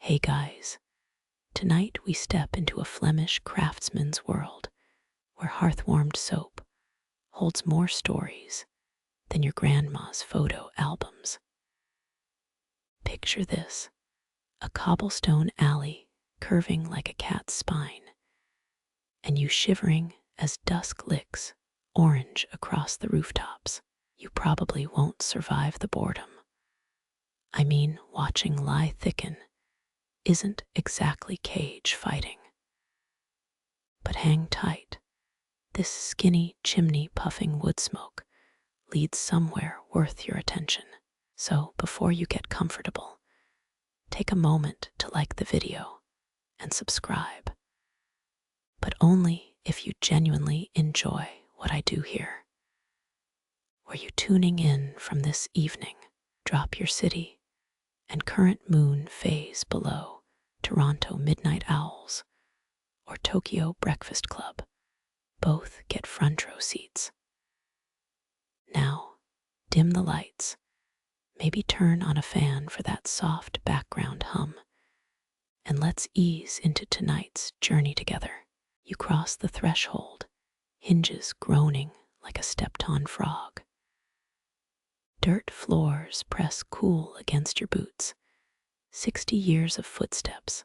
Hey guys, tonight we step into a Flemish craftsman's world where hearth-warmed soap holds more stories than your grandma's photo albums. Picture this, a cobblestone alley curving like a cat's spine, and you shivering as dusk licks orange across the rooftops. You probably won't survive the boredom. I mean, watching lie thicken isn't exactly cage fighting. But hang tight. This skinny chimney puffing wood smoke leads somewhere worth your attention. So before you get comfortable, take a moment to like the video and subscribe. But only if you genuinely enjoy what I do here. Were you tuning in from this evening? Drop your city and current moon phase below Toronto Midnight Owls or Tokyo Breakfast Club. Both get front row seats. Now, dim the lights. Maybe turn on a fan for that soft background hum. And let's ease into tonight's journey together. You cross the threshold, hinges groaning like a stepped-on frog. Dirt floors press cool against your boots. 60 years of footsteps,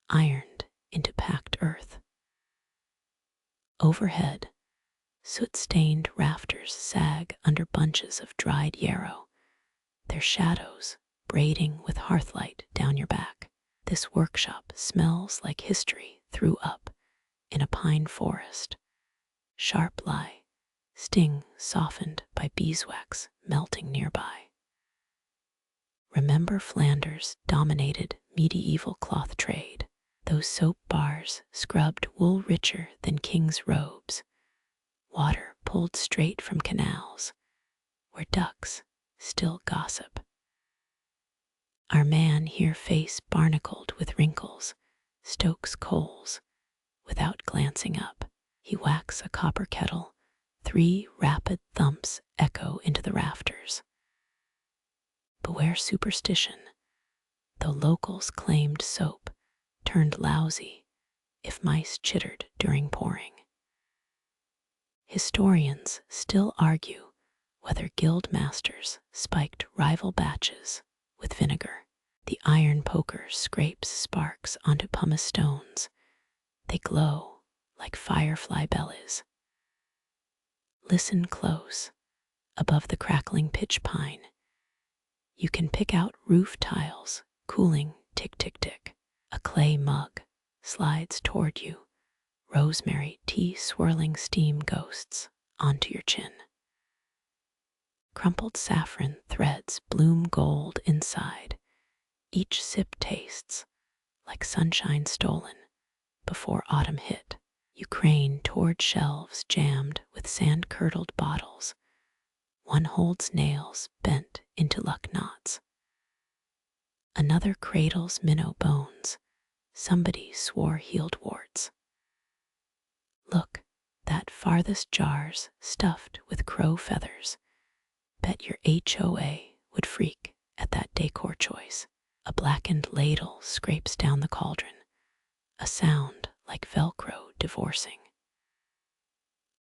ironed into packed earth. Overhead, soot-stained rafters sag under bunches of dried yarrow, their shadows braiding with hearthlight down your back. This workshop smells like history threw up in a pine forest. Sharp lie, sting softened by beeswax melting nearby. Remember Flanders dominated medieval cloth trade. Those soap bars scrubbed wool richer than king's robes. Water pulled straight from canals, where ducks still gossip. Our man here face barnacled with wrinkles, stokes coals without glancing up. He whacks a copper kettle, 3 rapid thumps echo into the rafters. Beware superstition, though locals claimed soap turned lousy if mice chittered during pouring. Historians still argue whether guild masters spiked rival batches with vinegar. The iron poker scrapes sparks onto pumice stones. They glow like firefly bellies. Listen close. Above the crackling pitch pine, you can pick out roof tiles cooling tick-tick-tick. A clay mug slides toward you, rosemary tea swirling steam ghosts onto your chin. Crumpled saffron threads bloom gold inside. Each sip tastes like sunshine stolen before autumn hit. You crane toward shelves jammed with sand-curdled bottles. One holds nails bent into luck knots. Another cradles minnow bones. Somebody swore healed warts. Look, that farthest jar's stuffed with crow feathers. Bet your HOA would freak at that decor choice. A blackened ladle scrapes down the cauldron, a sound like Velcro divorcing.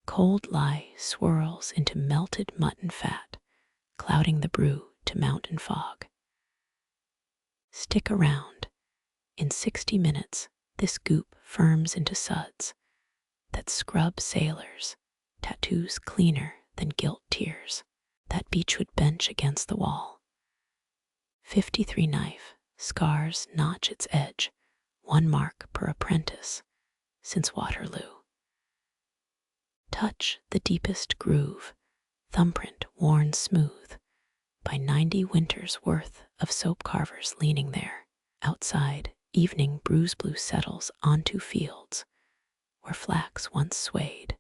Cold lye swirls into melted mutton fat, clouding the brew to mountain fog. Stick around. In 60 minutes, this goop firms into suds that scrub sailors, tattoos cleaner than guilt tears. That beechwood bench against the wall. 53 knife, scars notch its edge, 1 mark per apprentice since Waterloo. Touch the deepest groove, thumbprint worn smooth by 90 winters worth of soap carvers leaning there. Outside, evening bruise blue settles onto fields where flax once swayed,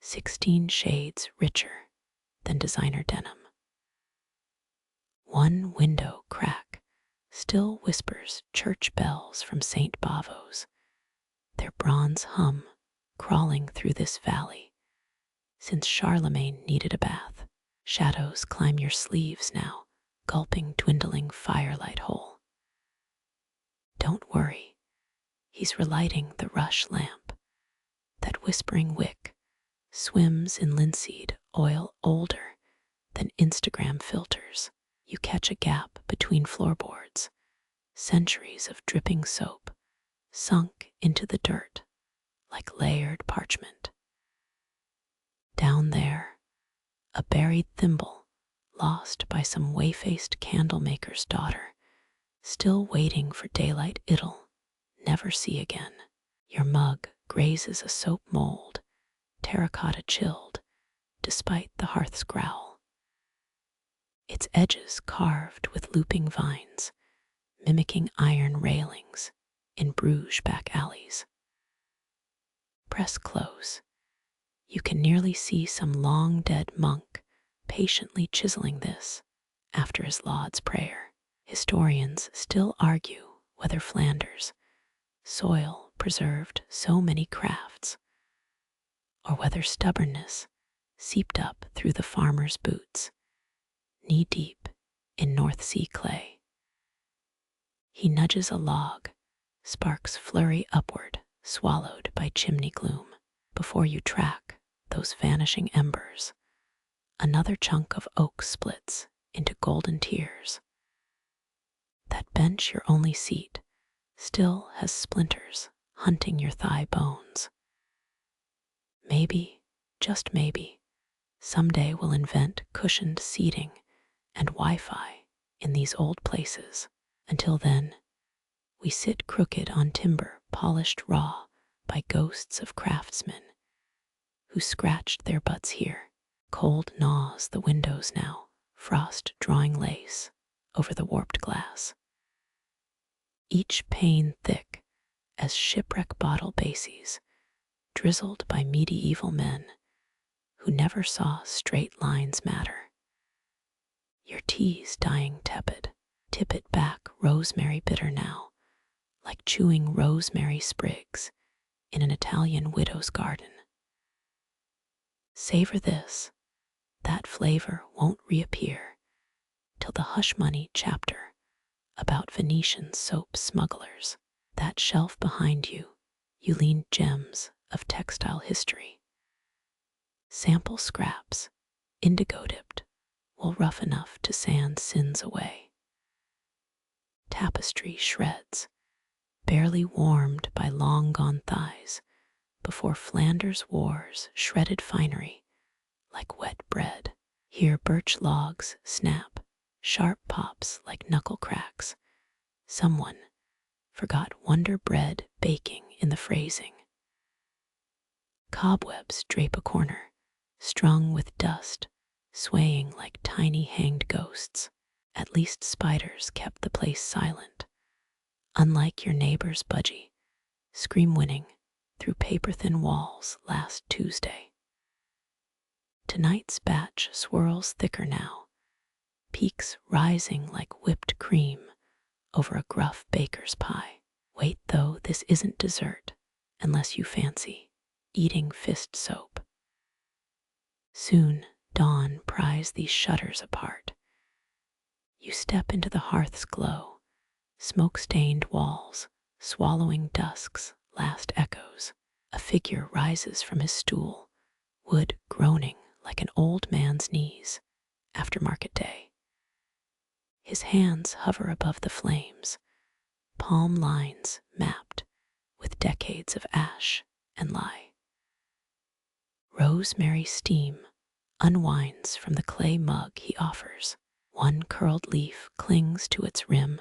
16 shades richer than designer denim. One window crack still whispers church bells from St. Bavo's, their bronze hum crawling through this valley since Charlemagne needed a bath. Shadows climb your sleeves now, gulping dwindling firelight whole. worry, he's relighting the rush lamp. That whispering wick swims in linseed oil older than Instagram filters. You catch a gap between floorboards, centuries of dripping soap sunk into the dirt like layered parchment. Down there, a buried thimble lost by some way-faced candlemaker's daughter, still waiting for daylight it'll never see again. Your mug grazes a soap mold, terracotta chilled, despite the hearth's growl. Its edges carved with looping vines, mimicking iron railings in Bruges back alleys. Press close. You can nearly see some long-dead monk patiently chiseling this after his Laud's prayer. Historians still argue whether Flanders soil preserved so many crafts, or whether stubbornness seeped up through the farmer's boots, knee-deep in North Sea clay. He nudges a log, sparks flurry upward, swallowed by chimney gloom. Before you track those vanishing embers, another chunk of oak splits into golden tears. That bench, your only seat, still has splinters hunting your thigh bones. Maybe, just maybe, someday we'll invent cushioned seating and Wi-Fi in these old places. Until then, we sit crooked on timber polished raw by ghosts of craftsmen who scratched their butts here. Cold gnaws the windows now, frost drawing lace over the warped glass. Each pane thick as shipwreck bottle bases, drizzled by medieval men who never saw straight lines matter. Your tea's dying tepid. Tip it back, rosemary bitter now, like chewing rosemary sprigs in an Italian widow's garden. Savor this. That flavor won't reappear till the hush money chapter about Venetian soap smugglers. That shelf behind you, you lean gems of textile history. Sample scraps, indigo dipped, will rough enough to sand sins away. Tapestry shreds, barely warmed by long-gone thighs, before Flanders wars shredded finery like wet bread. Here birch logs snap, sharp pops like knuckle cracks. Someone forgot wonder bread baking in the phrasing. Cobwebs drape a corner, strung with dust, swaying like tiny hanged ghosts. At least spiders kept the place silent, unlike your neighbor's budgie, scream-winning through paper-thin walls last Tuesday. Tonight's batch swirls thicker now, peaks rising like whipped cream over a gruff baker's pie. Wait though, this isn't dessert, unless you fancy eating fist soap. Soon dawn pries these shutters apart. You step into the hearth's glow, smoke-stained walls swallowing dusk's last echoes. A figure rises from his stool, wood groaning like an old man's knees after market day. His hands hover above the flames, palm lines mapped with decades of ash and lye. Rosemary steam unwinds from the clay mug he offers. One curled leaf clings to its rim,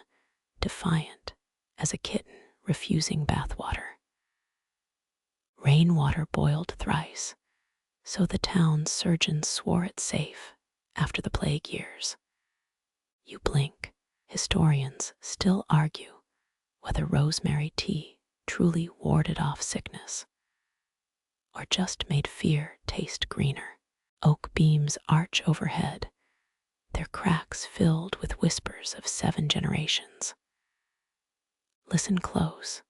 defiant as a kitten refusing bathwater. Rainwater boiled thrice, so the town's surgeons swore it safe after the plague years. You blink. Historians still argue whether rosemary tea truly warded off sickness or just made fear taste greener. Oak beams arch overhead, their cracks filled with whispers of 7 generations. Listen close.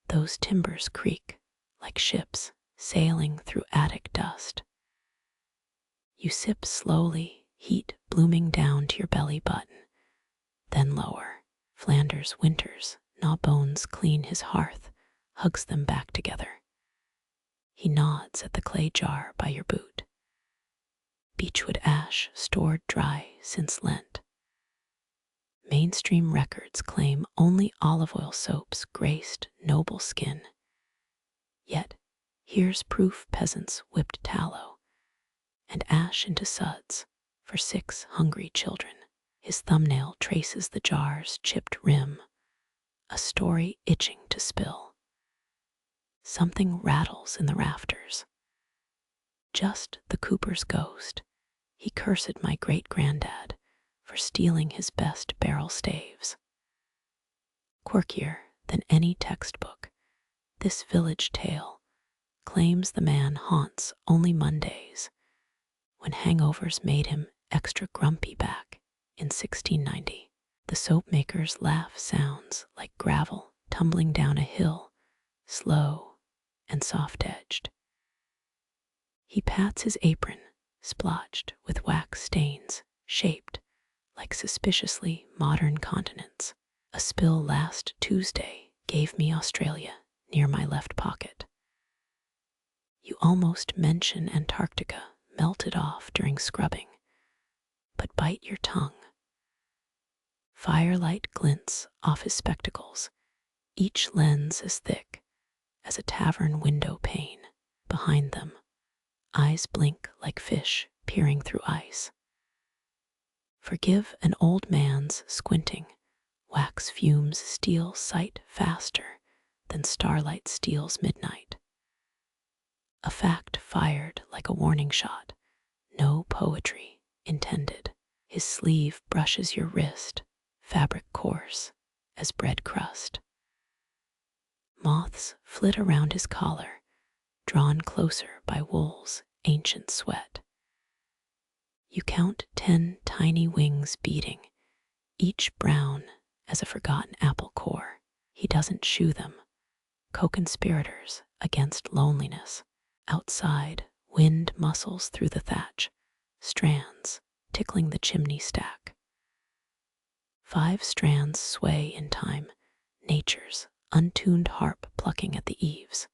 Those timbers creak like ships sailing through attic dust. You sip slowly, heat blooming down to your belly button, then lower. Flanders winters Gnawbones clean his hearth, hugs them back together. He nods at the clay jar by your boot. Beechwood ash stored dry since Lent. Mainstream records claim only olive oil soaps graced noble skin. Yet, here's proof peasants whipped tallow and ash into suds for 6 hungry children. His thumbnail traces the jar's chipped rim, a story itching to spill. Something rattles in the rafters. Just the cooper's ghost. He cursed my great-granddad for stealing his best barrel staves. Quirkier than any textbook, this village tale claims the man haunts only Mondays, when hangovers made him extra grumpy back in 1690. The soapmaker's laugh sounds like gravel tumbling down a hill, slow and soft-edged. He pats his apron, splotched with wax stains, shaped like suspiciously modern continents. A spill last Tuesday gave me Australia near my left pocket. You almost mention Antarctica melted off during scrubbing, but bite your tongue. Firelight glints off his spectacles, each lens as thick as a tavern window pane. Behind them, eyes blink like fish peering through ice. Forgive an old man's squinting. Wax fumes steal sight faster than starlight steals midnight. A fact fired like a warning shot, no poetry intended. His sleeve brushes your wrist, fabric coarse as bread crust. Moths flit around his collar, drawn closer by wool's ancient sweat. You count 10 tiny wings beating, each brown as a forgotten apple core. He doesn't shoo them, co-conspirators against loneliness. Outside, wind muscles through the thatch, strands tickling the chimney stack. 5 strands sway in time, nature's untuned harp plucking at the eaves.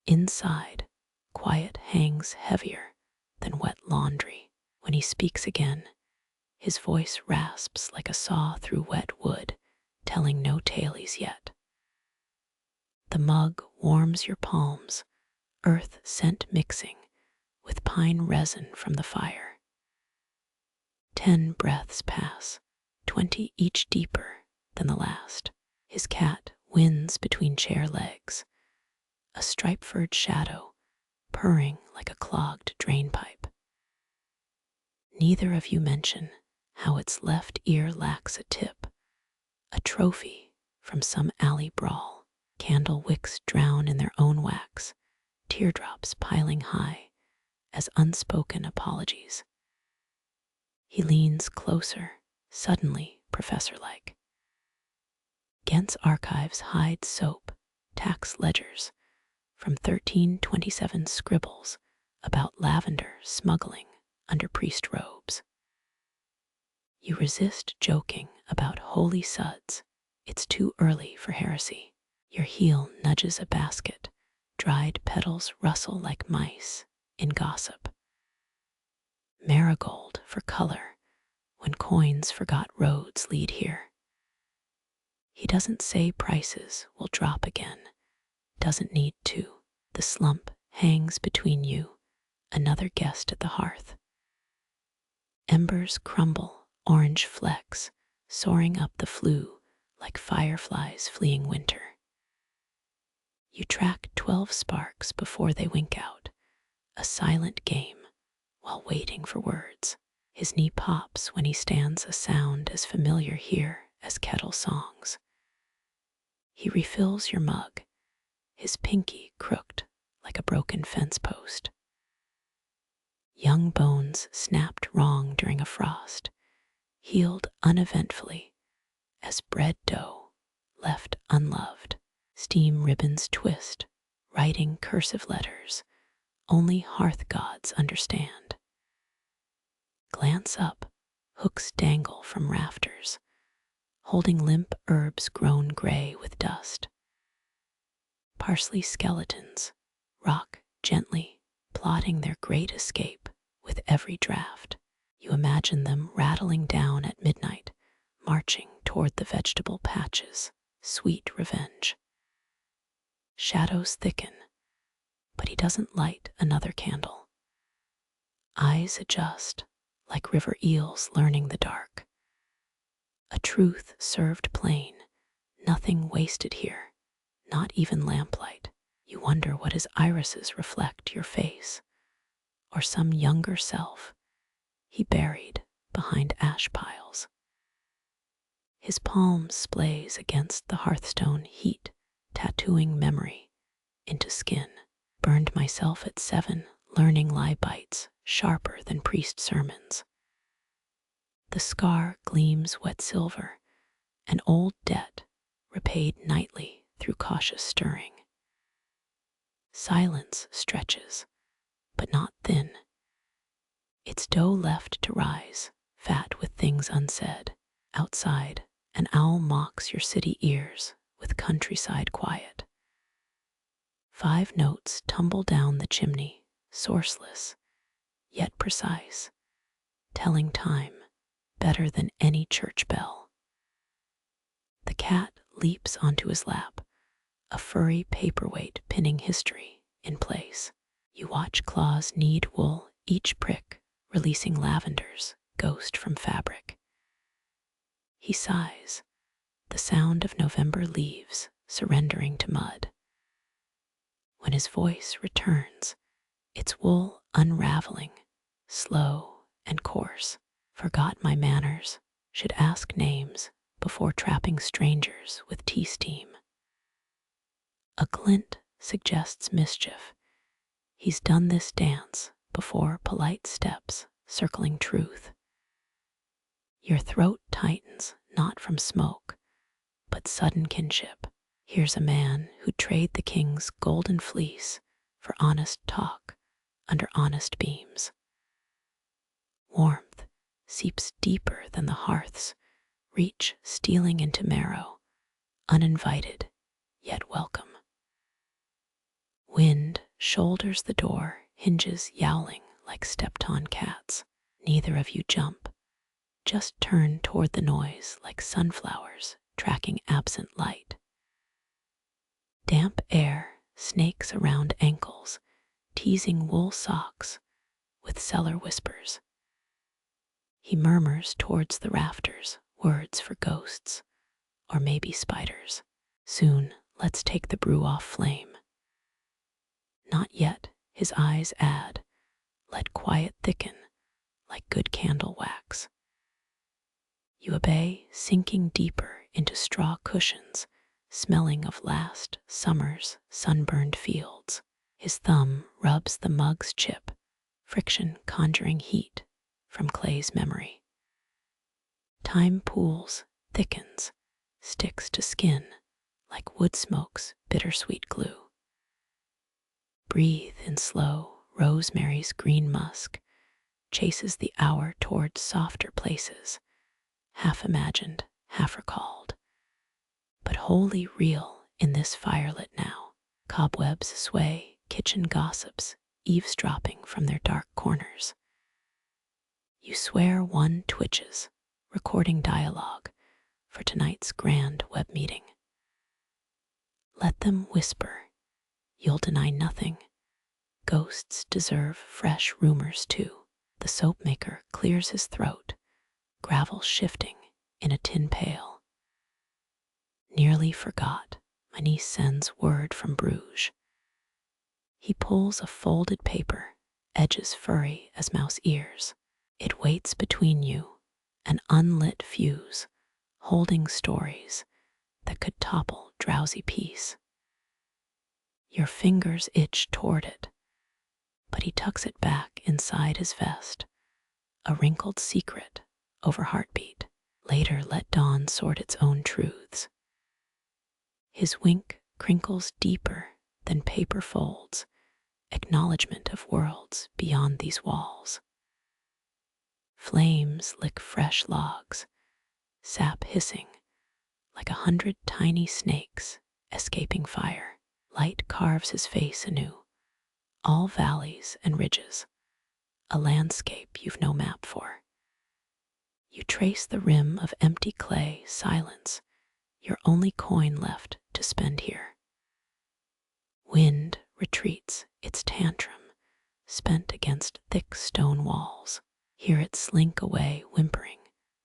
Inside, quiet hangs heavier than wet laundry. When he speaks again, his voice rasps like a saw through wet wood, telling no tales yet. The mug warms your palms, earth scent mixing with pine resin from the fire. 10 breaths pass, 20 each deeper than the last. His cat wins between chair legs, a stripe-furred shadow purring like a clogged drainpipe. Neither of you mention how its left ear lacks a tip, a trophy from some alley brawl. Candle wicks drown in their own wax, teardrops piling high as unspoken apologies. He leans closer, suddenly professor-like. Ghent's archives hide soap, tax ledgers, from 1327 scribbles about lavender smuggling under priest robes. You resist joking about holy suds. It's too early for heresy. Your heel nudges a basket. Dried petals rustle like mice in gossip. Marigold for color when coins forgot roads lead here. He doesn't say prices will drop again. Doesn't need to. The slump hangs between you, another guest at the hearth. Embers crumble, orange flecks, soaring up the flue like fireflies fleeing winter. You track 12 sparks before they wink out, a silent game while waiting for words. His knee pops when he stands a sound as familiar here as kettle songs. He refills your mug, his pinky crooked like a broken fence post. Young bones snapped wrong during a frost, healed uneventfully as bread dough left unloved. Steam ribbons twist, writing cursive letters only hearth gods understand. Glance up, hooks dangle from rafters, holding limp herbs grown gray with dust. Parsley skeletons rock gently, plotting their great escape with every draft. You imagine them rattling down at midnight, marching toward the vegetable patches, sweet revenge. Shadows thicken, but he doesn't light another candle. Eyes adjust, like river eels learning the dark. A truth served plain, nothing wasted here, not even lamplight. You wonder what his irises reflect your face, or some younger self he buried behind ash piles. His palm splays against the hearthstone heat, tattooing memory into skin. Burned myself at 7, learning lie bites sharper than priest sermons. The scar gleams wet silver, an old debt repaid nightly through cautious stirring. Silence stretches, but not thin. Its dough left to rise, fat with things unsaid. Outside, an owl mocks your city ears with countryside quiet. 5 notes tumble down the chimney, sourceless, yet precise, telling time better than any church bell. The cat leaps onto his lap, a furry paperweight pinning history in place. You watch claws knead wool, each prick releasing lavender's ghost from fabric. He sighs, the sound of November leaves surrendering to mud. When his voice returns, it's wool unraveling, slow and coarse. Forgot my manners, should ask names before trapping strangers with tea steam. A glint suggests mischief. He's done this dance before polite steps circling truth. Your throat tightens, not from smoke, but sudden kinship. Here's a man who'd trade the king's golden fleece for honest talk under honest beams. Warmth seeps deeper than the hearth's reach, stealing into marrow, uninvited yet welcome. Wind shoulders the door, hinges yowling like stepped-on cats. Neither of you jump, just turn toward the noise like sunflowers tracking absent light. Damp air snakes around ankles, teasing wool socks with cellar whispers. He murmurs towards the rafters, words for ghosts, or maybe spiders. Soon, let's take the brew off flame. Not yet, his eyes add, let quiet thicken like good candle wax. You obey, sinking deeper into straw cushions, smelling of last summer's sunburned fields. His thumb rubs the mug's chip, friction conjuring heat from clay's memory. Time pools, thickens, sticks to skin like wood smoke's bittersweet glue. Breathe in slow, rosemary's green musk chases the hour towards softer places, half imagined, half recalled, but wholly real in this firelit now. Cobwebs sway, kitchen gossips eavesdropping from their dark corners. You swear one twitches, recording dialogue for tonight's grand web meeting. Let them whisper, you'll deny nothing. Ghosts deserve fresh rumors too. The soapmaker clears his throat, gravel shifting in a tin pail. Nearly forgot, my niece sends word from Bruges. He pulls a folded paper, edges furry as mouse ears. It waits between you, an unlit fuse, holding stories that could topple drowsy peace. Your fingers itch toward it, but he tucks it back inside his vest, a wrinkled secret over heartbeat. Later let dawn sort its own truths. His wink crinkles deeper than paper folds, acknowledgement of worlds beyond these walls. Flames lick fresh logs, sap hissing like 100 tiny snakes escaping fire. Light carves his face anew, all valleys and ridges, a landscape you've no map for. You trace the rim of empty clay, silence, your only coin left to spend here. Wind retreats its tantrum, spent against thick stone walls. Hear it slink away, whimpering,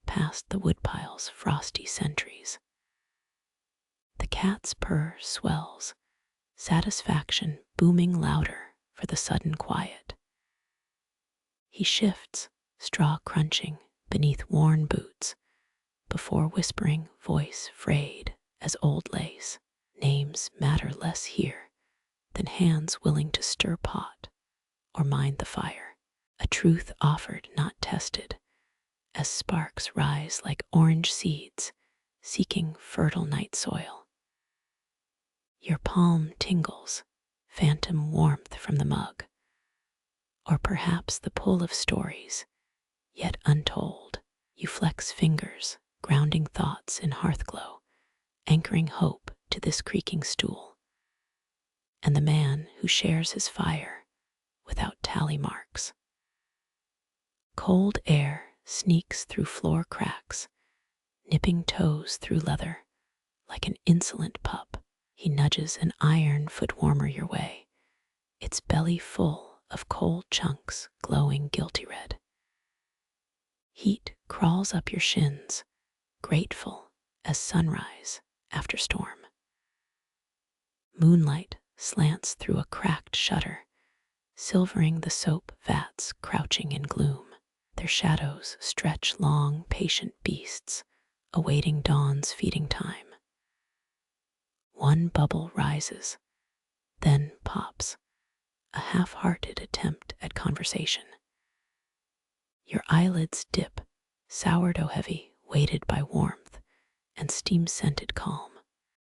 past the woodpile's frosty sentries. The cat's purr swells, satisfaction booming louder for the sudden quiet. He shifts, straw crunching beneath worn boots, before whispering, voice frayed as old lace. Names matter less here than hands willing to stir pot or mind the fire. A truth offered, not tested, as sparks rise like orange seeds seeking fertile night soil. Your palm tingles, phantom warmth from the mug, or perhaps the pull of stories yet untold. You flex fingers, grounding thoughts in hearth glow, anchoring hope to this creaking stool. And the man who shares his fire without tally marks. Cold air sneaks through floor cracks, nipping toes through leather like an insolent pup. He nudges an iron foot warmer your way, its belly full of cold chunks glowing guilty red. Heat crawls up your shins, grateful as sunrise after storm. Moonlight slants through a cracked shutter, silvering the soap vats crouching in gloom. Their shadows stretch long, patient beasts, awaiting dawn's feeding time. One bubble rises, then pops, a half-hearted attempt at conversation. Your eyelids dip, sourdough heavy, weighted by warmth and steam-scented calm.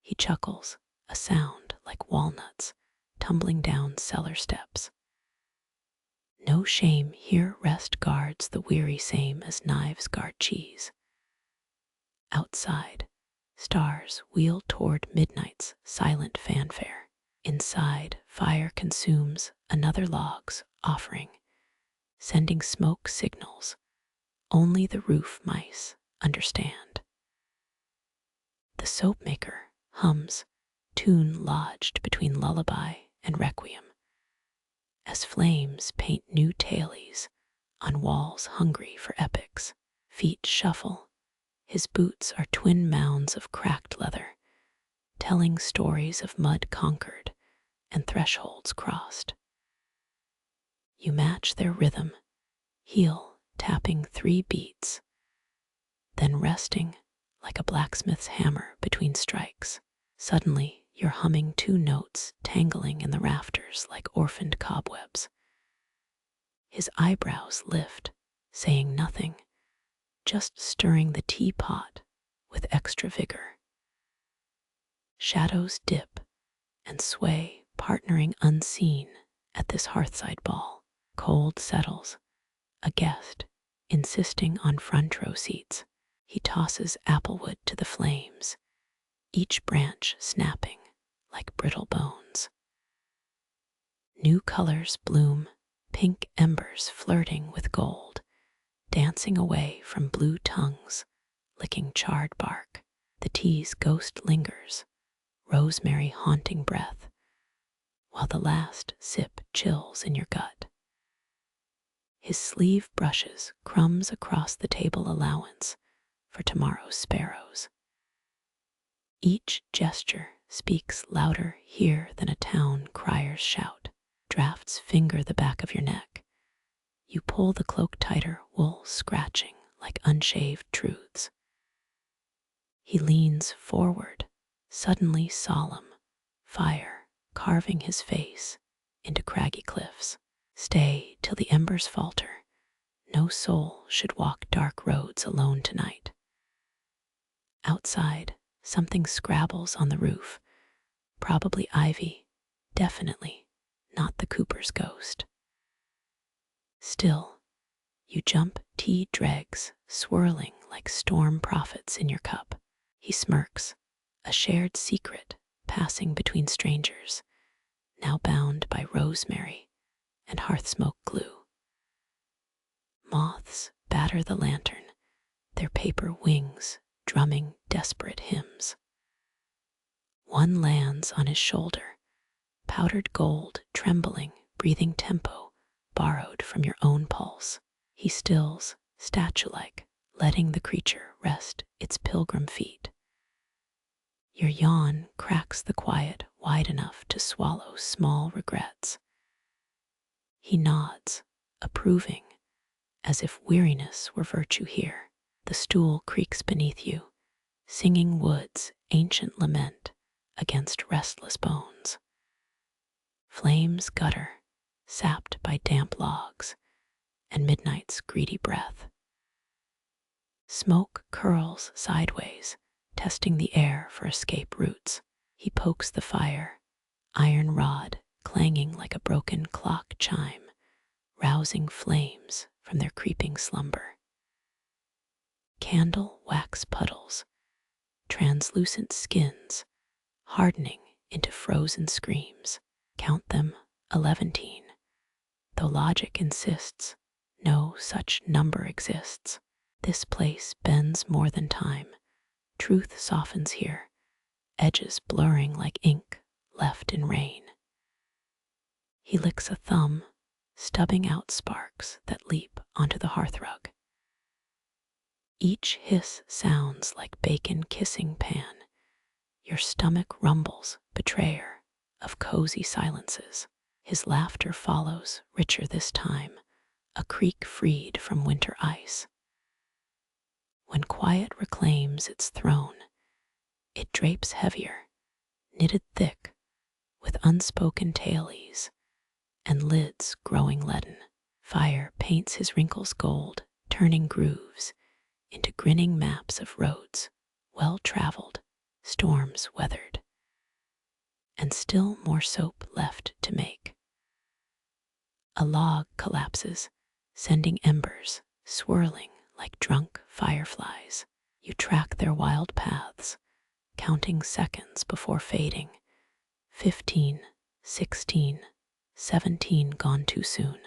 He chuckles, a sound like walnuts tumbling down cellar steps. No shame here, rest guards the weary same as knives guard cheese. Outside, stars wheel toward midnight's silent fanfare. Inside, fire consumes another log's offering, sending smoke signals only the roof mice understand. The Soapmaker hums, tune lodged between lullaby and requiem, as flames paint new tailies on walls hungry for epics. Feet shuffle, his boots are twin mounds of cracked leather, telling stories of mud conquered and thresholds crossed. You match their rhythm, heel tapping 3 beats, then resting like a blacksmith's hammer between strikes. Suddenly, you're humming 2 notes tangling in the rafters like orphaned cobwebs. His eyebrows lift, saying nothing, just stirring the teapot with extra vigor. Shadows dip and sway, partnering unseen at this hearthside ball. Cold settles, a guest, insisting on front row seats. He tosses applewood to the flames, each branch snapping like brittle bones. New colors bloom, pink embers flirting with gold, dancing away from blue tongues, licking charred bark. The tea's ghost lingers, rosemary haunting breath, while the last sip chills in your gut. His sleeve brushes crumbs across the table allowance for tomorrow's sparrows. Each gesture speaks louder here than a town crier's shout. Drafts finger the back of your neck. You pull the cloak tighter, wool scratching like unshaved truths. He leans forward, suddenly solemn, fire carving his face into craggy cliffs. Stay till the embers falter. No soul should walk dark roads alone tonight. Outside, something scrabbles on the roof. Probably ivy, definitely not the cooper's ghost. Still, you jump tea dregs, swirling like storm prophets in your cup. He smirks, a shared secret passing between strangers, now bound by rosemary and hearth smoke glue. Moths batter the lantern, their paper wings drumming desperate hymns. One lands on his shoulder, powdered gold trembling, breathing tempo borrowed from your own pulse. He stills, statue-like, letting the creature rest its pilgrim feet. Your yawn cracks the quiet wide enough to swallow small regrets. He nods, approving, as if weariness were virtue here. The stool creaks beneath you, singing wood's ancient lament against restless bones. Flames gutter, sapped by damp logs and midnight's greedy breath. Smoke curls sideways, testing the air for escape routes. He pokes the fire, iron rod clanging like a broken clock chime, rousing flames from their creeping slumber. Candle wax puddles, translucent skins, hardening into frozen screams. Count them 11, though logic insists no such number exists. This place bends more than time. Truth softens here, edges blurring like ink left in rain. He licks a thumb, stubbing out sparks that leap onto the hearthrug. Each hiss sounds like bacon kissing pan. Your stomach rumbles, betrayer of cozy silences. His laughter follows, richer this time, a creek freed from winter ice. When quiet reclaims its throne, it drapes heavier, knitted thick, with unspoken tailies and lids growing leaden. Fire paints his wrinkles gold, turning grooves into grinning maps of roads, well-traveled, storms weathered, and still more soap left to make. A log collapses, sending embers swirling like drunk fireflies. You track their wild paths, counting seconds before fading. 15, 16, 17 gone too soon.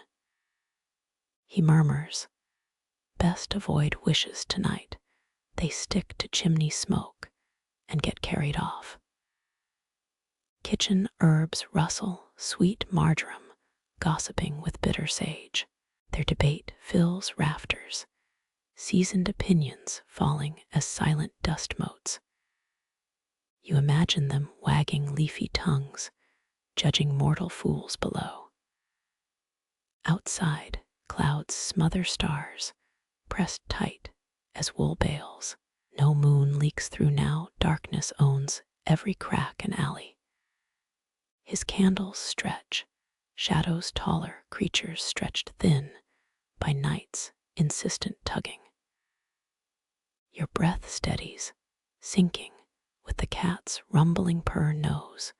He murmurs, best avoid wishes tonight. They stick to chimney smoke and get carried off. Kitchen herbs rustle, sweet marjoram gossiping with bitter sage. Their debate fills rafters, seasoned opinions falling as silent dust motes. You imagine them wagging leafy tongues, judging mortal fools below. Outside, clouds smother stars, pressed tight as wool bales. No moon leaks through now, darkness owns every crack and alley. His candles stretch, shadows taller, creatures stretched thin by night's insistent tugging. Your breath steadies, sinking with the cat's rumbling purr nose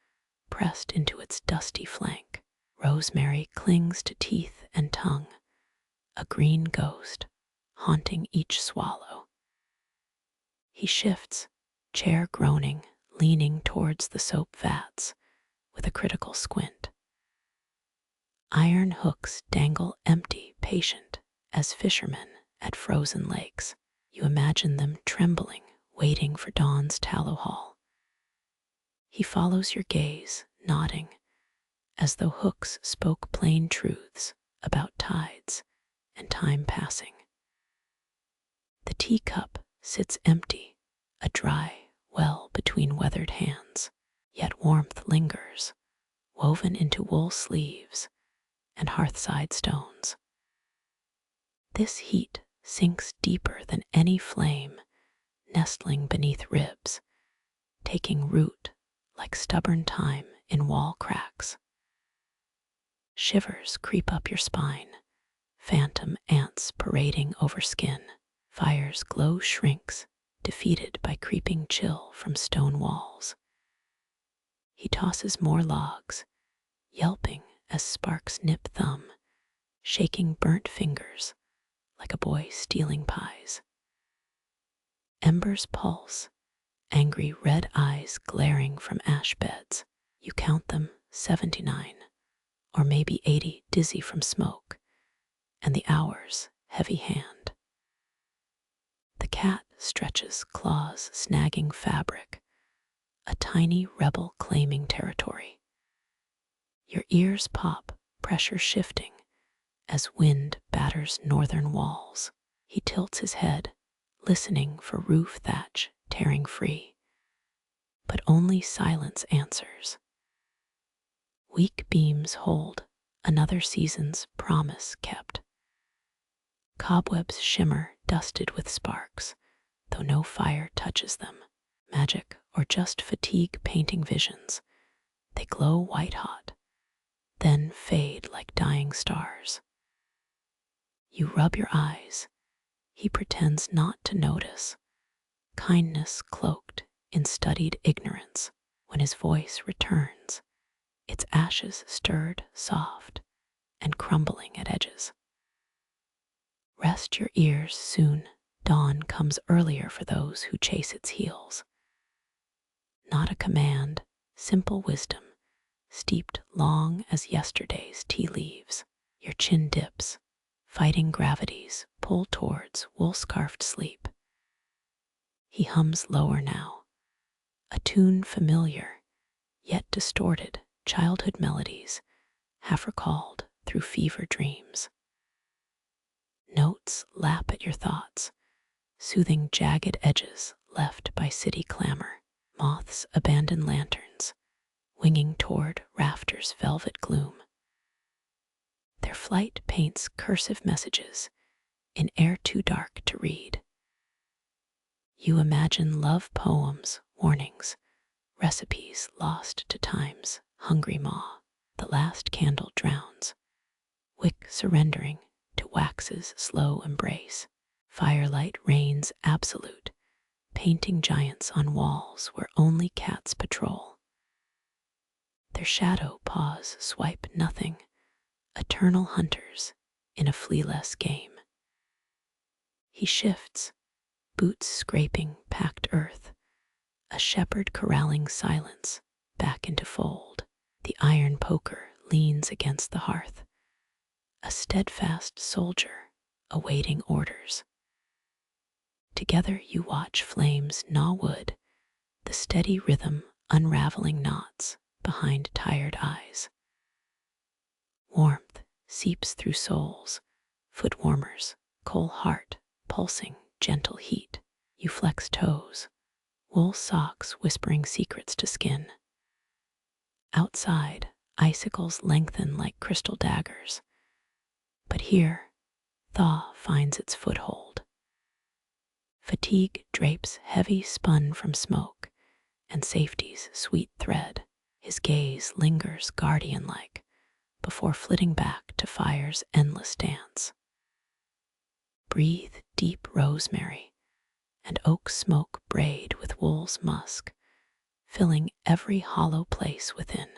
pressed into its dusty flank. Rosemary clings to teeth and tongue, a green ghost haunting each swallow. He shifts, chair groaning, leaning towards the soap vats with a critical squint. Iron hooks dangle empty, patient, as fishermen at frozen lakes. You imagine them trembling, waiting for dawn's tallow haul. He follows your gaze, nodding, as though hooks spoke plain truths about tides and time passing. The teacup sits empty, a dry well between weathered hands, yet warmth lingers, woven into wool sleeves and hearthside stones. This heat sinks deeper than any flame, nestling beneath ribs, taking root like stubborn time in wall cracks. Shivers creep up your spine, phantom ants parading over skin. Fire's glow shrinks, defeated by creeping chill from stone walls. He tosses more logs, yelping as sparks nip thumb, shaking burnt fingers like a boy stealing pies. Embers pulse, angry red eyes glaring from ash beds. You count them, 79, or maybe 80, dizzy from smoke, and the hours heavy hand. The cat stretches claws, snagging fabric, a tiny rebel claiming territory. Your ears pop, pressure shifting, as wind batters northern walls. He tilts his head, listening for roof thatch tearing free, but only silence answers. Weak beams hold, another season's promise kept. Cobwebs shimmer, dusted with sparks, though no fire touches them. Magic or just fatigue painting visions. They glow white-hot, then fade like dying stars. You rub your eyes. He pretends not to notice, kindness cloaked in studied ignorance. When his voice returns, its ashes stirred, soft, and crumbling at edges. Rest your ears soon. Dawn comes earlier for those who chase its heels. Not a command, simple wisdom, steeped long as yesterday's tea leaves. Your chin dips, fighting gravities pull towards wool-scarfed sleep. He hums lower now, a tune familiar, yet distorted, childhood melodies, half recalled through fever dreams. Notes lap at your thoughts, soothing jagged edges left by city clamor. Moths abandon lanterns, winging toward rafters' velvet gloom. Their flight paints cursive messages in air too dark to read. You imagine love poems, warnings, recipes lost to time's hungry maw. The last candle drowns, wick surrendering to wax's slow embrace. Firelight reigns absolute, painting giants on walls where only cats patrol. Their shadow paws swipe nothing, eternal hunters in a flealess game. He shifts, boots scraping packed earth, a shepherd corralling silence back into fold. The iron poker leans against the hearth, a steadfast soldier awaiting orders. Together you watch flames gnaw wood, the steady rhythm unraveling knots behind tired eyes. Warmth seeps through souls, foot warmers, coal heart, pulsing gentle heat. You flex toes, wool socks whispering secrets to skin. Outside, icicles lengthen like crystal daggers. But here, thaw finds its foothold. Fatigue drapes heavy spun from smoke, and safety's sweet thread. His gaze lingers guardian-like before flitting back to fire's endless dance. Breathe deep rosemary, and oak smoke braid with wool's musk, filling every hollow place within.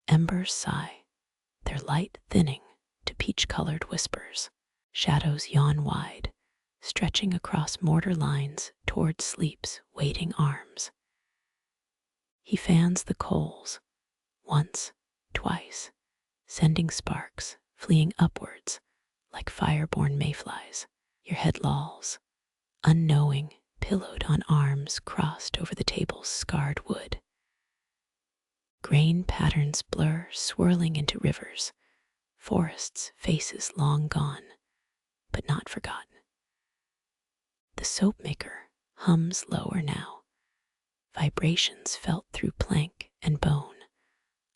Embers sigh, their light thinning to peach-colored whispers. Shadows yawn wide, stretching across mortar lines toward sleep's waiting arms. He fans the coals, once, twice, sending sparks fleeing upwards like fire-born mayflies. Your head lolls, unknowing, pillowed on arms crossed over the table's scarred wood. Grain patterns blur, swirling into rivers, forests, faces long gone, but not forgotten. The Soapmaker hums lower now, vibrations felt through plank and bone,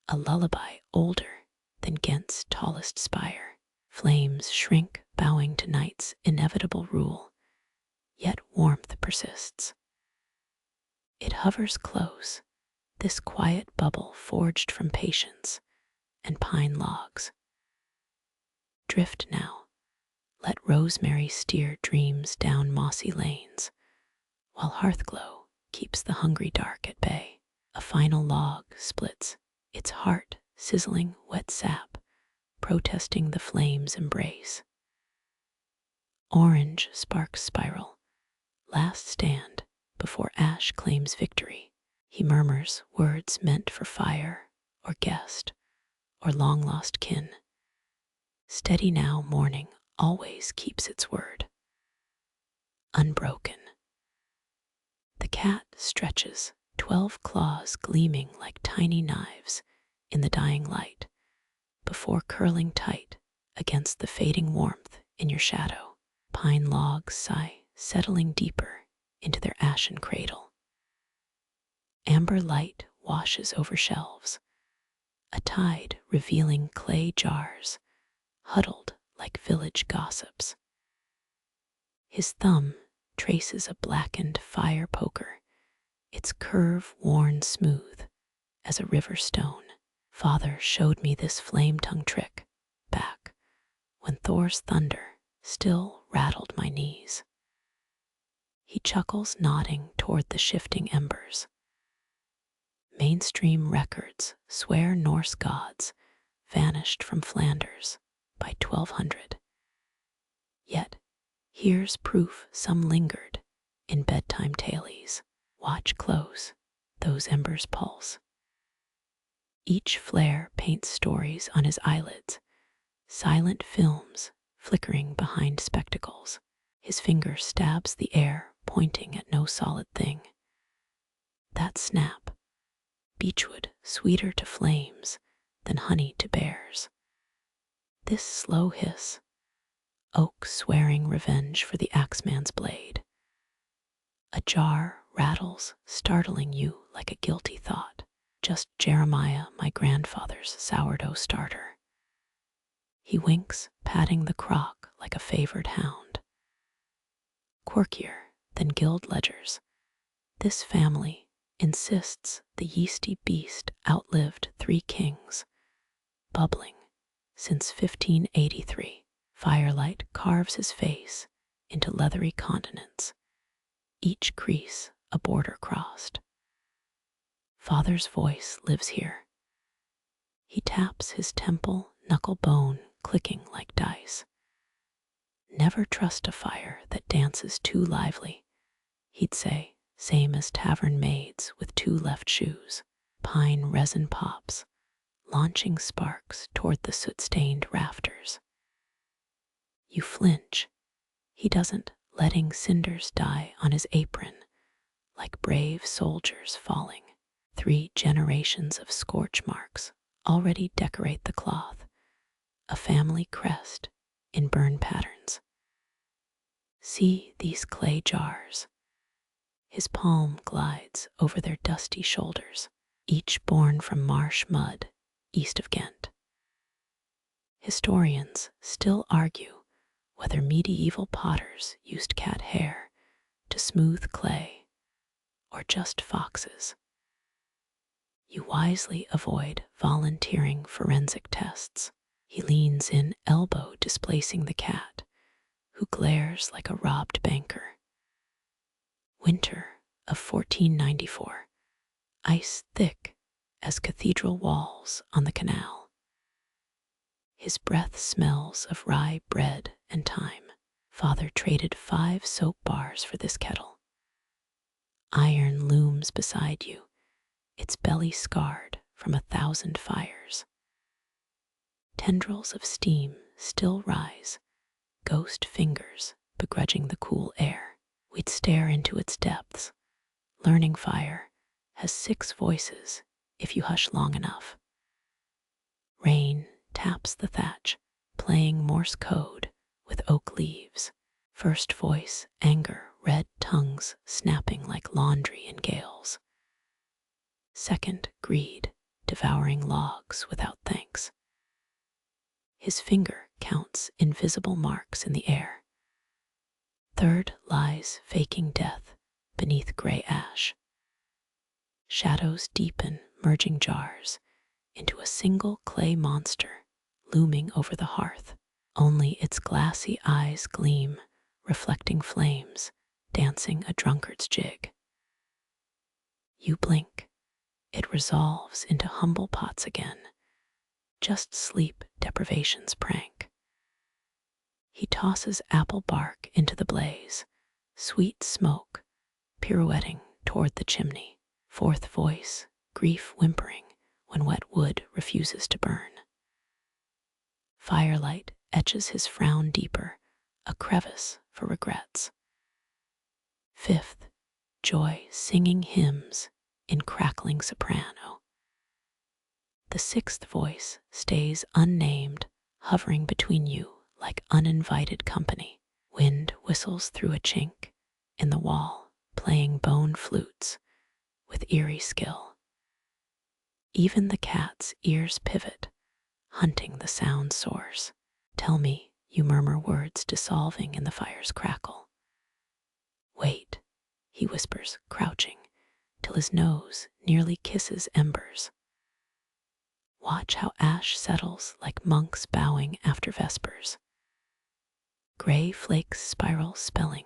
a lullaby older than Ghent's tallest spire. Flames shrink, bowing to night's inevitable rule, yet warmth persists. It hovers close, this quiet bubble forged from patience and pine logs. Drift now, let rosemary steer dreams down mossy lanes, while hearthglow keeps the hungry dark at bay. A final log splits, its heart sizzling wet sap, protesting the flame's embrace. Orange sparks spiral, last stand, before ash claims victory. He murmurs words meant for fire or guest or long-lost kin. Steady now, morning always keeps its word. Unbroken. The cat stretches, 12 claws gleaming like tiny knives in the dying light, before curling tight against the fading warmth in your shadow. Pine logs sigh, settling deeper into their ashen cradle. Amber light washes over shelves, a tide revealing clay jars, huddled like village gossips. His thumb traces a blackened fire poker, its curve worn smooth as a river stone. Father showed me this flame-tongue trick back when Thor's thunder still rattled my knees. He chuckles, nodding toward the shifting embers. Mainstream records swear Norse gods vanished from Flanders by 1200. Yet, here's proof some lingered in bedtime tales. Watch close, those embers pulse. Each flare paints stories on his eyelids, silent films flickering behind spectacles. His finger stabs the air, pointing at no solid thing. That snap, beechwood sweeter to flames than honey to bears. This slow hiss, oak swearing revenge for the axeman's blade. A jar rattles, startling you like a guilty thought. Just Jeremiah, my grandfather's sourdough starter. He winks, patting the crock like a favored hound. Quirkier than guild ledgers, this family insists the yeasty beast outlived 3 kings, bubbling since 1583. Firelight carves his face into leathery continents, each crease a border crossed. Father's voice lives here. He taps his temple knuckle bone, clicking like dice. Never trust a fire that dances too lively, he'd say, same as tavern maids with 2 left shoes. Pine resin pops, launching sparks toward the soot-stained rafters. You flinch. He doesn't, letting cinders die on his apron like brave soldiers falling. 3 generations of scorch marks already decorate the cloth, a family crest in burn patterns. See these clay jars. His palm glides over their dusty shoulders, each born from marsh mud east of Ghent. Historians still argue whether medieval potters used cat hair to smooth clay or just foxes. You wisely avoid volunteering forensic tests. He leans in, elbow displacing the cat, who glares like a robbed banker. Winter of 1494, ice thick as cathedral walls on the canal. His breath smells of rye bread and thyme. Father traded 5 soap bars for this kettle. Iron looms beside you, its belly scarred from 1,000 fires. Tendrils of steam still rise, ghost fingers begrudging the cool air. We'd stare into its depths. Learning fire has 6 voices if you hush long enough. Rain taps the thatch, playing Morse code with oak leaves. First voice, anger, red tongues snapping like laundry in gales. Second, greed, devouring logs without thanks. His finger counts invisible marks in the air. Third lies faking death beneath gray ash. Shadows deepen, merging jars into a single clay monster looming over the hearth. Only its glassy eyes gleam, reflecting flames, dancing a drunkard's jig. You blink. It resolves into humble pots again, just sleep deprivation's prank. He tosses apple bark into the blaze, sweet smoke pirouetting toward the chimney. Fourth voice, grief whimpering when wet wood refuses to burn. Firelight etches his frown deeper, a crevice for regrets. Fifth, joy singing hymns in crackling soprano. The sixth voice stays unnamed, hovering between you like uninvited company. Wind whistles through a chink in the wall, playing bone flutes with eerie skill. Even the cat's ears pivot, hunting the sound source. Tell me, you murmur words dissolving in the fire's crackle. Wait, he whispers, crouching, till his nose nearly kisses embers. Watch how ash settles like monks bowing after vespers. Gray flakes spiral spelling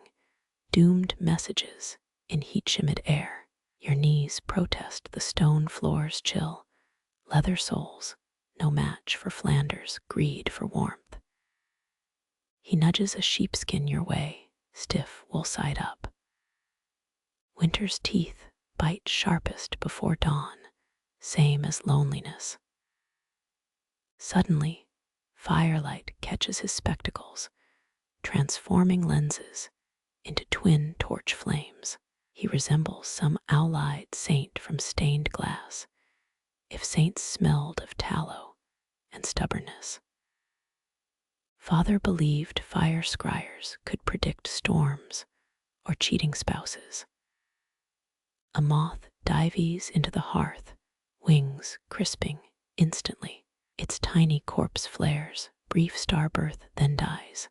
doomed messages in heat-shimmed air. Your knees protest the stone floor's chill, leather soles no match for Flanders' greed for warmth. He nudges a sheepskin your way, stiff wool side up. Winter's teeth bite sharpest before dawn, same as loneliness. Suddenly, firelight catches his spectacles, transforming lenses into twin torch flames. He resembles some owl-eyed saint from stained glass, if saints smelled of tallow and stubbornness. Father believed fire scryers could predict storms or cheating spouses. A moth dives into the hearth, wings crisping instantly. Its tiny corpse flares, brief star birth, then dies.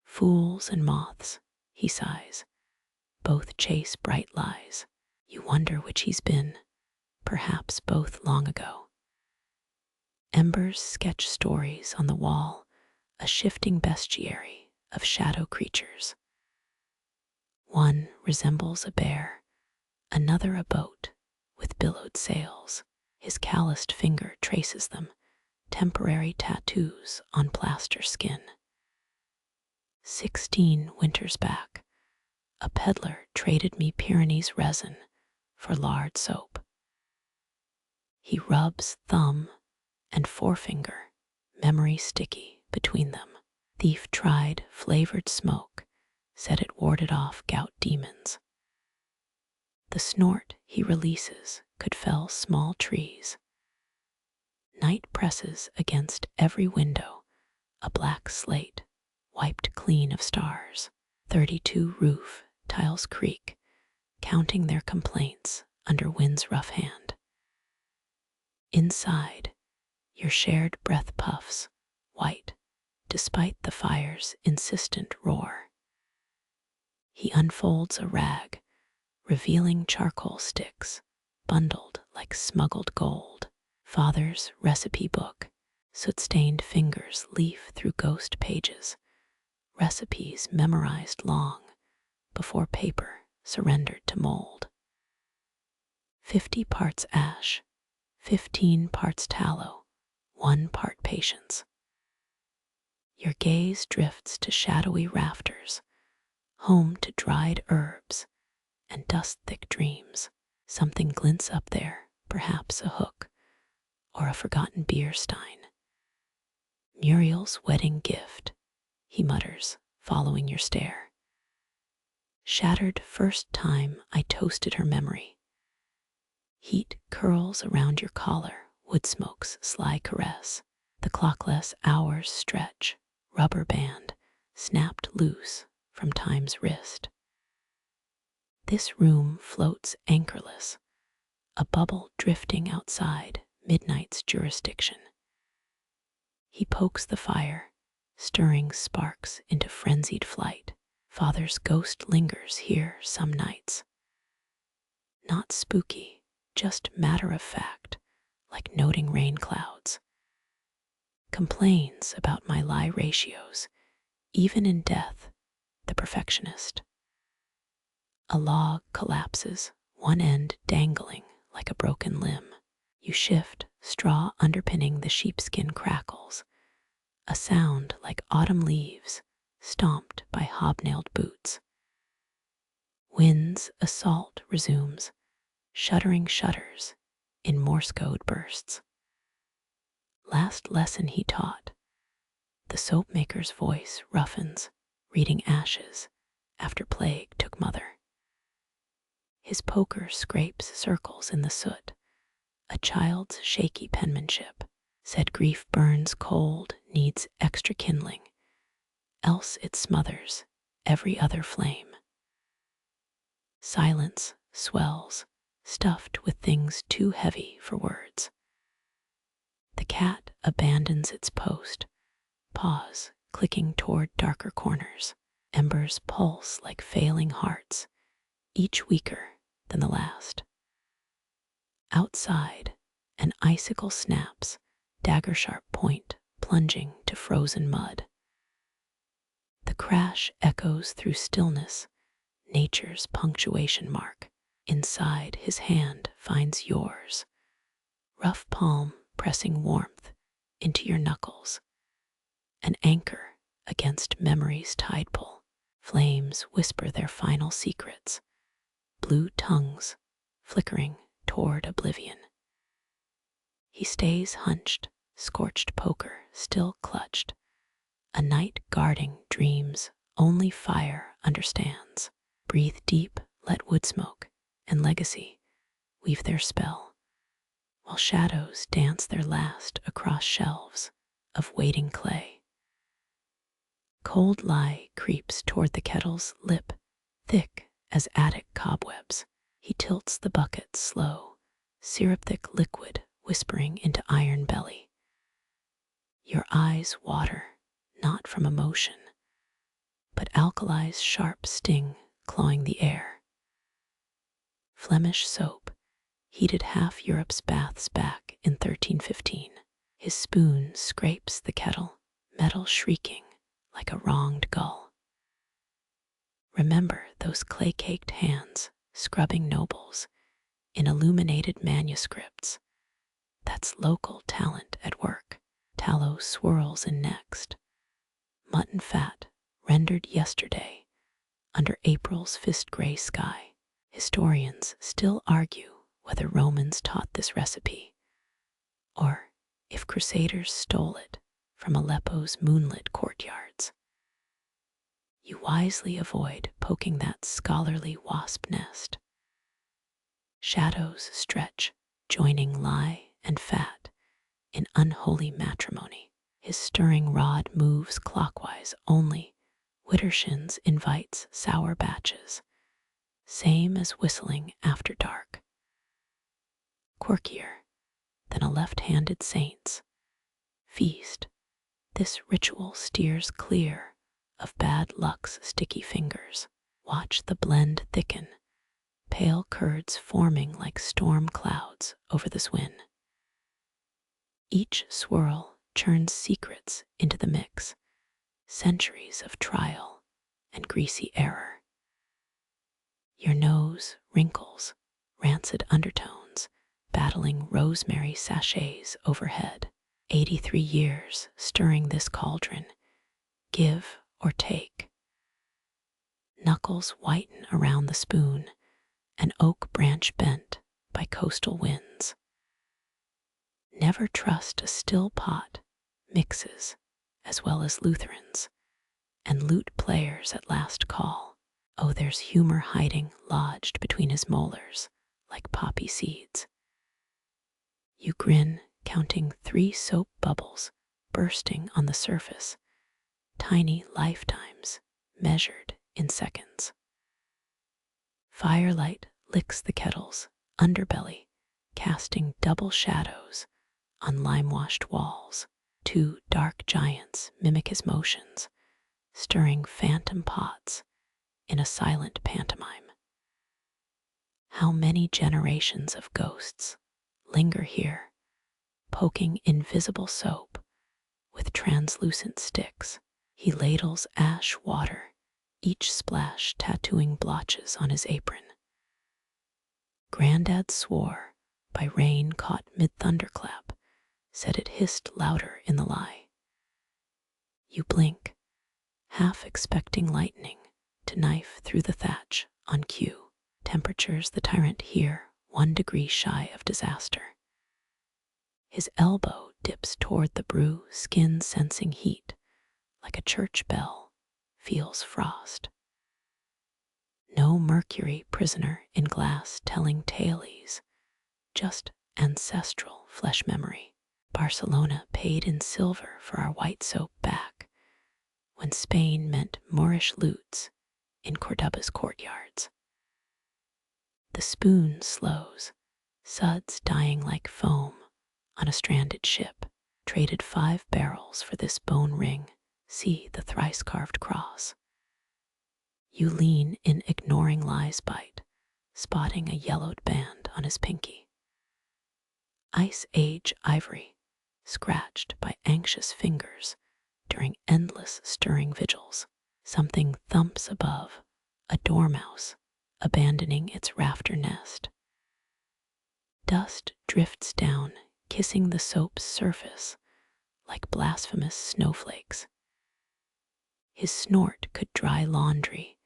Fools and moths, he sighs, both chase bright lies. You wonder which he's been, perhaps both long ago. Embers sketch stories on the wall, a shifting bestiary of shadow creatures. One resembles a bear, another a boat with billowed sails. His calloused finger traces them, temporary tattoos on plaster skin. 16 winters back, a peddler traded me Pyrenees resin for lard soap. He rubs thumb and forefinger, memory sticky between them. Thief tried flavored smoke, said it warded off gout demons. The snort he releases could fell small trees. Night presses against every window, a black slate wiped clean of stars. 32 roof tiles creak, counting their complaints under wind's rough hand. Inside, your shared breath puffs, white, despite the fire's insistent roar. He unfolds a rag, revealing charcoal sticks, bundled like smuggled gold. Father's recipe book, soot-stained fingers leaf through ghost pages, recipes memorized long before paper surrendered to mold. 50 parts ash, 15 parts tallow, 1 part patience. Your gaze drifts to shadowy rafters, home to dried herbs and dust-thick dreams. Something glints up there, perhaps a hook or a forgotten beer stein. Muriel's wedding gift, he mutters, following your stare. Shattered first time I toasted her memory. Heat curls around your collar, wood smoke's sly caress. The clockless hours stretch, rubber band snapped loose from time's wrist. This room floats anchorless, a bubble drifting outside midnight's jurisdiction. He pokes the fire, stirring sparks into frenzied flight. Father's ghost lingers here some nights. Not spooky, just matter of fact, like noting rain clouds. Complains about my lie ratios, even in death, the perfectionist. A log collapses, one end dangling like a broken limb. You shift, straw underpinning the sheepskin crackles, a sound like autumn leaves stomped by hobnailed boots. Wind's assault resumes, shuddering shudders in Morse code bursts. Last lesson he taught, the soapmaker's voice roughens, reading ashes after plague took mother. His poker scrapes circles in the soot, a child's shaky penmanship said grief burns cold, needs extra kindling, else it smothers every other flame. Silence swells, stuffed with things too heavy for words. The cat abandons its post, paws clicking toward darker corners. Embers pulse like failing hearts, each weaker than the last. Outside, an icicle snaps, dagger-sharp point plunging to frozen mud. The crash echoes through stillness, nature's punctuation mark. Inside, his hand finds yours, rough palm pressing warmth into your knuckles, an anchor against memory's tide pull. Flames whisper their final secrets, blue tongues flickering toward oblivion. He stays hunched, scorched poker still clutched, a night guarding dreams only fire understands. Breathe deep, let wood smoke and legacy weave their spell, while shadows dance their last across shelves of waiting clay. Cold lie creeps toward the kettle's lip, thick as attic cobwebs. He tilts the bucket slow, syrup-thick liquid whispering into iron belly. Your eyes water, not from emotion, but alkali's sharp sting clawing the air. Flemish soap heated half Europe's baths back in 1315. His spoon scrapes the kettle, metal shrieking like a wronged gull. Remember those clay-caked hands scrubbing nobles in illuminated manuscripts. That's local talent at work. Tallow swirls in next. Mutton fat rendered yesterday under April's fist-gray sky. Historians still argue whether Romans taught this recipe, or if Crusaders stole it from Aleppo's moonlit courtyards. You wisely avoid poking that scholarly wasp nest. Shadows stretch, joining lie and fat in unholy matrimony. His stirring rod moves clockwise only. Widdershins invites sour batches, same as whistling after dark. Quirkier than a left-handed saint's feast, this ritual steers clear of bad luck's sticky fingers. Watch the blend thicken, pale curds forming like storm clouds over the swin. Each swirl churns secrets into the mix, centuries of trial and greasy error. Your nose wrinkles, rancid undertones, battling rosemary sachets overhead. 83 years stirring this cauldron, give or take. Knuckles whiten around the spoon, an oak branch bent by coastal winds. Never trust a still pot, mixes, as well as Lutherans, and lute players at last call. Oh, there's humor hiding lodged between his molars, like poppy seeds. You grin, counting 3 soap bubbles bursting on the surface, tiny lifetimes measured in seconds. Firelight licks the kettle's underbelly, casting double shadows on lime-washed walls. 2 dark giants mimic his motions, stirring phantom pots in a silent pantomime. How many generations of ghosts linger here, poking invisible soap with translucent sticks. He ladles ash water, each splash tattooing blotches on his apron. Granddad swore by rain caught mid-thunderclap, said it hissed louder in the lie. You blink, half expecting lightning to knife through the thatch on cue. Temperatures the tyrant here 1 degree shy of disaster. His elbow dips toward the brew, skin sensing heat, like a church bell feels frost. No mercury prisoner in glass telling tales, just ancestral flesh memory. Barcelona paid in silver for our white soap back, when Spain meant Moorish loots in Cordoba's courtyards. The spoon slows, suds dying like foam on a stranded ship, traded 5 barrels for this bone ring, see the thrice-carved cross. You lean in ignoring Lie's bite, spotting a yellowed band on his pinky. Ice Age ivory, scratched by anxious fingers during endless stirring vigils. Something thumps above, a dormouse abandoning its rafter nest. Dust drifts down, kissing the soap's surface like blasphemous snowflakes. His snort could dry laundry,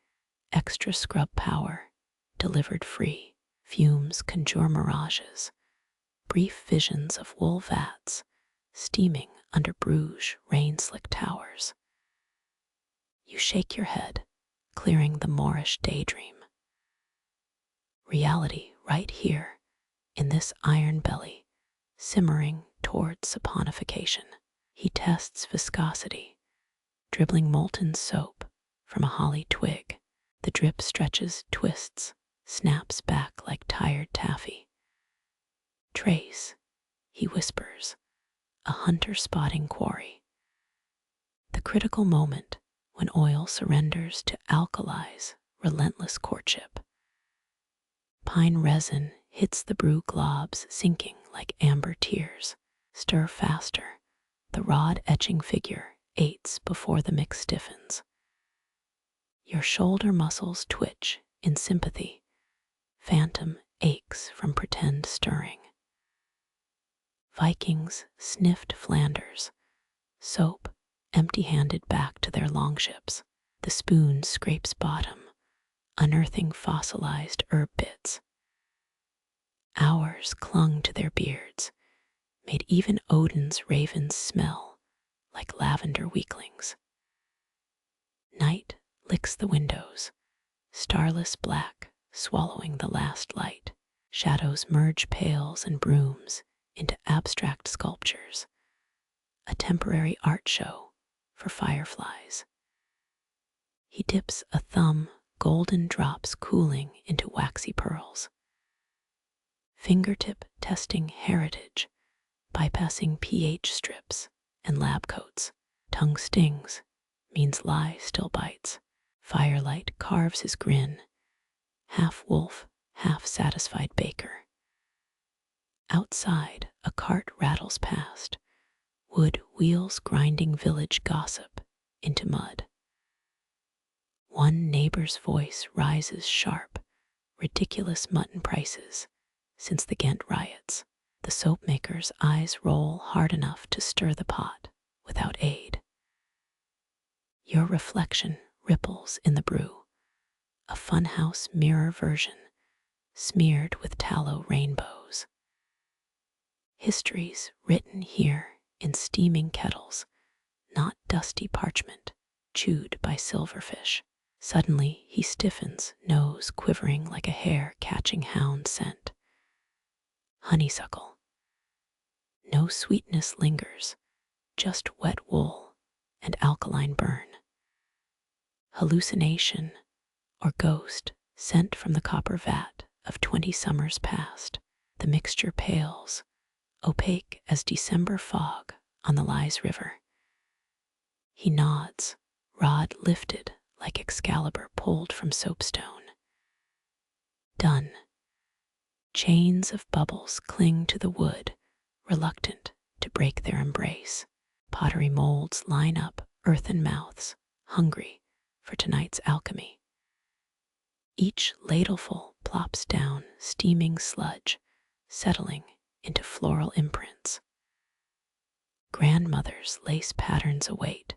extra scrub power, delivered free. Fumes conjure mirages, brief visions of wool vats steaming under Bruges rain-slick towers. You shake your head, clearing the Moorish daydream. Reality right here, in this iron belly, simmering toward saponification. He tests viscosity, dribbling molten soap from a holly twig. The drip stretches, twists, snaps back like tired taffy. Trace, he whispers, a hunter spotting quarry. The critical moment when oil surrenders to alkali's relentless courtship. Pine resin hits the brew globs, sinking like amber tears. Stir faster, the rod etching figure aids before the mix stiffens. Your shoulder muscles twitch in sympathy, phantom aches from pretend stirring. Vikings sniffed Flanders, soap empty-handed back to their longships. The spoon scrapes bottom, unearthing fossilized herb bits. Hours clung to their beards, made even Odin's ravens smell like lavender weaklings. Night licks the windows, starless black, swallowing the last light. Shadows merge pails and brooms into abstract sculptures, a temporary art show for fireflies. He dips a thumb, golden drops cooling into waxy pearls. Fingertip testing heritage, bypassing pH strips and lab coats. Tongue stings, means Lie still bites. Firelight carves his grin, half wolf, half satisfied baker. Outside, a cart rattles past, wood wheels grinding village gossip into mud. One neighbor's voice rises sharp, ridiculous mutton prices since the Ghent riots. The soapmaker's eyes roll hard enough to stir the pot without aid. Your reflection ripples in the brew, a funhouse mirror version smeared with tallow rainbows. Histories written here in steaming kettles, not dusty parchment chewed by silverfish. Suddenly he stiffens, nose quivering like a hare catching hound scent. Honeysuckle. No sweetness lingers, just wet wool and alkaline burn. Hallucination or ghost sent from the copper vat of 20 summers past. The mixture pales, opaque as December fog on the Lies River. He nods, rod lifted like Excalibur pulled from soapstone. Done. Chains of bubbles cling to the wood, reluctant to break their embrace. Pottery molds line up earthen mouths, hungry for tonight's alchemy. Each ladleful plops down steaming sludge, settling into floral imprints. Grandmother's lace patterns await,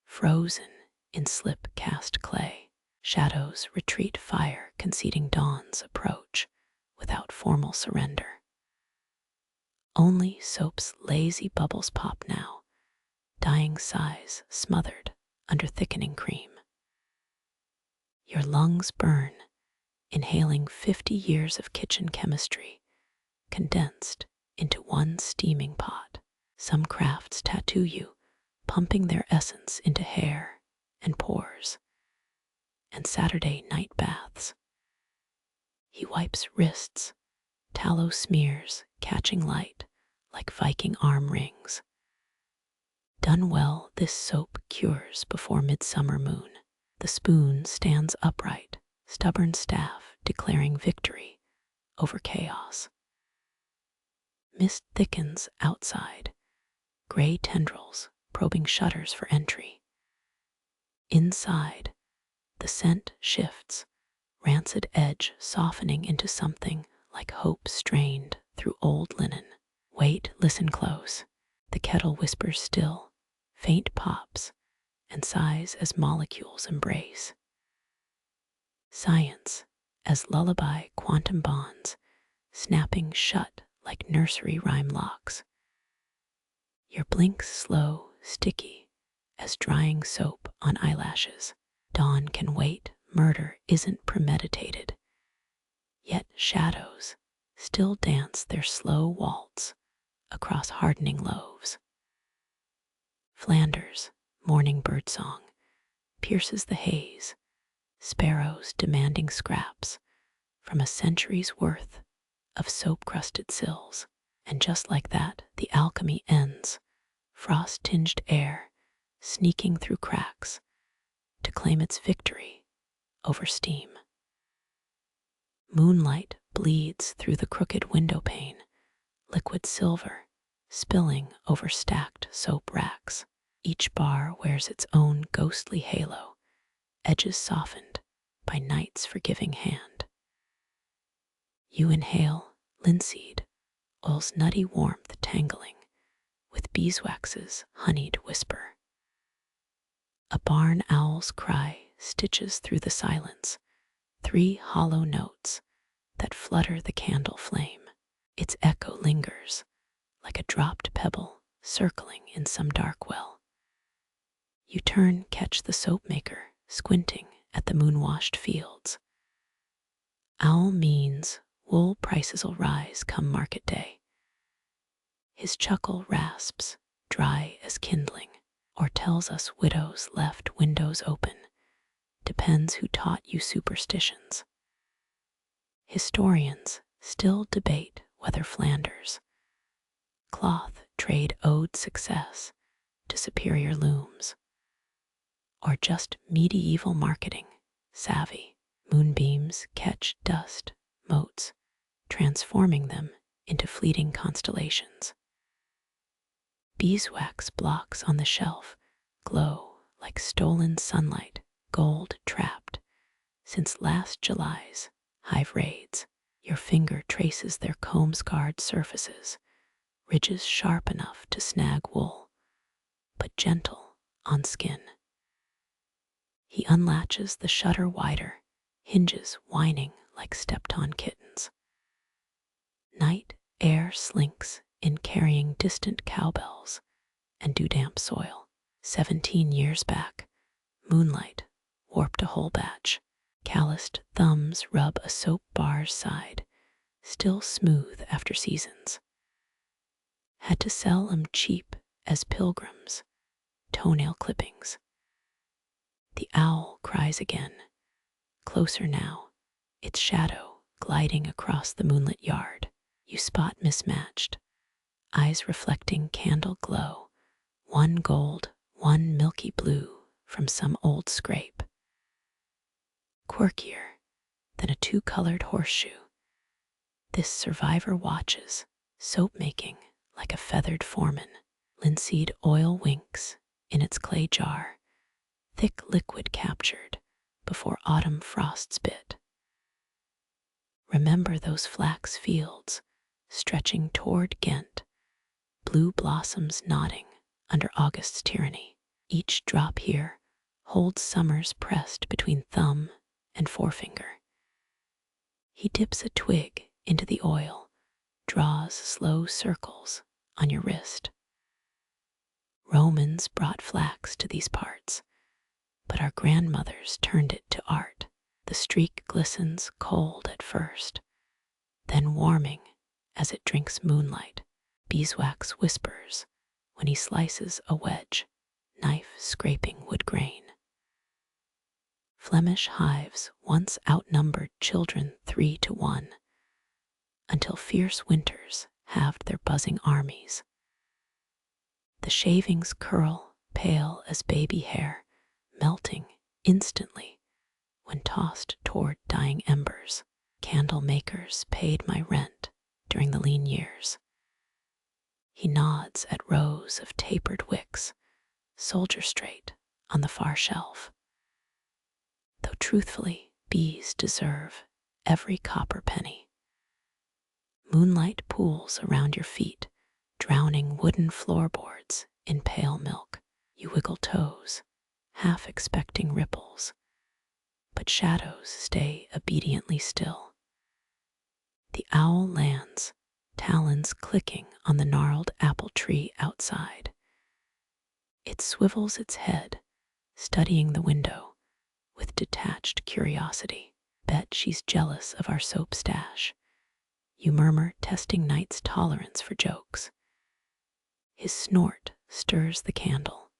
frozen in slip-cast clay. Shadows retreat, fire conceding dawn's approach without formal surrender. Only soap's lazy bubbles pop now, dying sighs smothered under thickening cream. Your lungs burn, inhaling 50 years of kitchen chemistry, condensed into one steaming pot. Some crafts tattoo you, pumping their essence into hair and pores. And Saturday night baths. He wipes wrists, tallow smears catching light like Viking arm rings. Done well, this soap cures before midsummer moon. The spoon stands upright, stubborn staff declaring victory over chaos. Mist thickens outside, gray tendrils probing shutters for entry. Inside, the scent shifts, rancid edge softening into something like hope strained through old linen. Wait, listen close. The kettle whispers still, faint pops, and sighs as molecules embrace. Science, as lullaby quantum bonds, snapping shut like nursery rhyme locks. Your blinks slow, sticky, as drying soap on eyelashes. Dawn can wait, murder isn't premeditated. Yet shadows still dance their slow waltz across hardening loaves. Flanders, morning birdsong, pierces the haze, sparrows demanding scraps from a century's worth of soap-crusted sills. And just like that, the alchemy ends, frost-tinged air sneaking through cracks to claim its victory over steam. Moonlight bleeds through the crooked window pane, liquid silver spilling over stacked soap racks. Each bar wears its own ghostly halo, edges softened by night's forgiving hand. You inhale linseed, oil's nutty warmth tangling with beeswax's honeyed whisper. A barn owl's cry stitches through the silence, 3 hollow notes that flutter the candle flame. Its echo lingers like a dropped pebble circling in some dark well. You turn, catch the soapmaker squinting at the moon-washed fields. Owl means wool prices'll rise come market day. His chuckle rasps, dry as kindling, or tells us widows left windows open. Depends who taught you superstitions. Historians still debate whether Flanders cloth trade owed success to superior looms, or just medieval marketing savvy. Moonbeams catch dust motes, transforming them into fleeting constellations. Beeswax blocks on the shelf glow like stolen sunlight, gold trapped since last July's hive raids. Your finger traces their comb-scarred surfaces, ridges sharp enough to snag wool, but gentle on skin. He unlatches the shutter wider, hinges whining like stepped-on kittens. Night air slinks in carrying distant cowbells and dew-damp soil. 17 years back, moonlight warped a whole batch. Calloused thumbs rub a soap bar's side, still smooth after seasons. Had to sell 'em cheap as pilgrims, toenail clippings. The owl cries again, closer now, its shadow gliding across the moonlit yard. You spot mismatched, eyes reflecting candle glow, one gold, one milky blue from some old scrape. Quirkier than a 2-colored horseshoe, this survivor watches, soap making like a feathered foreman. Linseed oil winks in its clay jar, thick liquid captured before autumn frosts bit. Remember those flax fields stretching toward Ghent, blue blossoms nodding under August's tyranny. Each drop here holds summers pressed between thumb and forefinger. He dips a twig into the oil, draws slow circles on your wrist. Romans brought flax to these parts, but our grandmothers turned it to art. The streak glistens cold at first, then warming as it drinks moonlight. Beeswax whispers when he slices a wedge, knife scraping wood grain. Flemish hives once outnumbered children 3-1, until fierce winters halved their buzzing armies. The shavings curl pale as baby hair, melting instantly when tossed toward dying embers. Candle makers paid my rent during the lean years. He nods at rows of tapered wicks, soldier straight on the far shelf. Though truthfully, bees deserve every copper penny. Moonlight pools around your feet, drowning wooden floorboards in pale milk. You wiggle toes, half expecting ripples, but shadows stay obediently still. The owl lands, talons clicking on the gnarled apple tree outside. It swivels its head, studying the window with detached curiosity. Bet she's jealous of our soap stash. You murmur, testing Night's tolerance for jokes. His snort stirs the candle.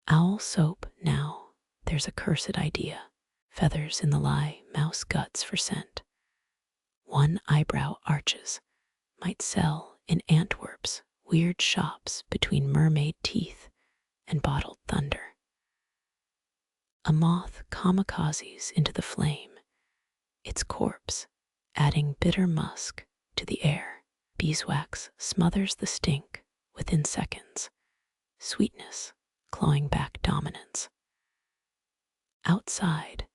Owl soap now, there's a cursed idea. Feathers in the lye, mouse guts for scent. One eyebrow arches, might sell in Antwerp's weird shops between mermaid teeth and bottled thunder. A moth kamikazes into the flame, its corpse adding bitter musk to the air. Beeswax smothers the stink within seconds, sweetness clawing back dominance. Outside,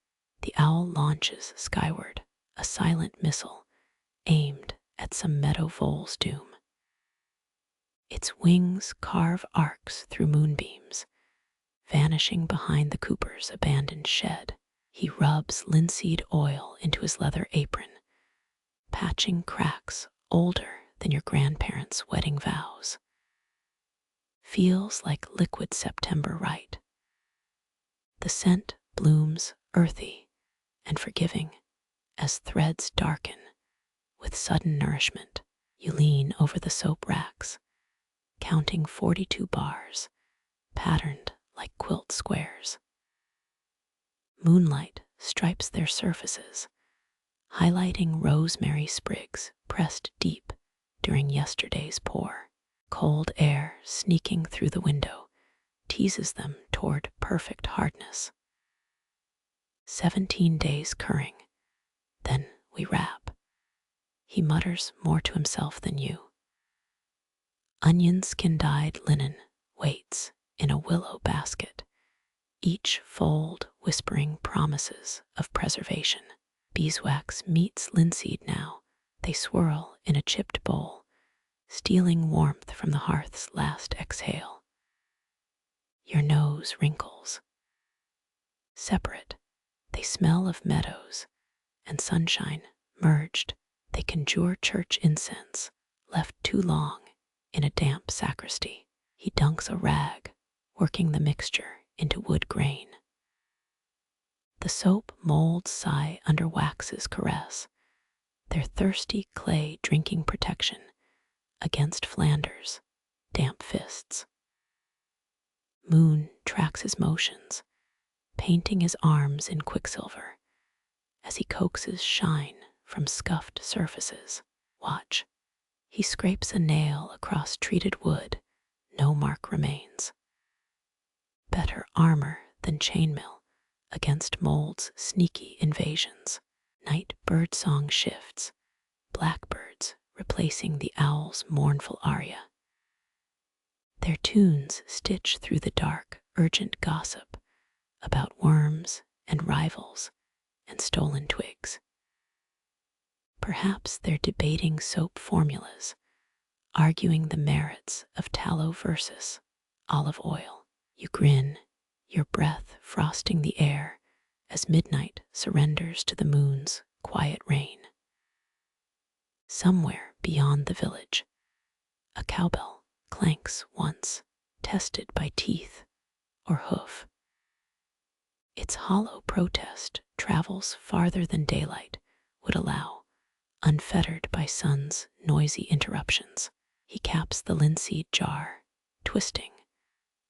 the owl launches skyward, a silent missile aimed at some meadow vole's doom. Its wings carve arcs through moonbeams, vanishing behind the cooper's abandoned shed. He rubs linseed oil into his leather apron, patching cracks older than your grandparents' wedding vows. Feels like liquid September right. The scent blooms earthy and forgiving as threads darken with sudden nourishment. You lean over the soap racks, counting 42 bars, patterned like quilt squares. Moonlight stripes their surfaces, highlighting rosemary sprigs pressed deep during yesterday's pour. Cold air sneaking through the window teases them toward perfect hardness. 17 days curring, then we wrap. He mutters more to himself than you. Onion skin-dyed linen waits in a willow basket, each fold whispering promises of preservation. Beeswax meets linseed now. They swirl in a chipped bowl, stealing warmth from the hearth's last exhale. Your nose wrinkles. Separate, they smell of meadows and sunshine merged. They conjure church incense, left too long in a damp sacristy. He dunks a rag, working the mixture into wood grain. The soap molds sigh under wax's caress, their thirsty clay drinking protection against Flanders' damp fists. Moon tracks his motions, painting his arms in quicksilver as he coaxes shine from scuffed surfaces. Watch. He scrapes a nail across treated wood, no mark remains. Better armor than chainmail against mold's sneaky invasions. Night birdsong shifts, blackbirds replacing the owl's mournful aria. Their tunes stitch through the dark, urgent gossip about worms and rivals and stolen twigs. Perhaps they're debating soap formulas, arguing the merits of tallow versus olive oil. You grin your breath frosting the air as midnight surrenders to the moon's quiet reign. Somewhere beyond the village, a cowbell clanks once, tested by teeth or hoof. Its hollow protest travels farther than daylight would allow, unfettered by sun's noisy interruptions. He caps the linseed jar, twisting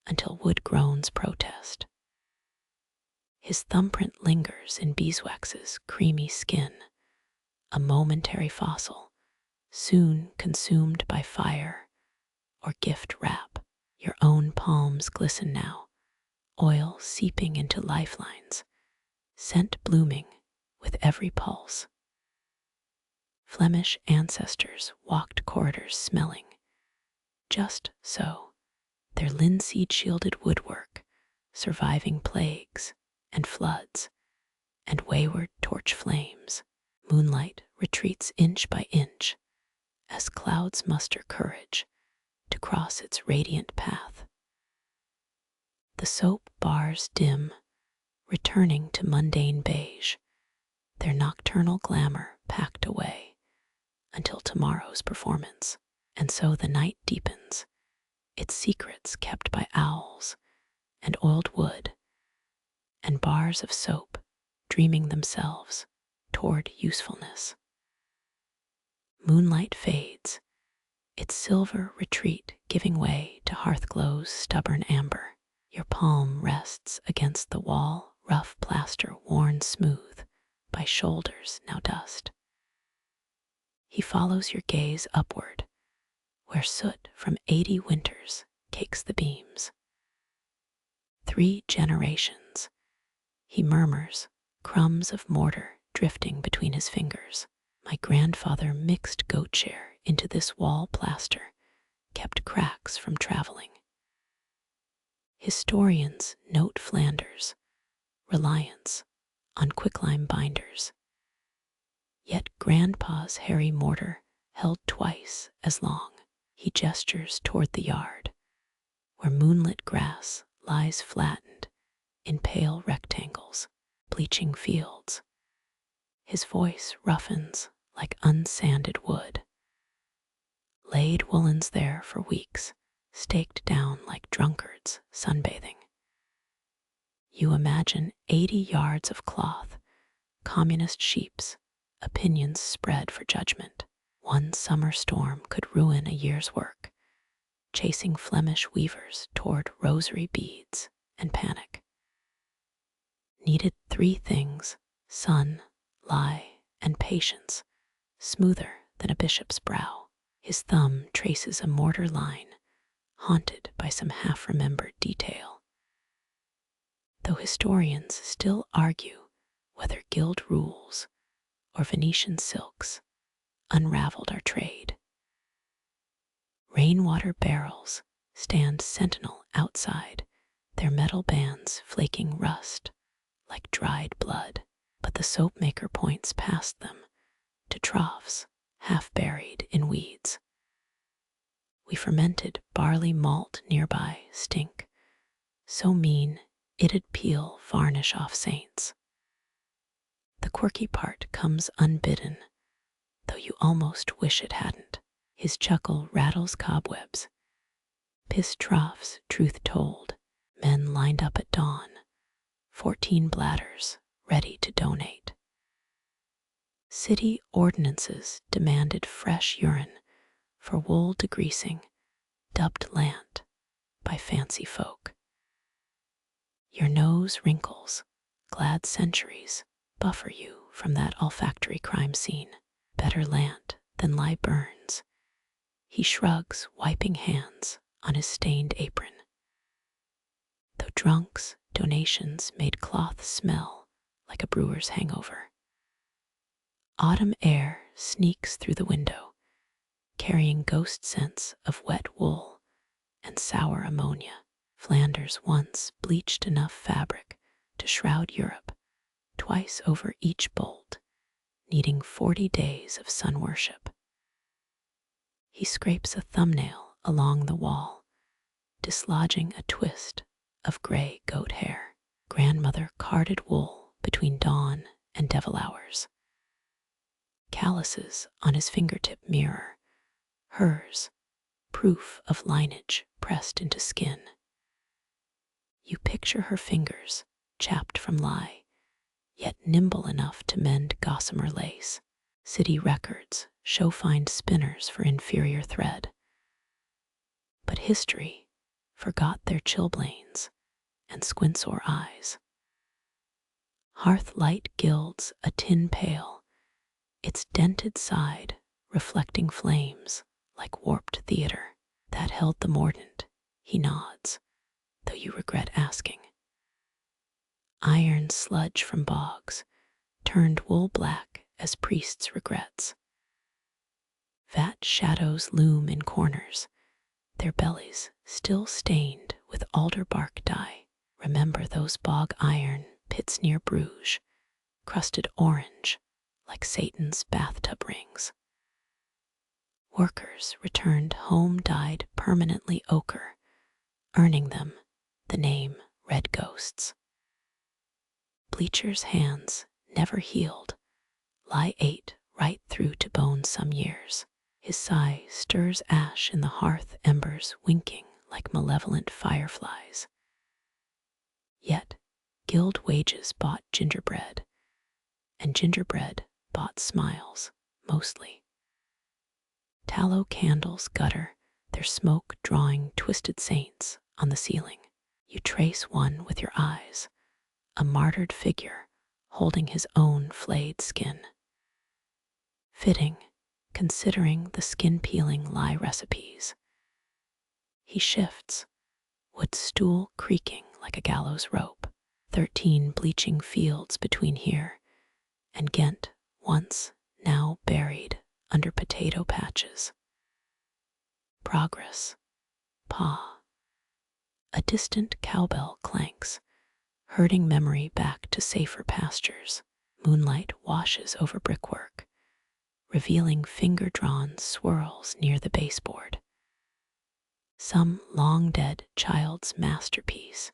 until wood groans protest. His thumbprint lingers in beeswax's creamy skin, a momentary fossil, soon consumed by fire or gift wrap. Your own palms glisten now, oil seeping into lifelines, scent blooming with every pulse. Flemish ancestors walked corridors smelling just so, their linseed-shielded woodwork surviving plagues and floods and wayward torch flames. Moonlight retreats inch by inch as clouds muster courage to cross its radiant path. The soap bars dim, returning to mundane beige, their nocturnal glamour packed away until tomorrow's performance. And so the night deepens, its secrets kept by owls and oiled wood and bars of soap dreaming themselves toward usefulness. Moonlight fades, its silver retreat giving way to hearthglow's stubborn amber. Your palm rests against the wall, rough plaster worn smooth by shoulders now dust. He follows your gaze upward, where soot from 80 winters cakes the beams. 3 generations, he murmurs, crumbs of mortar drifting between his fingers. My grandfather mixed goat share into this wall plaster, kept cracks from traveling. Historians note Flanders' reliance on quicklime binders. Yet grandpa's hairy mortar held twice as long. He gestures toward the yard, where moonlit grass lies flattened in pale rectangles, bleaching fields. His voice roughens like unsanded wood. Laid woolens there for weeks, staked down like drunkards sunbathing. You imagine 80 yards of cloth, communist sheep's opinions spread for judgment. One summer storm could ruin a year's work, chasing Flemish weavers toward rosary beads and panic. Needed 3 things: sun, lie, and patience, smoother than a bishop's brow. His thumb traces a mortar line, haunted by some half-remembered detail. Though historians still argue whether guild rules or Venetian silks unraveled our trade. Rainwater barrels stand sentinel outside, their metal bands flaking rust like dried blood, but the soapmaker points past them to troughs half buried in weeds. We fermented barley malt nearby stink, so mean it'd peel varnish off saints. The quirky part comes unbidden, though you almost wish it hadn't. His chuckle rattles cobwebs. Piss troughs, truth told, men lined up at dawn, 14 bladders ready to donate. City ordinances demanded fresh urine for wool degreasing, dubbed lant by fancy folk. Your nose wrinkles, glad centuries buffer you from that olfactory crime scene. Better lant than lie burns. He shrugs, wiping hands on his stained apron. Though drunks' donations made cloth smell like a brewer's hangover. Autumn air sneaks through the window, carrying ghost scents of wet wool and sour ammonia. Flanders once bleached enough fabric to shroud Europe twice over each bolt, needing 40 days of sun worship. He scrapes a thumbnail along the wall, dislodging a twist of gray goat hair. Grandmother carded wool between dawn and devil hours. Calluses on his fingertip mirror, hers, proof of lineage pressed into skin. You picture her fingers, chapped from lye, yet nimble enough to mend gossamer lace. City records show fine spinners for inferior thread. But history forgot their chilblains and squintsore eyes. Hearth light gilds a tin pail, its dented side reflecting flames like warped theater. That held the mordant, he nods, though you regret asking. Iron sludge from bogs turned wool black as priests' regrets. Vat shadows loom in corners, their bellies still stained with alder bark dye. Remember those bog iron pits near Bruges, crusted orange like Satan's bathtub rings. Workers returned home dyed permanently ochre, earning them the name Red Ghosts. Bleachers' hands, never healed, lie ate right through to bone some years. His sigh stirs ash in the hearth embers, winking like malevolent fireflies. Yet guild wages bought gingerbread, and gingerbread bought smiles, mostly. Tallow candles gutter, their smoke drawing twisted saints on the ceiling. You trace one with your eyes, a martyred figure holding his own flayed skin. Fitting, considering the skin-peeling lye recipes. He shifts, wood stool creaking like a gallows rope. 13 bleaching fields between here and Ghent, once, now buried under potato patches. Progress. Paw. A distant cowbell clanks, herding memory back to safer pastures. Moonlight washes over brickwork, revealing finger-drawn swirls near the baseboard. Some long-dead child's masterpiece,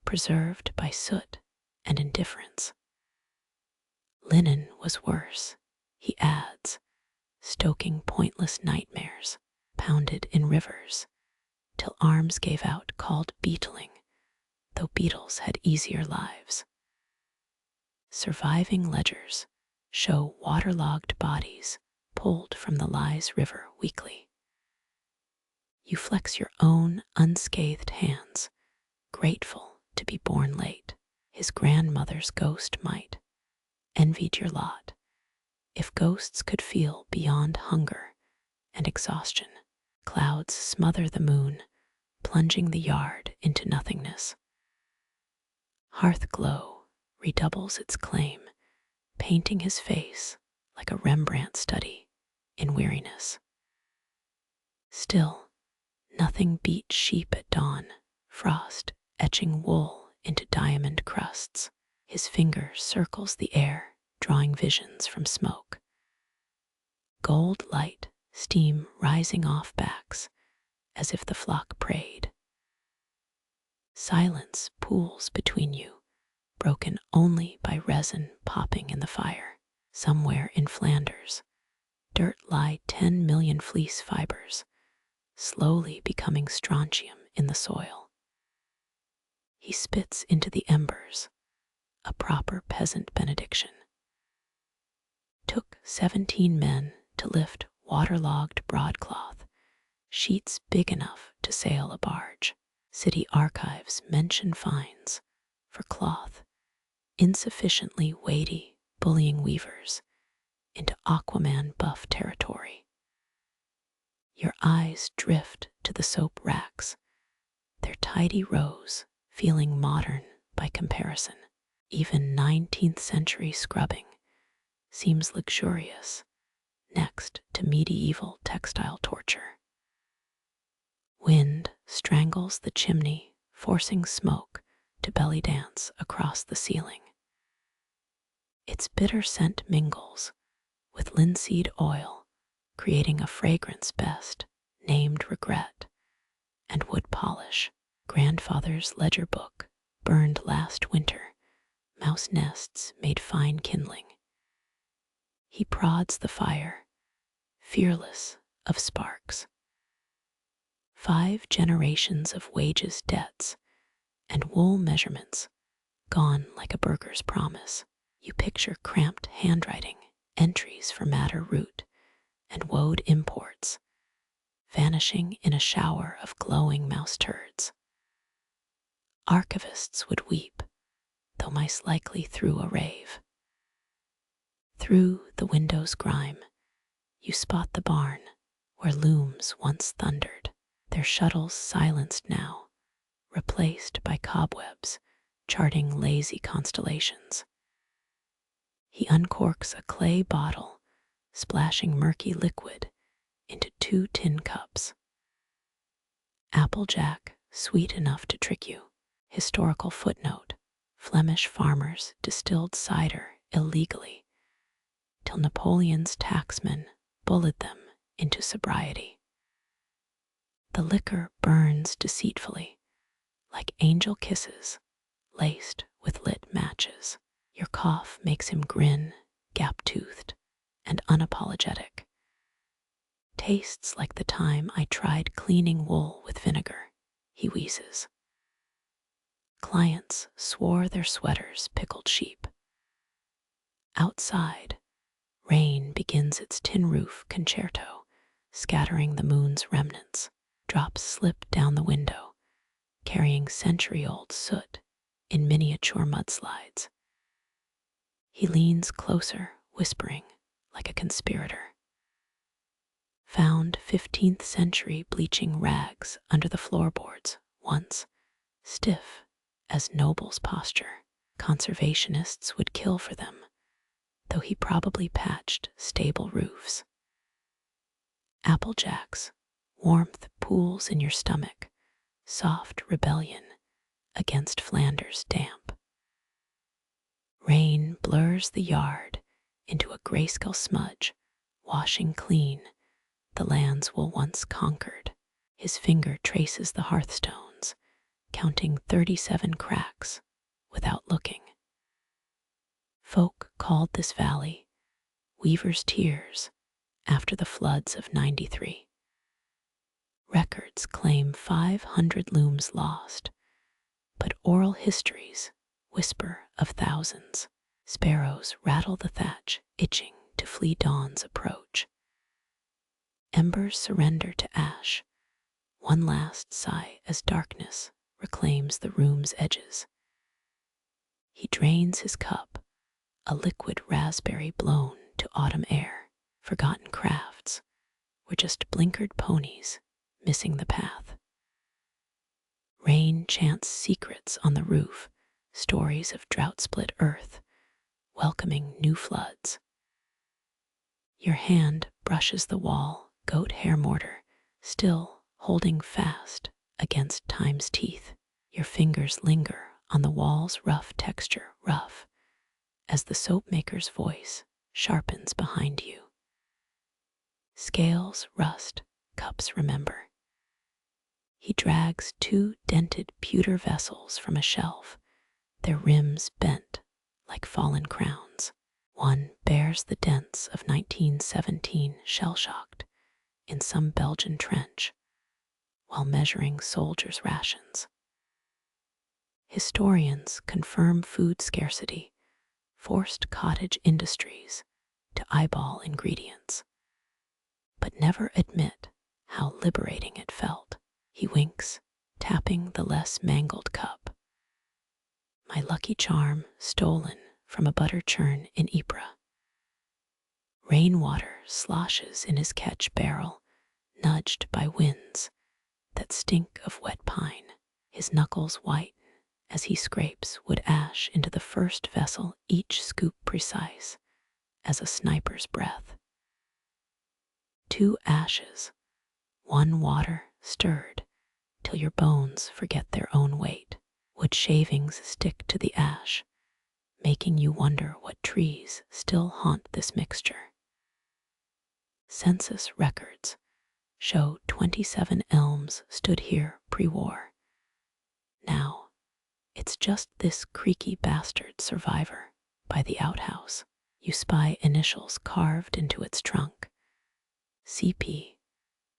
preserved by soot and indifference. Linen was worse, he adds, stoking pointless nightmares, pounded in rivers, till arms gave out called beetling, though beetles had easier lives. Surviving ledgers show waterlogged bodies pulled from the Lies River weekly. You flex your own unscathed hands, grateful to be born late. His grandmother's ghost might envied your lot, if ghosts could feel beyond hunger and exhaustion. Clouds smother the moon, plunging the yard into nothingness. Hearth glow redoubles its claim, painting his face like a Rembrandt study in weariness. Still, nothing beat sheep at dawn, frost etching wool into diamond crusts. His finger circles the air, drawing visions from smoke. Gold light, steam rising off backs, as if the flock prayed. Silence pools between you, broken only by resin popping in the fire. Somewhere in Flanders, dirt lie 10 million fleece fibers, slowly becoming strontium in the soil. He spits into the embers, a proper peasant benediction. Took 17 men to lift waterlogged broadcloth, sheets big enough to sail a barge. City archives mention fines for cloth, insufficiently weighty, bullying weavers into Aquaman buff territory. Your eyes drift to the soap racks, their tidy rows feeling modern by comparison. Even 19th century scrubbing seems luxurious next to medieval textile torture. Wind strangles the chimney, forcing smoke to belly dance across the ceiling. Its bitter scent mingles with linseed oil, creating a fragrance best named regret and wood polish. Grandfather's ledger book, burned last winter, mouse nests made fine kindling. He prods the fire, fearless of sparks. 5 generations of wages debts and wool measurements gone like a burger's promise. You picture cramped handwriting, entries for madder root, and woad imports, vanishing in a shower of glowing mouse turds. Archivists would weep, though mice likely threw a rave. Through the window's grime, you spot the barn where looms once thundered, their shuttles silenced now, replaced by cobwebs charting lazy constellations. He uncorks a clay bottle, splashing murky liquid into 2 tin cups. Applejack, sweet enough to trick you. Historical footnote: Flemish farmers distilled cider illegally till Napoleon's taxmen bullied them into sobriety. The liquor burns deceitfully, like angel kisses laced with lit matches. Your cough makes him grin, gap-toothed and unapologetic. Tastes like the time I tried cleaning wool with vinegar, he wheezes. Clients swore their sweaters pickled sheep. Outside, rain begins its tin roof concerto, scattering the moon's remnants. Drops slip down the window, carrying century-old soot in miniature mudslides. He leans closer, whispering like a conspirator. Found 15th century bleaching rags under the floorboards, once stiff as nobles' posture. Conservationists would kill for them, though he probably patched stable roofs. Applejacks, warmth pools in your stomach, soft rebellion against Flanders' damp. Rain blurs the yard into a grayscale smudge, washing clean the lands we'll once conquered. His finger traces the hearthstones, counting 37 cracks without looking. Folk called this valley Weaver's Tears after the floods of '93. Records claim 500 looms lost, but oral histories whisper of thousands. Sparrows rattle the thatch, itching to flee dawn's approach. Embers surrender to ash, one last sigh as darkness reclaims the room's edges. He drains his cup, a liquid raspberry blown to autumn air. Forgotten crafts were just blinkered ponies missing the path. Rain chants secrets on the roof, stories of drought-split earth, welcoming new floods. Your hand brushes the wall, goat hair mortar, still holding fast against time's teeth. Your fingers linger on the wall's rough texture, rough as the soapmaker's voice sharpens behind you. Scales rust, cups remember. He drags 2 dented pewter vessels from a shelf, their rims bent like fallen crowns. One bears the dents of 1917, shell-shocked in some Belgian trench while measuring soldiers' rations. Historians confirm food scarcity, forced cottage industries to eyeball ingredients, but never admit how liberating it felt. He winks, tapping the less mangled cup. My lucky charm stolen from a butter churn in Ypres. Rainwater sloshes in his catch barrel, nudged by winds that stink of wet pine. His knuckles whiten as he scrapes wood ash into the first vessel, each scoop precise as a sniper's breath. 2 ashes, 1 water stirred till your bones forget their own weight. Wood shavings stick to the ash, making you wonder what trees still haunt this mixture. Census records show 27 elms stood here pre-war, It's just this creaky bastard survivor by the outhouse. You spy initials carved into its trunk. CP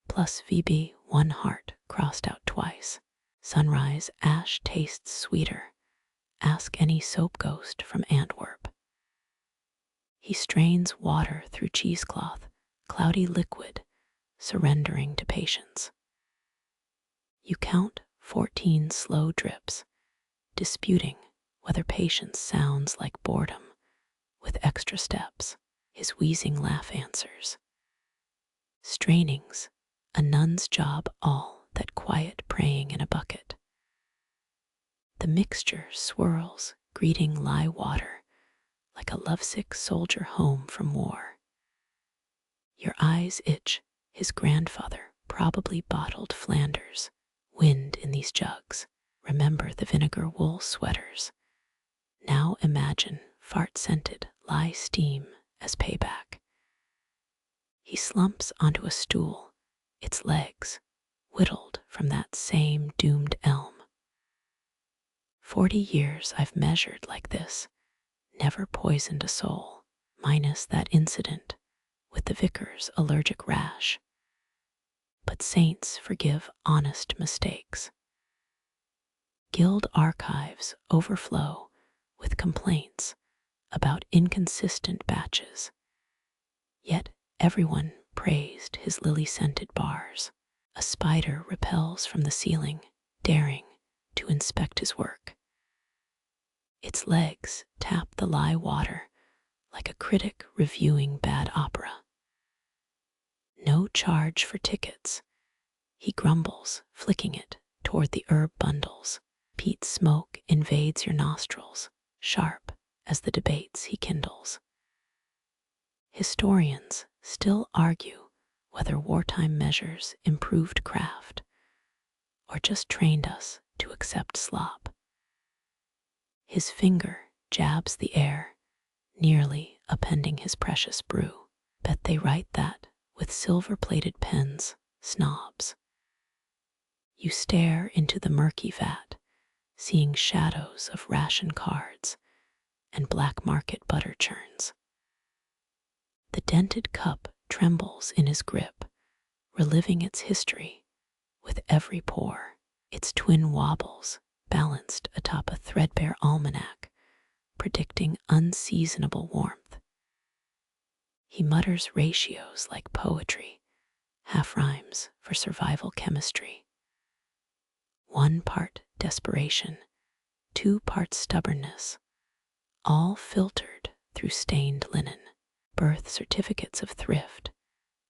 plus VB, one heart crossed out twice. Sunrise ash tastes sweeter. Ask any soap ghost from Antwerp. He strains water through cheesecloth, cloudy liquid, surrendering to patience. You count 14 slow drips, disputing whether patience sounds like boredom. With extra steps, his wheezing laugh answers. Strainings, a nun's job, all that quiet praying in a bucket. The mixture swirls, greeting lie water, like a lovesick soldier home from war. Your eyes itch. His grandfather probably bottled Flanders, wind in these jugs. Remember the vinegar wool sweaters. Now imagine fart-scented lie steam as payback. He slumps onto a stool, its legs whittled from that same doomed elm. 40 years I've measured like this, never poisoned a soul, minus that incident with the vicar's allergic rash. But saints forgive honest mistakes. Guild archives overflow with complaints about inconsistent batches. Yet everyone praised his lily-scented bars. A spider repels from the ceiling, daring to inspect his work. Its legs tap the lie water like a critic reviewing bad opera. No charge for tickets. He grumbles, flicking it toward the herb bundles. Peat smoke invades your nostrils, sharp as the debates he kindles. Historians still argue whether wartime measures improved craft or just trained us to accept slop. His finger jabs the air, nearly appending his precious brew. Bet they write that with silver-plated pens, snobs. You stare into the murky vat, seeing shadows of ration cards and black market butter churns. The dented cup trembles in his grip, reliving its history with every pore. Its twin wobbles, balanced atop a threadbare almanac, predicting unseasonable warmth. He mutters ratios like poetry, half-rhymes for survival chemistry. 1 part desperation, 2 parts stubbornness, all filtered through stained linen. Birth certificates of thrift,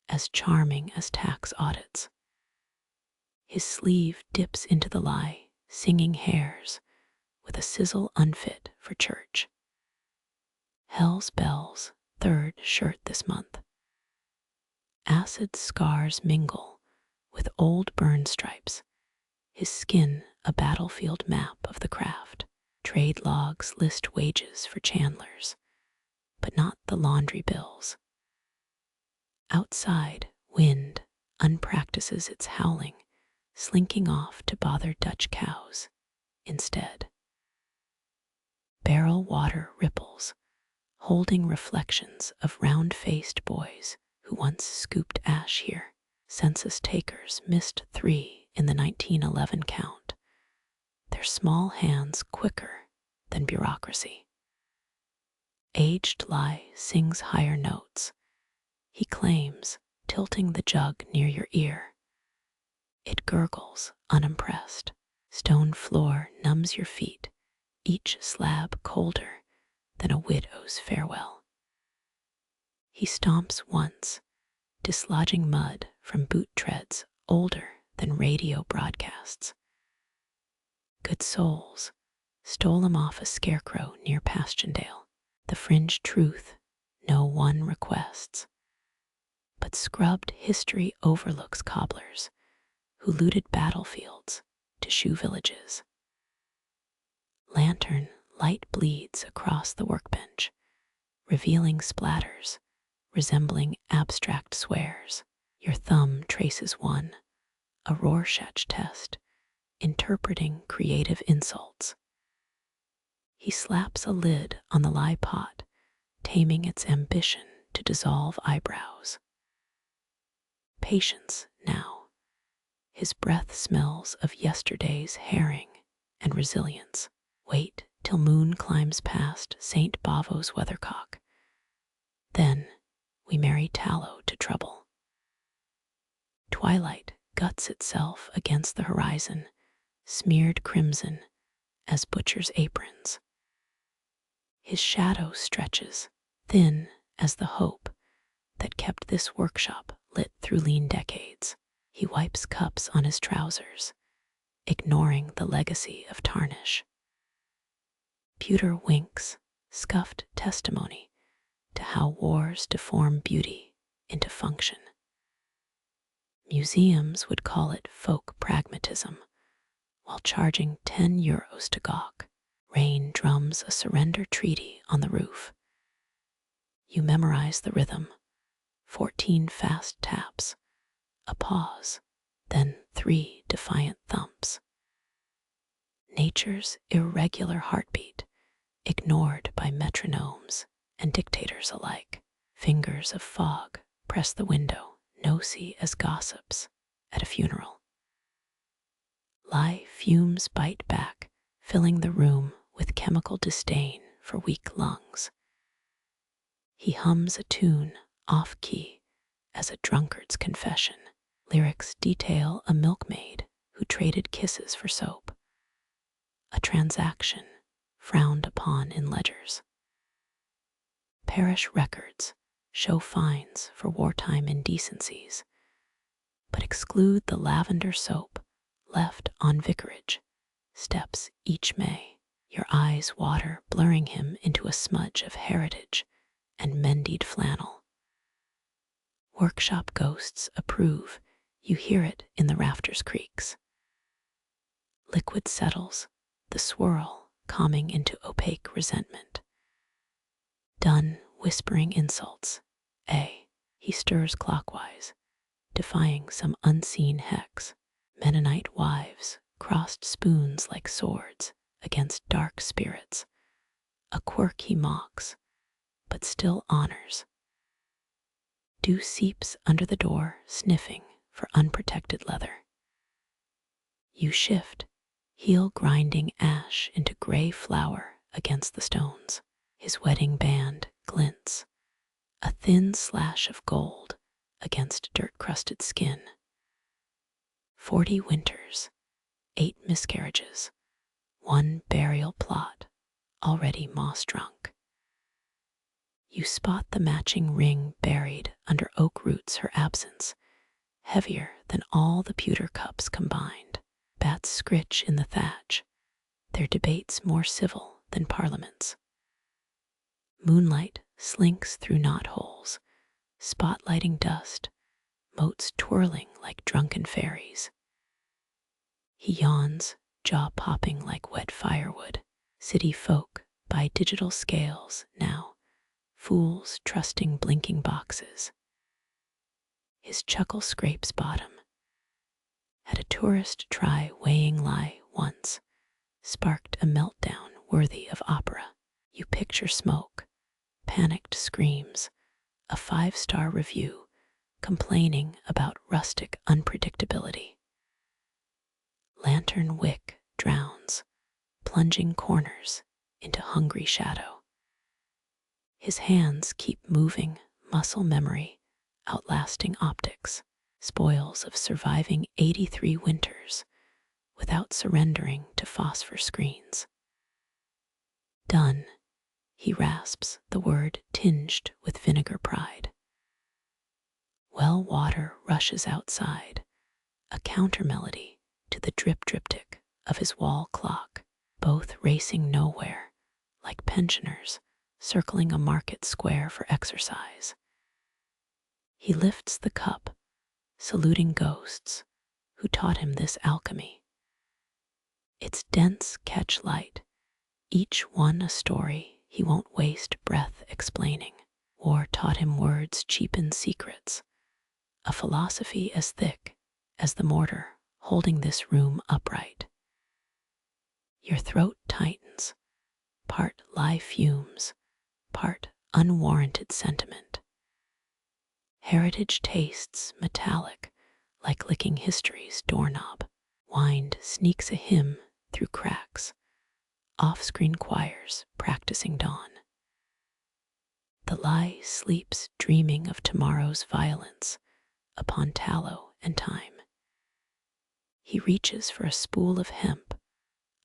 as charming as tax audits. His sleeve dips into the lie, singing hairs with a sizzle unfit for church. Hell's bells, 3rd shirt this month. Acid scars mingle with old burn stripes, his skin a battlefield map of the craft. Trade logs list wages for chandlers, but not the laundry bills. Outside, wind unpractices its howling, slinking off to bother Dutch cows instead. Barrel water ripples, holding reflections of round-faced boys who once scooped ash here. Census takers missed 3 in the 1911 count, their small hands quicker than bureaucracy. Aged lie sings higher notes, he claims, tilting the jug near your ear. It gurgles, unimpressed. Stone floor numbs your feet, each slab colder than a widow's farewell. He stomps once, dislodging mud from boot treads older than radio broadcasts. Good souls stole him off a scarecrow near Passchendaele. The fringed truth no one requests. But scrubbed history overlooks cobblers who looted battlefields to shoe villages. Lantern light bleeds across the workbench, revealing splatters resembling abstract swears. Your thumb traces one, a Rorschach test, interpreting creative insults. He slaps a lid on the lye pot, taming its ambition to dissolve eyebrows. Patience now. His breath smells of yesterday's herring and resilience. Wait till moon climbs past St. Bavo's weathercock. Then we marry tallow to trouble. Twilight guts itself against the horizon, smeared crimson as butchers' aprons. His shadow stretches, thin as the hope that kept this workshop lit through lean decades. He wipes cups on his trousers, ignoring the legacy of tarnish. Pewter winks, scuffed testimony to how wars deform beauty into function. Museums would call it folk pragmatism, while charging €10 to gawk. Rain drums a surrender treaty on the roof. You memorize the rhythm, 14 fast taps, a pause, then 3 defiant thumps. Nature's irregular heartbeat, ignored by metronomes and dictators alike. Fingers of fog press the window, nosy as gossips at a funeral. Lye fumes bite back, filling the room with chemical disdain for weak lungs. He hums a tune off-key as a drunkard's confession. Lyrics detail a milkmaid who traded kisses for soap, a transaction frowned upon in ledgers. Parish records show fines for wartime indecencies, but exclude the lavender soap left on vicarage steps each May. Your eyes water, blurring him into a smudge of heritage and mendied flannel. Workshop ghosts approve, you hear it in the rafters' creaks. Liquid settles, the swirl calming into opaque resentment. Done whispering insults, he stirs clockwise, defying some unseen hex. Mennonite wives crossed spoons like swords against dark spirits, a quirk he mocks, but still honors. Dew seeps under the door, sniffing for unprotected leather. You shift, heel grinding ash into gray flour against the stones. His wedding band glints, a thin slash of gold against dirt-crusted skin. 40 winters, 8 miscarriages, 1 burial plot, already moss-drunk. You spot the matching ring buried under oak roots, her absence, heavier than all the pewter cups combined. Bats scritch in the thatch, their debates more civil than parliaments. Moonlight slinks through knotholes, spotlighting dust, motes twirling like drunken fairies. He yawns, jaw popping like wet firewood. City folk buy digital scales now, fools trusting blinking boxes. His chuckle scrapes bottom. Had a tourist try weighing lye once, sparked a meltdown worthy of opera. You picture smoke, panicked screams, a 5-star review complaining about rustic unpredictability. Lantern wick drowns, plunging corners into hungry shadow. His hands keep moving, muscle memory outlasting optics, spoils of surviving 83 winters without surrendering to phosphor screens. Done, he rasps, the word tinged with vinegar pride. Well water rushes outside, a counter-melody to the drip-driptic of his wall clock, both racing nowhere, like pensioners circling a market square for exercise. He lifts the cup, saluting ghosts who taught him this alchemy. Its dense catch light, each one a story he won't waste breath explaining. War taught him words cheapen secrets, a philosophy as thick as the mortar holding this room upright. Your throat tightens, part live fumes, part unwarranted sentiment. Heritage tastes metallic, like licking history's doorknob. Wind sneaks a hymn through cracks, off-screen choirs practicing dawn. The lie sleeps dreaming of tomorrow's violence upon tallow and time. He reaches for a spool of hemp,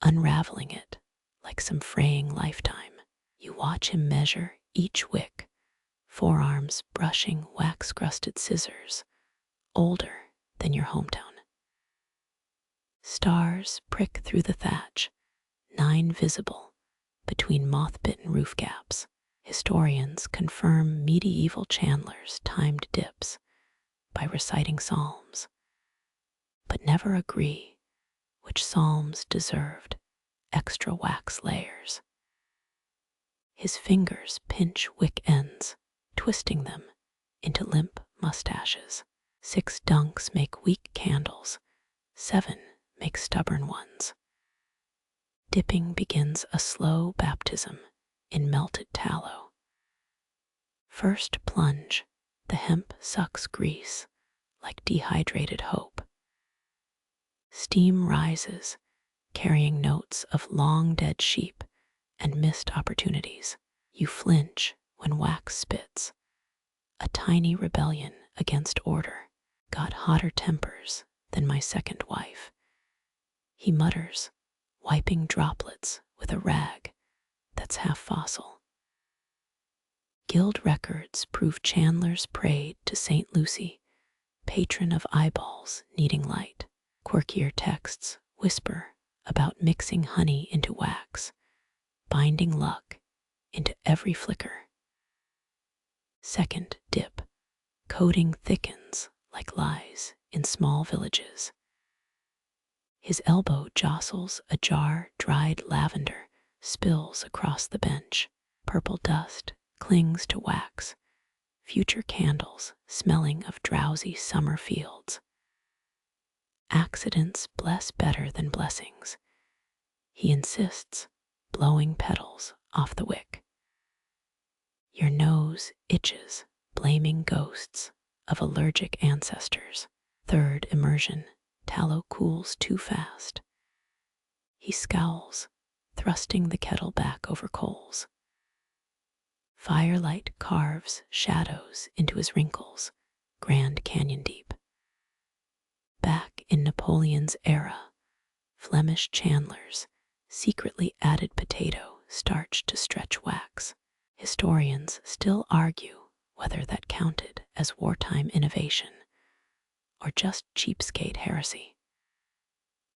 unraveling it like some fraying lifetime. You watch him measure each wick, forearms brushing wax-crusted scissors, older than your hometown. Stars prick through the thatch, 9 visible between moth-bitten roof gaps. Historians confirm medieval chandlers timed dips by reciting psalms, but never agree which psalms deserved extra wax layers. His fingers pinch wick ends, twisting them into limp mustaches. 6 dunks make weak candles, 7 make stubborn ones. Dipping begins a slow baptism in melted tallow. First plunge, the hemp sucks grease like dehydrated hope. Steam rises, carrying notes of long-dead sheep and missed opportunities. You flinch when wax spits, a tiny rebellion against order. Got hotter tempers than my second wife, he mutters, wiping droplets with a rag that's half fossil. Guild records prove Chandlers prayed to St. Lucy, patron of eyeballs needing light. Quirkier texts whisper about mixing honey into wax, binding luck into every flicker. Second dip, coating thickens like lies in small villages. His elbow jostles a jar dried lavender, spills across the bench. Purple dust clings to wax, future candles smelling of drowsy summer fields. Accidents bless better than blessings, he insists, blowing petals off the wick. Your nose itches, blaming ghosts of allergic ancestors. Third immersion, tallow cools too fast. He scowls, thrusting the kettle back over coals. Firelight carves shadows into his wrinkles, Grand Canyon deep. Back in Napoleon's era, Flemish chandlers secretly added potato starch to stretch wax. Historians still argue whether that counted as wartime innovation or just cheapskate heresy.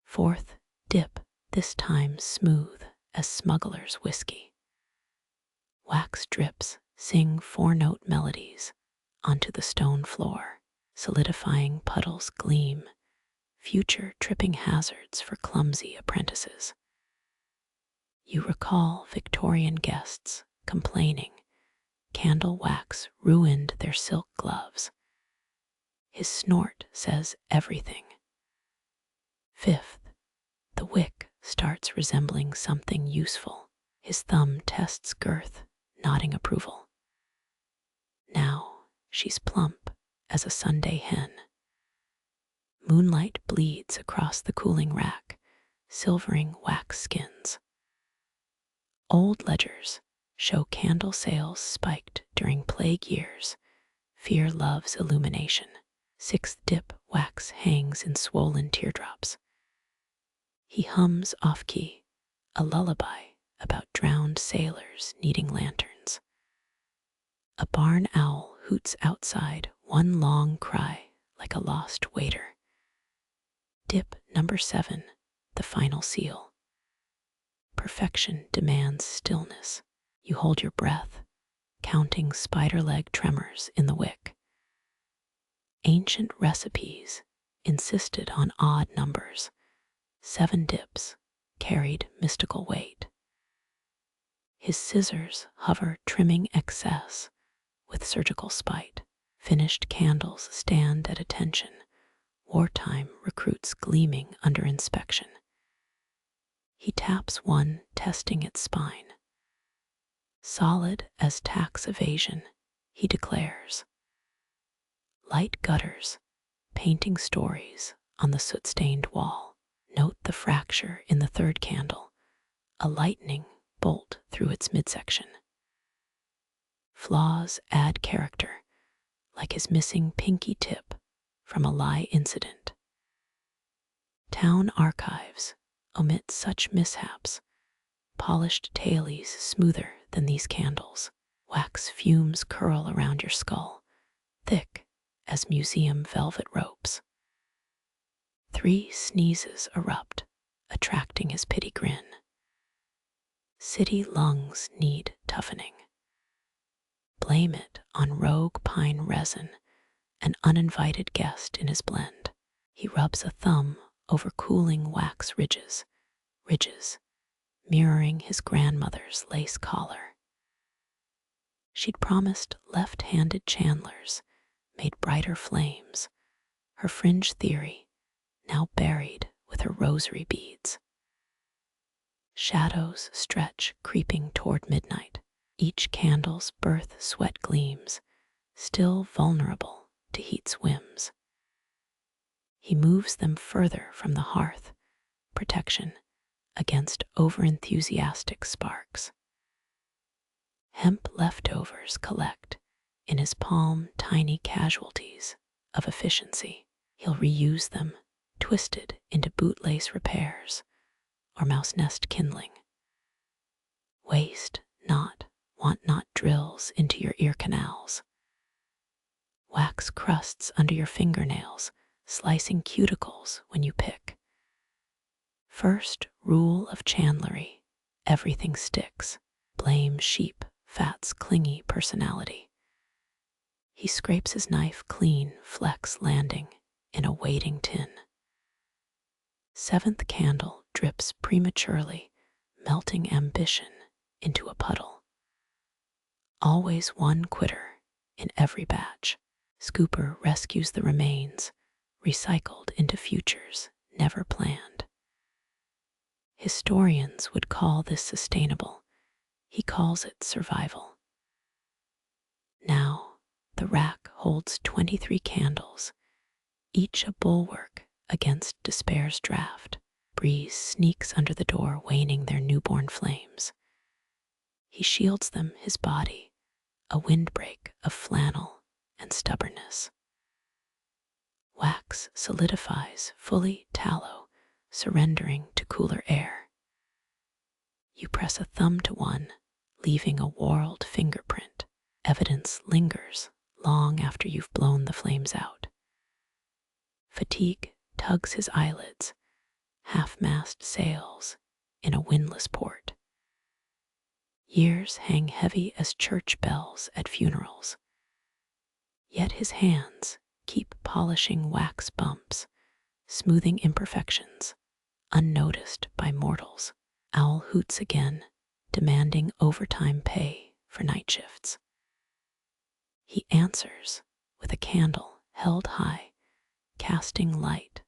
Fourth dip, this time smooth as smuggler's whiskey. Wax drips sing 4-note melodies onto the stone floor, solidifying puddles gleam, future tripping hazards for clumsy apprentices. You recall Victorian guests complaining candle wax ruined their silk gloves. His snort says everything. Fifth, the wick starts resembling something useful. His thumb tests girth, nodding approval. Now she's plump as a Sunday hen. Moonlight bleeds across the cooling rack, silvering wax skins. Old ledgers show candle sales spiked during plague years. Fear loves illumination. Sixth dip, wax hangs in swollen teardrops. He hums off-key, a lullaby about drowned sailors needing lanterns. A barn owl hoots outside, one long cry like a lost waiter. Dip number 7, the final seal. Perfection demands stillness. You hold your breath, counting spider leg tremors in the wick. Ancient recipes insisted on odd numbers. 7 dips carried mystical weight. His scissors hover, trimming excess with surgical spite. Finished candles stand at attention, wartime recruits gleaming under inspection. He taps one, testing its spine. Solid as tax evasion, he declares. Light gutters, painting stories on the soot-stained wall. Note the fracture in the third candle, a lightning bolt through its midsection. Flaws add character, like his missing pinky tip from a lie incident. Town archives omit such mishaps, polished tailies smoother than these candles. Wax fumes curl around your skull, thick as museum velvet ropes. 3 sneezes erupt, attracting his pity grin. City lungs need toughening. Blame it on rogue pine resin, an uninvited guest in his blend. He rubs a thumb over cooling wax ridges, mirroring his grandmother's lace collar. She'd promised left-handed chandlers made brighter flames, her fringe theory now buried with her rosary beads. Shadows stretch, creeping toward midnight. Each candle's birth sweat gleams, still vulnerable to heat's whims. He moves them further from the hearth, protection against overenthusiastic sparks. Hemp leftovers collect in his palm tiny casualties of efficiency. He'll reuse them, twisted into bootlace repairs or mouse nest kindling. Waste not, want not drills into your ear canals. Wax crusts under your fingernails, slicing cuticles when you pick. First rule of chandlery, everything sticks. Blame sheep fat's clingy personality. He scrapes his knife clean, flecks landing in a waiting tin. 7th candle drips prematurely, melting ambition into a puddle. Always one quitter in every batch. Scooper rescues the remains, recycled into futures never planned. Historians would call this sustainable. He calls it survival. Now, the rack holds 23 candles, each a bulwark against despair's draft. Breeze sneaks under the door, waning their newborn flames. He shields them, his body, a windbreak of flannel and stubbornness. Wax solidifies, fully tallow, surrendering to cooler air. You press a thumb to one, leaving a whorled fingerprint. Evidence lingers long after you've blown the flames out. Fatigue tugs his eyelids, half-mast sails in a windless port. Years hang heavy as church bells at funerals. Yet his hands keep polishing wax bumps, smoothing imperfections, unnoticed by mortals. Owl hoots again, demanding overtime pay for night shifts. He answers with a candle held high, casting light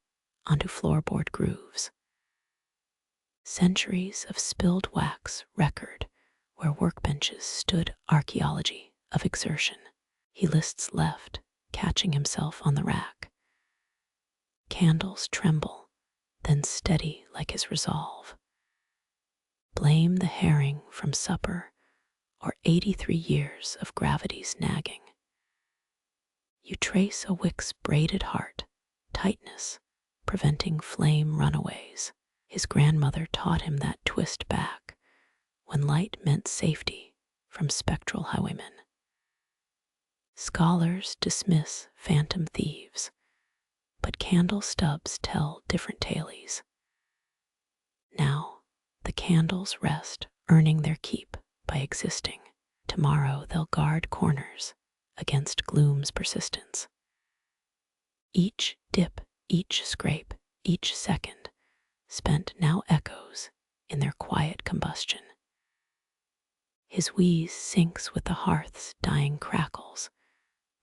onto floorboard grooves. Centuries of spilled wax record where workbenches stood, archaeology of exertion. He lists left, catching himself on the rack. Candles tremble, then steady like his resolve. Blame the herring from supper or 83 years of gravity's nagging. You trace a wick's braided heart, tightness, preventing flame runaways. His grandmother taught him that twist back when light meant safety from spectral highwaymen. Scholars dismiss phantom thieves, but candle stubs tell different tales. Now, the candles rest, earning their keep by existing. Tomorrow they'll guard corners against gloom's persistence. Each dip, each scrape, each second spent now echoes in their quiet combustion. His wheeze syncs with the hearth's dying crackles,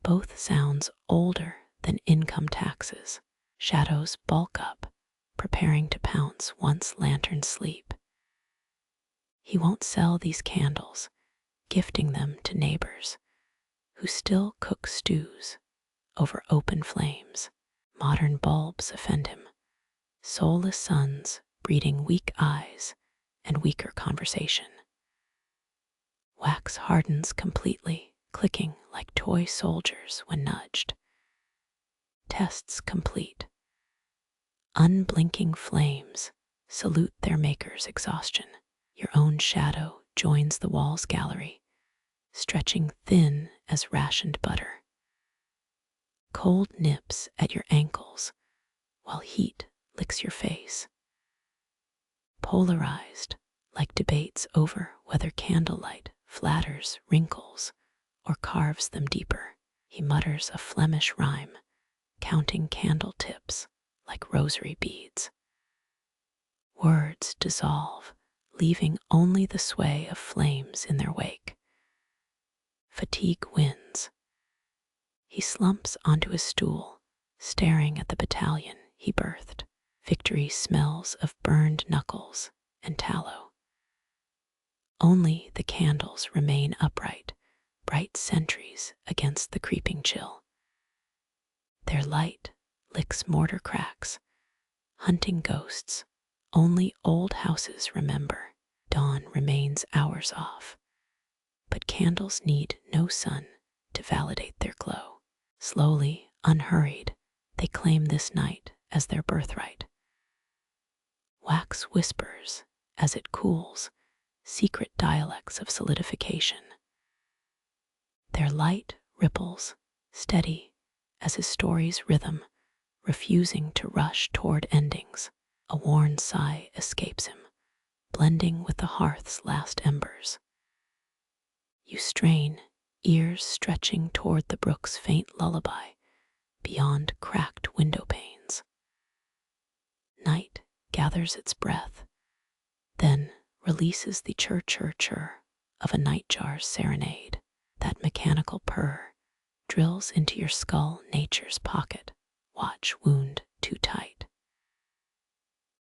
both sounds older than income taxes. Shadows bulk up, preparing to pounce once lanterns sleep. He won't sell these candles, gifting them to neighbors who still cook stews over open flames. Modern bulbs offend him, soulless suns breeding weak eyes and weaker conversation. Wax hardens completely, clicking like toy soldiers when nudged. Tests complete. Unblinking flames salute their maker's exhaustion. Your own shadow joins the wall's gallery, stretching thin as rationed butter. Cold nips at your ankles while heat licks your face. Polarized like debates over whether candlelight flatters wrinkles or carves them deeper, he mutters a Flemish rhyme, counting candle tips like rosary beads. Words dissolve, leaving only the sway of flames in their wake. Fatigue wins. He slumps onto his stool, staring at the battalion he birthed. Victory smells of burned knuckles and tallow. Only the candles remain upright, bright sentries against the creeping chill. Their light licks mortar cracks, hunting ghosts only old houses remember. Dawn remains hours off, but candles need no sun to validate their glow. Slowly, unhurried, they claim this night as their birthright. Wax whispers as it cools, secret dialects of solidification. Their light ripples, steady as his story's rhythm, refusing to rush toward endings. A worn sigh escapes him, blending with the hearth's last embers. You strain, ears stretching toward the brook's faint lullaby, beyond cracked window panes. Night gathers its breath, then releases the chur-chur-chur of a nightjar's serenade. That mechanical purr drills into your skull nature's pocket. Watch wound too tight.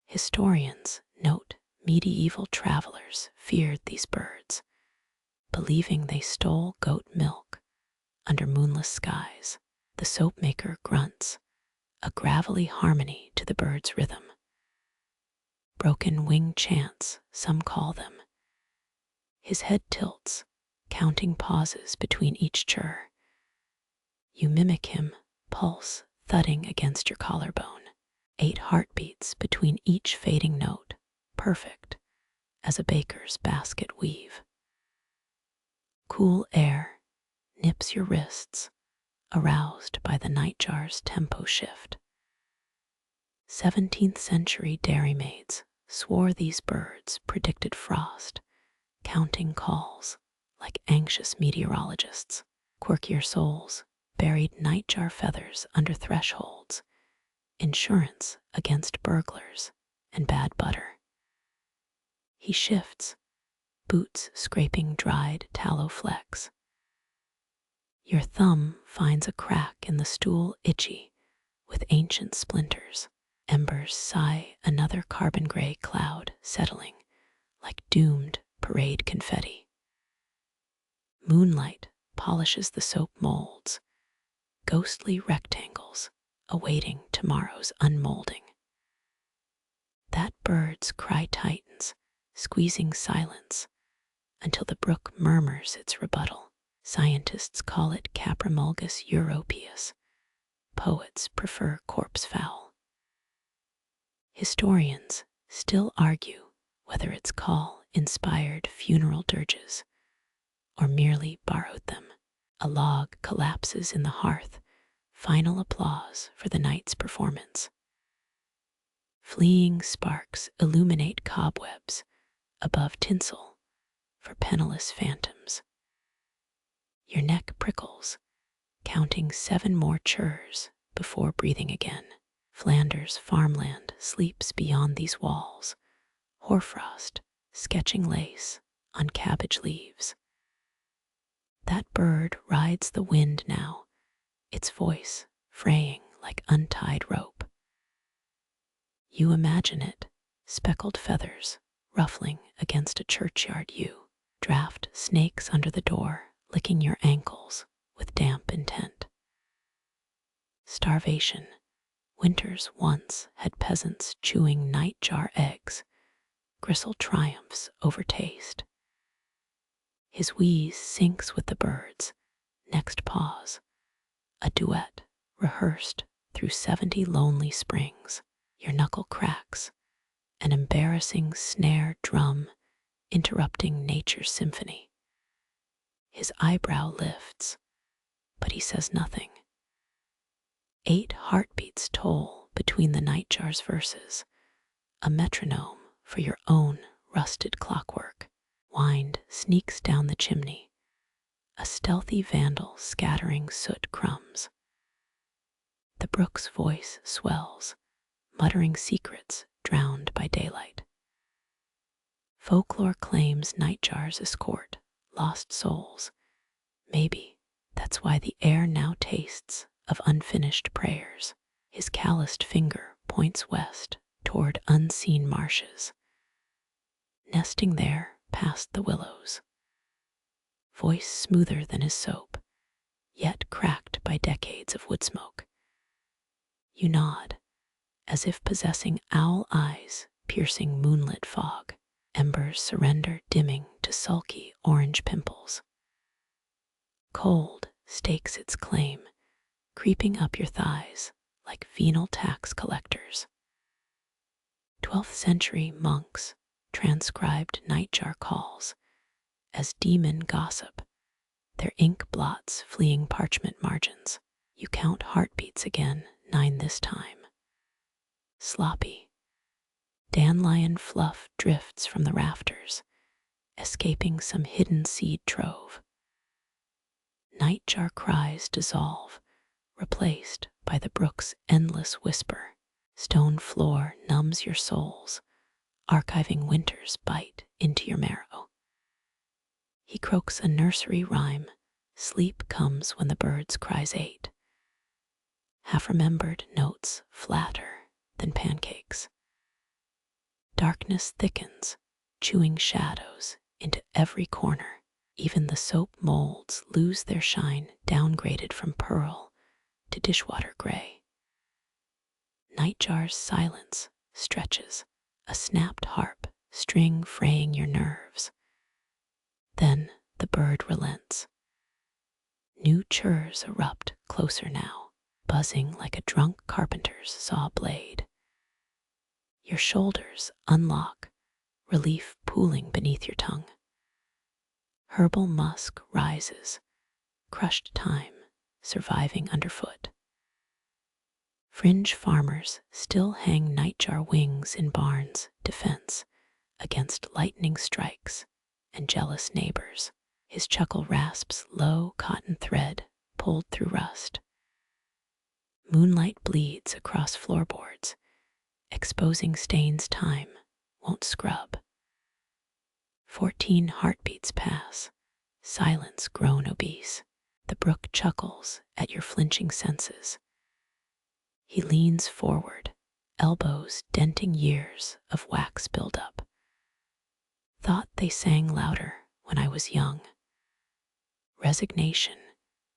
Historians note medieval travelers feared these birds, believing they stole goat milk under moonless skies. The Soapmaker grunts, a gravelly harmony to the bird's rhythm. Broken wing chants, some call them. His head tilts, counting pauses between each churr. You mimic him, pulse thudding against your collarbone. 8 heartbeats between each fading note, perfect as a baker's basket weave. Cool air nips your wrists, aroused by the nightjar's tempo shift. 17th century dairymaids swore these birds predicted frost, counting calls like anxious meteorologists. Quirkier souls buried nightjar feathers under thresholds, insurance against burglars and bad butter. He shifts, boots scraping dried tallow flecks. Your thumb finds a crack in the stool itchy with ancient splinters. Embers sigh another carbon gray cloud settling like doomed parade confetti. Moonlight polishes the soap molds, ghostly rectangles awaiting tomorrow's unmolding. That bird's cry tightens, squeezing silence until the brook murmurs its rebuttal. Scientists call it Caprimulgus europaeus. Poets prefer corpse fowl. Historians still argue whether its call inspired funeral dirges or merely borrowed them. A log collapses in the hearth, final applause for the night's performance. Fleeing sparks illuminate cobwebs above tinsel for penniless phantoms. Your neck prickles, counting 7 more churs before breathing again. Flanders farmland sleeps beyond these walls, hoarfrost sketching lace on cabbage leaves. That bird rides the wind now, its voice fraying like untied rope. You imagine it, speckled feathers ruffling against a churchyard yew. Draft snakes under the door, licking your ankles with damp intent. Starvation. Winters once had peasants chewing nightjar eggs, gristle triumphs over taste. His wheeze syncs with the birds. Next pause, a duet rehearsed through 70 lonely springs. Your knuckle cracks, an embarrassing snare drum interrupting nature's symphony. His eyebrow lifts, but he says nothing. 8 heartbeats toll between the nightjar's verses, a metronome for your own rusted clockwork. Wind sneaks down the chimney, a stealthy vandal scattering soot crumbs. The brook's voice swells, muttering secrets drowned by daylight. Folklore claims nightjars escort lost souls. Maybe that's why the air now tastes of unfinished prayers. His calloused finger points west toward unseen marshes, nesting there past the willows. Voice smoother than his soap, yet cracked by decades of wood smoke. You nod, as if possessing owl eyes piercing moonlit fog. Embers surrender, dimming to sulky orange pimples. Cold stakes its claim, creeping up your thighs like venal tax collectors. 12th century monks transcribed nightjar calls as demon gossip, their ink blots fleeing parchment margins. You count heartbeats again, 9 this time. Sloppy. Dandelion fluff drifts from the rafters, escaping some hidden seed trove. Nightjar cries dissolve, replaced by the brook's endless whisper. Stone floor numbs your souls, archiving winter's bite into your marrow. He croaks a nursery rhyme, sleep comes when the birds cries 8. Half-remembered notes flatter than pancakes. Darkness thickens, chewing shadows into every corner. Even the soap molds lose their shine, downgraded from pearl to dishwater gray. Nightjar's silence stretches, a snapped harp string fraying your nerves. Then the bird relents. New churs erupt closer now, buzzing like a drunk carpenter's saw blade. Your shoulders unlock, relief pooling beneath your tongue. Herbal musk rises, crushed thyme surviving underfoot. Fringe farmers still hang nightjar wings in barns' defense against lightning strikes and jealous neighbors. His chuckle rasps low cotton thread pulled through rust. Moonlight bleeds across floorboards, exposing stains time won't scrub. 14 heartbeats pass, silence grown obese. The brook chuckles at your flinching senses. He leans forward, elbows denting years of wax buildup. Thought they sang louder when I was young. Resignation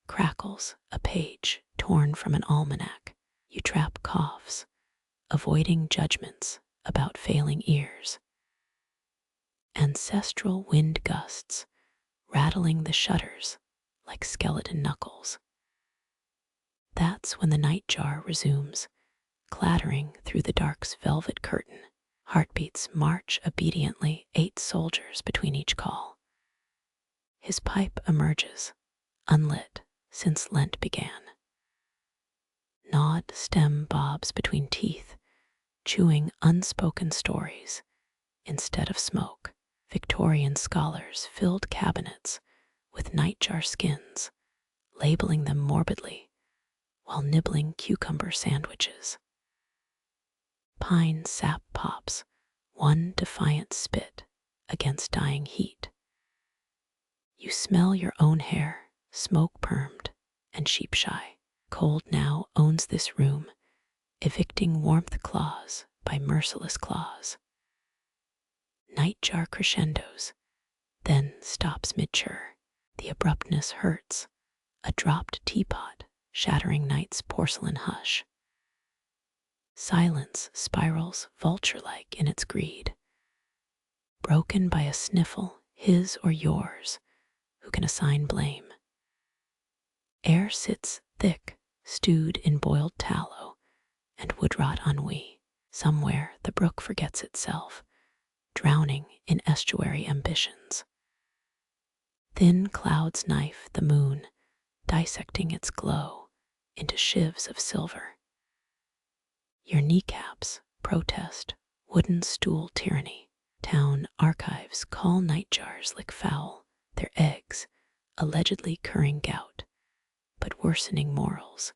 crackles a page torn from an almanac. You trap coughs, avoiding judgments about failing ears. Ancestral wind gusts, rattling the shutters like skeleton knuckles. That's when the nightjar resumes, clattering through the dark's velvet curtain. Heartbeats march obediently, 8 soldiers between each call. His pipe emerges, unlit since Lent began. Gnawed stem bobs between teeth, chewing unspoken stories instead of smoke. Victorian scholars filled cabinets with nightjar skins, labeling them morbidly while nibbling cucumber sandwiches. Pine sap pops, one defiant spit against dying heat. You smell your own hair, smoke permed and sheep shy. Cold now owns this room, evicting warmth claws by merciless claws. Nightjar crescendos, then stops mid-chur. The abruptness hurts, a dropped teapot shattering night's porcelain hush. Silence spirals vulture-like in its greed, broken by a sniffle, his or yours, who can assign blame. Air sits thick, stewed in boiled tallow and wood-rot ennui. Somewhere the brook forgets itself, drowning in estuary ambitions. Thin clouds knife the moon, dissecting its glow into shivs of silver. Your kneecaps protest wooden stool tyranny. Town archives call nightjars lick foul, their eggs allegedly curing gout, but worsening morals.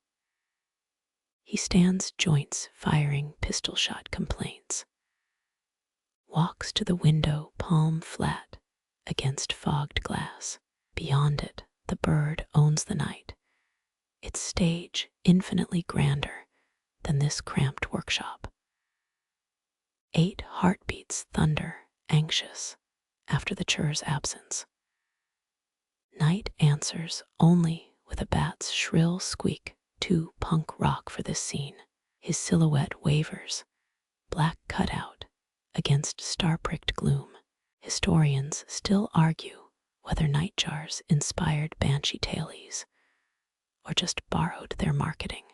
He stands joints firing pistol-shot complaints. Walks to the window palm flat against fogged glass. Beyond it, the bird owns the night, its stage infinitely grander than this cramped workshop. 8 heartbeats thunder, anxious, after the chur's absence. Night answers only with a bat's shrill squeak, too punk rock for this scene. His silhouette wavers, black cutout against star-pricked gloom. Historians still argue whether nightjars inspired banshee tailies or just borrowed their marketing.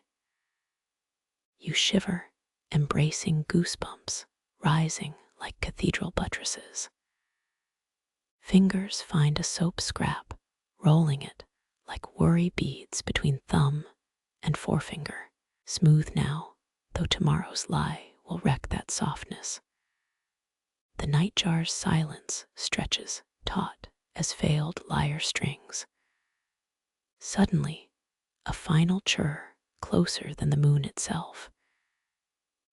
You shiver, embracing goosebumps, rising like cathedral buttresses. Fingers find a soap scrap, rolling it like worry beads between thumb and forefinger. Smooth now, though tomorrow's lie will wreck that softness. The nightjar's silence stretches taut as failed lyre strings. Suddenly, a final churr closer than the moon itself.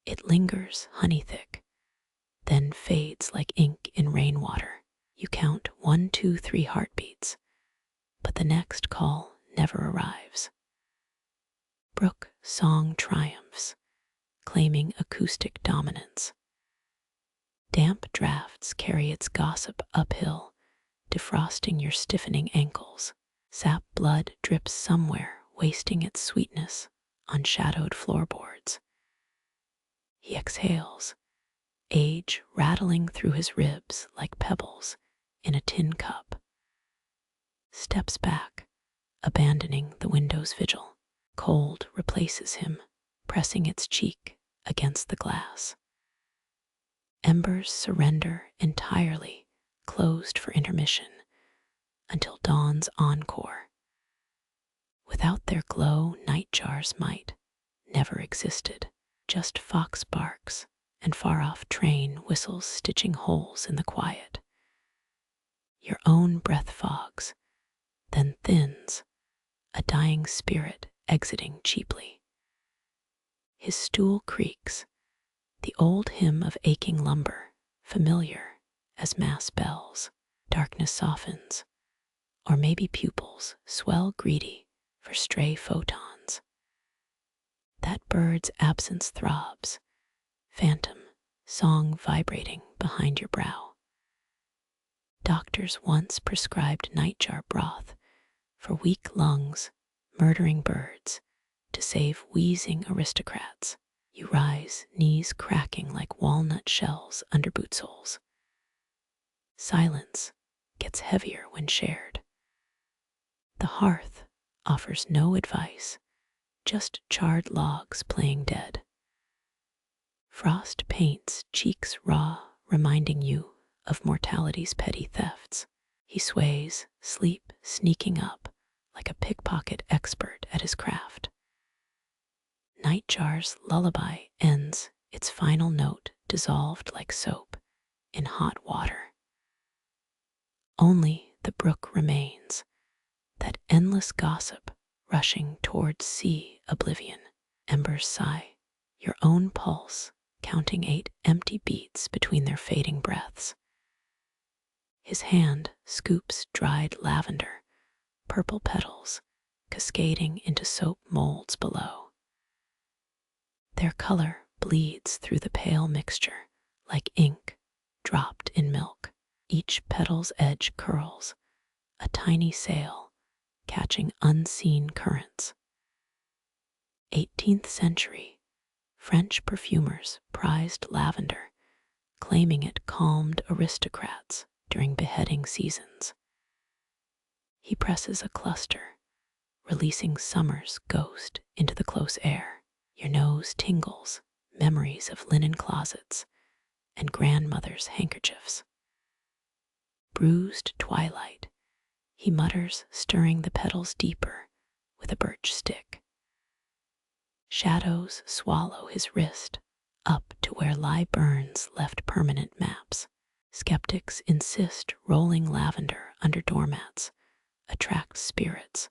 It lingers honey-thick, then fades like ink in rainwater. You count 1, 2, 3 heartbeats, but the next call never arrives. Brook song triumphs, claiming acoustic dominance. Damp drafts carry its gossip uphill, defrosting your stiffening ankles. Sap blood drips somewhere, wasting its sweetness on shadowed floorboards. He exhales, age rattling through his ribs like pebbles in a tin cup. Steps back, abandoning the window's vigil. Cold replaces him, pressing its cheek against the glass. Embers surrender entirely, closed for intermission, until dawn's encore. Without their glow, nightjars might never existed, just fox barks and far-off train whistles stitching holes in the quiet. Your own breath fogs, then thins, a dying spirit exiting cheaply. His stool creaks, the old hymn of aching lumber, familiar as mass bells. Darkness softens, or maybe pupils swell greedy for stray photons. That bird's absence throbs, phantom song vibrating behind your brow. Doctors once prescribed nightjar broth for weak lungs, murdering birds to save wheezing aristocrats. You rise, knees cracking like walnut shells under boot soles. Silence gets heavier when shared. The hearth offers no advice, just charred logs playing dead. Frost paints cheeks raw, reminding you of mortality's petty thefts. He sways, sleep sneaking up like a pickpocket expert at his craft. Nightjar's lullaby ends, its final note dissolved like soap in hot water. Only the brook remains, that endless gossip rushing towards sea oblivion. Embers sigh, your own pulse counting 8 empty beats between their fading breaths. His hand scoops dried lavender, purple petals cascading into soap molds below. Their color bleeds through the pale mixture like ink dropped in milk. Each petal's edge curls, a tiny sail, catching unseen currents. 18th century, French perfumers prized lavender, claiming it calmed aristocrats during beheading seasons. He presses a cluster, releasing summer's ghost into the close air. Your nose tingles, memories of linen closets and grandmother's handkerchiefs. Bruised twilight, he mutters, stirring the petals deeper with a birch stick. Shadows swallow his wrist up to where lie burns left permanent maps. Skeptics insist rolling lavender under doormats attracts spirits,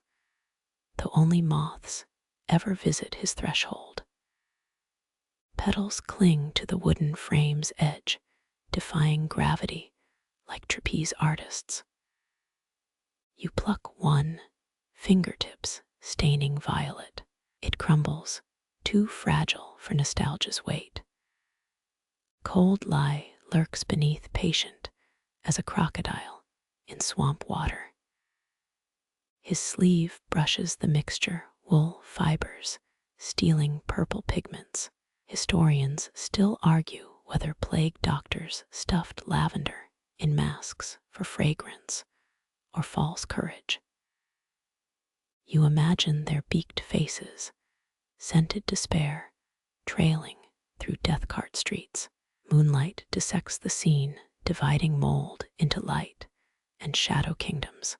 though only moths ever visit his threshold. Petals cling to the wooden frame's edge, defying gravity like trapeze artists. You pluck one, fingertips staining violet. It crumbles, too fragile for nostalgia's weight. Cold lie lurks beneath, patient as a crocodile in swamp water. His sleeve brushes the mixture, wool fibers, stealing purple pigments. Historians still argue whether plague doctors stuffed lavender in masks for fragrance or false courage. You imagine their beaked faces, scented despair, trailing through death cart streets. Moonlight dissects the scene, dividing mold into light and shadow kingdoms.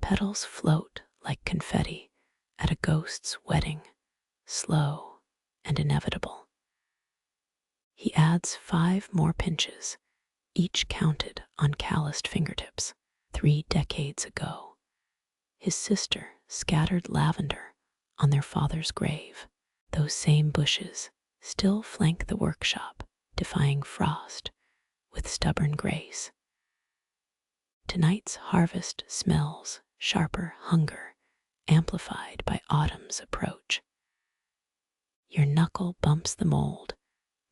Petals float like confetti at a ghost's wedding, slow and inevitable. He adds 5 more pinches, each counted on calloused fingertips. 3 decades ago, his sister scattered lavender on their father's grave. Those same bushes still flank the workshop, defying frost with stubborn grace. Tonight's harvest smells sharper hunger, amplified by autumn's approach. Your knuckle bumps the mold,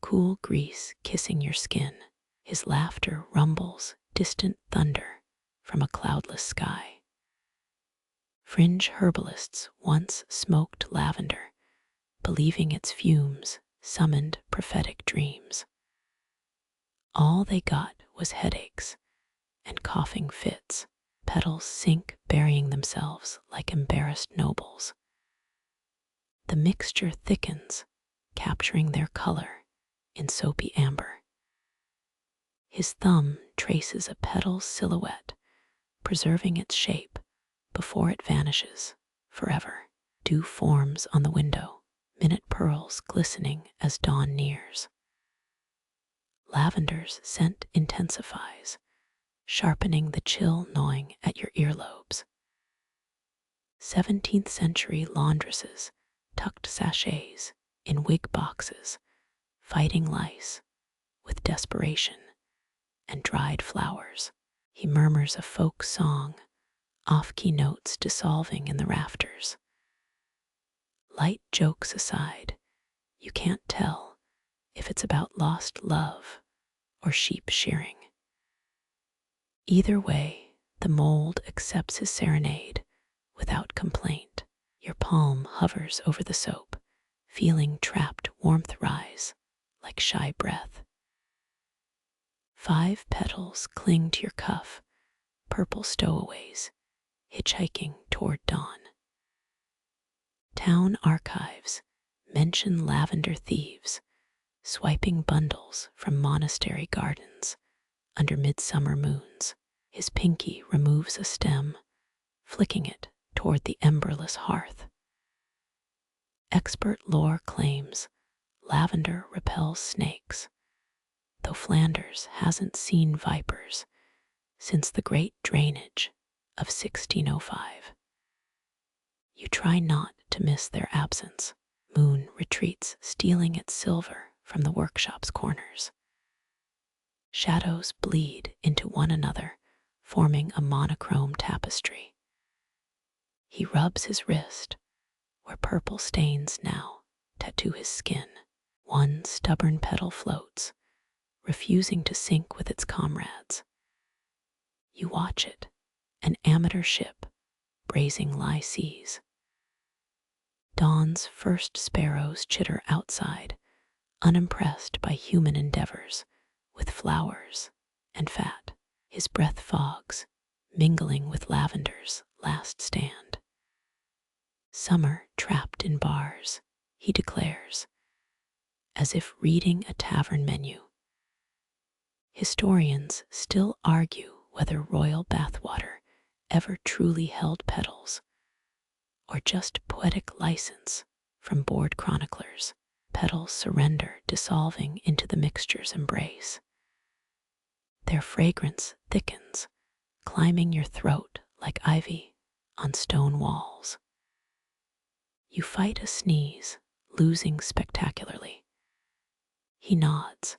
cool grease kissing your skin. His laughter rumbles distant thunder from a cloudless sky. Fringe herbalists once smoked lavender, believing its fumes summoned prophetic dreams. All they got was headaches and coughing fits. Petals sink, burying themselves like embarrassed nobles. The mixture thickens, capturing their color in soapy amber. His thumb traces a petal's silhouette, preserving its shape before it vanishes forever. Dew forms on the window, minute pearls glistening as dawn nears. Lavender's scent intensifies, sharpening the chill gnawing at your earlobes. 17th century laundresses tucked sachets in wig boxes, fighting lice with desperation and dried flowers. He murmurs a folk song, off-key notes dissolving in the rafters. Light jokes aside, you can't tell if it's about lost love or sheep shearing. Either way, the mold accepts his serenade without complaint. Your palm hovers over the soap, feeling trapped warmth rise like shy breath. 5 petals cling to your cuff, purple stowaways, hitchhiking toward dawn. Town archives mention lavender thieves, swiping bundles from monastery gardens under midsummer moons. His pinky removes a stem, flicking it toward the emberless hearth. Expert lore claims lavender repels snakes, though Flanders hasn't seen vipers since the Great Drainage of 1605. You try not to miss their absence. Moon retreats, stealing its silver from the workshop's corners. Shadows bleed into one another, forming a monochrome tapestry. He rubs his wrist, where purple stains now tattoo his skin. One stubborn petal floats, refusing to sink with its comrades. You watch it, an amateur ship, brazing lie seas. Dawn's first sparrows chitter outside, unimpressed by human endeavors, with flowers and fat. His breath fogs, mingling with lavender's last stand. Summer trapped in bars, he declares, as if reading a tavern menu. Historians still argue whether royal bathwater ever truly held petals, or just poetic license from bored chroniclers. Petals surrender, dissolving into the mixture's embrace. Their fragrance thickens, climbing your throat like ivy on stone walls. You fight a sneeze, losing spectacularly. He nods,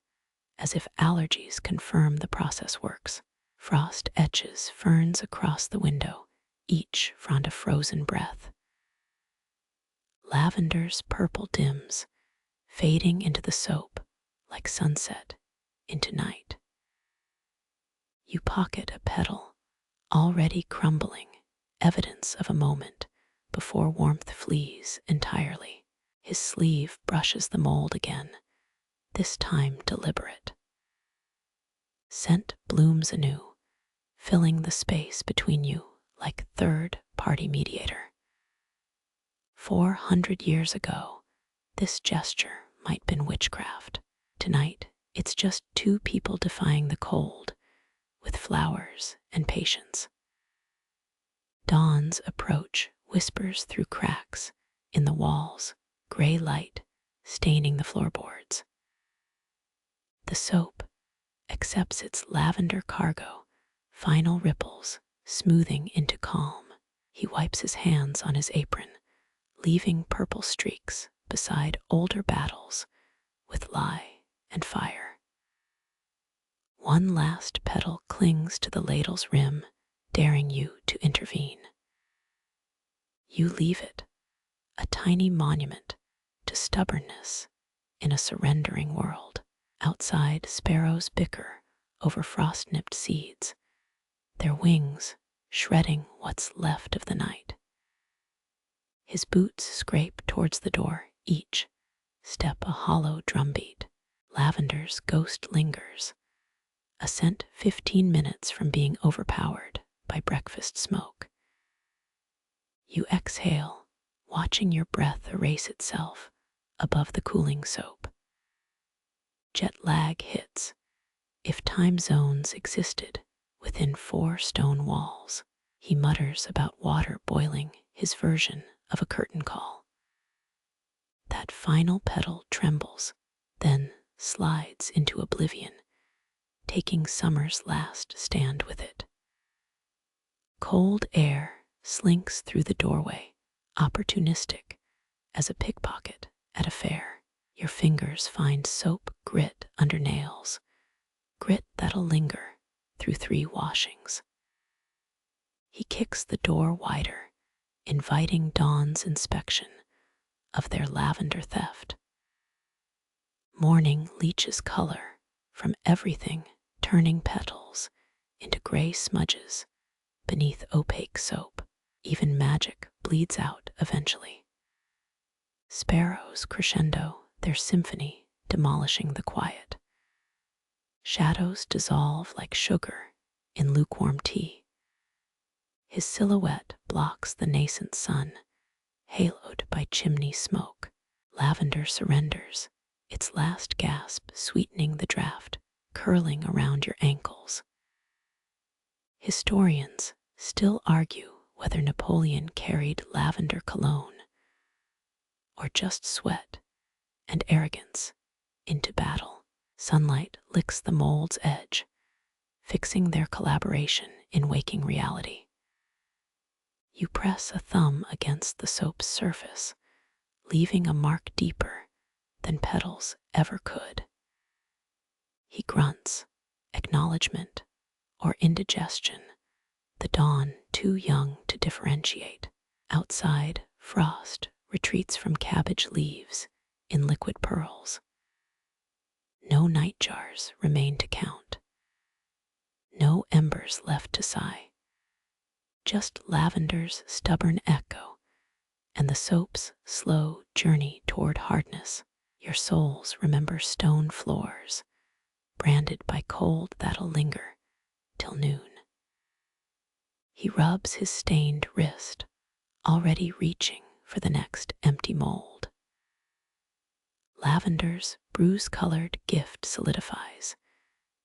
as if allergies confirm the process works. Frost etches ferns across the window, each front a frozen breath. Lavender's purple dims, fading into the soap like sunset into night. You pocket a petal, already crumbling, evidence of a moment before warmth flees entirely. His sleeve brushes the mold again, this time deliberate. Scent blooms anew, filling the space between you like third-party mediator. 400 years ago, this gesture might have been witchcraft. Tonight, it's just two people defying the cold with flowers and patience. Dawn's approach whispers through cracks in the walls, gray light staining the floorboards. The soap accepts its lavender cargo, final ripples smoothing into calm. He wipes his hands on his apron, leaving purple streaks beside older battles with lie and fire. One last petal clings to the ladle's rim, daring you to intervene. You leave it, a tiny monument to stubbornness in a surrendering world. Outside, sparrows bicker over frost-nipped seeds, their wings shredding what's left of the night. His boots scrape towards the door, each step a hollow drumbeat. Lavender's ghost lingers, a scent 15 minutes from being overpowered by breakfast smoke. You exhale, watching your breath erase itself above the cooling soap. Jet lag hits, if time zones existed within 4 stone walls. He mutters about water boiling, his version of a curtain call. That final petal trembles, then slides into oblivion, taking summer's last stand with it. Cold air slinks through the doorway, opportunistic as a pickpocket at a fair. Your fingers find soap grit under nails, grit that'll linger through 3 washings. He kicks the door wider, inviting Dawn's inspection of their lavender theft. Morning leaches color from everything, turning petals into gray smudges beneath opaque soap. Even magic bleeds out eventually. Sparrows crescendo their symphony, demolishing the quiet. Shadows dissolve like sugar in lukewarm tea. His silhouette blocks the nascent sun, haloed by chimney smoke. Lavender surrenders, its last gasp sweetening the draft, curling around your ankles. Historians still argue whether Napoleon carried lavender cologne or just sweat and arrogance into battle. Sunlight licks the mold's edge, fixing their collaboration in waking reality. You press a thumb against the soap's surface, leaving a mark deeper than petals ever could. He grunts, acknowledgement or indigestion, the dawn too young to differentiate. Outside, frost retreats from cabbage leaves in liquid pearls. No nightjars remain to count. No embers left to sigh. Just lavender's stubborn echo and the soap's slow journey toward hardness. Your souls remember stone floors, branded by cold that'll linger till noon. He rubs his stained wrist, already reaching for the next empty mold. Lavender's bruise-colored gift solidifies,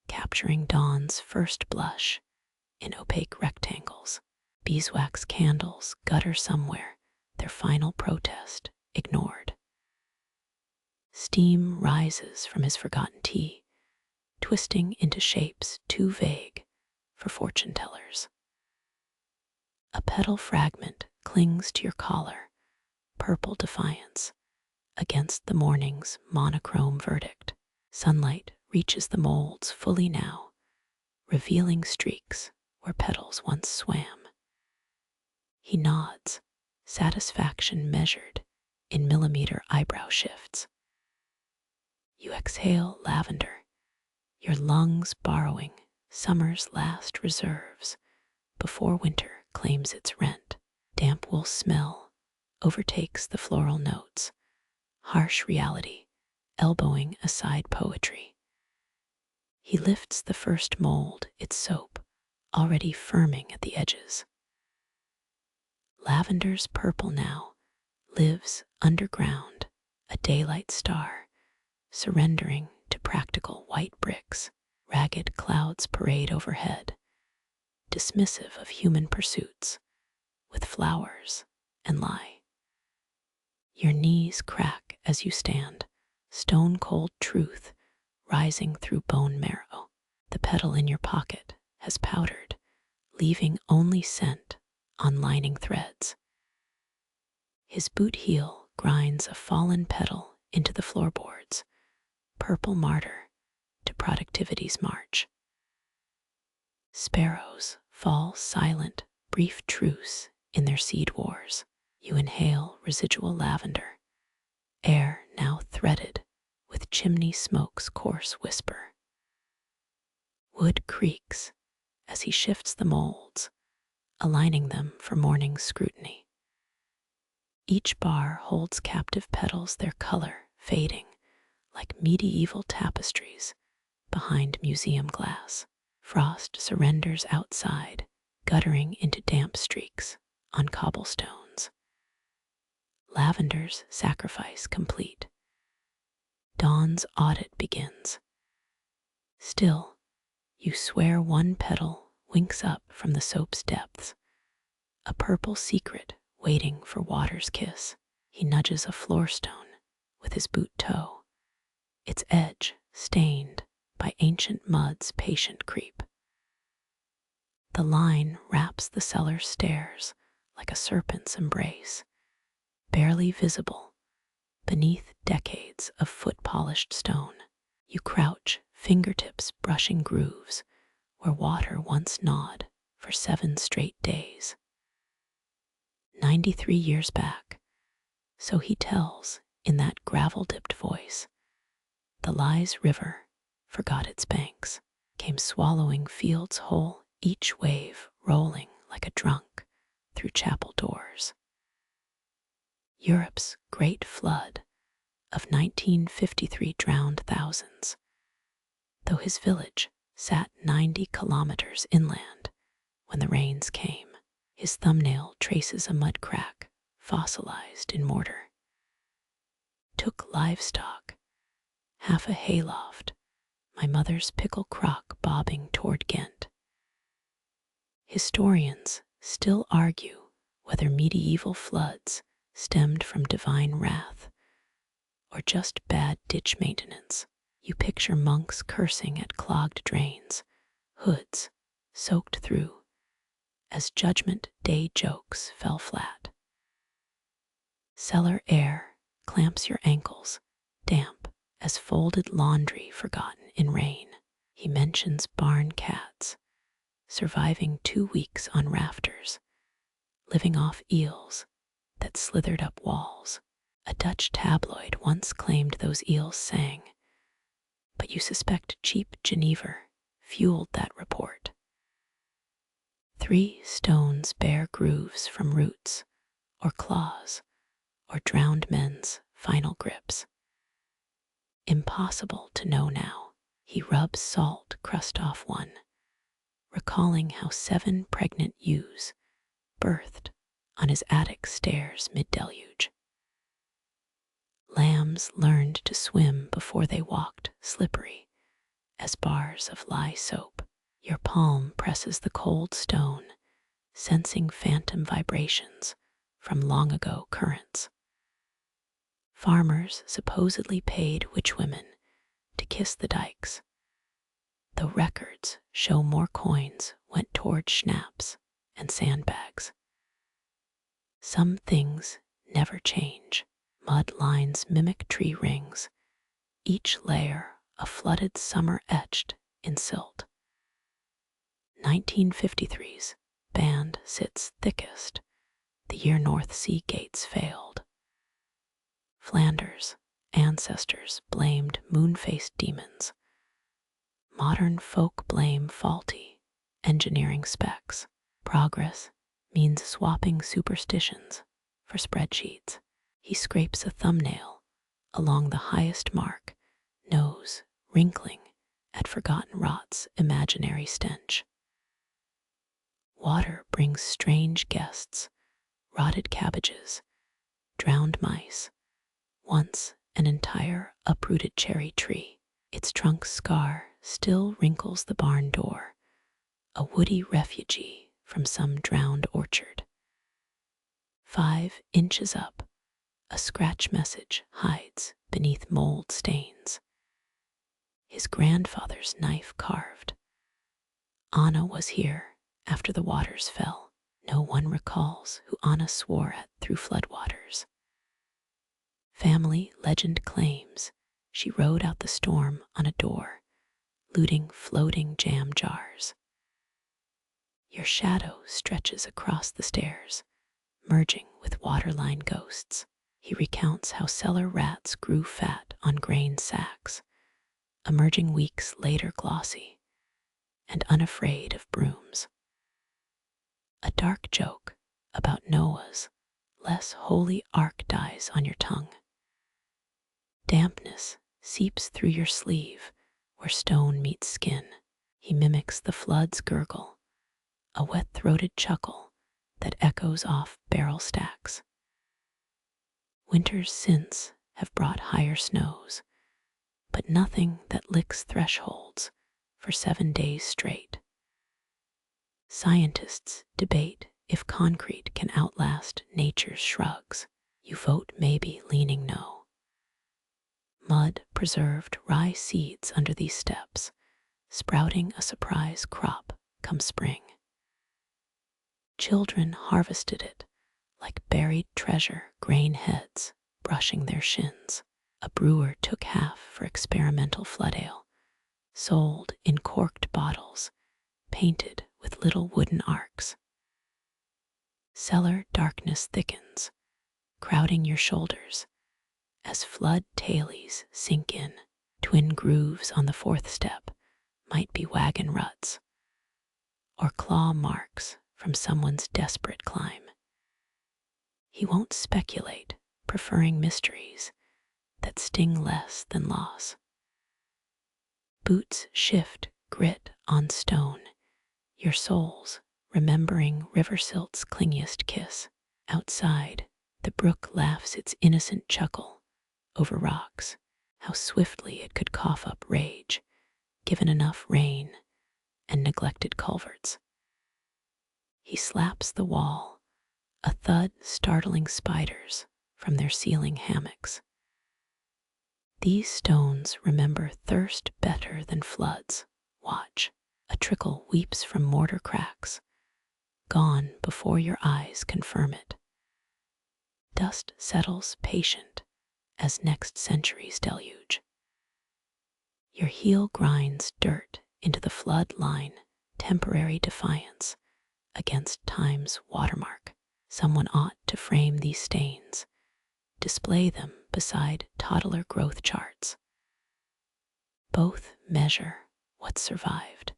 capturing dawn's first blush in opaque rectangles. Beeswax candles gutter somewhere, their final protest ignored. Steam rises from his forgotten tea, twisting into shapes too vague for fortune tellers. A petal fragment clings to your collar, purple defiance, against the morning's monochrome verdict. Sunlight reaches the molds fully now, revealing streaks where petals once swam. He nods, satisfaction measured in millimeter eyebrow shifts. You exhale lavender, your lungs borrowing summer's last reserves before winter claims its rent. Damp wool smell overtakes the floral notes, harsh reality elbowing aside poetry. He lifts the first mold, its soap, already firming at the edges. Lavender's purple now lives underground, a daylight star, surrendering to practical white bricks. Ragged clouds parade overhead, dismissive of human pursuits, with flowers and lie. Your knees crack as you stand, stone-cold truth rising through bone marrow. The petal in your pocket has powdered, leaving only scent on lining threads. His boot heel grinds a fallen petal into the floorboards, purple martyr to productivity's march. Sparrows fall silent, brief truce in their seed wars. You inhale residual lavender, air now threaded with chimney smoke's coarse whisper. Wood creaks as he shifts the molds, aligning them for morning's scrutiny. Each bar holds captive petals, their color fading like medieval tapestries behind museum glass. Frost surrenders outside, guttering into damp streaks on cobblestones. Lavender's sacrifice complete. Dawn's audit begins. Still, you swear one petal winks up from the soap's depths, a purple secret waiting for water's kiss. He nudges a floor stone with his boot toe, its edge stained by ancient mud's patient creep. The line wraps the cellar stairs like a serpent's embrace, barely visible beneath decades of foot-polished stone. You crouch, fingertips brushing grooves where water once gnawed for 7 straight days. 93 years back, so he tells in that gravel-dipped voice, the Lies River forgot its banks, came swallowing fields whole, each wave rolling like a drunk through chapel doors. Europe's great flood of 1953 drowned thousands, though his village sat 90 kilometers inland when the rains came. His thumbnail traces a mud crack fossilized in mortar. Took livestock, half a hayloft, my mother's pickle crock bobbing toward Ghent. Historians still argue whether medieval floods stemmed from divine wrath or just bad ditch maintenance. You picture monks cursing at clogged drains, hoods soaked through as Judgment Day jokes fell flat. Cellar air clamps your ankles, damp as folded laundry forgotten in rain. He mentions barn cats, surviving 2 weeks on rafters, living off eels that slithered up walls. A Dutch tabloid once claimed those eels sang, but you suspect cheap Geneva fueled that report. 3 stones bear grooves from roots or claws or drowned men's final grips. Impossible to know now. He rubs salt crust off one, recalling how 7 pregnant ewes birthed on his attic stairs mid-deluge. Lambs learned to swim before they walked slippery as bars of lye soap. Your palm presses the cold stone, sensing phantom vibrations from long ago currents. Farmers supposedly paid witchwomen to kiss the dikes, though records show more coins went toward schnapps and sandbags. Some things never change. Mud lines mimic tree rings, each layer a flooded summer etched in silt. 1953's band sits thickest, the year North Sea gates failed. Flanders, ancestors blamed moon-faced demons. Modern folk blame faulty engineering specs. Progress means swapping superstitions for spreadsheets. He scrapes a thumbnail along the highest mark, nose wrinkling at forgotten rot's imaginary stench. Water brings strange guests, rotted cabbages, drowned mice, once an entire uprooted cherry tree. Its trunk scar still wrinkles the barn door, a woody refugee from some drowned orchard. 5 inches up, a scratch message hides beneath mold stains. His grandfather's knife carved. Anna was here after the waters fell. No one recalls who Anna swore at through floodwaters. Family legend claims she rode out the storm on a door, looting floating jam jars. Your shadow stretches across the stairs, merging with waterline ghosts. He recounts how cellar rats grew fat on grain sacks, emerging weeks later glossy and unafraid of brooms. A dark joke about Noah's less holy ark dies on your tongue. Dampness seeps through your sleeve where stone meets skin. He mimics the flood's gurgle, a wet-throated chuckle that echoes off barrel stacks. Winters since have brought higher snows, but nothing that licks thresholds for 7 days straight. Scientists debate if concrete can outlast nature's shrugs. You vote maybe, leaning no. Mud preserved rye seeds under these steps, sprouting a surprise crop come spring. Children harvested it like buried treasure, grain heads brushing their shins. A brewer took half for experimental flood ale, sold in corked bottles, painted with little wooden arcs. Cellar darkness thickens, crowding your shoulders as flood tailies sink in. Twin grooves on the 4th step might be wagon ruts or claw marks from someone's desperate climb. He won't speculate, preferring mysteries that sting less than loss. Boots shift grit on stone, your soles remembering river silt's clingiest kiss. Outside, the brook laughs its innocent chuckle over rocks, how swiftly it could cough up rage, given enough rain and neglected culverts. He slaps the wall, a thud startling spiders from their ceiling hammocks. These stones remember thirst better than floods. Watch, a trickle weeps from mortar cracks, gone before your eyes confirm it. Dust settles patient as next century's deluge. Your heel grinds dirt into the flood line, temporary defiance against time's watermark. Someone ought to frame these stains, display them beside toddler growth charts. Both measure what survived.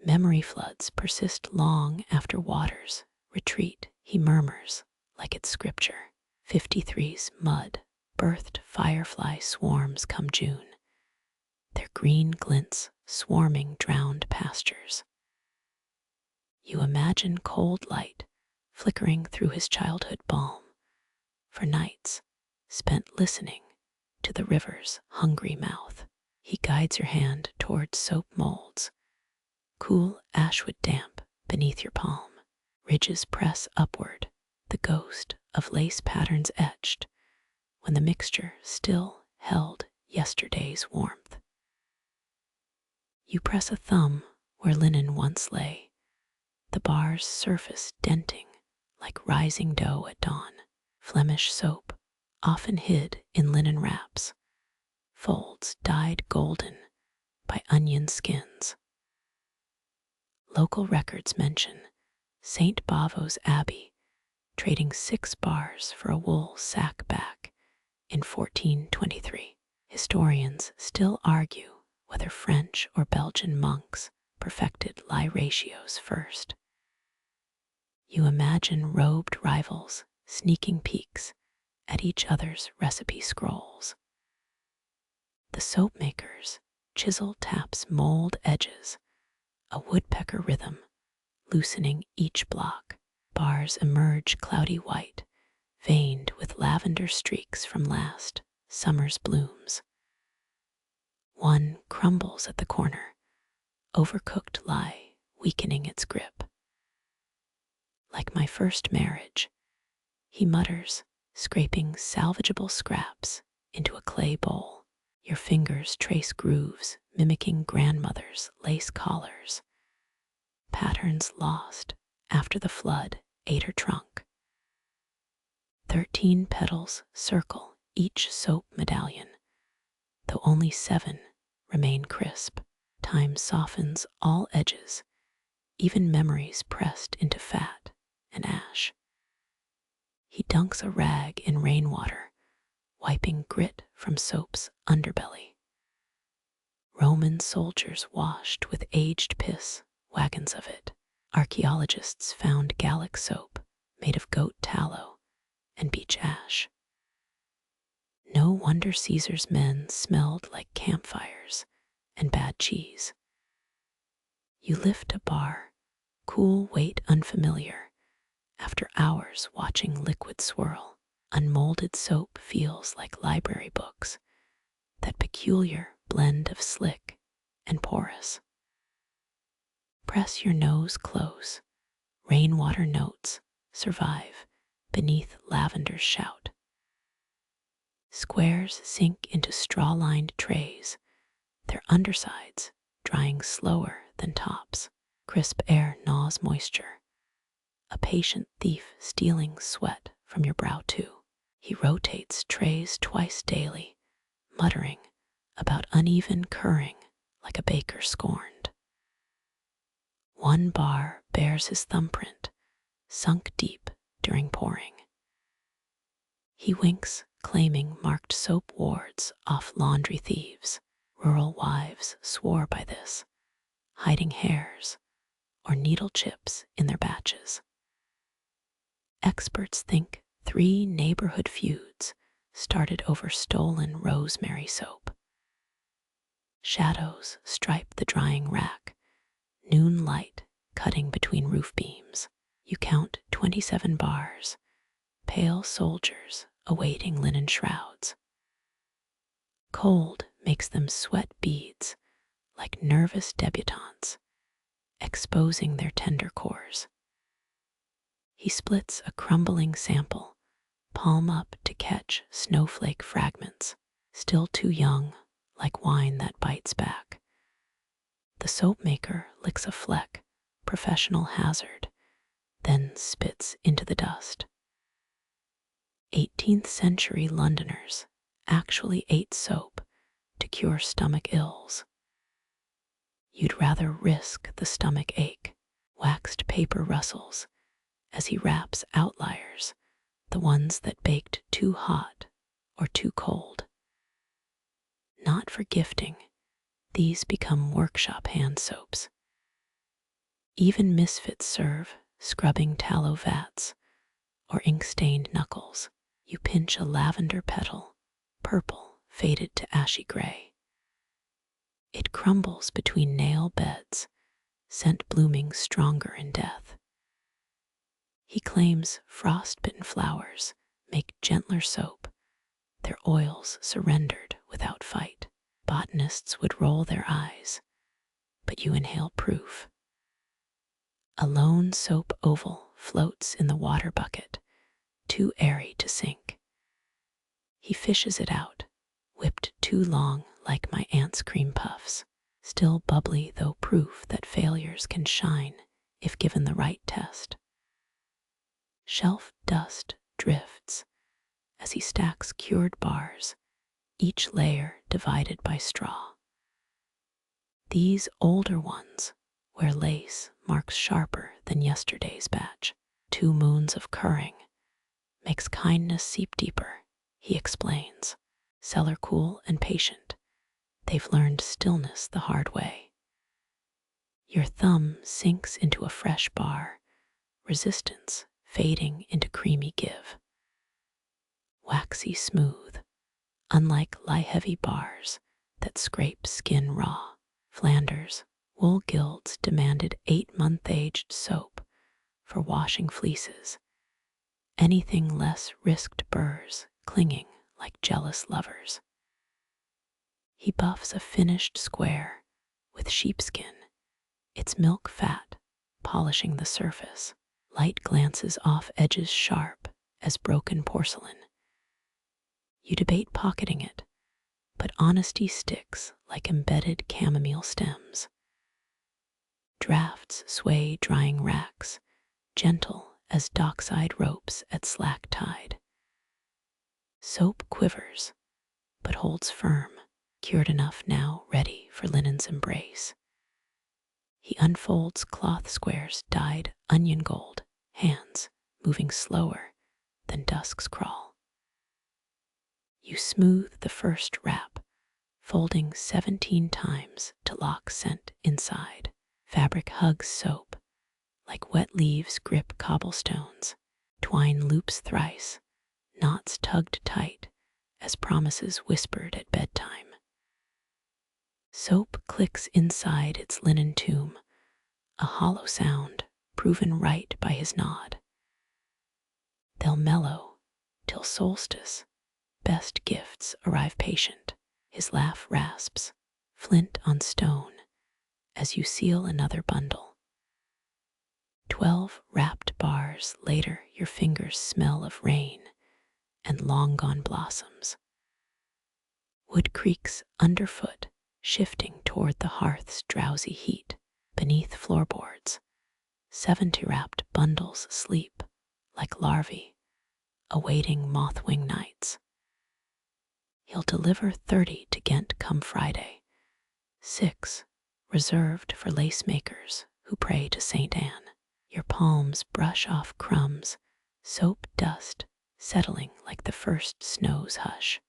Memory floods persist long after waters retreat, he murmurs, like it's scripture. 53's mud birthed firefly swarms come June, their green glints swarming drowned pastures. You imagine cold light flickering through his childhood balm, for nights spent listening to the river's hungry mouth. He guides your hand towards soap molds, cool ashwood damp beneath your palm. Ridges press upward, the ghost of lace patterns etched, when the mixture still held yesterday's warmth. You press a thumb where linen once lay, the bar's surface denting like rising dough at dawn. Flemish soap, often hid in linen wraps, folds dyed golden by onion skins. Local records mention St. Bavo's Abbey trading 6 bars for a wool sack back in 1423. Historians still argue whether French or Belgian monks perfected lye ratios first. You imagine robed rivals sneaking peeks at each other's recipe scrolls. The soapmaker's chisel taps mold edges, a woodpecker rhythm loosening each block. Bars emerge cloudy white, veined with lavender streaks from last summer's blooms. One crumbles at the corner, overcooked lye weakening its grip. Like my first marriage, he mutters, scraping salvageable scraps into a clay bowl. Your fingers trace grooves mimicking grandmother's lace collars, patterns lost after the flood ate her trunk. 13 petals circle each soap medallion, though only 7 remain crisp. Time softens all edges, even memories pressed into fat and ash. He dunks a rag in rainwater, wiping grit from soap's underbelly. Roman soldiers washed with aged piss wagons of it. Archaeologists found Gallic soap made of goat tallow and beech ash. No wonder Caesar's men smelled like campfires and bad cheese. You lift a bar, cool weight unfamiliar, after hours watching liquid swirl. Unmolded soap feels like library books, that peculiar blend of slick and porous. Press your nose close, rainwater notes survive beneath lavender's shout. Squares sink into straw-lined trays, their undersides drying slower than tops. Crisp air gnaws moisture, a patient thief stealing sweat from your brow too. He rotates trays twice daily, muttering about uneven curring like a baker scorned. One bar bears his thumbprint, sunk deep during pouring. He winks, claiming marked soap wards off laundry thieves. Rural wives swore by this, hiding hairs or needle chips in their batches. Experts think 3 neighborhood feuds started over stolen rosemary soap. Shadows stripe the drying rack, noon light cutting between roof beams. You count 27 bars, pale soldiers awaiting linen shrouds. Cold makes them sweat beads like nervous debutantes, exposing their tender cores. He splits a crumbling sample, palm up to catch snowflake fragments, still too young, like wine that bites back. The soapmaker licks a fleck, professional hazard, then spits into the dust. 18th century Londoners actually ate soap to cure stomach ills. You'd rather risk the stomach ache. Waxed paper rustles as he wraps outliers, the ones that baked too hot or too cold. Not for gifting, these become workshop hand soaps. Even misfits serve, scrubbing tallow vats or ink-stained knuckles. You pinch a lavender petal, purple faded to ashy gray. It crumbles between nail beds, scent blooming stronger in death. He claims frost-bitten flowers make gentler soap, their oils surrendered without fight. Botanists would roll their eyes, but you inhale proof. A lone soap oval floats in the water bucket, too airy to sink. He fishes it out, whipped too long like my aunt's cream puffs, still bubbly though proof that failures can shine if given the right test. Shelf dust drifts as he stacks cured bars, each layer divided by straw. These older ones, where lace marks sharper than yesterday's batch, 2 moons of curring, makes kindness seep deeper, he explains. Cellar cool and patient, they've learned stillness the hard way. Your thumb sinks into a fresh bar, resistance fading into creamy give. Waxy smooth, unlike lie-heavy bars that scrape skin raw. Flanders wool guilds demanded 8-month-aged soap for washing fleeces. Anything less risked burrs, clinging like jealous lovers. He buffs a finished square with sheepskin, its milk fat polishing the surface. Light glances off edges sharp as broken porcelain. You debate pocketing it, but honesty sticks like embedded chamomile stems. Drafts sway drying racks, gentle as dockside ropes at slack tide. Soap quivers, but holds firm, cured enough now ready for linen's embrace. He unfolds cloth squares dyed onion gold, hands moving slower than dusk's crawl. You smooth the first wrap, folding 17 times to lock scent inside. Fabric hugs soap, like wet leaves grip cobblestones. Twine loops thrice, knots tugged tight as promises whispered at bedtime. Soap clicks inside its linen tomb, a hollow sound proven right by his nod. They'll mellow till solstice, best gifts arrive patient. His laugh rasps, flint on stone, as you seal another bundle. 12 wrapped bars later, your fingers smell of rain and long-gone blossoms. Wood creaks underfoot, shifting toward the hearth's drowsy heat. Beneath floorboards, 70 wrapped bundles sleep like larvae, awaiting mothwing nights. He'll deliver 30 to Ghent come Friday, 6 reserved for lace makers who pray to Saint Anne. Your palms brush off crumbs, soap dust settling like the first snow's hush.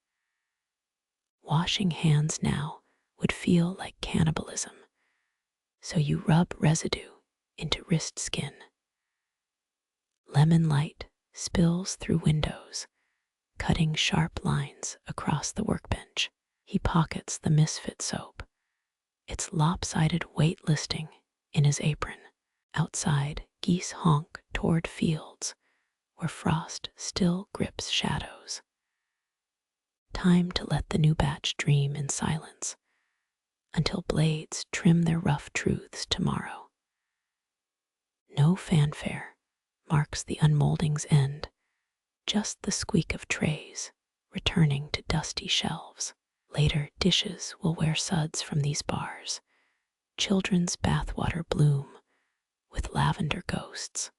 Washing hands now would feel like cannibalism, so you rub residue into wrist skin. Lemon light spills through windows, cutting sharp lines across the workbench. He pockets the misfit soap, its lopsided weight listing in his apron. Outside, geese honk toward fields where frost still grips shadows. Time to let the new batch dream in silence until blades trim their rough truths tomorrow. No fanfare marks the unmolding's end, just the squeak of trays returning to dusty shelves. Later, dishes will wear suds from these bars. Children's bathwater bloom with lavender ghosts.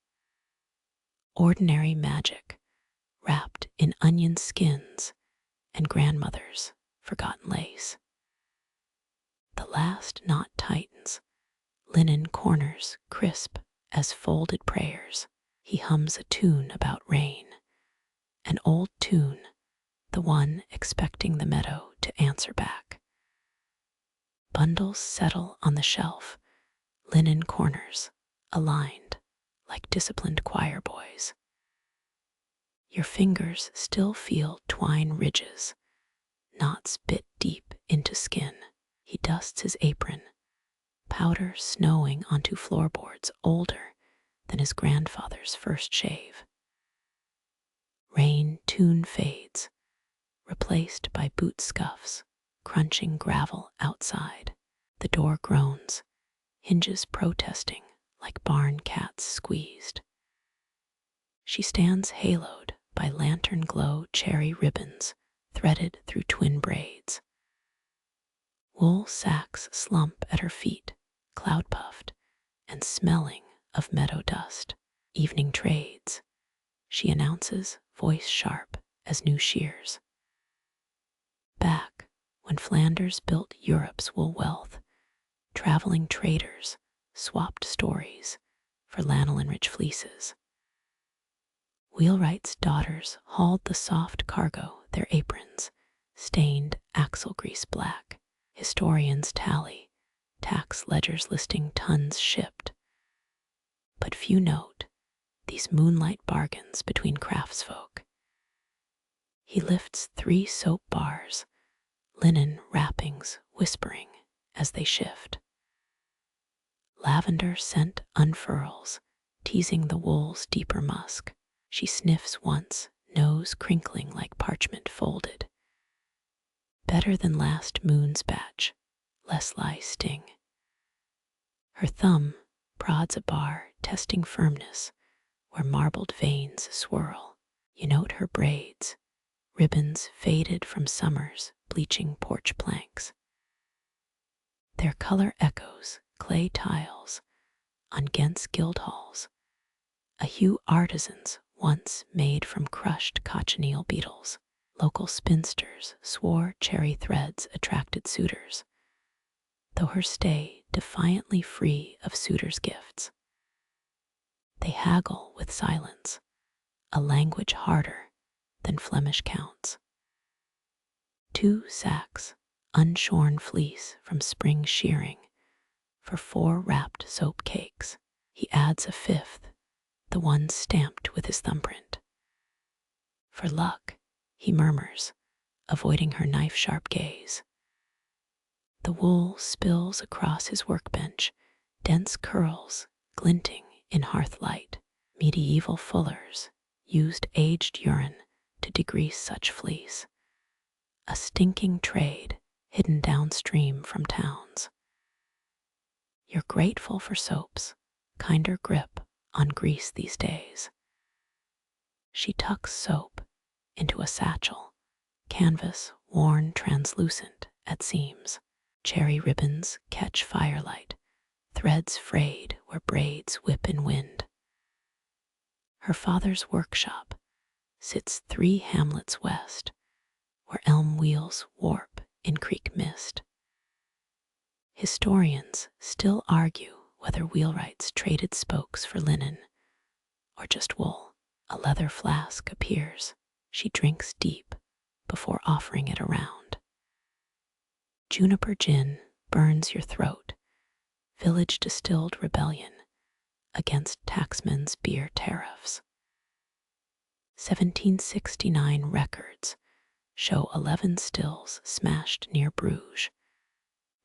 Ordinary magic wrapped in onion skins and grandmother's forgotten lace. The last knot tightens, linen corners crisp as folded prayers. He hums a tune about rain, an old tune, the one expecting the meadow to answer back. Bundles settle on the shelf, linen corners aligned like disciplined choir boys. Your fingers still feel twine ridges, knots bit deep into skin. He dusts his apron, powder snowing onto floorboards older than his grandfather's first shave. Rain tune fades, replaced by boot scuffs, crunching gravel outside. The door groans, hinges protesting like barn cats squeezed. She stands haloed by lantern glow cherry ribbons threaded through twin braids. Wool sacks slump at her feet, cloud-puffed and smelling of meadow dust. Evening trades, she announces, voice sharp as new shears. Back when Flanders built Europe's wool wealth, traveling traders swapped stories for lanolin-rich fleeces. Wheelwright's daughters hauled the soft cargo, their aprons stained axle grease black. Historians tally, tax ledgers listing tons shipped. But few note these moonlight bargains between craftsfolk. He lifts 3 soap bars, linen wrappings whispering as they shift. Lavender scent unfurls, teasing the wool's deeper musk. She sniffs once, nose crinkling like parchment folded. Better than last moon's batch, less lie sting. Her thumb prods a bar, testing firmness where marbled veins swirl. You note her braids, ribbons faded from summer's bleaching porch planks. Their color echoes clay tiles on Ghent's guild halls, a hue artisans once made from crushed cochineal beetles. Local spinsters swore cherry threads attracted suitors, though her stay defiantly free of suitors' gifts. They haggle with silence, a language harder than Flemish counts. 2 sacks, unshorn fleece from spring shearing, for 4 wrapped soap cakes. He adds a 5th, the one stamped with his thumbprint. For luck, he murmurs, avoiding her knife-sharp gaze. The wool spills across his workbench, dense curls glinting in hearth light. Medieval fullers used aged urine to degrease such fleece, a stinking trade hidden downstream from towns. You're grateful for soap's kinder grip on grease these days. She tucks soap into a satchel, canvas worn translucent at seams. Cherry ribbons catch firelight, threads frayed where braids whip in wind. Her father's workshop sits 3 hamlets west, where elm wheels warp in creek mist. Historians still argue whether wheelwrights traded spokes for linen or just wool. A leather flask appears. She drinks deep before offering it around. Juniper gin burns your throat, village distilled rebellion against taxmen's beer tariffs. 1769 records show 11 stills smashed near Bruges,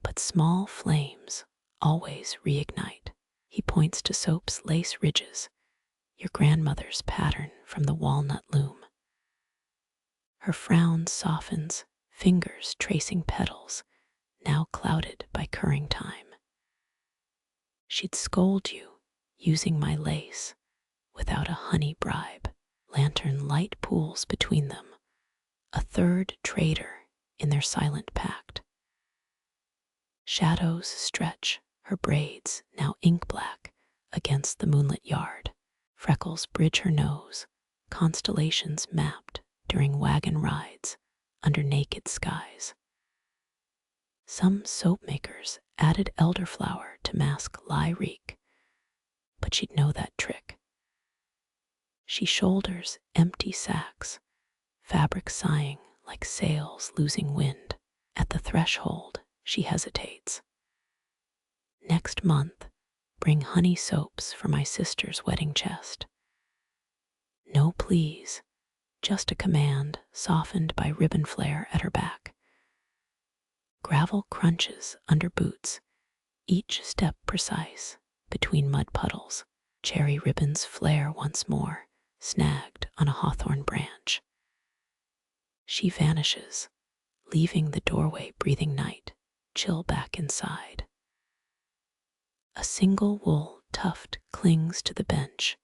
but small flames always reignite. He points to soap's lace ridges, your grandmother's pattern from the walnut loom. Her frown softens, fingers tracing petals, now clouded by curring time. She'd scold you using my lace without a honey bribe. Lantern light pools between them, a third traitor in their silent pact. Shadows stretch, her braids now ink black against the moonlit yard. Freckles bridge her nose, constellations mapped during wagon rides under naked skies. Some soapmakers added elderflower to mask lie reek, but she'd know that trick. She shoulders empty sacks, fabric sighing like sails losing wind. At the threshold, She hesitates. Next month, bring honey soaps for my sister's wedding chest. No please, just a command softened by ribbon flare at her back. Gravel crunches under boots, each step precise between mud puddles. Cherry ribbons flare once more, snagged on a hawthorn branch. She vanishes, leaving the doorway breathing night, chill back inside. A single wool tuft clings to the bench,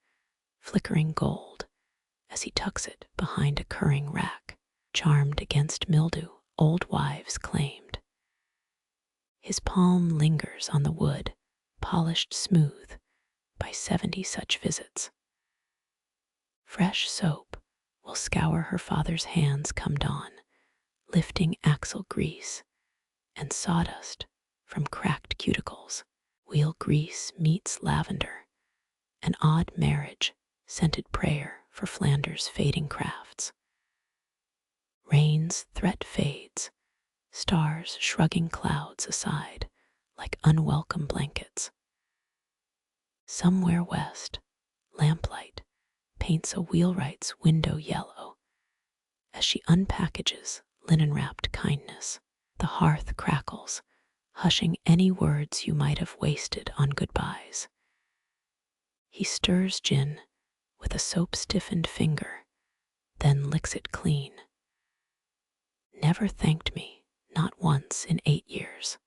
flickering gold, as he tucks it behind a curring rack, charmed against mildew old wives claimed. His palm lingers on the wood, polished smooth by 70 such visits. Fresh soap will scour her father's hands come dawn, lifting axle grease and sawdust from cracked cuticles. Wheel grease meets lavender, an odd marriage, scented prayer for Flanders' fading crafts. Rain's threat fades, stars shrugging clouds aside like unwelcome blankets. Somewhere west, lamplight paints a wheelwright's window yellow as she unpackages linen-wrapped kindness. The hearth crackles, hushing any words you might have wasted on goodbyes. He stirs gin with a soap-stiffened finger, then licks it clean. Never thanked me, not once in 8 years.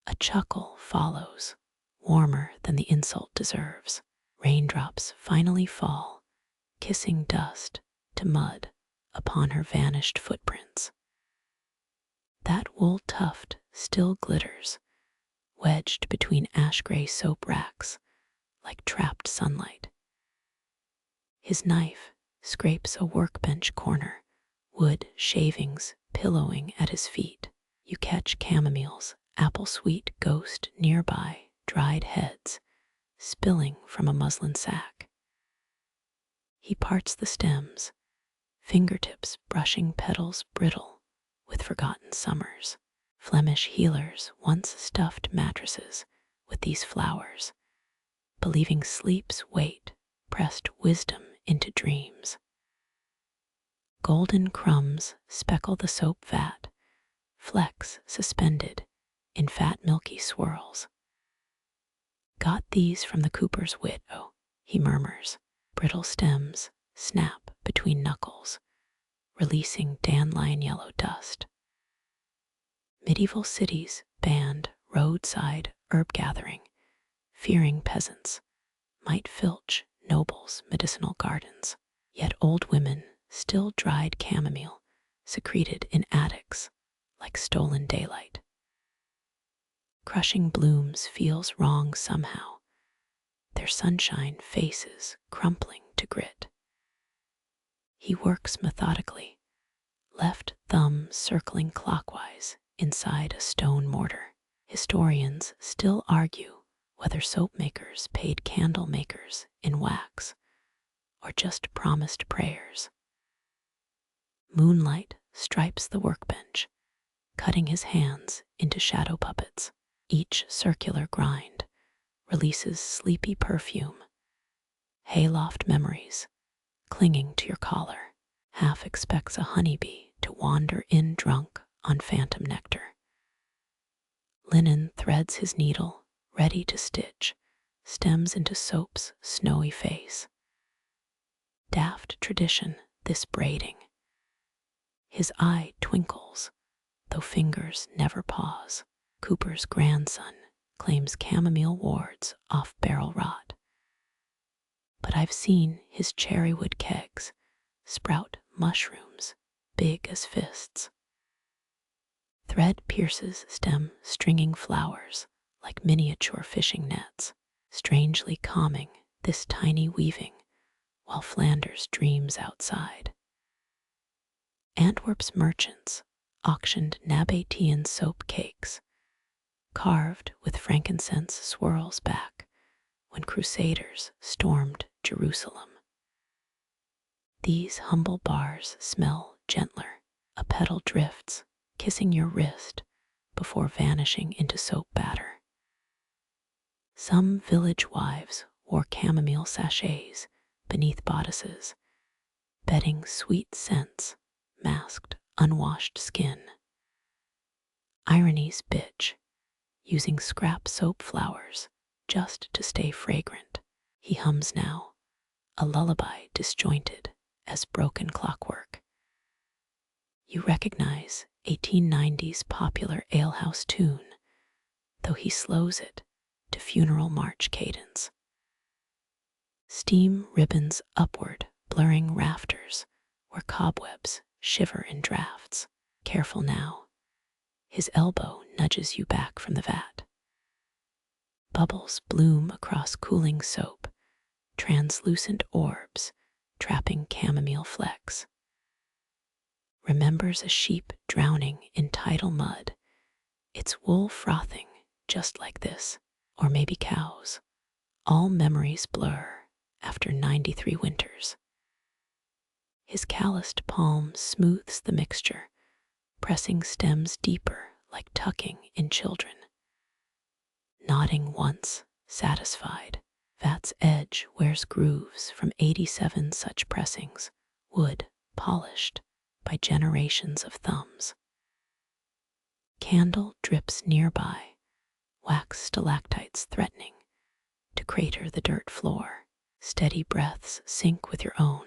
A chuckle follows, warmer than the insult deserves. Raindrops finally fall, kissing dust to mud upon her vanished footprints. That wool tuft still glitters, wedged between ash-gray soap racks like trapped sunlight. His knife scrapes a workbench corner, wood shavings pillowing at his feet. You catch chamomile's apple-sweet ghost nearby, dried heads spilling from a muslin sack. He parts the stems, fingertips brushing petals brittle with forgotten summers. Flemish healers once stuffed mattresses with these flowers, believing sleep's weight pressed wisdom into dreams. Golden crumbs speckle the soap vat, flecks suspended in fat milky swirls. Got these from the cooper's widow, he murmurs. Brittle stems snap between knuckles, releasing dandelion yellow dust. Medieval cities banned roadside herb gathering, fearing peasants might filch nobles' medicinal gardens. Yet old women still dried chamomile, secreted in attics like stolen daylight. Crushing blooms feels wrong somehow, their sunshine faces crumpling to grit. He works methodically, left thumb circling clockwise inside a stone mortar. Historians still argue whether soapmakers paid candle makers in wax or just promised prayers. Moonlight stripes the workbench, cutting his hands into shadow puppets. Each circular grind releases sleepy perfume, hayloft memories clinging to your collar. Half expects a honeybee to wander in drunk on phantom nectar. Linen threads his needle, ready to stitch, stems into soap's snowy face. Daft tradition, this braiding. His eye twinkles, though fingers never pause. Cooper's grandson claims chamomile wards off barrel rot. But I've seen his cherrywood kegs sprout mushrooms big as fists. Thread pierces stem stringing flowers like miniature fishing nets, strangely calming this tiny weaving while Flanders dreams outside. Antwerp's merchants auctioned Nabatean soap cakes, carved with frankincense swirls back when crusaders stormed Jerusalem. These humble bars smell gentler, a petal drifts, kissing your wrist before vanishing into soap batter. Some village wives wore chamomile sachets beneath bodices, bedding sweet scents masked unwashed skin. Irony's bitch, using scrap soap flowers just to stay fragrant. He hums now, a lullaby disjointed as broken clockwork. You recognize 1890's popular alehouse tune, though he slows it to funeral march cadence. Steam ribbons upward, blurring rafters where cobwebs shiver in drafts. Careful now, his elbow nudges you back from the vat. Bubbles bloom across cooling soap, translucent orbs trapping chamomile flecks. Remembers a sheep drowning in tidal mud, its wool frothing just like this, or maybe cows. All memories blur after 93 winters. His calloused palm smooths the mixture, pressing stems deeper like tucking in children. Nodding once, satisfied, vat's edge wears grooves from 87 such pressings, wood polished by generations of thumbs. Candle drips nearby, wax stalactites threatening to crater the dirt floor. Steady breaths sync with your own,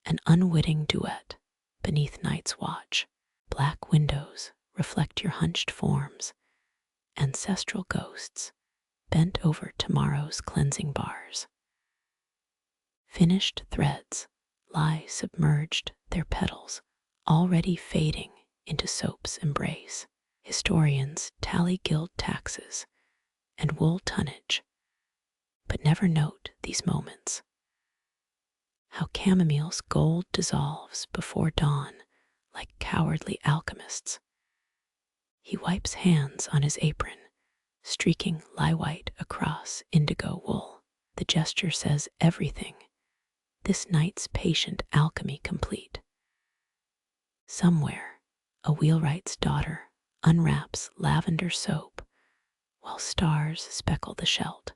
an unwitting duet beneath night's watch. Black windows reflect your hunched forms, ancestral ghosts bent over tomorrow's cleansing bars. Finished threads lie submerged, their petals already fading into soap's embrace. Historians tally guild taxes and wool tonnage, but never note these moments. How chamomile's gold dissolves before dawn like cowardly alchemists. He wipes hands on his apron, streaking lye white across indigo wool. The gesture says everything. This night's patient alchemy complete. Somewhere, a wheelwright's daughter unwraps lavender soap while stars speckle the shelt.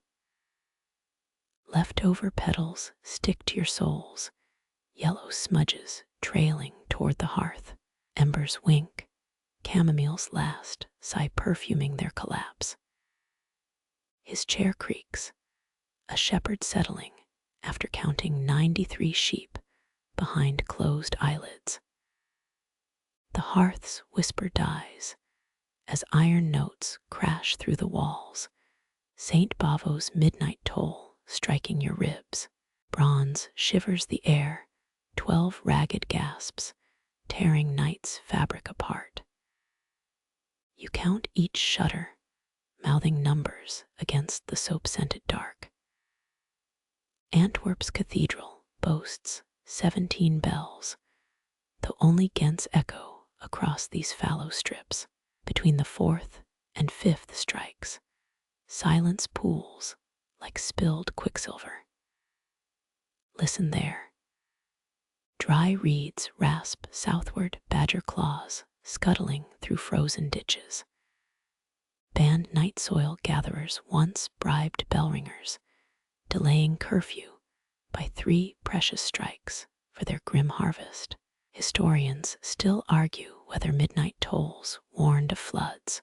Leftover petals stick to your soles, yellow smudges trailing toward the hearth. Embers wink, chamomile's last sigh perfuming their collapse. His chair creaks, a shepherd settling after counting 93 sheep behind closed eyelids. The hearth's whisper dies as iron notes crash through the walls, St. Bavo's midnight toll striking your ribs. Bronze shivers the air, 12 ragged gasps, tearing night's fabric apart. You count each shudder, mouthing numbers against the soap-scented dark. Antwerp's cathedral boasts 17 bells, though only Ghent's echo across these fallow strips. Between the 4th and 5th strikes, silence pools like spilled quicksilver. Listen there. Dry reeds rasp southward badger claws, scuttling through frozen ditches. Banned night soil gatherers once bribed bell ringers, delaying curfew by 3 precious strikes for their grim harvest. Historians still argue whether midnight tolls warned of floods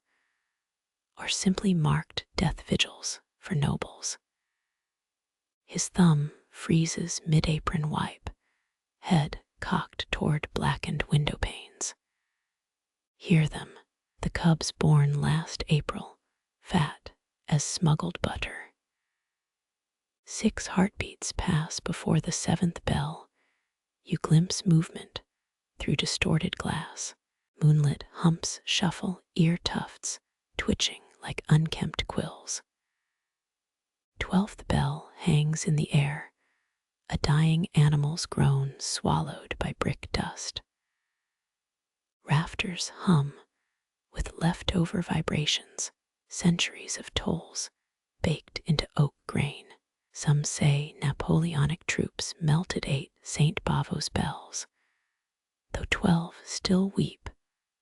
or simply marked death vigils for nobles. His thumb freezes mid-apron wipe, head cocked toward blackened window panes. Hear them, the cubs born last April, fat as smuggled butter. 6 heartbeats pass before the 7th bell. You glimpse movement through distorted glass. Moonlit humps shuffle, ear tufts twitching like unkempt quills. 12th bell hangs in the air, a dying animal's groan swallowed by brick dust. Rafters hum with leftover vibrations, centuries of tolls baked into oak grain. Some say Napoleonic troops melted 8 St. Bavo's bells, though 12 still weep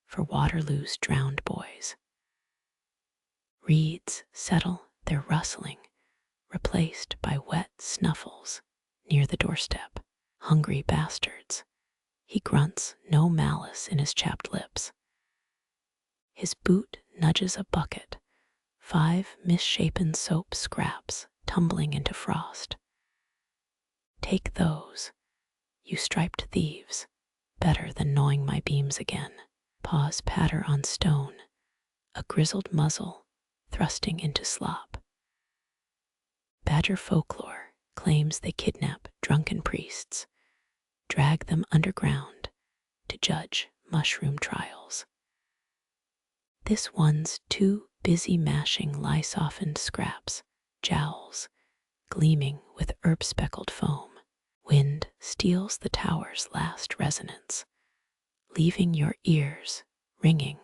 for Waterloo's drowned boys. Reeds settle their rustling, replaced by wet snuffles near the doorstep. Hungry bastards. He grunts, no malice in his chapped lips. His boot nudges a bucket, 5 misshapen soap scraps tumbling into frost. Take those, you striped thieves, better than gnawing my beams again. Paws patter on stone, a grizzled muzzle thrusting into slop. Badger folklore claims they kidnap drunken priests, drag them underground to judge mushroom trials. This one's too busy mashing lye-softened scraps, jowls, gleaming with herb-speckled foam. Wind steals the tower's last resonance, leaving your ears ringing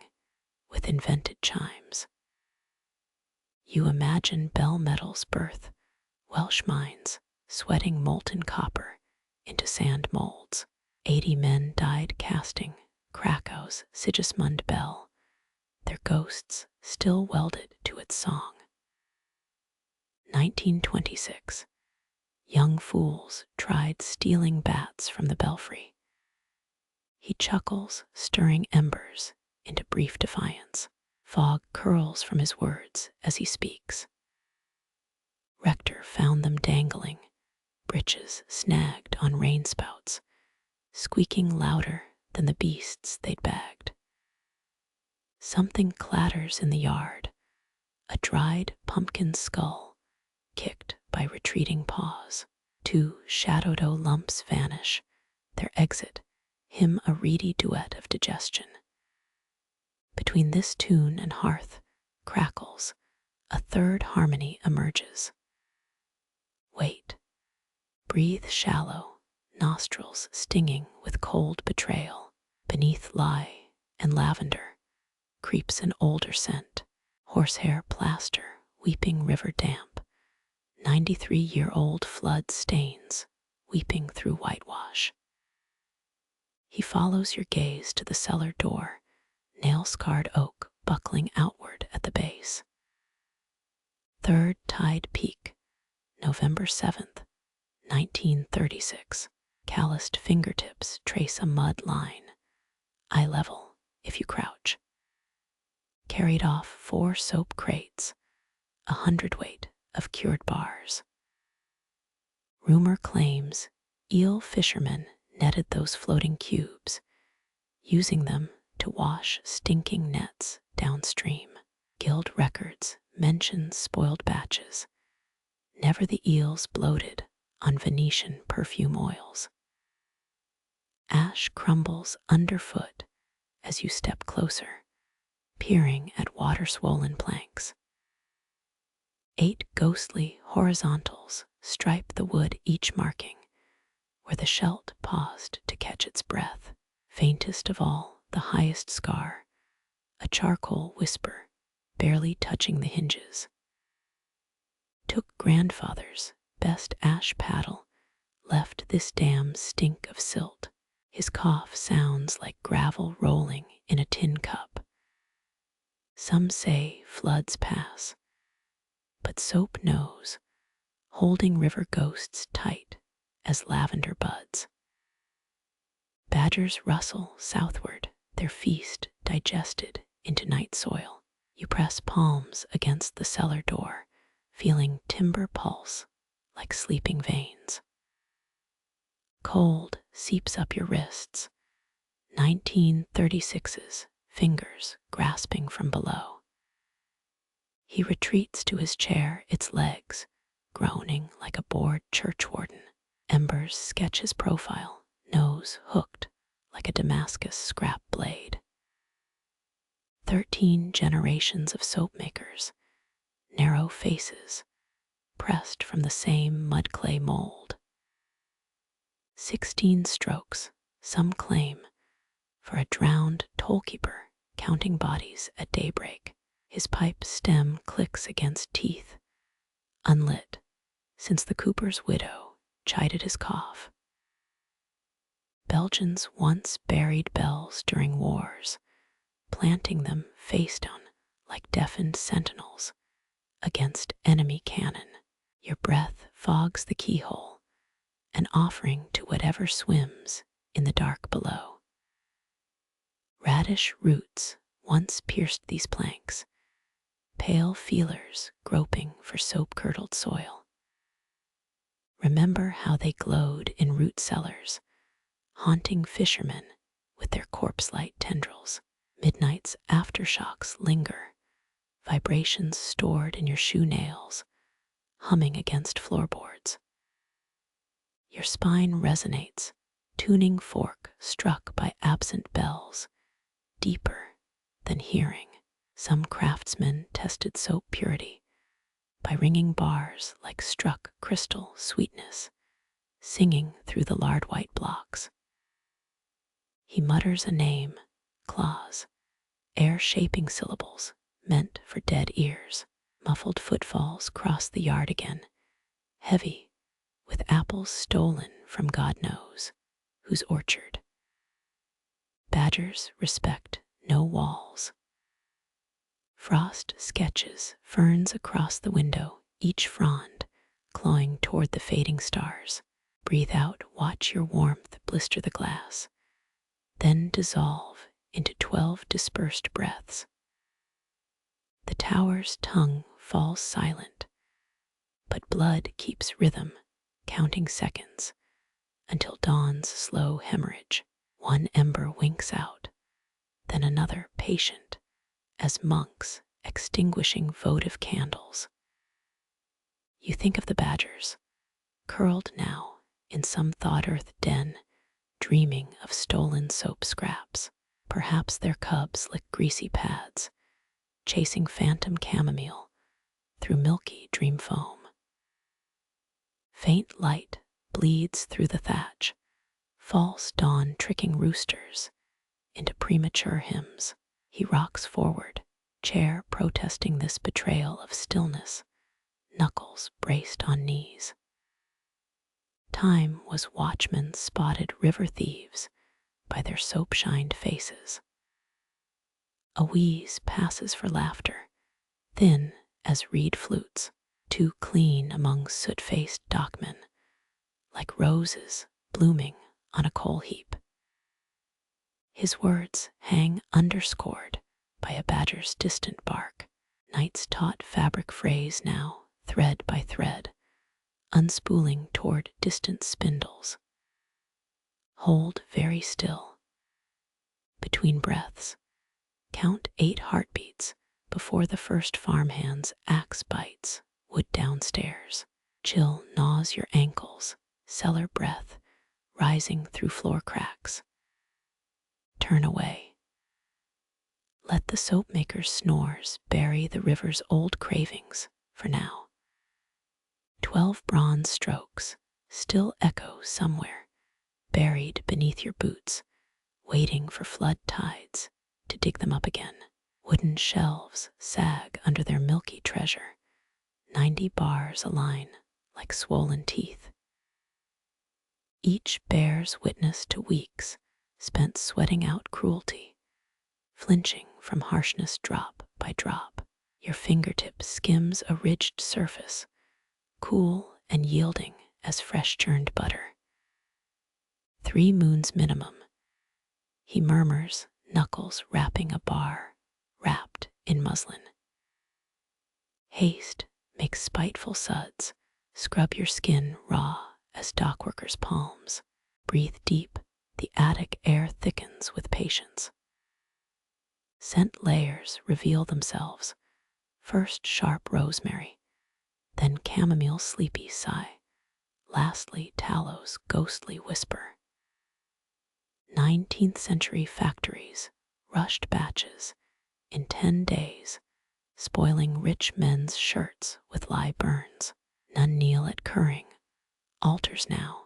with invented chimes. You imagine bell metal's birth, Welsh mines sweating molten copper into sand molds. 80 men died casting Krakow's Sigismund bell, their ghosts still welded to its song. 1926. Young fools tried stealing bats from the belfry. He chuckles, stirring embers into brief defiance. Fog curls from his words as he speaks. Rector found them dangling, breeches snagged on rainspouts, squeaking louder than the beasts they'd bagged. Something clatters in the yard, a dried pumpkin skull kicked by retreating paws. 2 shadowed lumps vanish, their exit hymn a reedy duet of digestion. Between this tune and Hearth crackles, a third harmony emerges. Wait, breathe shallow, nostrils stinging with cold betrayal. Beneath lye and lavender creeps an older scent, horsehair plaster, weeping river damp, 93-year-old flood stains weeping through whitewash. He follows your gaze to the cellar door, nail-scarred oak buckling outward at the base. Third Tide Peak, November 7th, 1936. Calloused fingertips trace a mud line, eye level if you crouch. Carried off 4 soap crates, 100 weight of cured bars. Rumor claims eel fishermen netted those floating cubes, using them to wash stinking nets downstream. Guild records mention spoiled batches, never the eels bloated on Venetian perfume oils. Ash crumbles underfoot as you step closer, peering at water-swollen planks. 8 ghostly horizontals stripe the wood, each marking where the shelt paused to catch its breath. Faintest of all, the highest scar, a charcoal whisper barely touching the hinges. Took grandfather's best ash paddle, left this dam stink of silt. His cough sounds like gravel rolling in a tin cup. Some say floods pass, but Soap knows, holding river ghosts tight as lavender buds. Badgers rustle southward, their feast digested into night soil. You press palms against the cellar door, feeling timber pulse like sleeping veins. Cold seeps up your wrists, 1936's fingers grasping from below. He retreats to his chair, its legs groaning like a bored churchwarden. Embers sketch his profile, nose hooked like a Damascus scrap blade. 13 generations of soapmakers, narrow faces, pressed from the same mud-clay mold. 16 strokes, some claim, for a drowned tollkeeper counting bodies at daybreak. His pipe stem clicks against teeth, unlit, since the cooper's widow chided his cough. Belgians once buried bells during wars, planting them face down like deafened sentinels against enemy cannon. Your breath fogs the keyhole, an offering to whatever swims in the dark below. Radish roots once pierced these planks, pale feelers groping for soap-curdled soil. Remember how they glowed in root cellars, haunting fishermen with their corpse-light tendrils. Midnight's aftershocks linger, vibrations stored in your shoe nails, humming against floorboards. Your spine resonates, tuning fork struck by absent bells, deeper than hearing. Some craftsmen tested soap purity by ringing bars like struck crystal sweetness, singing through the lard white blocks. He mutters a name, claws, air-shaping syllables meant for dead ears. Muffled footfalls cross the yard again, heavy with apples stolen from God knows whose orchard. Badgers respect no walls. Frost sketches ferns across the window, each frond clawing toward the fading stars. Breathe out, watch your warmth blister the glass, then dissolve into 12 dispersed breaths. The tower's tongue falls silent, but blood keeps rhythm, counting seconds until dawn's slow hemorrhage. One ember winks out, then another patient, as monks extinguishing votive candles. You think of the badgers, curled now in some thawed-earth den, dreaming of stolen soap scraps. Perhaps their cubs lick greasy pads, chasing phantom chamomile through milky dream foam. Faint light bleeds through the thatch, false dawn tricking roosters into premature hymns. He rocks forward, chair protesting this betrayal of stillness, knuckles braced on knees. Time was watchmen spotted river thieves by their soap-shined faces. A wheeze passes for laughter, thin as reed flutes, too clean among soot-faced dockmen, like roses blooming on a coal heap. His words hang underscored by a badger's distant bark, night's taut fabric phrase now, thread by thread, unspooling toward distant spindles. Hold very still. Between breaths, count 8 heartbeats before the first farmhand's axe bites wood downstairs. Chill gnaws your ankles, cellar breath rising through floor cracks. Turn away. Let the soapmaker's snores bury the river's old cravings for now. 12 bronze strokes still echo somewhere, buried beneath your boots, waiting for flood tides to dig them up again. Wooden shelves sag under their milky treasure, 90 bars align like swollen teeth. Each bears witness to weeks spent sweating out cruelty, flinching from harshness drop by drop. Your fingertip skims a ridged surface, cool and yielding as fresh churned butter. 3 moons minimum, he murmurs, knuckles rapping a bar wrapped in muslin. Haste makes spiteful suds, scrub your skin raw as dockworkers' palms. Breathe deep, the attic air thickens with patience. Scent layers reveal themselves, first sharp rosemary, then chamomile's sleepy sigh, lastly tallow's ghostly whisper. 19th century factories, rushed batches, in 10 days, spoiling rich men's shirts with lye burns. None kneel at curring, altars now,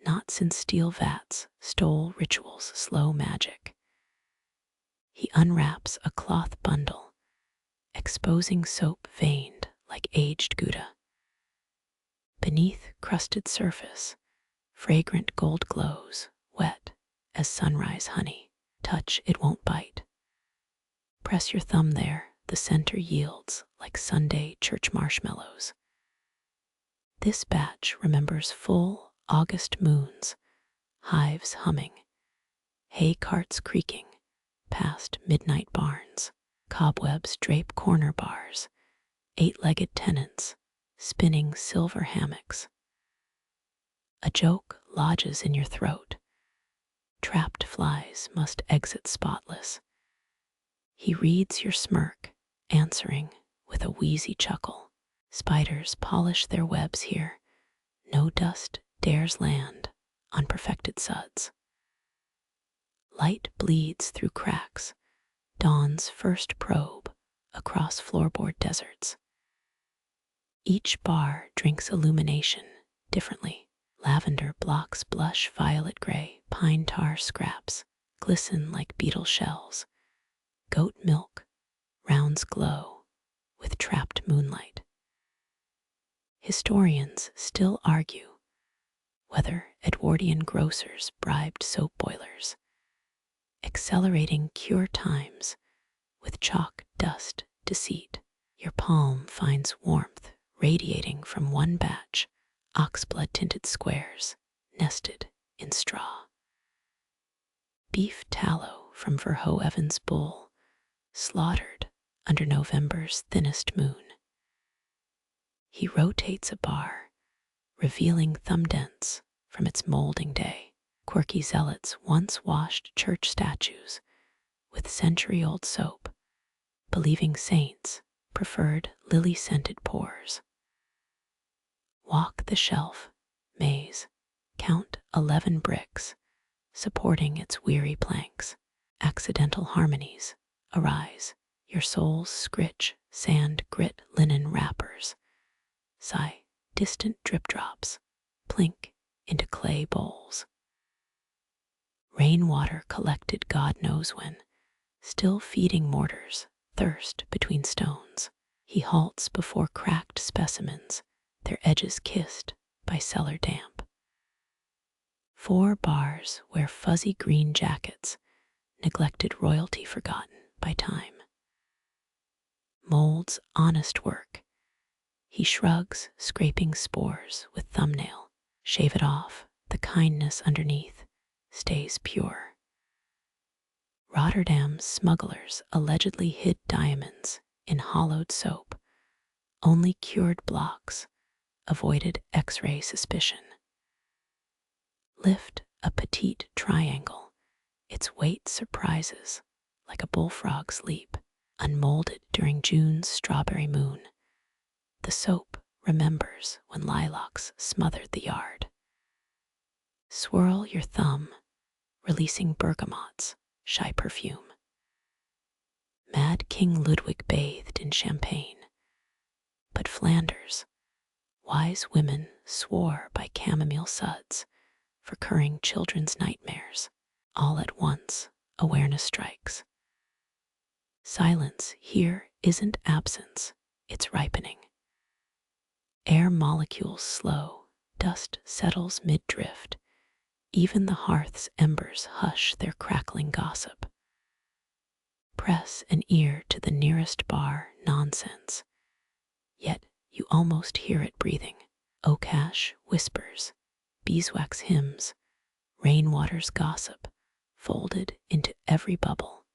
not since steel vats stole ritual's slow magic. He unwraps a cloth bundle, exposing soap veined like aged Gouda. Beneath crusted surface, fragrant gold glows, wet as sunrise honey. Touch, it won't bite. Press your thumb there, the center yields like Sunday church marshmallows. This batch remembers full August moons, hives humming, hay carts creaking past midnight barns, cobwebs drape corner bars, eight-legged tenants spinning silver hammocks. A joke lodges in your throat. Trapped flies must exit spotless. He reads your smirk, answering with a wheezy chuckle. Spiders polish their webs here. No dust dares land on perfected suds. Light bleeds through cracks, dawn's first probe across floorboard deserts. Each bar drinks illumination differently. Lavender blocks blush violet gray, pine tar scraps glisten like beetle shells. Goat milk rounds glow with trapped moonlight. Historians still argue whether Edwardian grocers bribed soap boilers, accelerating cure times with chalk dust deceit. Your palm finds warmth radiating from one batch, oxblood tinted squares nested in straw. Beef tallow from Verho Evans' bull, slaughtered under November's thinnest moon. He rotates a bar, revealing thumb dents from its molding day. Quirky zealots once washed church statues with century-old soap, believing saints preferred lily-scented pores. Walk the shelf, maze, count 11 bricks, supporting its weary planks. Accidental harmonies arise, your soul's scritch, sand, grit, linen wrappers. Sigh, distant drip drops, plink into clay bowls. Rainwater collected God knows when, still feeding mortars, thirst between stones. He halts before cracked specimens, their edges kissed by cellar damp. 4 bars wear fuzzy green jackets, neglected royalty forgotten by time. Molds honest work. He shrugs, scraping spores with thumbnail. Shave it off, the kindness underneath stays pure. Rotterdam's smugglers allegedly hid diamonds in hollowed soap. Only cured blocks avoided X-ray suspicion. Lift a petite triangle. Its weight surprises like a bullfrog's leap, unmolded during June's strawberry moon. The soap remembers when lilacs smothered the yard. Swirl your thumb, releasing bergamot's shy perfume. Mad King Ludwig bathed in champagne, but Flanders, wise women swore by chamomile suds for curing children's nightmares. All at once, awareness strikes. Silence here isn't absence, it's ripening. Air molecules slow, dust settles mid-drift. Even the hearth's embers hush their crackling gossip. Press an ear to the nearest bar nonsense, yet you almost hear it breathing. Oak ash whispers, beeswax hymns, rainwater's gossip, folded into every bubble.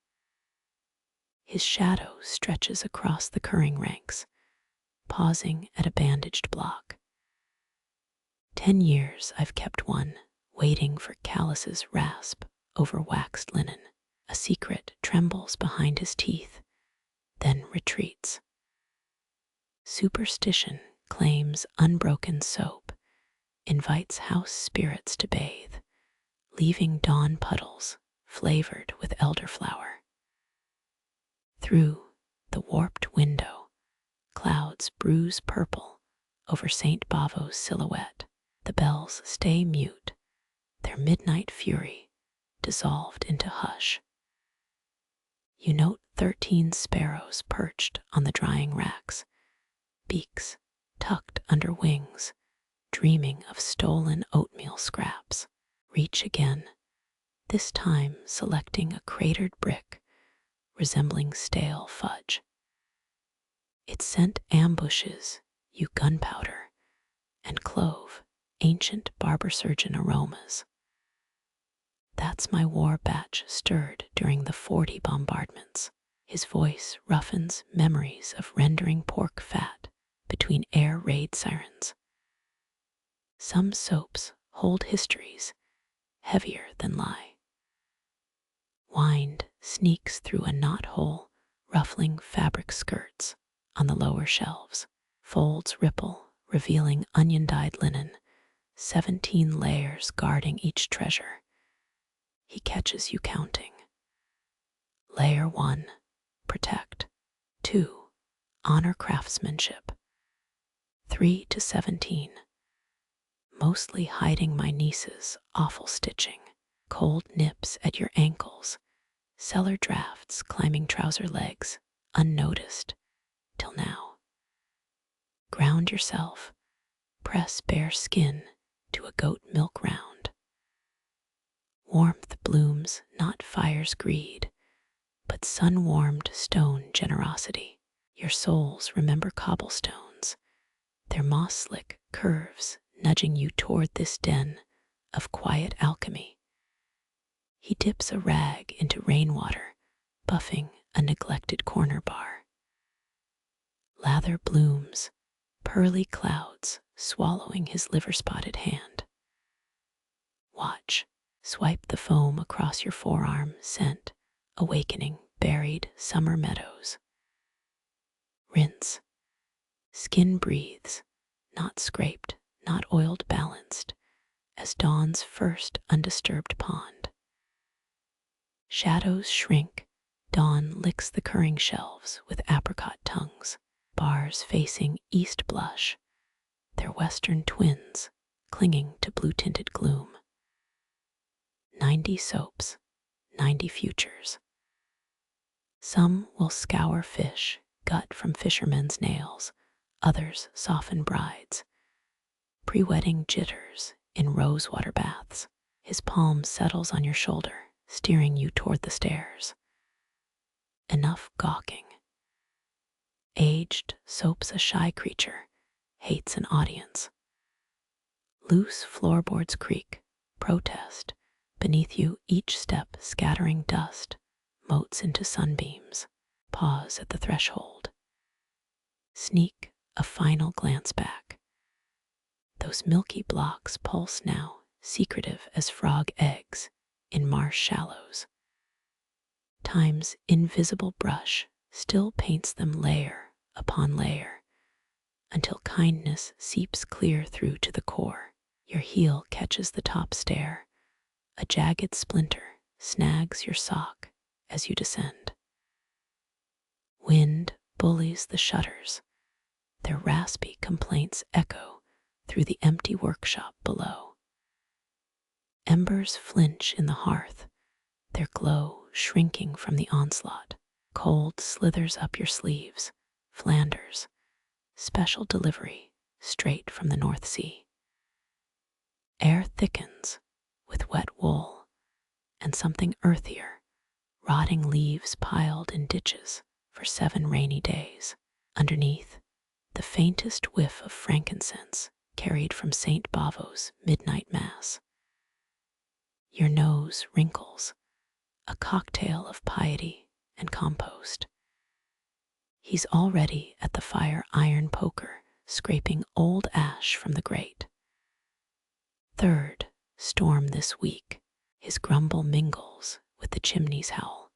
His shadow stretches across the curring ranks, pausing at a bandaged block. 10 years I've kept one, waiting for calluses rasp over waxed linen. A secret trembles behind his teeth, then retreats. Superstition claims unbroken soap, invites house spirits to bathe, leaving dawn puddles flavored with elderflower. Through the warped window, clouds bruise purple over St. Bavo's silhouette. The bells stay mute, their midnight fury dissolved into hush. You note 13 sparrows perched on the drying racks, beaks tucked under wings, dreaming of stolen oatmeal scraps. Reach again, this time selecting a cratered brick, resembling stale fudge. Its scent ambushes you gunpowder and clove, ancient barber surgeon aromas. That's my war batch stirred during the 40 bombardments. His voice roughens memories of rendering pork fat between air raid sirens. Some soaps hold histories heavier than lie. Wind sneaks through a knothole, ruffling fabric skirts on the lower shelves. Folds ripple, revealing onion-dyed linen, 17 layers guarding each treasure. He catches you counting. Layer 1, protect. 2, honor craftsmanship. 3 to 17, mostly hiding my niece's awful stitching. Cold nips at your ankles, cellar drafts climbing trouser legs, unnoticed till now. Ground yourself, press bare skin to a goat milk round. Warmth blooms not fire's greed, but sun-warmed stone generosity. Your souls remember cobblestones, their moss-slick curves nudging you toward this den of quiet alchemy. He dips a rag into rainwater, buffing a neglected corner bar. Lather blooms, pearly clouds swallowing his liver-spotted hand. Watch, swipe the foam across your forearm, scent, awakening buried summer meadows. Rinse, skin breathes, not scraped, not oiled, balanced, as dawn's first undisturbed pond. Shadows shrink, dawn licks the curring shelves with apricot tongues. Bars facing east blush, their western twins clinging to blue-tinted gloom. 90 soaps, 90 futures. Some will scour fish, gut from fishermen's nails, others soften brides. Pre-wedding jitters in rosewater baths. His palm settles on your shoulder, steering you toward the stairs. Enough gawking. Aged soap's a shy creature, hates an audience. Loose floorboards creak, protest. Beneath you, each step scattering dust, motes into sunbeams. Pause at the threshold. Sneak a final glance back. Those milky blocks pulse now, secretive as frog eggs in marsh shallows. Time's invisible brush still paints them layer upon layer, until kindness seeps clear through to the core. Your heel catches the top stair. A jagged splinter snags your sock as you descend. Wind bullies the shutters. Their raspy complaints echo through the empty workshop below. Embers flinch in the hearth, their glow shrinking from the onslaught. Cold slithers up your sleeves. Flanders, special delivery straight from the North Sea. Air thickens with wet wool and something earthier, rotting leaves piled in ditches for 7 rainy days. Underneath, the faintest whiff of frankincense carried from St. Bavo's midnight mass. Your nose wrinkles, a cocktail of piety and compost. He's already at the fire iron poker, scraping old ash from the grate. Third storm this week, his grumble mingles with the chimney's howl.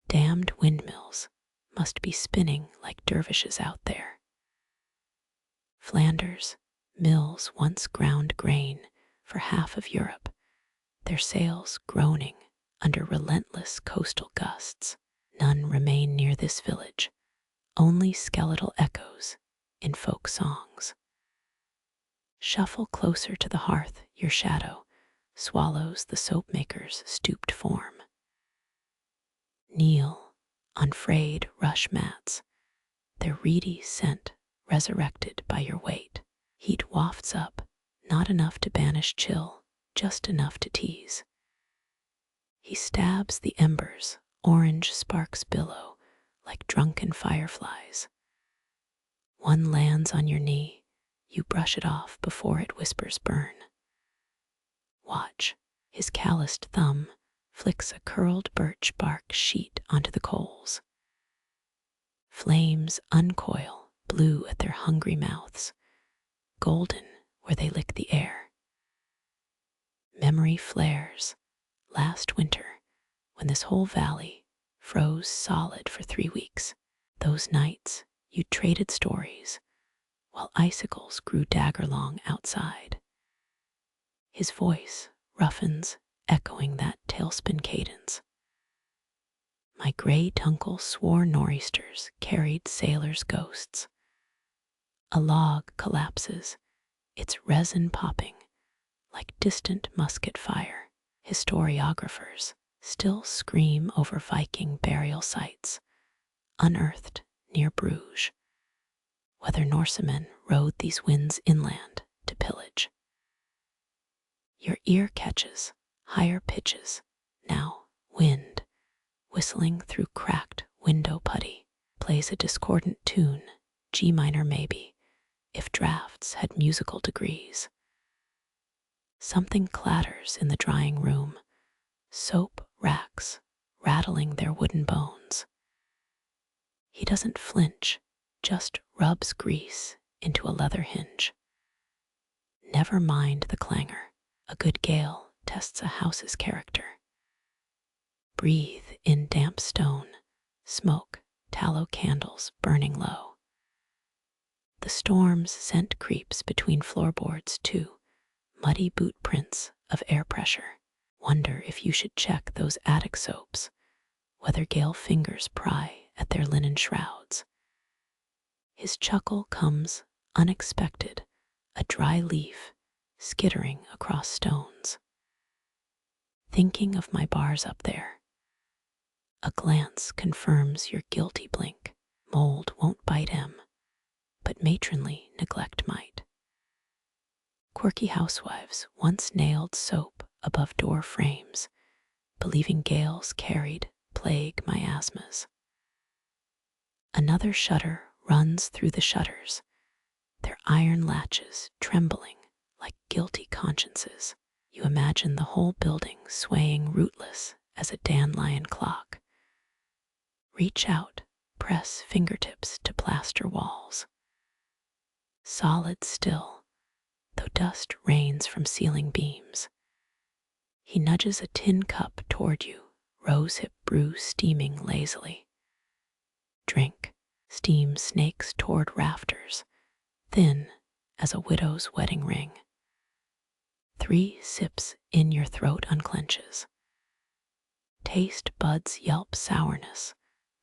Damned windmills must be spinning like dervishes out there. Flanders, mills once ground grain for half of Europe, their sails groaning under relentless coastal gusts. None remain near this village, only skeletal echoes in folk songs. Shuffle closer to the hearth, your shadow swallows the soapmaker's stooped form. Kneel on frayed rush mats, their reedy scent resurrected by your weight. Heat wafts up, not enough to banish chill, just enough to tease. He stabs the embers, Orange sparks billow like drunken fireflies. One lands on your knee, you brush it off before it whispers burn. Watch, his calloused thumb flicks a curled birch bark sheet onto the coals. Flames uncoil, blue at their hungry mouths, golden where they lick the air. Memory flares, last winter, when this whole valley froze solid for 3 weeks. Those nights you traded stories while icicles grew dagger-long outside. His voice roughens, echoing that tailspin cadence. My gray tuncle swore nor'easters carried sailors' ghosts. A log collapses, its resin popping like distant musket fire. Historiographers still scream over Viking burial sites, unearthed near Bruges, whether Norsemen rode these winds inland to pillage. Your ear catches higher pitches, now wind, whistling through cracked window putty, plays a discordant tune, G minor maybe, if drafts had musical degrees. Something clatters in the drying room, soap racks rattling their wooden bones. He doesn't flinch, just rubs grease into a leather hinge. Never mind the clangor. A good gale tests a house's character. Breathe in damp stone, smoke, tallow candles burning low. The storm's scent creeps between floorboards too, muddy boot prints of air pressure. Wonder if you should check those attic soaps, whether gale fingers pry at their linen shrouds. His chuckle comes unexpected, a dry leaf skittering across stones. Thinking of my bars up there. A glance confirms your guilty blink. Mold won't bite him, but matronly neglect might. Quirky housewives once nailed soap above door frames, believing gales carried plague miasmas. Another shudder runs through the shutters, their iron latches trembling like guilty consciences. You imagine the whole building swaying rootless as a dandelion clock. Reach out, press fingertips to plaster walls. Solid still, though dust rains from ceiling beams. He nudges a tin cup toward you, rosehip brew steaming lazily. Drink, steam snakes toward rafters, thin as a widow's wedding ring. 3 sips in your throat unclenches. Taste buds yelp sourness,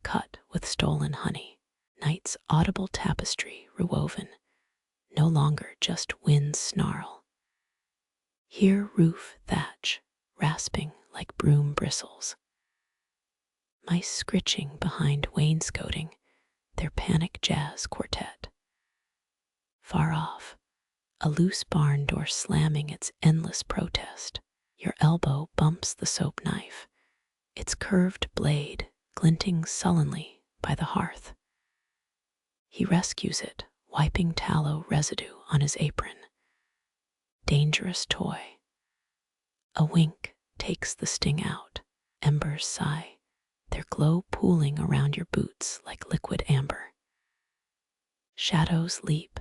cut with stolen honey. Night's audible tapestry rewoven, no longer just wind's snarl. Hear roof thatch, rasping like broom bristles. Mice scritching behind wainscoting, their panic jazz quartet. Far off, a loose barn door slamming its endless protest. Your elbow bumps the soap knife, its curved blade glinting sullenly by the hearth. He rescues it, wiping tallow residue on his apron. Dangerous toy. A wink takes the sting out. Embers sigh, their glow pooling around your boots like liquid amber. Shadows leap,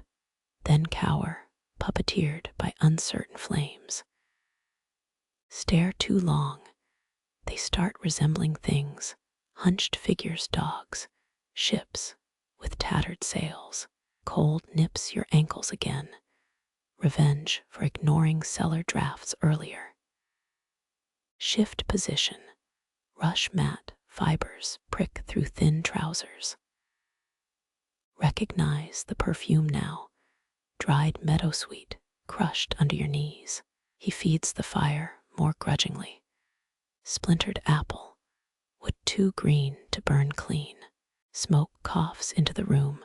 then cower, puppeteered by uncertain flames. Stare too long, they start resembling things, hunched figures, dogs, ships with tattered sails. Cold nips your ankles again, revenge for ignoring cellar drafts earlier. Shift position, rush mat fibers prick through thin trousers. Recognize the perfume now, dried meadowsweet crushed under your knees. He feeds the fire more grudgingly. Splintered apple, wood too green to burn clean. Smoke coughs into the room,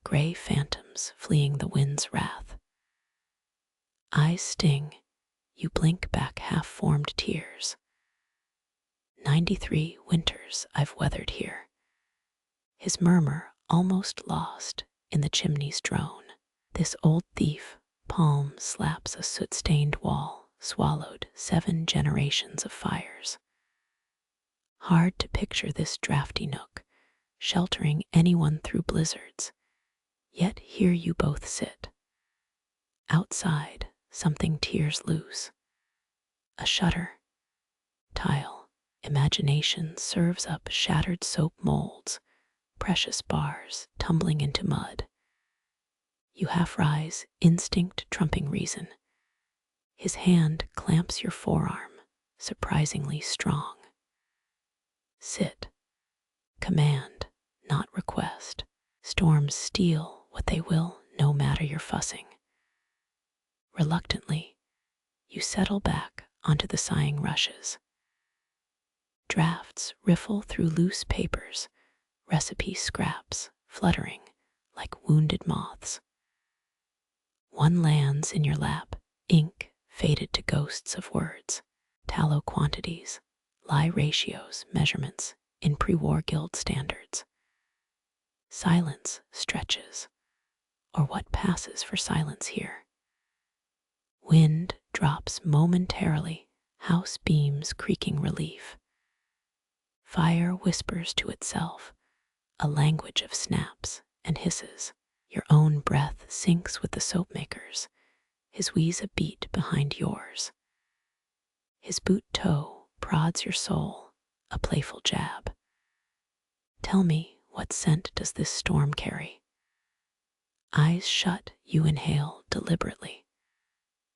gray phantoms fleeing the wind's wrath. Eyes sting, you blink back half-formed tears. 93 winters I've weathered here. His murmur almost lost in the chimney's drone. This old thief palm slaps a soot-stained wall, swallowed 7 generations of fires. Hard to picture this drafty nook, sheltering anyone through blizzards, yet here you both sit. Outside, something tears loose. A shutter, tile, imagination serves up shattered soap molds, precious bars tumbling into mud. You half rise, instinct trumping reason. His hand clamps your forearm, surprisingly strong. Sit. Command, not request. Storms steal what they will, no matter your fussing. Reluctantly, you settle back onto the sighing rushes. Drafts riffle through loose papers, recipe scraps fluttering like wounded moths. One lands in your lap, ink faded to ghosts of words, tallow quantities, lie ratios, measurements in pre-war guild standards. Silence stretches, or what passes for silence here. Wind drops momentarily, house beams creaking relief. Fire whispers to itself, a language of snaps and hisses. Your own breath syncs with the soapmaker's, his wheeze a beat behind yours. His boot toe prods your soul, a playful jab. Tell me, what scent does this storm carry? Eyes shut, you inhale deliberately.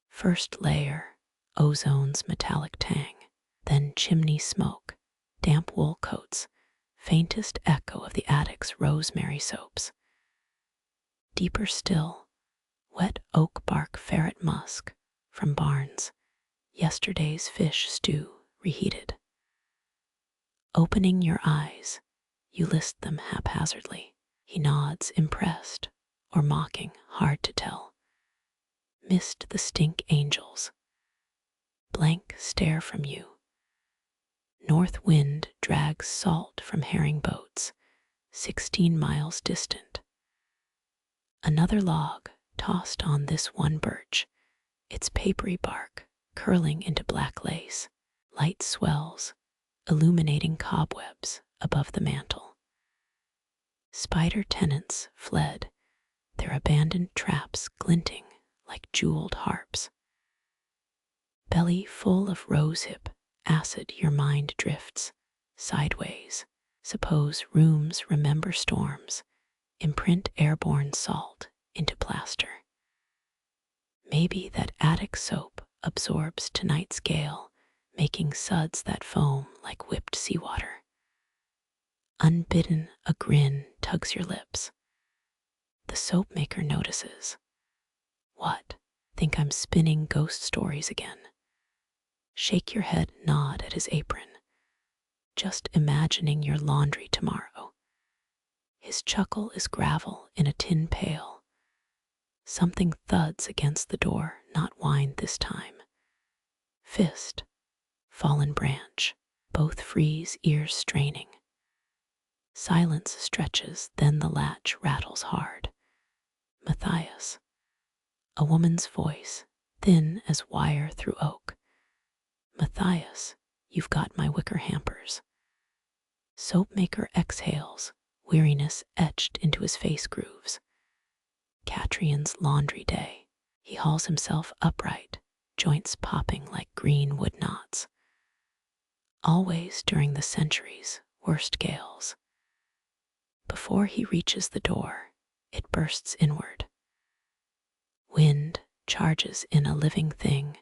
First layer, ozone's metallic tang, then chimney smoke, damp wool coats, faintest echo of the attic's rosemary soaps. Deeper still, wet oak bark ferret musk from barns, yesterday's fish stew reheated. Opening your eyes, you list them haphazardly. He nods, impressed, or mocking, hard to tell. Missed the stink angels. Blank stare from you. North wind drags salt from herring boats, 16 miles distant. Another log tossed on this one birch, its papery bark curling into black lace. Light swells, illuminating cobwebs above the mantel. Spider tenants fled, their abandoned traps glinting like jeweled harps. Belly full of rosehip, acid your mind drifts, sideways. Suppose rooms remember storms, imprint airborne salt into plaster. Maybe that attic soap absorbs tonight's gale, making suds that foam like whipped seawater. Unbidden, a grin tugs your lips. The soapmaker notices. What? Think I'm spinning ghost stories again? Shake your head, nod at his apron. Just imagining your laundry tomorrow. His chuckle is gravel in a tin pail. Something thuds against the door, not wine this time. Fist, fallen branch, both freeze, ears straining. Silence stretches, then the latch rattles hard. Matthias, a woman's voice, thin as wire through oak. Matthias, you've got my wicker hampers. Soapmaker exhales, weariness etched into his face grooves. Catrian's laundry day. He hauls himself upright, joints popping like green wood knots. Always during the century's worst gales. Before he reaches the door, it bursts inward. Wind charges in a living thing,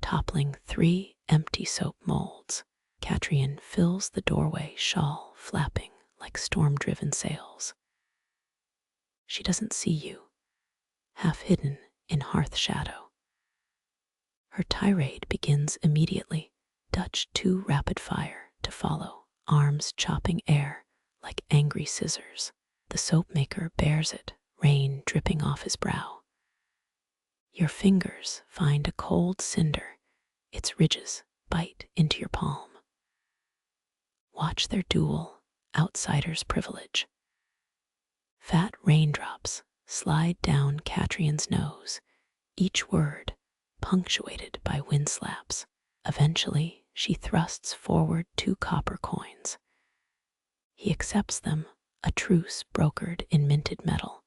toppling 3 empty soap molds. Catrian fills the doorway, shawl flapping like storm-driven sails. She doesn't see you, half hidden in hearth shadow. Her tirade begins immediately, Dutch too rapid fire to follow, arms chopping air like angry scissors. The soapmaker bears it, rain dripping off his brow. Your fingers find a cold cinder, its ridges bite into your palm. Watch their duel, outsider's privilege. Fat raindrops slide down Catrian's nose, each word punctuated by windslaps. Eventually, she thrusts forward 2 copper coins. He accepts them, a truce brokered in minted metal.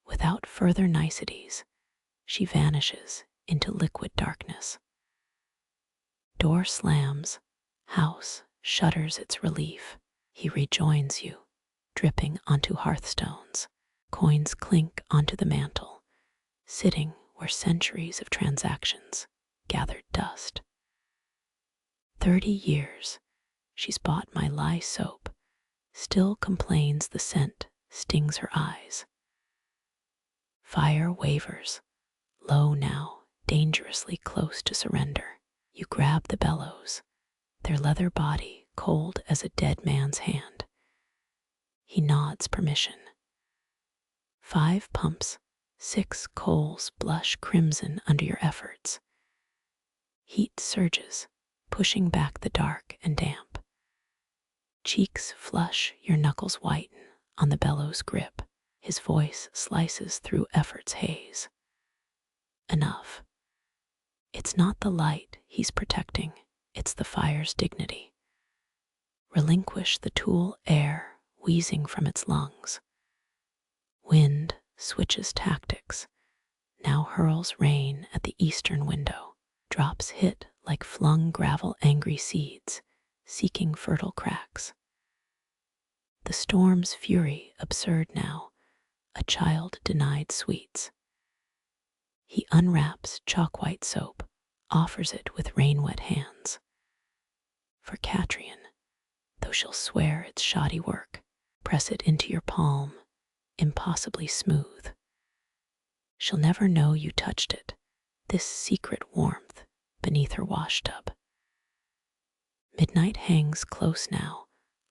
Without further niceties, she vanishes into liquid darkness. Door slams, house shudders its relief. He rejoins you, dripping onto hearthstones. Coins clink onto the mantle, sitting where centuries of transactions gathered dust. 30 years, she's bought my lye soap, still complains the scent stings her eyes. Fire wavers, low now, dangerously close to surrender. You grab the bellows, their leather body cold as a dead man's hand. He nods permission. 5 pumps, 6 coals blush crimson under your efforts. Heat surges, pushing back the dark and damp. Cheeks flush, your knuckles whiten on the bellow's grip. His voice slices through effort's haze. Enough. It's not the light he's protecting, it's the fire's dignity. Relinquish the tool, air wheezing from its lungs. Wind switches tactics, now hurls rain at the eastern window. Drops hit like flung gravel, angry seeds, seeking fertile cracks. The storm's fury absurd now, a child denied sweets. He unwraps chalk-white soap, offers it with rain-wet hands. For Catrian, though she'll swear it's shoddy work, press it into your palm, impossibly smooth. She'll never know you touched it, this secret warmth beneath her washtub. Midnight hangs close now,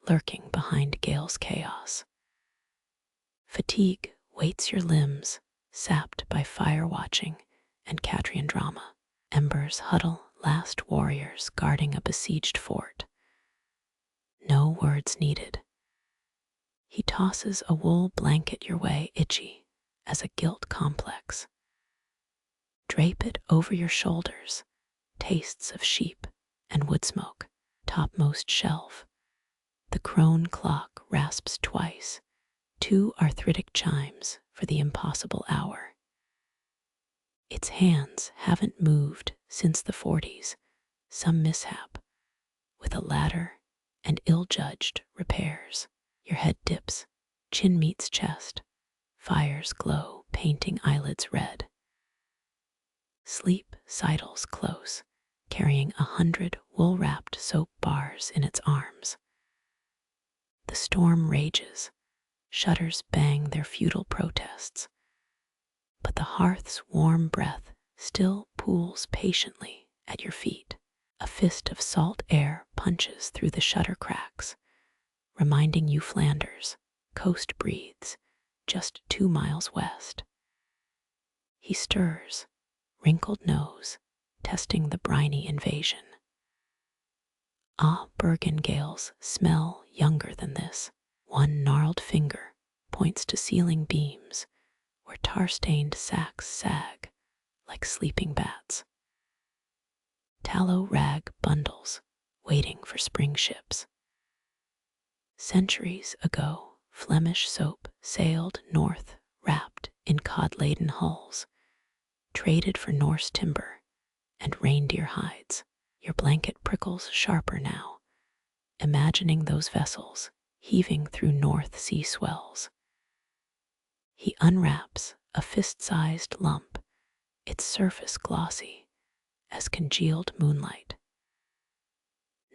lurking behind Gale's chaos. Fatigue weights your limbs, sapped by fire watching and Catrian drama. Embers huddle, last warriors guarding a besieged fort. No words needed. He tosses a wool blanket your way, itchy as a guilt complex. Drape it over your shoulders, tastes of sheep and wood smoke. Topmost shelf, the crone clock rasps twice, 2 arthritic chimes for the impossible hour. Its hands haven't moved since the 40s, some mishap, with a ladder and ill-judged repairs. Your head dips, chin meets chest, fires glow, painting eyelids red. Sleep sidles close, carrying 100 wool-wrapped soap bars in its arms. The storm rages, shutters bang their futile protests, but the hearth's warm breath still pools patiently at your feet. A fist of salt air punches through the shutter cracks, reminding you Flanders, coast breathes, just 2 miles west. He stirs, wrinkled nose, testing the briny invasion. Ah, Bergen gales smell younger than this. One gnarled finger points to ceiling beams where tar-stained sacks sag like sleeping bats. Tallow rag bundles waiting for spring ships. Centuries ago, Flemish soap sailed north wrapped in cod-laden hulls, traded for Norse timber and reindeer hides. Your blanket prickles sharper now, imagining those vessels heaving through North Sea swells. He unwraps a fist-sized lump, its surface glossy as congealed moonlight.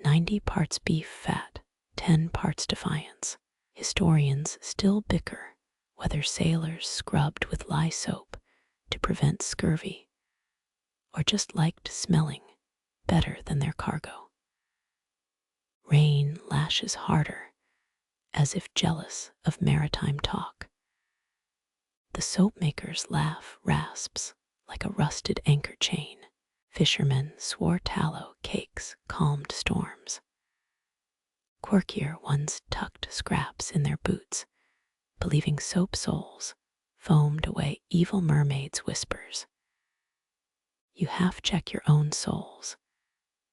90 parts beef fat, 10 parts defiance. Historians still bicker whether sailors scrubbed with lye soap to prevent scurvy or just liked smelling better than their cargo. Rain lashes harder, as if jealous of maritime talk. The soapmaker's laugh rasps like a rusted anchor chain. Fishermen swore tallow cakes calmed storms. Quirkier ones tucked scraps in their boots, believing soap souls foamed away evil mermaids' whispers. You half check your own souls,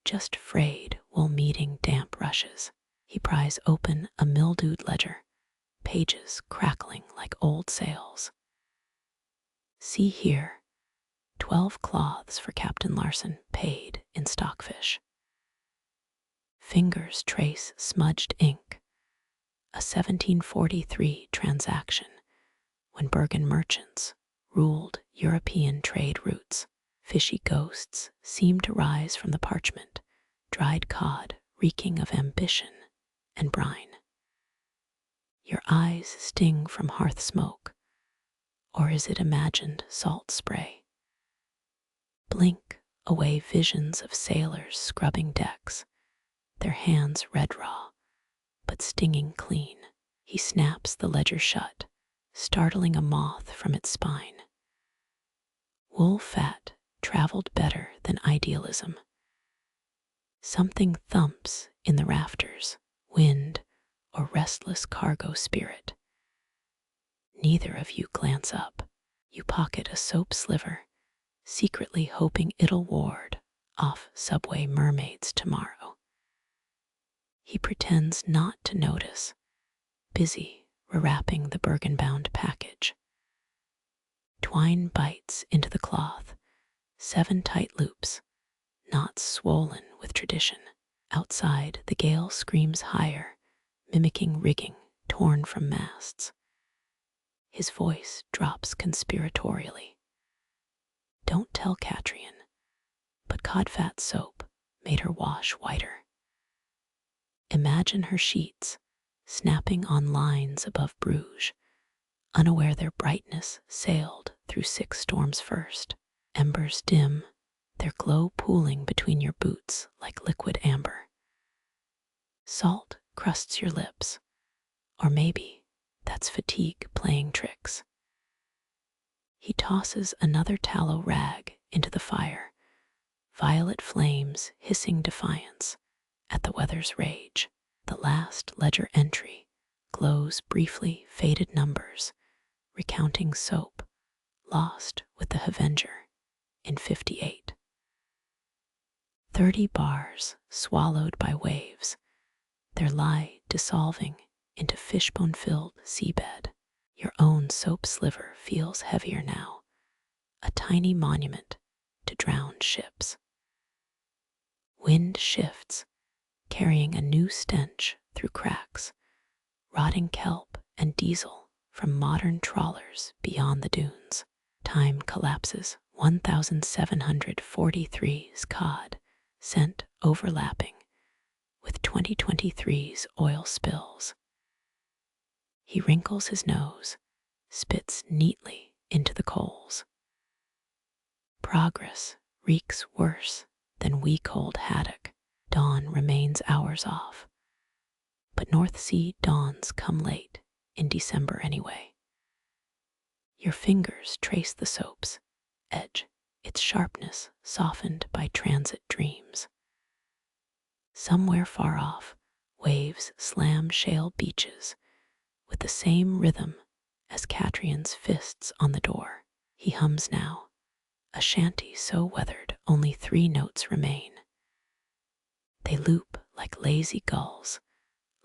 just frayed while meeting damp rushes. He pries open a mildewed ledger, pages crackling like old sails. See here, 12 cloths for Captain Larson paid in stockfish. Fingers trace smudged ink, a 1743 transaction when Bergen merchants ruled European trade routes. Fishy ghosts seem to rise from the parchment, dried cod reeking of ambition and brine. Your eyes sting from hearth smoke, or is it imagined salt spray? Blink away visions of sailors scrubbing decks, their hands red raw, but stinging clean. He snaps the ledger shut, startling a moth from its spine. Wool fat traveled better than idealism. Something thumps in the rafters, wind or restless cargo spirit. Neither of you glance up. You pocket a soap sliver, secretly hoping it'll ward off subway mermaids tomorrow. He pretends not to notice, busy rewrapping the Bergen-bound package. Twine bites into the cloth, 7 tight loops, knots swollen with tradition. Outside, the gale screams higher, mimicking rigging torn from masts. His voice drops conspiratorially. Don't tell Catrion, but cod-fat soap made her wash whiter. Imagine her sheets, snapping on lines above Bruges, unaware their brightness sailed through 6 storms first. Embers dim, their glow pooling between your boots like liquid amber. Salt crusts your lips, or maybe that's fatigue playing tricks. He tosses another tallow rag into the fire, violet flames hissing defiance at the weather's rage. The last ledger entry glows briefly faded numbers, recounting soap lost with the Avenger in 58. 30 bars swallowed by waves, their lie dissolving into fishbone-filled seabed. Your own soap sliver feels heavier now, a tiny monument to drowned ships. Wind shifts, carrying a new stench through cracks, rotting kelp and diesel from modern trawlers beyond the dunes. Time collapses, 1743's cod, scent overlapping with 2023's oil spills. He wrinkles his nose, spits neatly into the coals. Progress reeks worse than week-old haddock. Dawn remains hours off, but North Sea dawns come late in December anyway. Your fingers trace the soap's edge, its sharpness softened by transit dreams. Somewhere far off, waves slam shale beaches with the same rhythm as Catrion's fists on the door. He hums now, a shanty so weathered only 3 notes remain. They loop like lazy gulls,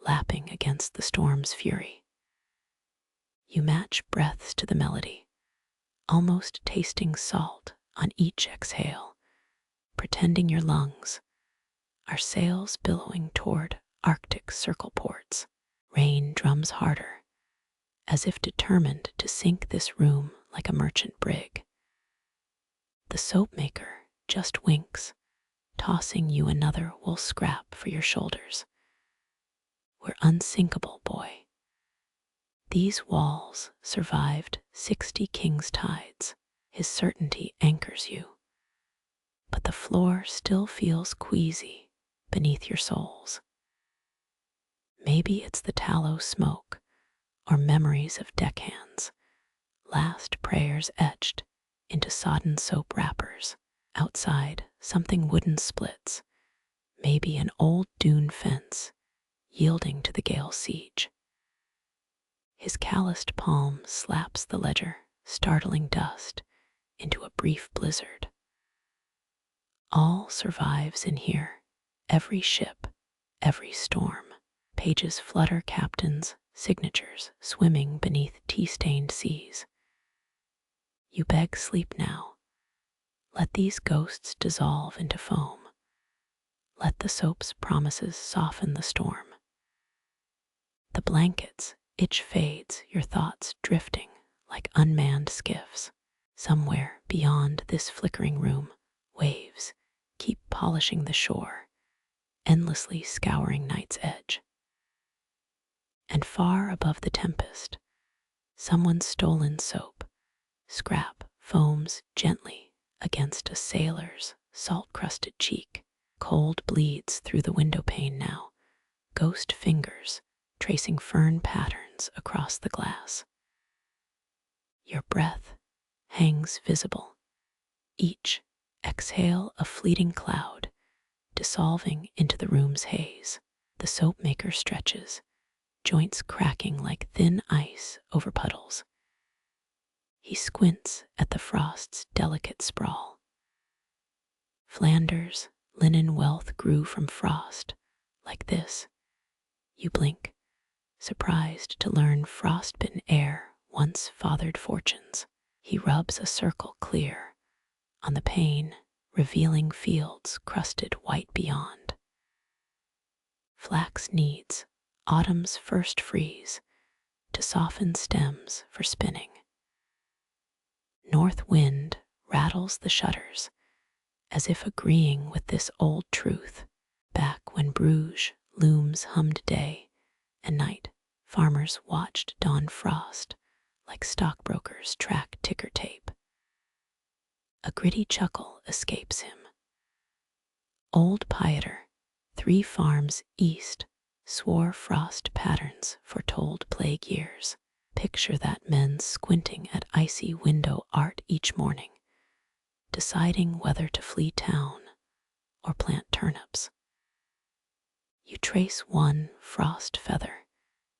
lapping against the storm's fury. You match breaths to the melody, almost tasting salt on each exhale, pretending your lungs are sails billowing toward Arctic circle ports. Rain drums harder, as if determined to sink this room like a merchant brig. The Soapmaker just winks, tossing you another wool scrap for your shoulders. We're unsinkable, boy. These walls survived 60 king's tides. His certainty anchors you, but the floor still feels queasy beneath your soles. Maybe it's the tallow smoke or memories of deckhands, last prayers etched into sodden soap wrappers. Outside, something wooden splits, maybe an old dune fence yielding to the gale's siege. His calloused palm slaps the ledger, startling dust into a brief blizzard. All survives in here, every ship, every storm. Pages flutter captains' signatures swimming beneath tea-stained seas. You beg sleep now. Let these ghosts dissolve into foam. Let the soap's promises soften the storm. The blankets, itch fades, your thoughts drifting like unmanned skiffs. Somewhere beyond this flickering room, waves keep polishing the shore, endlessly scouring night's edge. And far above the tempest, someone's stolen soap, scrap foams gently against a sailor's salt-crusted cheek. Cold bleeds through the window pane now, ghost fingers tracing fern patterns across the glass. Your breath hangs visible, each exhale a fleeting cloud, dissolving into the room's haze. The Soapmaker stretches, joints cracking like thin ice over puddles. He squints at the frost's delicate sprawl. Flanders' linen wealth grew from frost, like this. You blink, surprised to learn frost-bitten air once fathered fortunes. He rubs a circle clear on the pane, revealing fields crusted white beyond. Flax needs autumn's first freeze to soften stems for spinning. North wind rattles the shutters as if agreeing with this old truth. Back when Bruges looms hummed day and night, farmers watched dawn frost like stockbrokers track ticker tape. A gritty chuckle escapes him. Old Pieter, 3 farms east, swore frost patterns foretold plague years. Picture that men squinting at icy window art each morning, deciding whether to flee town or plant turnips. You trace one frost feather,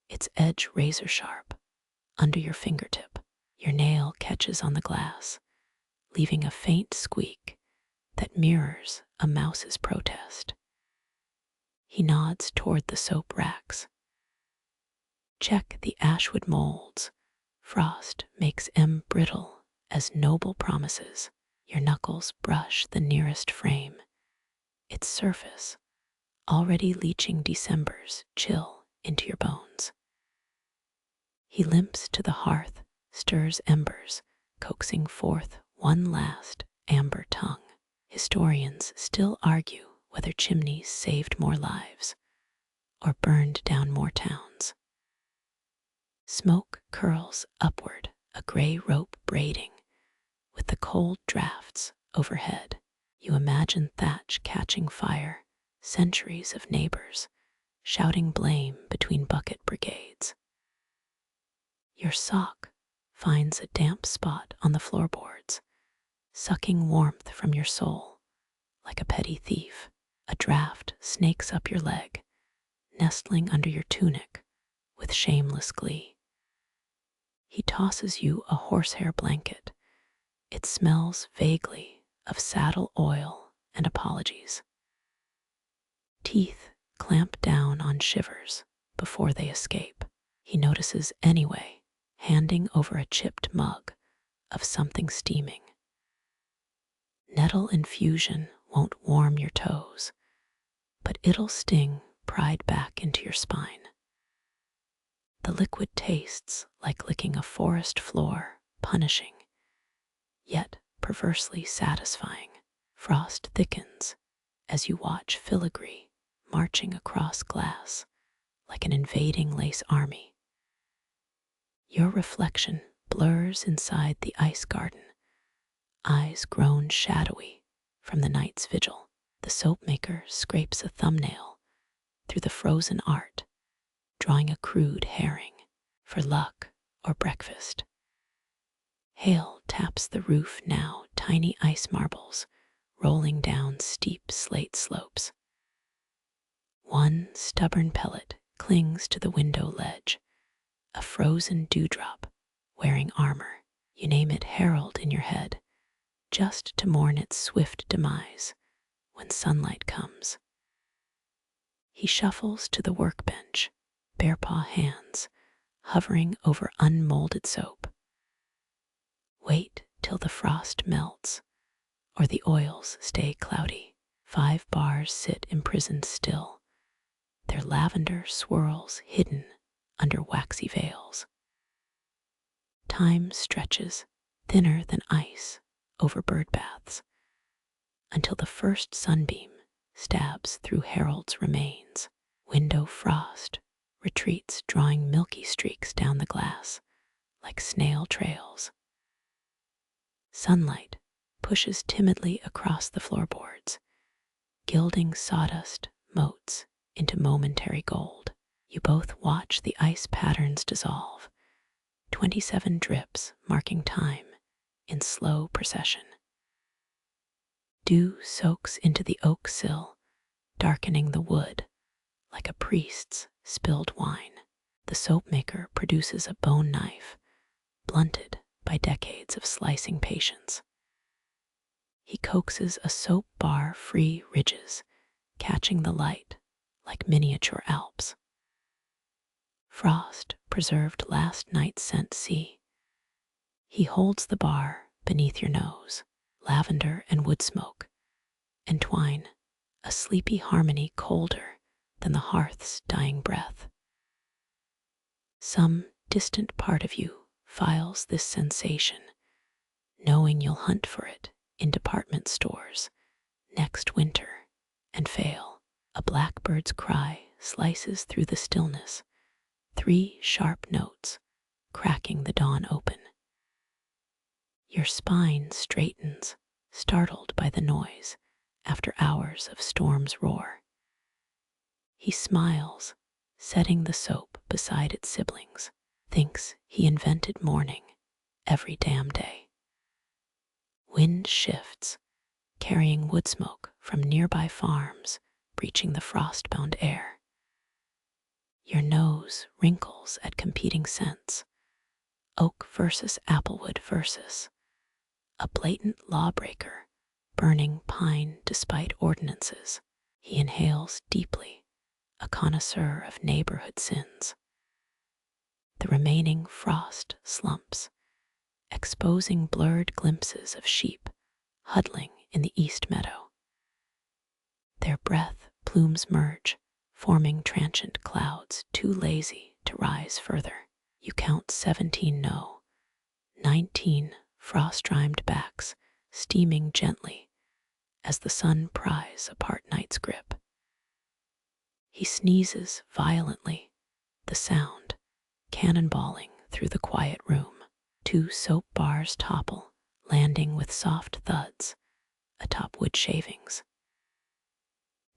its edge razor sharp, under your fingertip. Your nail catches on the glass, leaving a faint squeak that mirrors a mouse's protest. He nods toward the soap racks. Check the ashwood molds. Frost makes em brittle as noble promises. Your knuckles brush the nearest frame, its surface already leaching December's chill into your bones. He limps to the hearth, stirs embers, coaxing forth one last amber tongue. Historians still argue whether chimneys saved more lives or burned down more towns. Smoke curls upward, a gray rope braiding with the cold drafts overhead. You imagine thatch catching fire, centuries of neighbors shouting blame between bucket brigades. Your sock finds a damp spot on the floorboards, sucking warmth from your soul like a petty thief. A draft snakes up your leg, nestling under your tunic with shameless glee. He tosses you a horsehair blanket. It smells vaguely of saddle oil and apologies. Teeth clamp down on shivers before they escape. He notices anyway, handing over a chipped mug of something steaming. Nettle infusion won't warm your toes, but it'll sting pride back into your spine. The liquid tastes like licking a forest floor, punishing, yet perversely satisfying. Frost thickens as you watch filigree marching across glass like an invading lace army. Your reflection blurs inside the ice garden, eyes grown shadowy from the night's vigil. The Soapmaker scrapes a thumbnail through the frozen art, drawing a crude herring for luck or breakfast. Hail taps the roof now, tiny ice marbles rolling down steep slate slopes. One stubborn pellet clings to the window ledge, a frozen dewdrop, wearing armor. You name it herald in your head, just to mourn its swift demise when sunlight comes. He shuffles to the workbench, bare paw hands, hovering over unmolded soap. Wait till the frost melts, or the oils stay cloudy. 5 bars sit imprisoned still, their lavender swirls hidden under waxy veils. Time stretches, thinner than ice, over bird baths, until the first sunbeam stabs through Harold's remains. Window frost retreats, drawing milky streaks down the glass like snail trails. Sunlight pushes timidly across the floorboards, gilding sawdust motes into momentary gold. You both watch the ice patterns dissolve, 27 drips marking time in slow procession. Dew soaks into the oak sill, darkening the wood like a priest's spilled wine. The Soapmaker produces a bone knife, blunted by decades of slicing patience. He coaxes a soap bar-free ridges, catching the light like miniature Alps. Frost preserved last night's scent sea. He holds the bar beneath your nose, lavender and wood smoke entwine, a sleepy harmony colder than the hearth's dying breath. Some distant part of you files this sensation, knowing you'll hunt for it in department stores next winter and fail. A blackbird's cry slices through the stillness, 3 sharp notes cracking the dawn open. Your spine straightens, startled by the noise after hours of storm's roar. He smiles, setting the soap beside its siblings, thinks he invented morning every damn day. Wind shifts, carrying wood smoke from nearby farms, breaching the frost-bound air. Your nose wrinkles at competing scents, oak versus applewood versus a blatant lawbreaker, burning pine despite ordinances. He inhales deeply, a connoisseur of neighborhood sins. The remaining frost slumps, exposing blurred glimpses of sheep huddling in the east meadow. Their breath plumes merge, forming transient clouds too lazy to rise further. You count 17 no, 19 frost-rimed backs steaming gently as the sun pries apart night's grip. He sneezes violently, the sound cannonballing through the quiet room. 2 soap bars topple, landing with soft thuds atop wood shavings.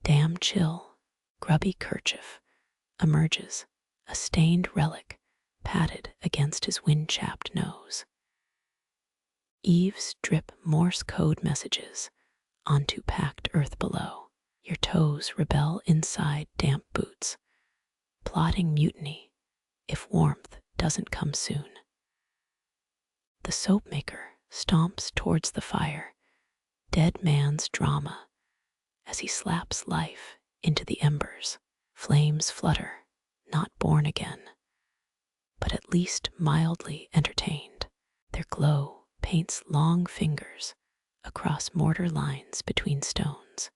Damn chill, grubby kerchief emerges, a stained relic patted against his wind-chapped nose. Eaves drip Morse code messages onto packed earth below. Your toes rebel inside damp boots, plotting mutiny if warmth doesn't come soon. The Soapmaker stomps towards the fire, dead man's drama, as he slaps life into the embers. Flames flutter, not born again, but at least mildly entertained. Their glow paints long fingers across mortar lines between stones.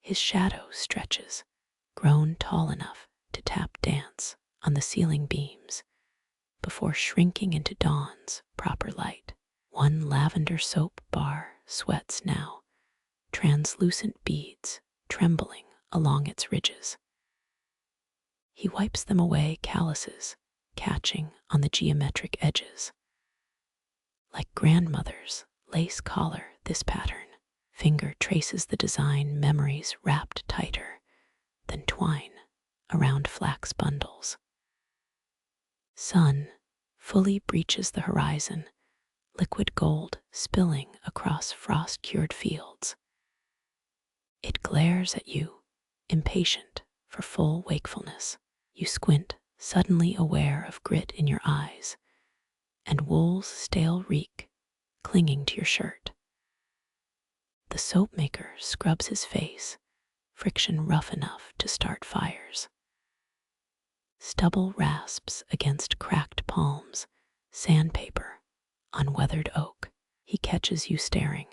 His shadow stretches, grown tall enough to tap dance on the ceiling beams, before shrinking into dawn's proper light. 1 lavender soap bar sweats now, translucent beads trembling along its ridges. He wipes them away, calluses catching on the geometric edges. Like grandmother's lace collar, this pattern, finger traces the design, memories wrapped tighter than twine around flax bundles. Sun fully breaches the horizon, liquid gold spilling across frost-cured fields. It glares at you, impatient for full wakefulness. You squint, suddenly aware of grit in your eyes and wool's stale reek clinging to your shirt. The soapmaker scrubs his face, friction rough enough to start fires. Stubble rasps against cracked palms, sandpaper on weathered oak. He catches you staring.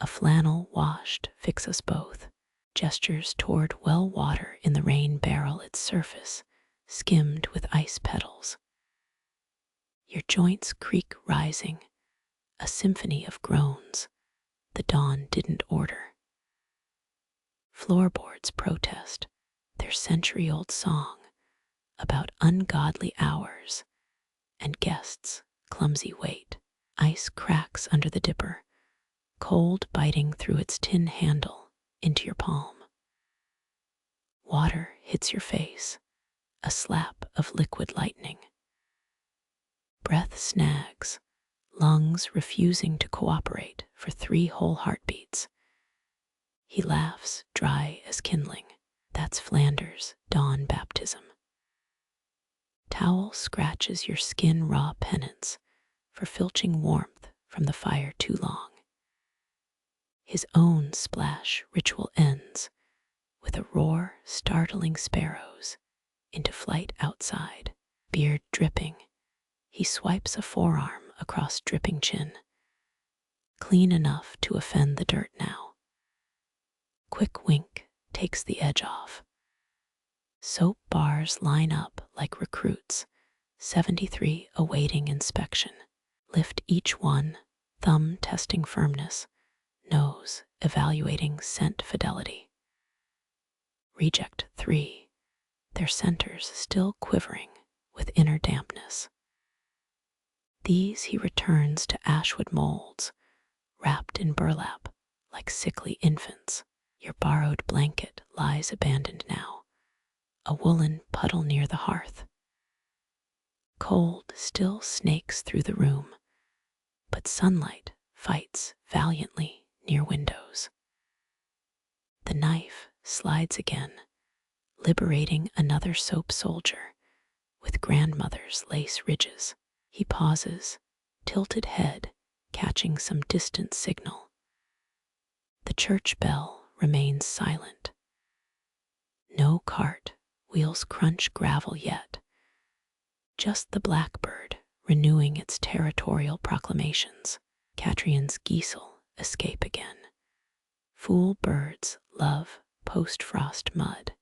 A flannel washed fix us both, gestures toward well water in the rain barrel, its surface skimmed with ice petals. Your joints creak rising, a symphony of groans the dawn didn't order. Floorboards protest, their century-old song about ungodly hours and guests' clumsy weight. Ice cracks under the dipper, cold biting through its tin handle into your palm. Water hits your face, a slap of liquid lightning. Breath snags, lungs refusing to cooperate for 3 whole heartbeats. He laughs, dry as kindling. That's Flanders' dawn baptism. Towel scratches your skin, raw penance for filching warmth from the fire too long. His own splash ritual ends with a roar startling sparrows into flight outside. Beard dripping, he swipes a forearm across dripping chin, clean enough to offend the dirt now. Quick wink takes the edge off. Soap bars line up like recruits, 73 awaiting inspection. Lift each one, thumb testing firmness, nose evaluating scent fidelity. Reject 3, their centers still quivering with inner dampness. These he returns to ashwood molds, wrapped in burlap like sickly infants. Your borrowed blanket lies abandoned now, a woolen puddle near the hearth. Cold still snakes through the room, but sunlight fights valiantly near windows. The knife slides again, liberating another soap soldier with grandmother's lace ridges. He pauses, tilted head catching some distant signal. The church bell remains silent. No cart wheels crunch gravel yet, just the blackbird renewing its territorial proclamations. Catrian's geisel escape again. Fool birds love post-frost mud.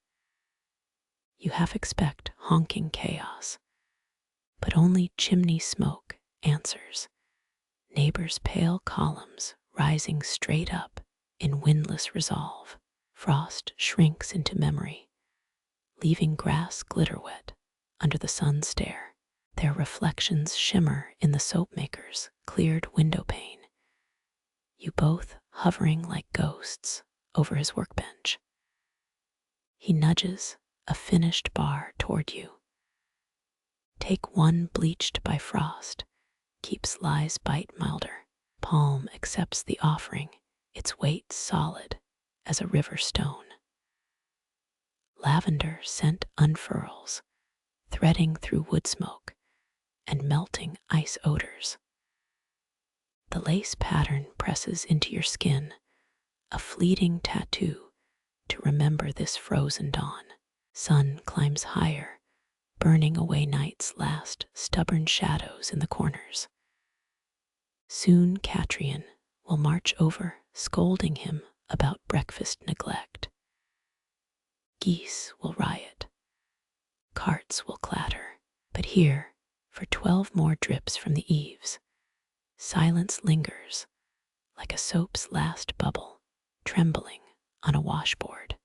You half expect honking chaos, but only chimney smoke answers. Neighbors' pale columns rising straight up in windless resolve. Frost shrinks into memory, leaving grass glitter wet under the sun's stare. Their reflections shimmer in the soapmaker's cleared window pane. You both hovering like ghosts over his workbench. He nudges a finished bar toward you. Take one bleached by frost, keeps lie's bite milder. Palm accepts the offering, its weight solid as a river stone. Lavender scent unfurls, threading through wood smoke and melting ice odors. The lace pattern presses into your skin, a fleeting tattoo to remember this frozen dawn. Sun climbs higher, burning away night's last stubborn shadows in the corners. Soon Catrian will march over, scolding him about breakfast neglect. Geese will riot, carts will clatter, but here, for 12 more drips from the eaves, silence lingers like a soap's last bubble trembling on a washboard.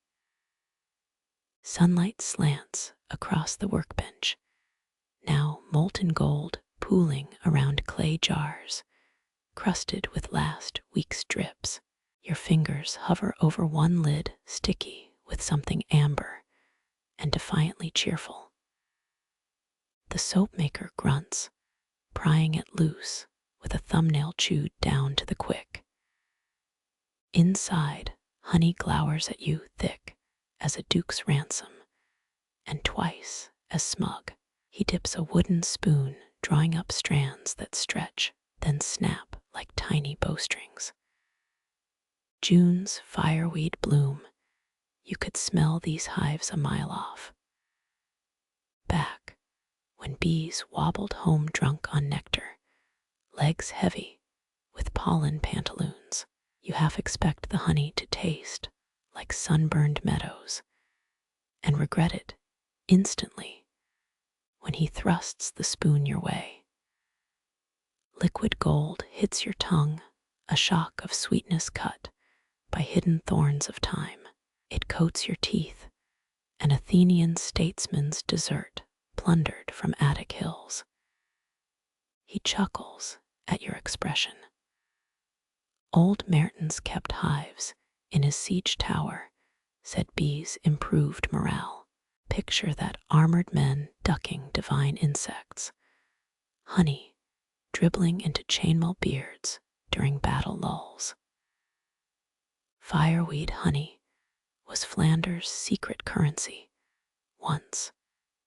Sunlight slants across the workbench, now molten gold pooling around clay jars, crusted with last week's drips. Your fingers hover over one lid, sticky with something amber and defiantly cheerful. The soapmaker grunts, prying it loose with a thumbnail chewed down to the quick. Inside, honey glowers at you thick, as a duke's ransom, and twice as smug. He dips a wooden spoon, drawing up strands that stretch, then snap like tiny bowstrings. June's fireweed bloom. You could smell these hives a mile off. Back, when bees wobbled home drunk on nectar, legs heavy with pollen pantaloons, you half expect the honey to taste like sunburned meadows, and regret it instantly when he thrusts the spoon your way. Liquid gold hits your tongue, a shock of sweetness cut by hidden thorns of time. It coats your teeth, an Athenian statesman's dessert plundered from Attic hills. He chuckles at your expression. Old Mertens kept hives in his siege tower, said bees improved morale. Picture that armored men ducking divine insects, honey dribbling into chainmail beards during battle lulls. Fireweed honey was Flanders' secret currency, once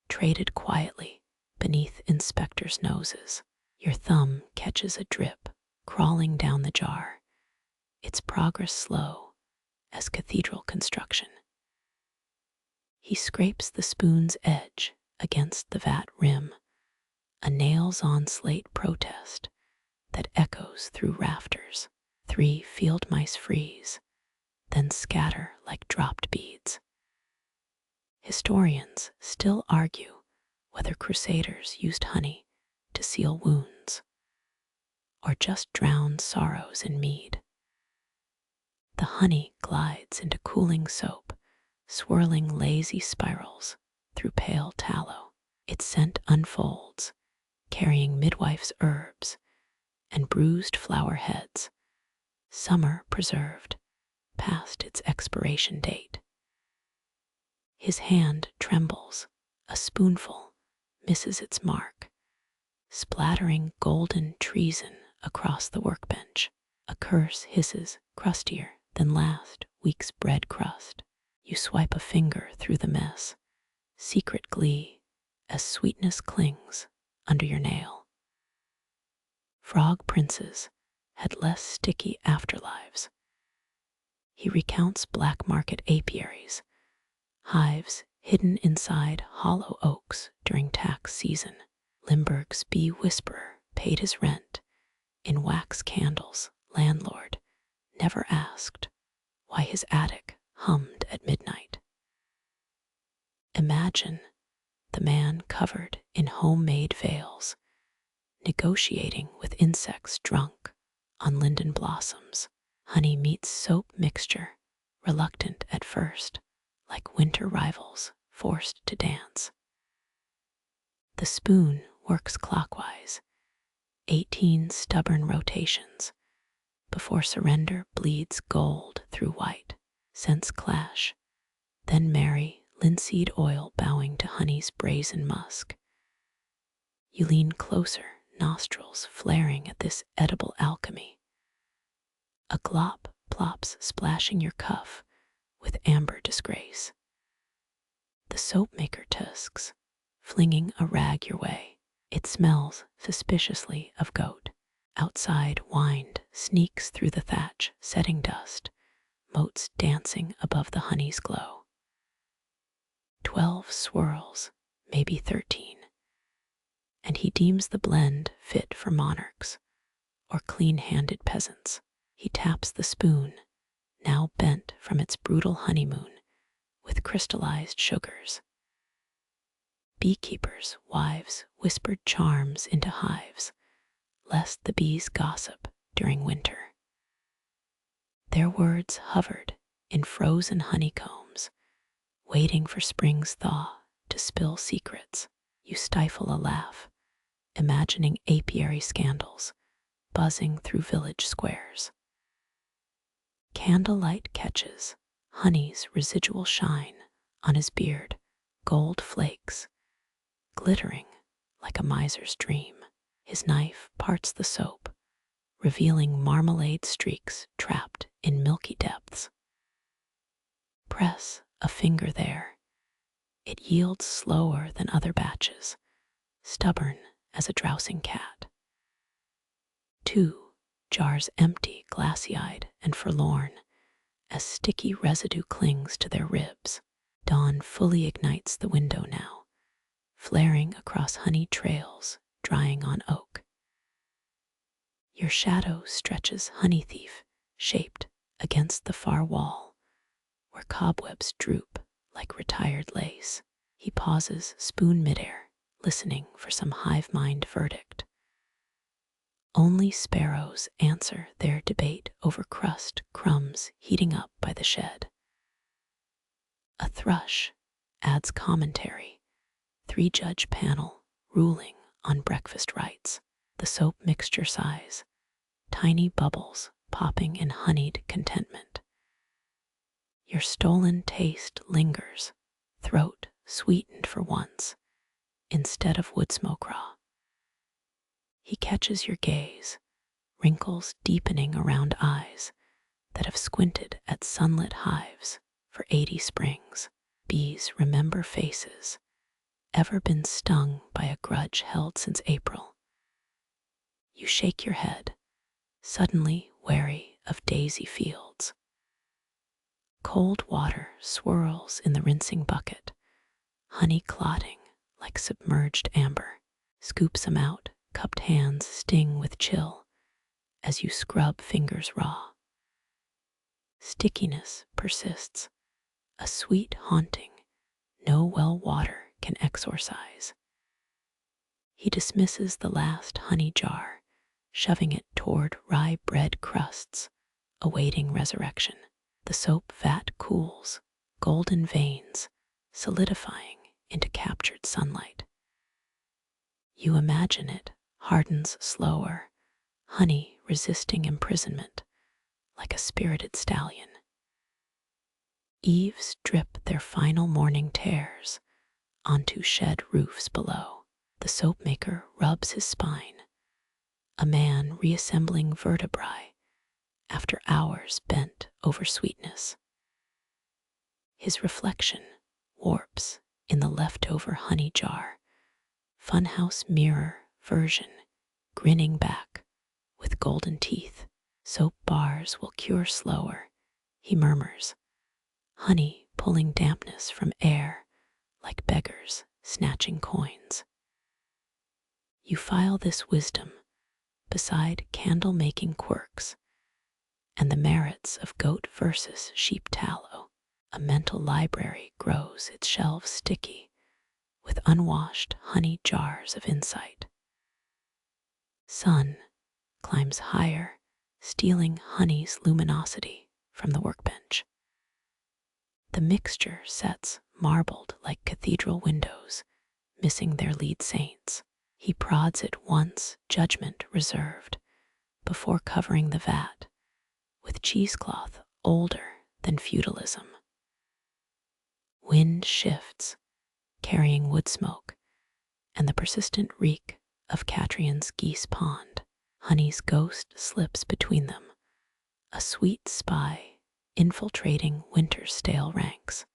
traded quietly beneath inspectors' noses. Your thumb catches a drip crawling down the jar, its progress slow as cathedral construction. He scrapes the spoon's edge against the vat rim, a nails-on slate protest that echoes through rafters. 3 field mice freeze, then scatter like dropped beads. Historians still argue whether crusaders used honey to seal wounds or just drowned sorrows in mead. The honey glides into cooling soap, swirling lazy spirals through pale tallow. Its scent unfolds, carrying midwife's herbs and bruised flower heads, summer preserved past its expiration date. His hand trembles, a spoonful misses its mark, splattering golden treason across the workbench. A curse hisses crustier than last week's bread crust. You swipe a finger through the mess, secret glee as sweetness clings under your nail. Frog princes had less sticky afterlives. He recounts black market apiaries, hives hidden inside hollow oaks during tax season. Limburg's bee whisperer paid his rent in wax candles. Landlord never asked why his attic hummed at midnight. Imagine the man covered in homemade veils, negotiating with insects drunk on linden blossoms. Honey meets soap mixture, reluctant at first, like winter rivals forced to dance. The spoon works clockwise, 18 stubborn rotations, before surrender bleeds gold through white. Scents clash, then marry linseed oil bowing to honey's brazen musk. You lean closer, nostrils flaring at this edible alchemy. A glop plops splashing your cuff with amber disgrace. The soapmaker tusks, flinging a rag your way. It smells suspiciously of goat. Outside, wind sneaks through the thatch, setting dust, motes dancing above the honey's glow. 12 swirls, maybe 13, and he deems the blend fit for monarchs or clean-handed peasants. He taps the spoon, now bent from its brutal honeymoon, with crystallized sugars. Beekeepers' wives whispered charms into hives, lest the bees gossip during winter. Their words hovered in frozen honeycombs, waiting for spring's thaw to spill secrets. You stifle a laugh, imagining apiary scandals buzzing through village squares. Candlelight catches honey's residual shine on his beard, gold flakes, glittering like a miser's dream. His knife parts the soap, revealing marmalade streaks trapped in milky depths. Press a finger there. It yields slower than other batches, stubborn as a drowsing cat. 2 jars empty, glassy-eyed and forlorn, as sticky residue clings to their ribs. Dawn fully ignites the window now, flaring across honey trails, drying on oak. Your shadow stretches, honey thief, shaped against the far wall, where cobwebs droop like retired lace. He pauses, spoon midair, listening for some hive-mind verdict. Only sparrows answer their debate over crust crumbs heating up by the shed. A thrush adds commentary, 3-judge panel ruling on breakfast rights. The soap mixture sighs, tiny bubbles popping in honeyed contentment. Your stolen taste lingers, throat sweetened for once, instead of wood smoke raw. He catches your gaze, wrinkles deepening around eyes that have squinted at sunlit hives for 80 springs. Bees remember faces, ever been stung by a grudge held since April. You shake your head, suddenly wary of daisy fields. Cold water swirls in the rinsing bucket, honey clotting like submerged amber. Scoops them out, cupped hands sting with chill as you scrub fingers raw. Stickiness persists, a sweet haunting no well water can exorcise. He dismisses the last honey jar, shoving it toward rye bread crusts, awaiting resurrection. The soap vat cools, golden veins solidifying into captured sunlight. You imagine it hardens slower, honey resisting imprisonment like a spirited stallion. Eaves drip their final morning tears onto shed roofs below. The soapmaker rubs his spine, a man reassembling vertebrae after hours bent over sweetness. His reflection warps in the leftover honey jar, funhouse mirror version, grinning back with golden teeth. Soap bars will cure slower, he murmurs, honey pulling dampness from air like beggars snatching coins. You file this wisdom beside candle-making quirks and the merits of goat versus sheep tallow. A mental library grows its shelves sticky with unwashed honey jars of insight. Sun climbs higher, stealing honey's luminosity from the workbench. The mixture sets marbled like cathedral windows, missing their lead saints. He prods it once, judgment reserved, before covering the vat with cheesecloth older than feudalism. Wind shifts, carrying wood smoke and the persistent reek of Catrian's geese pond. Honey's ghost slips between them, a sweet spy infiltrating winter's stale ranks.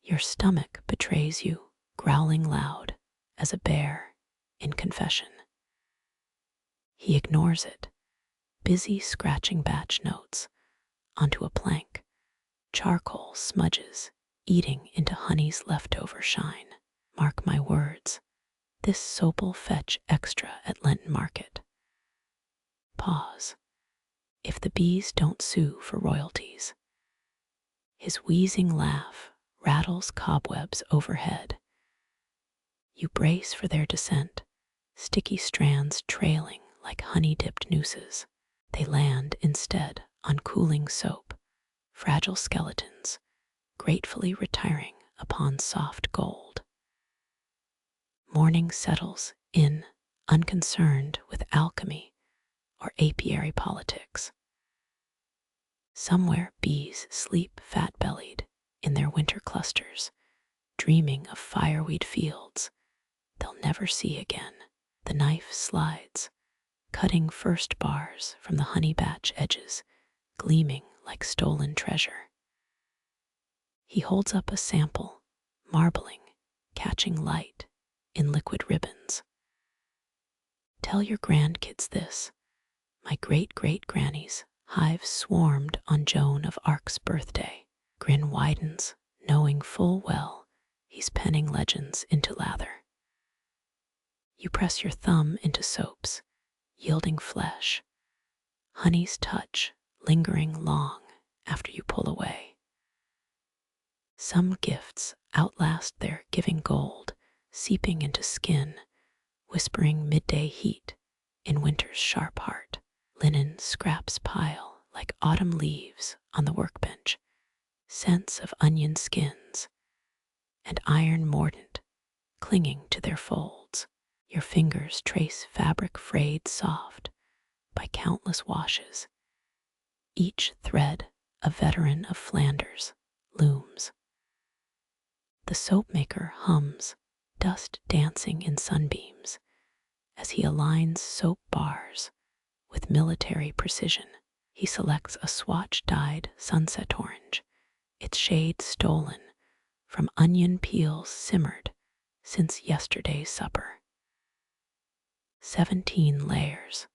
Your stomach betrays you, growling loud as a bear in confession. He ignores it, busy scratching batch notes onto a plank, charcoal smudges eating into honey's leftover shine. Mark my words, this soap'll fetch extra at Lenten market. Pause. If the bees don't sue for royalties. His wheezing laugh rattles cobwebs overhead. You brace for their descent, sticky strands trailing like honey-dipped nooses. They land instead on cooling soap, fragile skeletons, gratefully retiring upon soft gold. Morning settles in, unconcerned with alchemy or apiary politics. Somewhere bees sleep fat-bellied in their winter clusters, dreaming of fireweed fields they'll never see again. The knife slides, cutting first bars from the honey batch edges, gleaming like stolen treasure. He holds up a sample, marbling, catching light in liquid ribbons. Tell your grandkids this. My great-great-granny's hive swarmed on Joan of Arc's birthday. Grin widens, knowing full well he's penning legends into lather. You press your thumb into soaps, yielding flesh, honey's touch lingering long after you pull away. Some gifts outlast their giving gold, seeping into skin, whispering midday heat in winter's sharp heart. Linen scraps pile like autumn leaves on the workbench, scents of onion skins and iron mordant clinging to their folds. Your fingers trace fabric frayed soft by countless washes. Each thread a veteran of Flanders looms. The soapmaker hums, dust dancing in sunbeams, as he aligns soap bars with military precision. He selects a swatch-dyed sunset orange, its shade stolen from onion peels simmered since yesterday's supper. 17 layers,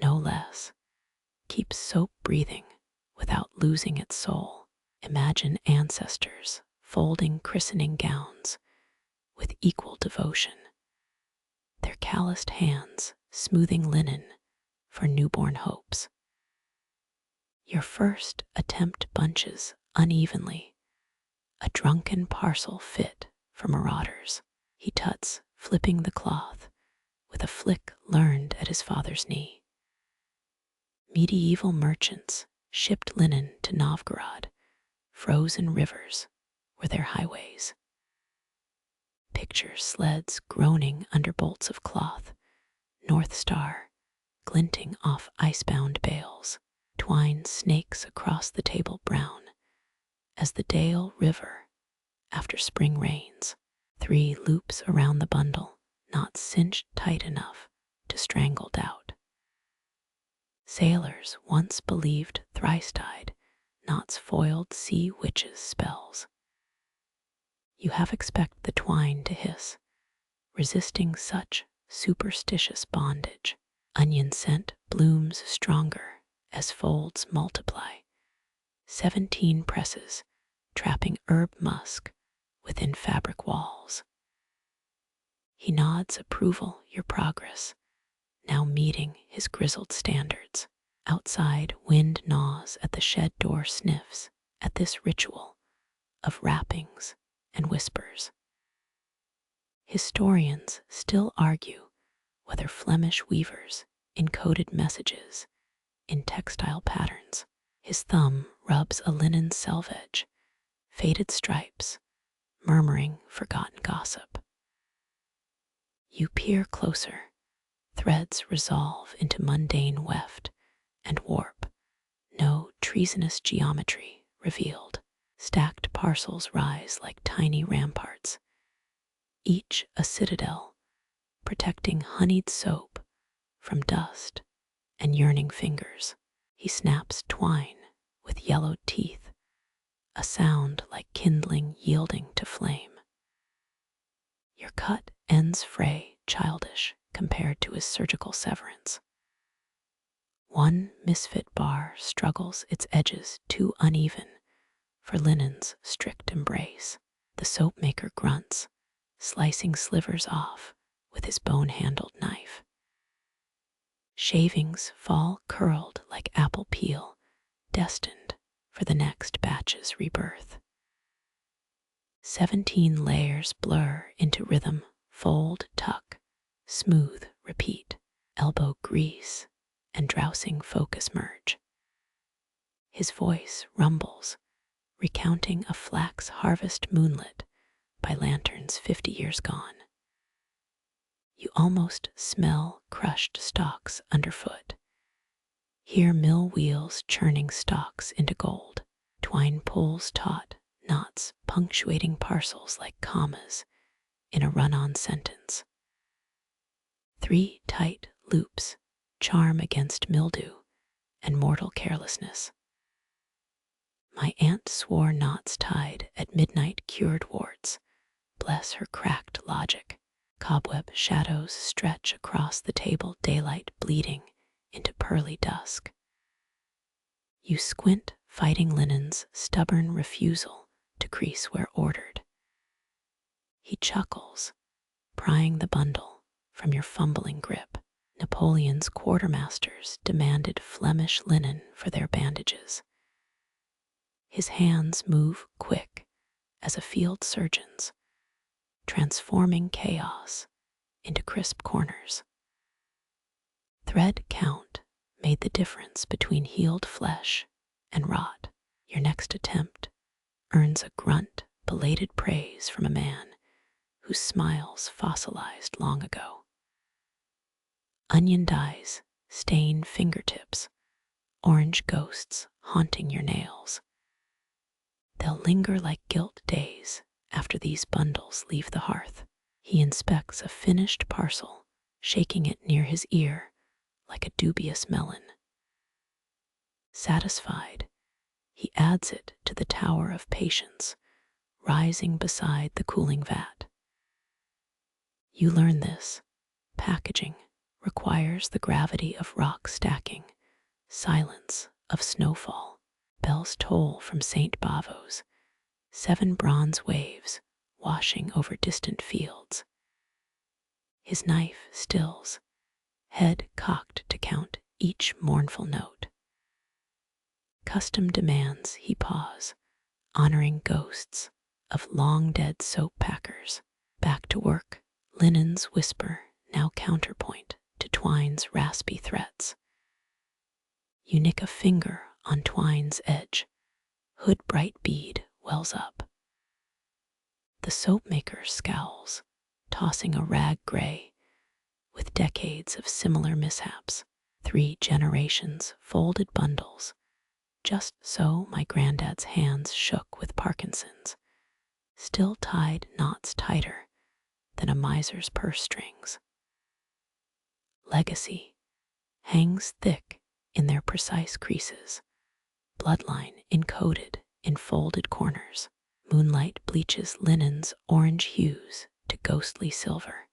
no less, keeps soap breathing without losing its soul. Imagine ancestors folding christening gowns with equal devotion, their calloused hands smoothing linen for newborn hopes. Your first attempt bunches unevenly, a drunken parcel fit for marauders. He tuts, flipping the cloth with a flick learned at his father's knee. Medieval merchants shipped linen to Novgorod. Frozen rivers were their highways. Picture sleds groaning under bolts of cloth, North Star glinting off icebound bales. Twine snakes across the table brown as the Dale River after spring rains. 3 loops around the bundle, not cinched tight enough to strangle doubt. Sailors once believed thrice died, knots foiled sea witches' spells. You half expect the twine to hiss, resisting such superstitious bondage. Onion scent blooms stronger as folds multiply. 17 presses, trapping herb musk within fabric walls. He nods approval your progress, now meeting his grizzled standards. Outside, wind gnaws at the shed door, sniffs at this ritual of wrappings and whispers. Historians still argue whether Flemish weavers encoded messages in textile patterns. His thumb rubs a linen selvage, faded stripes, murmuring forgotten gossip. You peer closer, threads resolve into mundane weft and warp, no treasonous geometry revealed. Stacked parcels rise like tiny ramparts, each a citadel, protecting honeyed soap from dust and yearning fingers. He snaps twine with yellowed teeth, a sound like kindling yielding to flame. Your cut ends fray, childish compared to his surgical severance. One misfit bar struggles its edges too uneven for linen's strict embrace. The soapmaker grunts, slicing slivers off with his bone-handled knife. Shavings fall curled like apple peel, destined for the next batch's rebirth. 17 layers blur into rhythm, fold, tuck, smooth, repeat, elbow grease, and drowsing focus merge. His voice rumbles, recounting a flax harvest moonlit by lanterns 50 years gone. You almost smell crushed stalks underfoot. Hear mill wheels churning stalks into gold. Twine pulls taut, knots punctuating parcels like commas in a run-on sentence. 3 tight loops charm against mildew and mortal carelessness. My aunt swore knots tied at midnight cured warts. Bless her cracked logic. Cobweb shadows stretch across the table, daylight bleeding into pearly dusk. You squint, fighting linen's stubborn refusal to crease where ordered. He chuckles, prying the bundle from your fumbling grip. Napoleon's quartermasters demanded Flemish linen for their bandages. His hands move quick as a field surgeon's, transforming chaos into crisp corners. Thread count made the difference between healed flesh and rot. Your next attempt earns a grunt, belated praise from a man whose smiles fossilized long ago. Onion dyes stain fingertips, orange ghosts haunting your nails. They'll linger like guilt days after these bundles leave the hearth. He inspects a finished parcel, shaking it near his ear like a dubious melon. Satisfied, he adds it to the tower of patience, rising beside the cooling vat. You learn this. Packaging requires the gravity of rock stacking, silence of snowfall. Bells toll from St. Bavo's, 7 bronze waves washing over distant fields. His knife stills, head cocked to count each mournful note. Custom demands he pause, honoring ghosts of long-dead soap packers. Back to work, linen's whisper now counterpoint to twine's raspy threats. You nick a finger on twine's edge, hood bright bead wells up. The soapmaker scowls, tossing a rag gray with decades of similar mishaps. 3 generations folded bundles, just so my granddad's hands shook with Parkinson's, still tied knots tighter than a miser's purse strings. Legacy hangs thick in their precise creases, bloodline encoded in folded corners. Moonlight bleaches linen's orange hues to ghostly silver.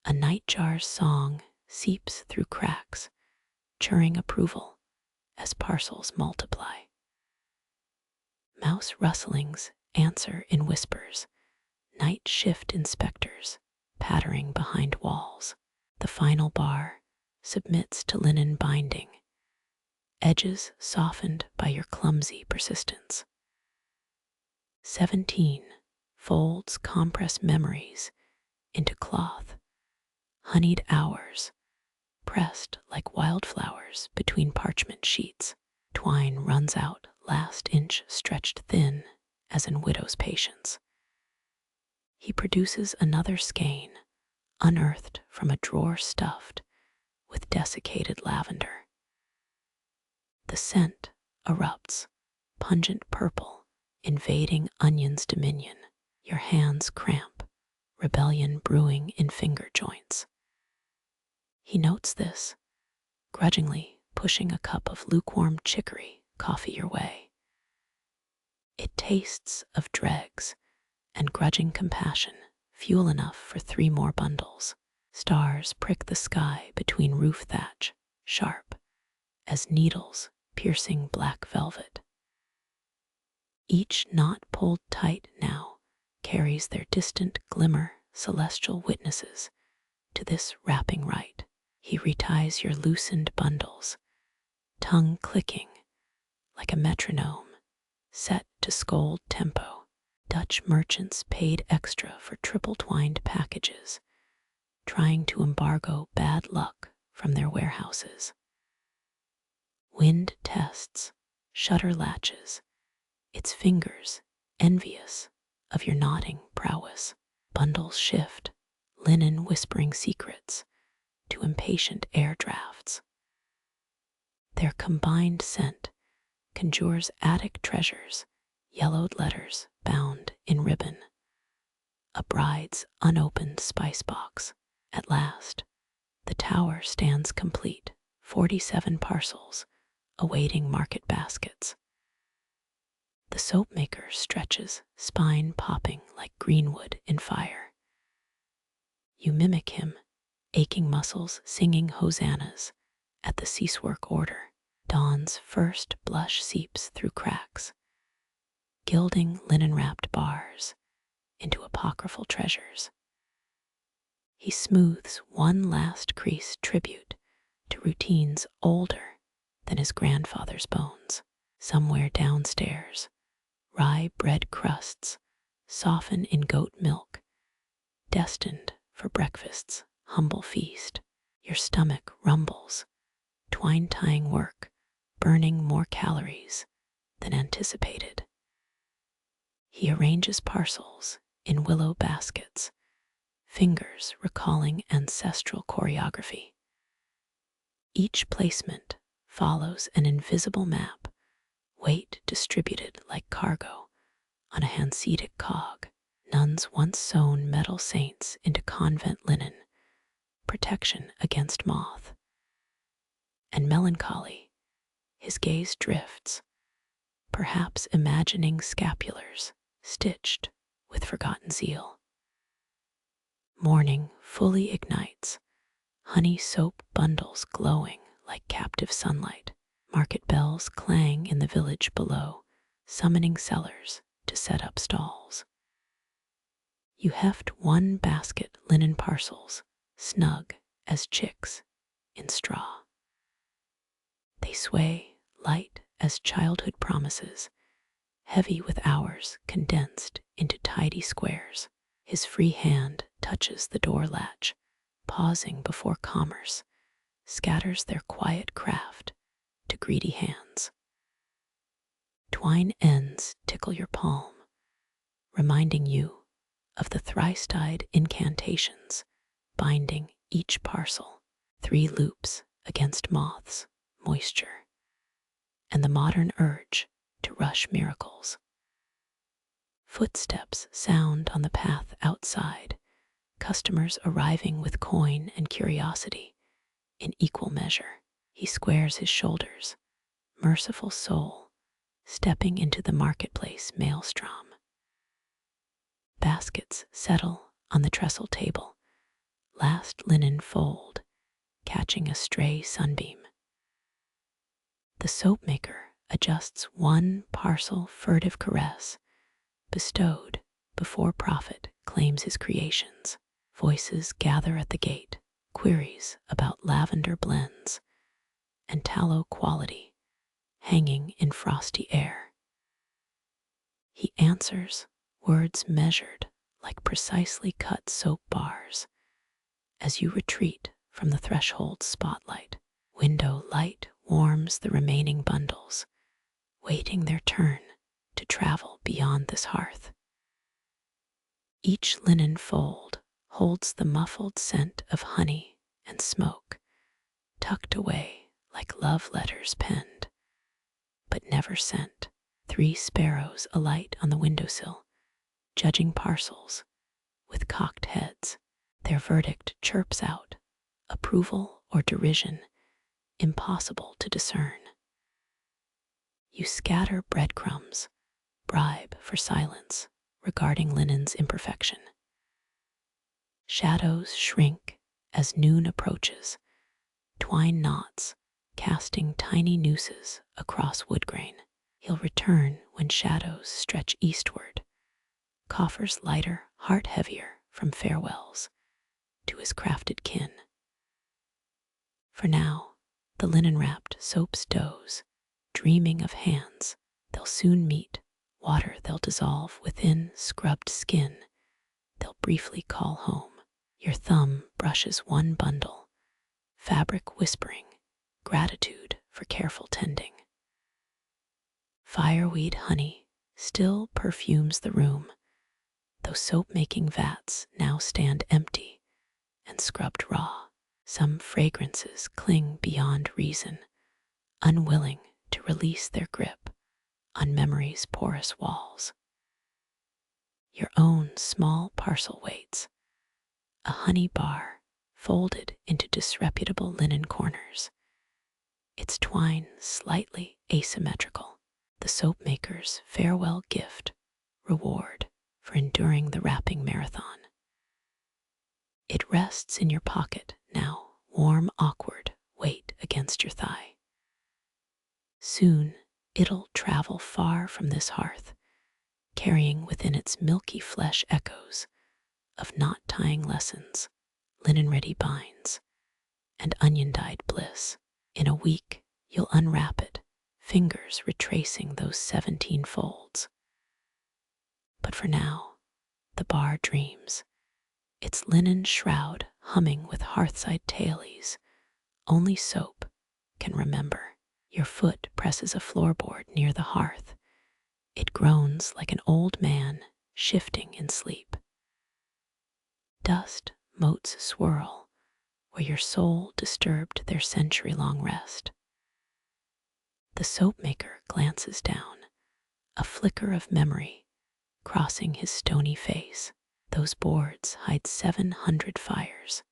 A nightjar's song seeps through cracks, churring approval as parcels multiply. Mouse rustlings answer in whispers, night shift inspectors pattering behind walls. The final bar submits to linen binding, edges softened by your clumsy persistence. 17 folds compress memories into cloth, honeyed hours, pressed like wildflowers between parchment sheets. Twine runs out, last inch stretched thin as in widow's patience. He produces another skein, unearthed from a drawer stuffed with desiccated lavender. The scent erupts, pungent purple, invading onion's dominion. Your hands cramp, rebellion brewing in finger joints. He notes this, grudgingly pushing a cup of lukewarm chicory coffee your way. It tastes of dregs and grudging compassion, fuel enough for 3 more bundles. Stars prick the sky between roof thatch, sharp as needles piercing black velvet. Each knot pulled tight now carries their distant glimmer, celestial witnesses to this wrapping rite. He reties your loosened bundles, tongue clicking like a metronome set to scold tempo. Dutch merchants paid extra for triple-twined packages, trying to embargo bad luck from their warehouses. Wind tests, shutter latches, its fingers envious of your nodding prowess. Bundles shift, linen whispering secrets to impatient air drafts. Their combined scent conjures attic treasures, yellowed letters bound in ribbon, a bride's unopened spice box. At last, the tower stands complete, 47 parcels awaiting market baskets. The soapmaker stretches, spine popping like greenwood in fire. You mimic him, aching muscles singing hosannas at the ceasework order. Dawn's first blush seeps through cracks, gilding linen-wrapped bars into apocryphal treasures. He smooths one last crease tribute to routines older than his grandfather's bones. Somewhere downstairs, rye bread crusts soften in goat milk, destined for breakfast's humble feast. Your stomach rumbles, twine-tying work burning more calories than anticipated. He arranges parcels in willow baskets, fingers recalling ancestral choreography. Each placement follows an invisible map, weight distributed like cargo on a Hanseatic cog. Nuns once sewn metal saints into convent linen, protection against moth. And melancholy, his gaze drifts, perhaps imagining scapulars stitched with forgotten zeal. Morning fully ignites, honey soap bundles glowing like captive sunlight. Market bells clang in the village below, summoning sellers to set up stalls. You heft one basket linen parcels, snug as chicks in straw. They sway, light as childhood promises, heavy with hours condensed into tidy squares. His free hand touches the door latch, pausing before commerce scatters their quiet craft to greedy hands. Twine ends tickle your palm, reminding you of the thrice-dyed incantations binding each parcel. 3 loops against moths, moisture, and the modern urge to rush miracles. Footsteps sound on the path outside, customers arriving with coin and curiosity in equal measure. He squares his shoulders, merciful soul, stepping into the marketplace maelstrom. Baskets settle on the trestle table, last linen fold catching a stray sunbeam. The soapmaker adjusts one parcel furtive caress, bestowed before prophet claims his creations. Voices gather at the gate, queries about lavender blends and tallow quality hanging in frosty air. He answers, words measured like precisely cut soap bars, as you retreat from the threshold's spotlight. Window light warms the remaining bundles, waiting their turn to travel beyond this hearth. Each linen fold holds the muffled scent of honey and smoke, tucked away like love letters penned, but never sent. 3 sparrows alight on the windowsill, judging parcels with cocked heads. Their verdict chirps out, approval or derision, impossible to discern. You scatter breadcrumbs, bribe for silence regarding linen's imperfection. Shadows shrink as noon approaches, twine knots casting tiny nooses across wood grain. He'll return when shadows stretch eastward, coffers lighter, heart heavier from farewells to his crafted kin. For now, the linen-wrapped soaps doze, dreaming of hands they'll soon meet, water they'll dissolve within scrubbed skin they'll briefly call home. Your thumb brushes one bundle, fabric whispering, gratitude for careful tending. Fireweed honey still perfumes the room, though soap-making vats now stand empty and scrubbed raw. Some fragrances cling beyond reason, unwilling to release their grip on memory's porous walls. Your own small parcel waits, a honey bar folded into disreputable linen corners, its twine slightly asymmetrical. the Soapmaker's farewell gift, reward for enduring the wrapping marathon. It rests in your pocket now, warm, awkward, weight against your thigh. Soon it'll travel far from this hearth, carrying within its milky flesh echoes of knot-tying lessons, linen-ready binds, and onion-dyed bliss. In a week, you'll unwrap it, fingers retracing those 17 folds. But for now, the bar dreams, its linen shroud humming with hearthside tailies only soap can remember. Your foot presses a floorboard near the hearth. It groans like an old man shifting in sleep. Dust motes swirl where your soul disturbed their century-long rest. The Soapmaker glances down, a flicker of memory crossing his stony face. Those boards hide 700 fires.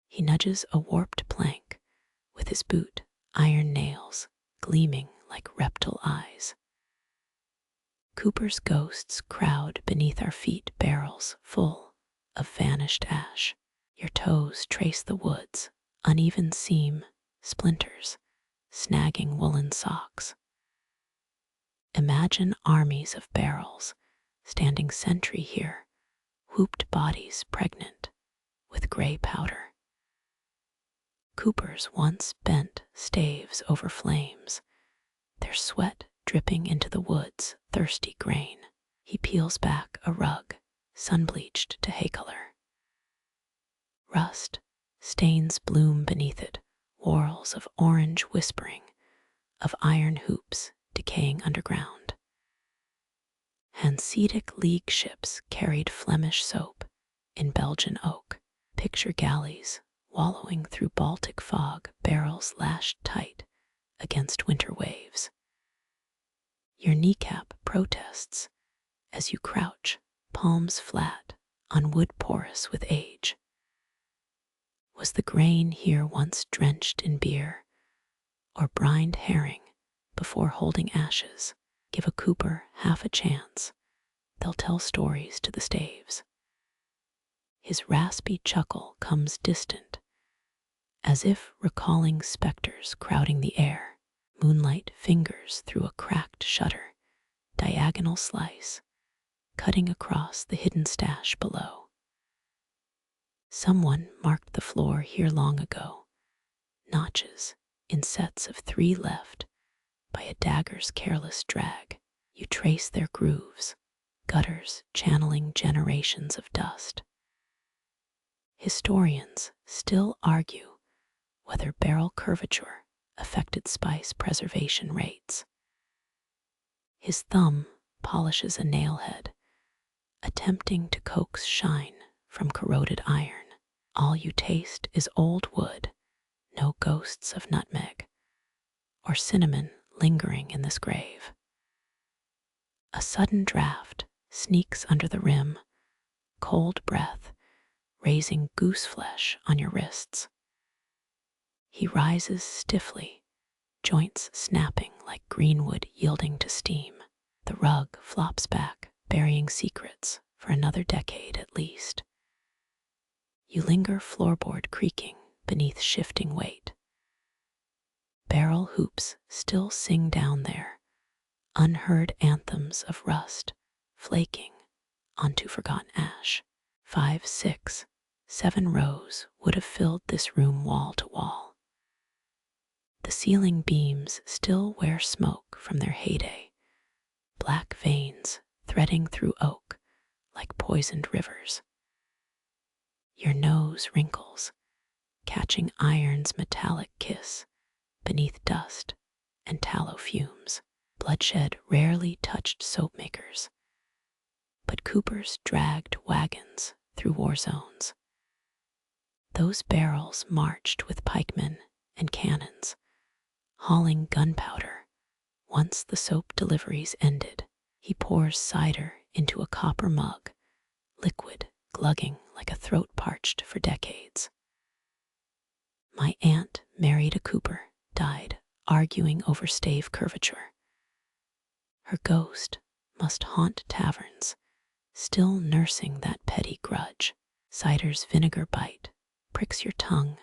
He nudges a warped plank with his boot, iron nails gleaming like reptile eyes. Cooper's ghosts crowd beneath our feet, barrels full of vanished ash. Your toes trace the wood's uneven seam, splinters snagging woolen socks. Imagine armies of barrels standing sentry here, whooped bodies pregnant with gray powder. Cooper's once bent staves over flames, their sweat dripping into the wood's thirsty grain. He peels back a rug, sun-bleached to hay color. Rust stains bloom beneath it, whorls of orange whispering, of iron hoops decaying underground. Hanseatic League ships carried Flemish soap in Belgian oak. Picture galleys wallowing through Baltic fog, barrels lashed tight against winter waves. Your kneecap protests as you crouch, palms flat, on wood porous with age. Was the grain here once drenched in beer, or brined herring before holding ashes? Give a cooper half a chance, they'll tell stories to the staves. His raspy chuckle comes distant, as if recalling specters crowding the air. Moonlight fingers through a cracked shutter, diagonal slice, cutting across the hidden stash below. Someone marked the floor here long ago, notches in sets of 3 left by a dagger's careless drag. You trace their grooves, gutters channeling generations of dust. Historians still argue whether barrel curvature affected spice preservation rates. His thumb polishes a nailhead, attempting to coax shine from corroded iron. All you taste is old wood, no ghosts of nutmeg or cinnamon lingering in this grave. A sudden draft sneaks under the rim, cold breath raising goose flesh on your wrists. He rises stiffly, joints snapping like greenwood yielding to steam. The rug flops back, burying secrets for another decade at least. You linger, floorboard creaking beneath shifting weight. Barrel hoops still sing down there, unheard anthems of rust flaking onto forgotten ash. 5, 6, 7 rows would have filled this room wall to wall. The ceiling beams still wear smoke from their heyday, black veins threading through oak like poisoned rivers. Your nose wrinkles, catching iron's metallic kiss beneath dust and tallow fumes. Bloodshed rarely touched Soapmakers, but Coopers dragged wagons through war zones. Those barrels marched with pikemen and cannons, hauling gunpowder. Once the soap deliveries ended, he pours cider into a copper mug, liquid glugging like a throat parched for decades. My aunt married a cooper, died arguing over stave curvature. Her ghost must haunt taverns, still nursing that petty grudge. Cider's vinegar bite pricks your tongue,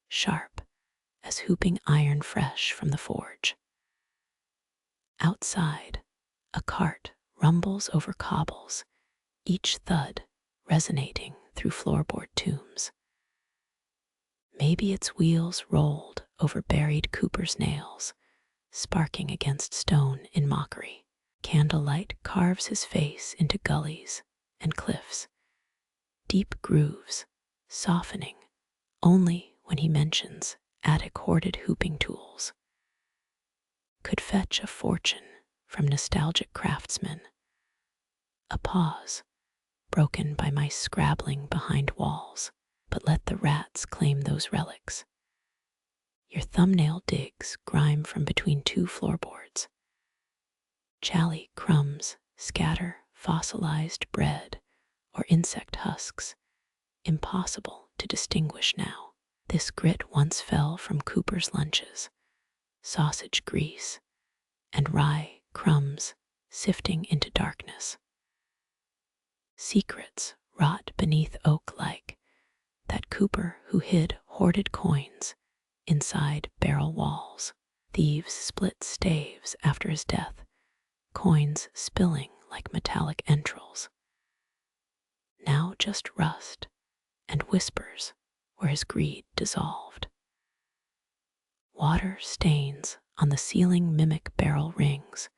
sharp as hooping iron fresh from the forge. Outside, a cart rumbles over cobbles, each thud resonating through floorboard tombs. Maybe its wheels rolled over buried cooper's nails, sparking against stone in mockery. Candlelight carves his face into gullies and cliffs, deep grooves, softening only when he mentions attic hoarded hooping tools. Could fetch a fortune from nostalgic craftsmen. A pause, broken by my scrabbling behind walls, but let the rats claim those relics. Your thumbnail digs grime from between two floorboards. Chally crumbs scatter fossilized bread or insect husks, impossible to distinguish now. This grit once fell from Cooper's lunches, sausage grease, and rye crumbs sifting into darkness. Secrets rot beneath oak like that Cooper who hid hoarded coins inside barrel walls. Thieves split staves after his death, coins spilling like metallic entrails. Now just rust and whispers where his greed dissolved. Water stains on the ceiling mimic barrel rings,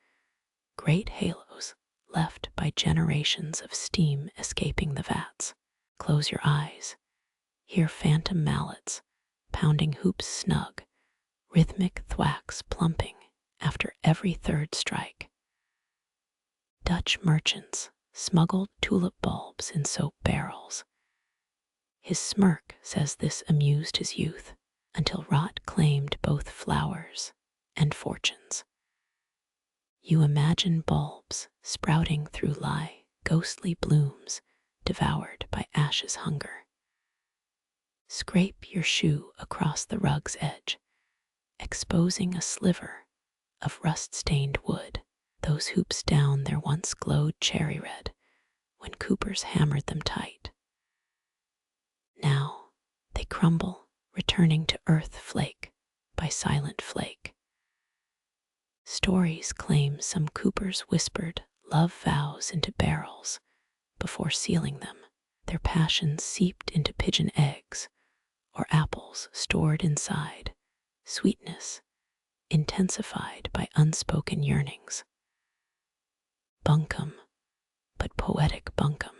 great halos left by generations of steam escaping the vats. Close your eyes, hear phantom mallets pounding hoops snug, rhythmic thwacks plumping after every third strike. Dutch merchants smuggled tulip bulbs in soap barrels. His smirk says this amused his youth, until rot claimed both flowers and fortunes. You imagine bulbs sprouting through lie, ghostly blooms devoured by ashes hunger. Scrape your shoe across the rug's edge, exposing a sliver of rust-stained wood. Those hoops down there once glowed cherry red when Coopers hammered them tight. Now they crumble, returning to earth flake by silent flake. Stories claim some Coopers whispered love vows into barrels before sealing them. Their passions seeped into pigeon eggs or apples stored inside, sweetness intensified by unspoken yearnings. Bunkum, but poetic bunkum.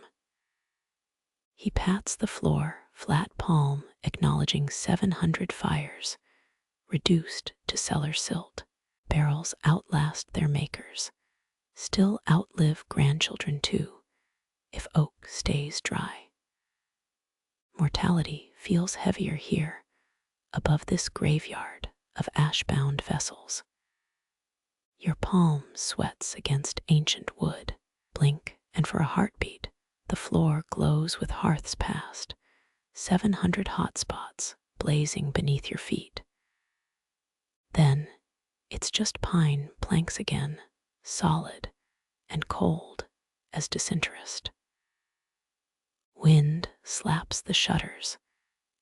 He pats the floor, flat palm acknowledging 700 fires, reduced to cellar silt. Barrels outlast their makers, still outlive grandchildren too, if oak stays dry. Mortality feels heavier here, above this graveyard of ash-bound vessels. Your palm sweats against ancient wood. Blink, and for a heartbeat, the floor glows with hearths past, 700 hot spots blazing beneath your feet. Then, it's just pine planks again, solid and cold as disinterest. Wind slaps the shutters,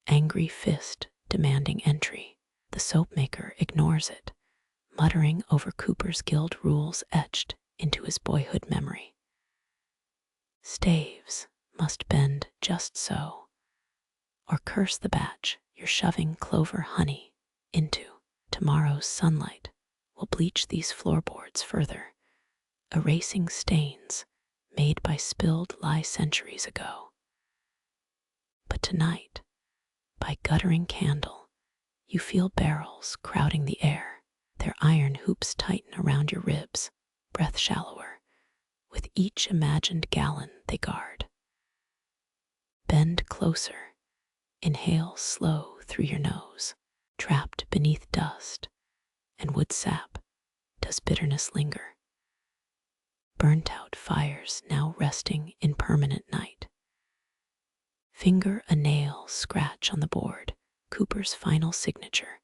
angry fist demanding entry. The soapmaker ignores it, muttering over Cooper's guild rules etched into his boyhood memory. Staves must bend just so, or curse the batch you're shoving clover honey into. Tomorrow's sunlight will bleach these floorboards further, erasing stains made by spilled lie centuries ago. But tonight, by guttering candle, you feel barrels crowding the air, their iron hoops tighten around your ribs, breath shallower, with each imagined gallon they guard. Bend closer, inhale slow through your nose, trapped beneath dust and wood sap, does bitterness linger. Burnt out fires now resting in permanent night. Finger a nail scratch on the board, Cooper's final signature,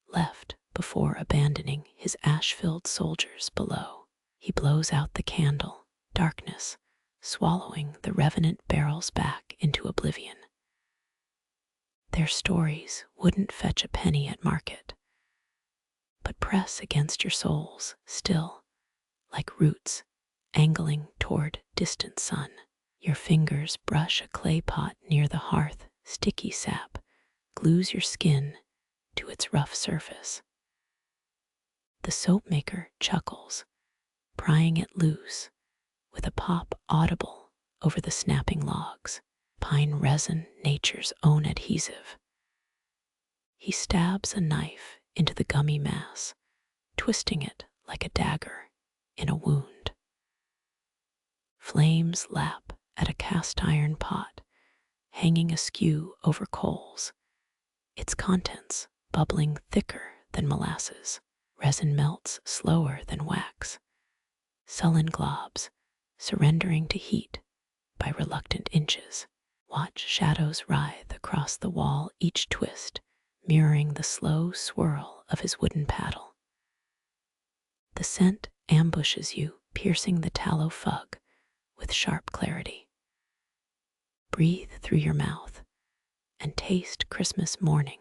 left before abandoning his ash-filled soldiers below. He blows out the candle, darkness, swallowing the revenant barrels back into oblivion. Their stories wouldn't fetch a penny at market, but press against your souls still, like roots angling toward distant sun. Your fingers brush a clay pot near the hearth, sticky sap glues your skin to its rough surface. The soapmaker chuckles, prying it loose, with a pop audible over the snapping logs. Pine resin, nature's own adhesive. He stabs a knife into the gummy mass, twisting it like a dagger in a wound. Flames lap at a cast iron pot, hanging askew over coals, its contents bubbling thicker than molasses. Resin melts slower than wax, sullen globs surrendering to heat by reluctant inches. Watch shadows writhe across the wall, each twist mirroring the slow swirl of his wooden paddle. The scent ambushes you, piercing the tallow fug with sharp clarity. Breathe through your mouth and taste Christmas morning,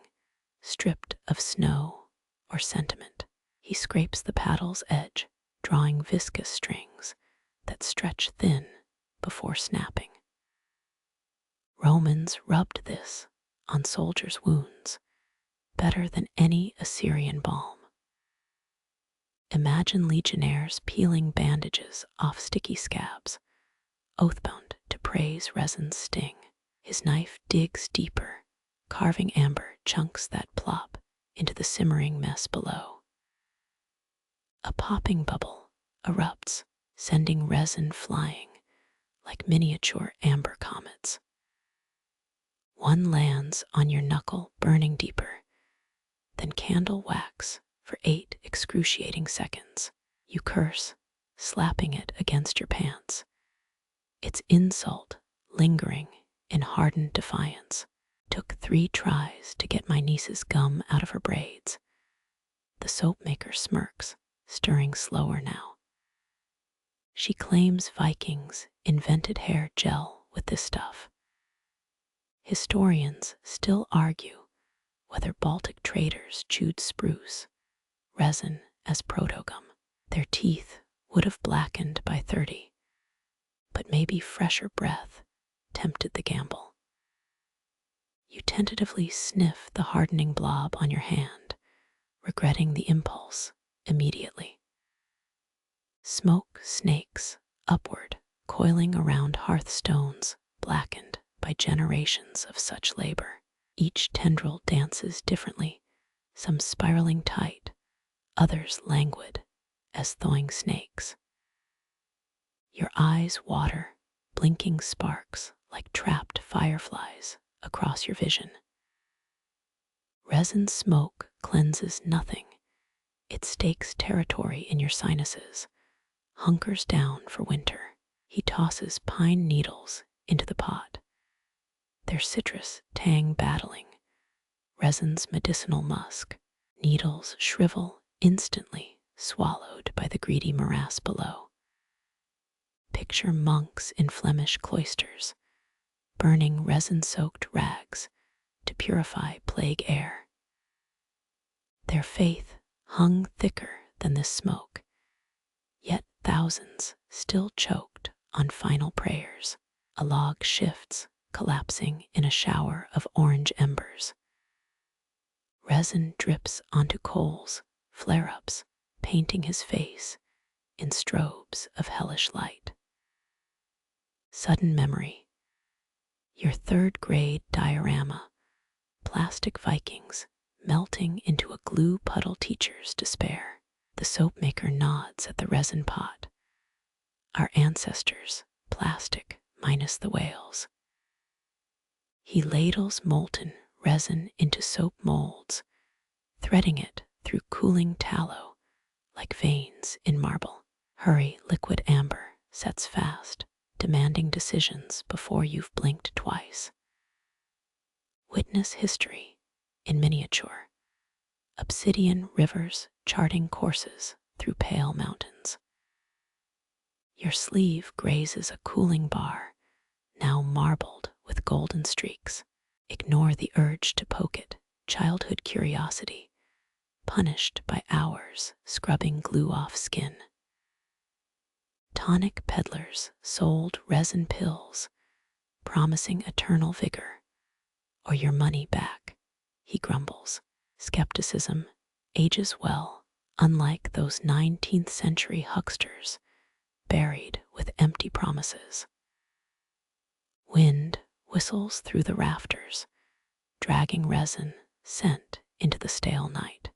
stripped of snow or sentiment. He scrapes the paddle's edge, drawing viscous strings that stretch thin before snapping. Romans rubbed this on soldiers' wounds better than any Assyrian balm. Imagine legionnaires peeling bandages off sticky scabs, oathbound to praise resin's sting. His knife digs deeper, carving amber chunks that plop into the simmering mess below. A popping bubble erupts, sending resin flying like miniature amber comets. One lands on your knuckle, burning deeper than candle wax for 8 excruciating seconds. You curse, slapping it against your pants, its insult lingering in hardened defiance. Took 3 tries to get my niece's gum out of her braids. The soapmaker smirks, stirring slower now. She claims Vikings invented hair gel with this stuff. Historians still argue whether Baltic traders chewed spruce, resin as protogum. Their teeth would have blackened by 30, but maybe fresher breath tempted the gamble. You tentatively sniff the hardening blob on your hand, regretting the impulse immediately. Smoke snakes upward, coiling around hearthstones blackened by generations of such labor. Each tendril dances differently, some spiraling tight, others languid as thawing snakes. Your eyes water, blinking sparks like trapped fireflies across your vision. Resin smoke cleanses nothing. It stakes territory in your sinuses, hunkers down for winter. He tosses pine needles into the pot, their citrus tang battling resin's medicinal musk. Needles shrivel instantly, swallowed by the greedy morass below. Picture monks in Flemish cloisters, burning resin-soaked rags to purify plague air. Their faith hung thicker than this smoke, yet thousands still choked on final prayers. A log shifts, collapsing in a shower of orange embers. Resin drips onto coals, flare-ups, painting his face in strobes of hellish light. Sudden memory. Your 3rd grade diorama, plastic Vikings melting into a glue puddle teacher's despair. The soapmaker nods at the resin pot. Our ancestors, plastic minus the whales. He ladles molten resin into soap molds, threading it through cooling tallow like veins in marble. Hurry, liquid amber sets fast, demanding decisions before you've blinked twice. Witness history in miniature. Obsidian rivers charting courses through pale mountains. Your sleeve grazes a cooling bar, now marbled with golden streaks. Ignore the urge to poke it, childhood curiosity, punished by hours scrubbing glue off skin. Tonic peddlers sold resin pills, promising eternal vigor, or your money back, he grumbles. Skepticism ages well, unlike those 19th century hucksters buried with empty promises. Wind whistles through the rafters, dragging resin scent into the stale night.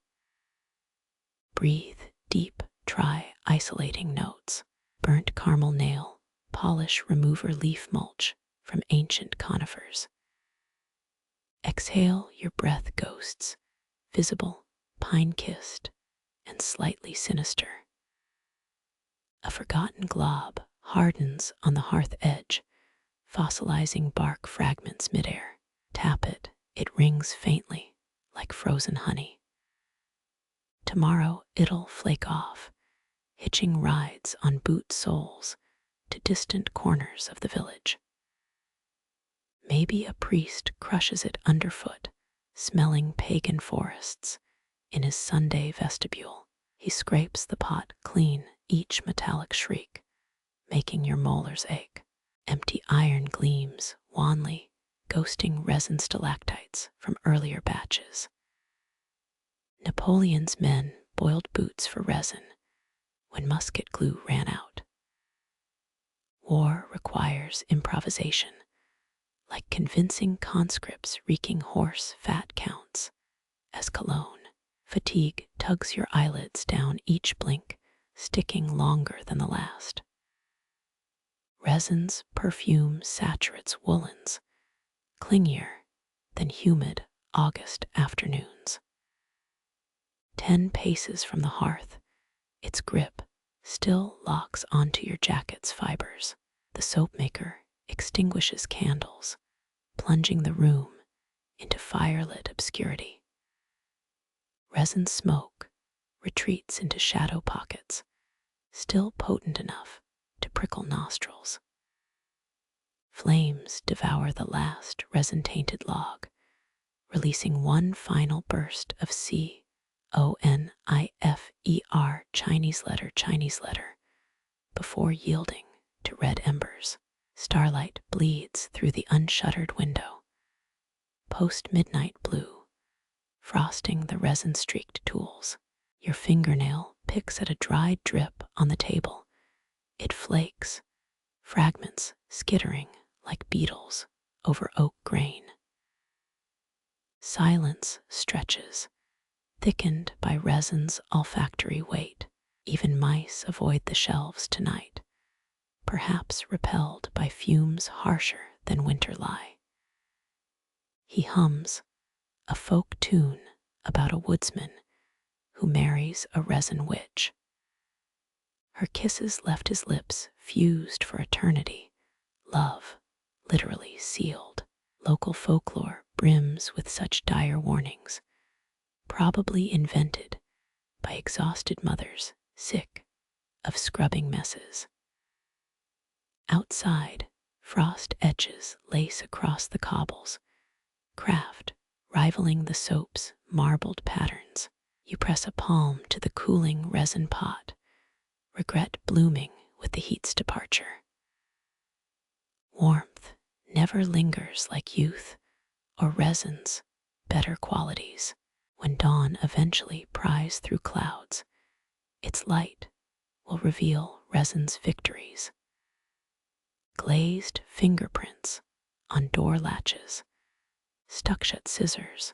Breathe deep, try isolating notes. Burnt caramel nail, polish remover leaf mulch from ancient conifers. Exhale your breath ghosts, visible, pine-kissed, and slightly sinister. A forgotten glob hardens on the hearth edge, fossilizing bark fragments midair. Tap it, it rings faintly, like frozen honey. Tomorrow it'll flake off, hitching rides on boot soles to distant corners of the village. Maybe a priest crushes it underfoot, smelling pagan forests, in his Sunday vestibule. He scrapes the pot clean, each metallic shriek, making your molars ache. Empty iron gleams wanly, ghosting resin stalactites from earlier batches. Napoleon's men boiled boots for resin when musket glue ran out. War requires improvisation, like convincing conscripts reeking horse fat counts as cologne. Fatigue tugs your eyelids down each blink, sticking longer than the last. Resin's perfume saturates woolens, clingier than humid August afternoons. 10 paces from the hearth, its grip still locks onto your jacket's fibers. The soapmaker extinguishes candles, plunging the room into firelit obscurity. Resin smoke retreats into shadow pockets, still potent enough to prickle nostrils. Flames devour the last resin-tainted log, releasing one final burst of CONIFER Chinese letter, before yielding to red embers. Starlight bleeds through the unshuttered window. Post-midnight blue, frosting the resin-streaked tools. Your fingernail picks at a dried drip on the table. It flakes, fragments skittering like beetles over oak grain. Silence stretches, thickened by resin's olfactory weight. Even mice avoid the shelves tonight, perhaps repelled by fumes harsher than winter lie. He hums, a folk tune about a woodsman who marries a resin witch. Her kisses left his lips fused for eternity, love literally sealed. Local folklore brims with such dire warnings, probably invented by exhausted mothers sick of scrubbing messes. Outside, frost edges lace across the cobbles, craft rivaling the soap's marbled patterns. You press a palm to the cooling resin pot, regret blooming with the heat's departure. Warmth never lingers like youth or resin's better qualities. When dawn eventually pries through clouds, its light will reveal resin's victories. Glazed fingerprints on door latches, stuck-shut scissors,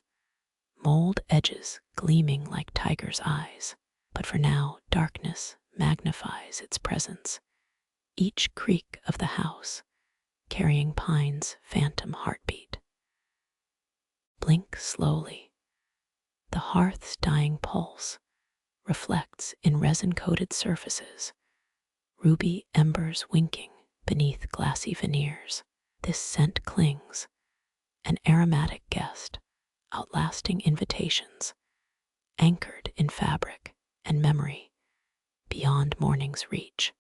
mold edges gleaming like tiger's eyes. But for now, darkness magnifies its presence, each creak of the house carrying Pine's phantom heartbeat. Blink slowly. The hearth's dying pulse reflects in resin-coated surfaces, ruby embers winking beneath glassy veneers. This scent clings, an aromatic guest, outlasting invitations, anchored in fabric and memory, beyond morning's reach.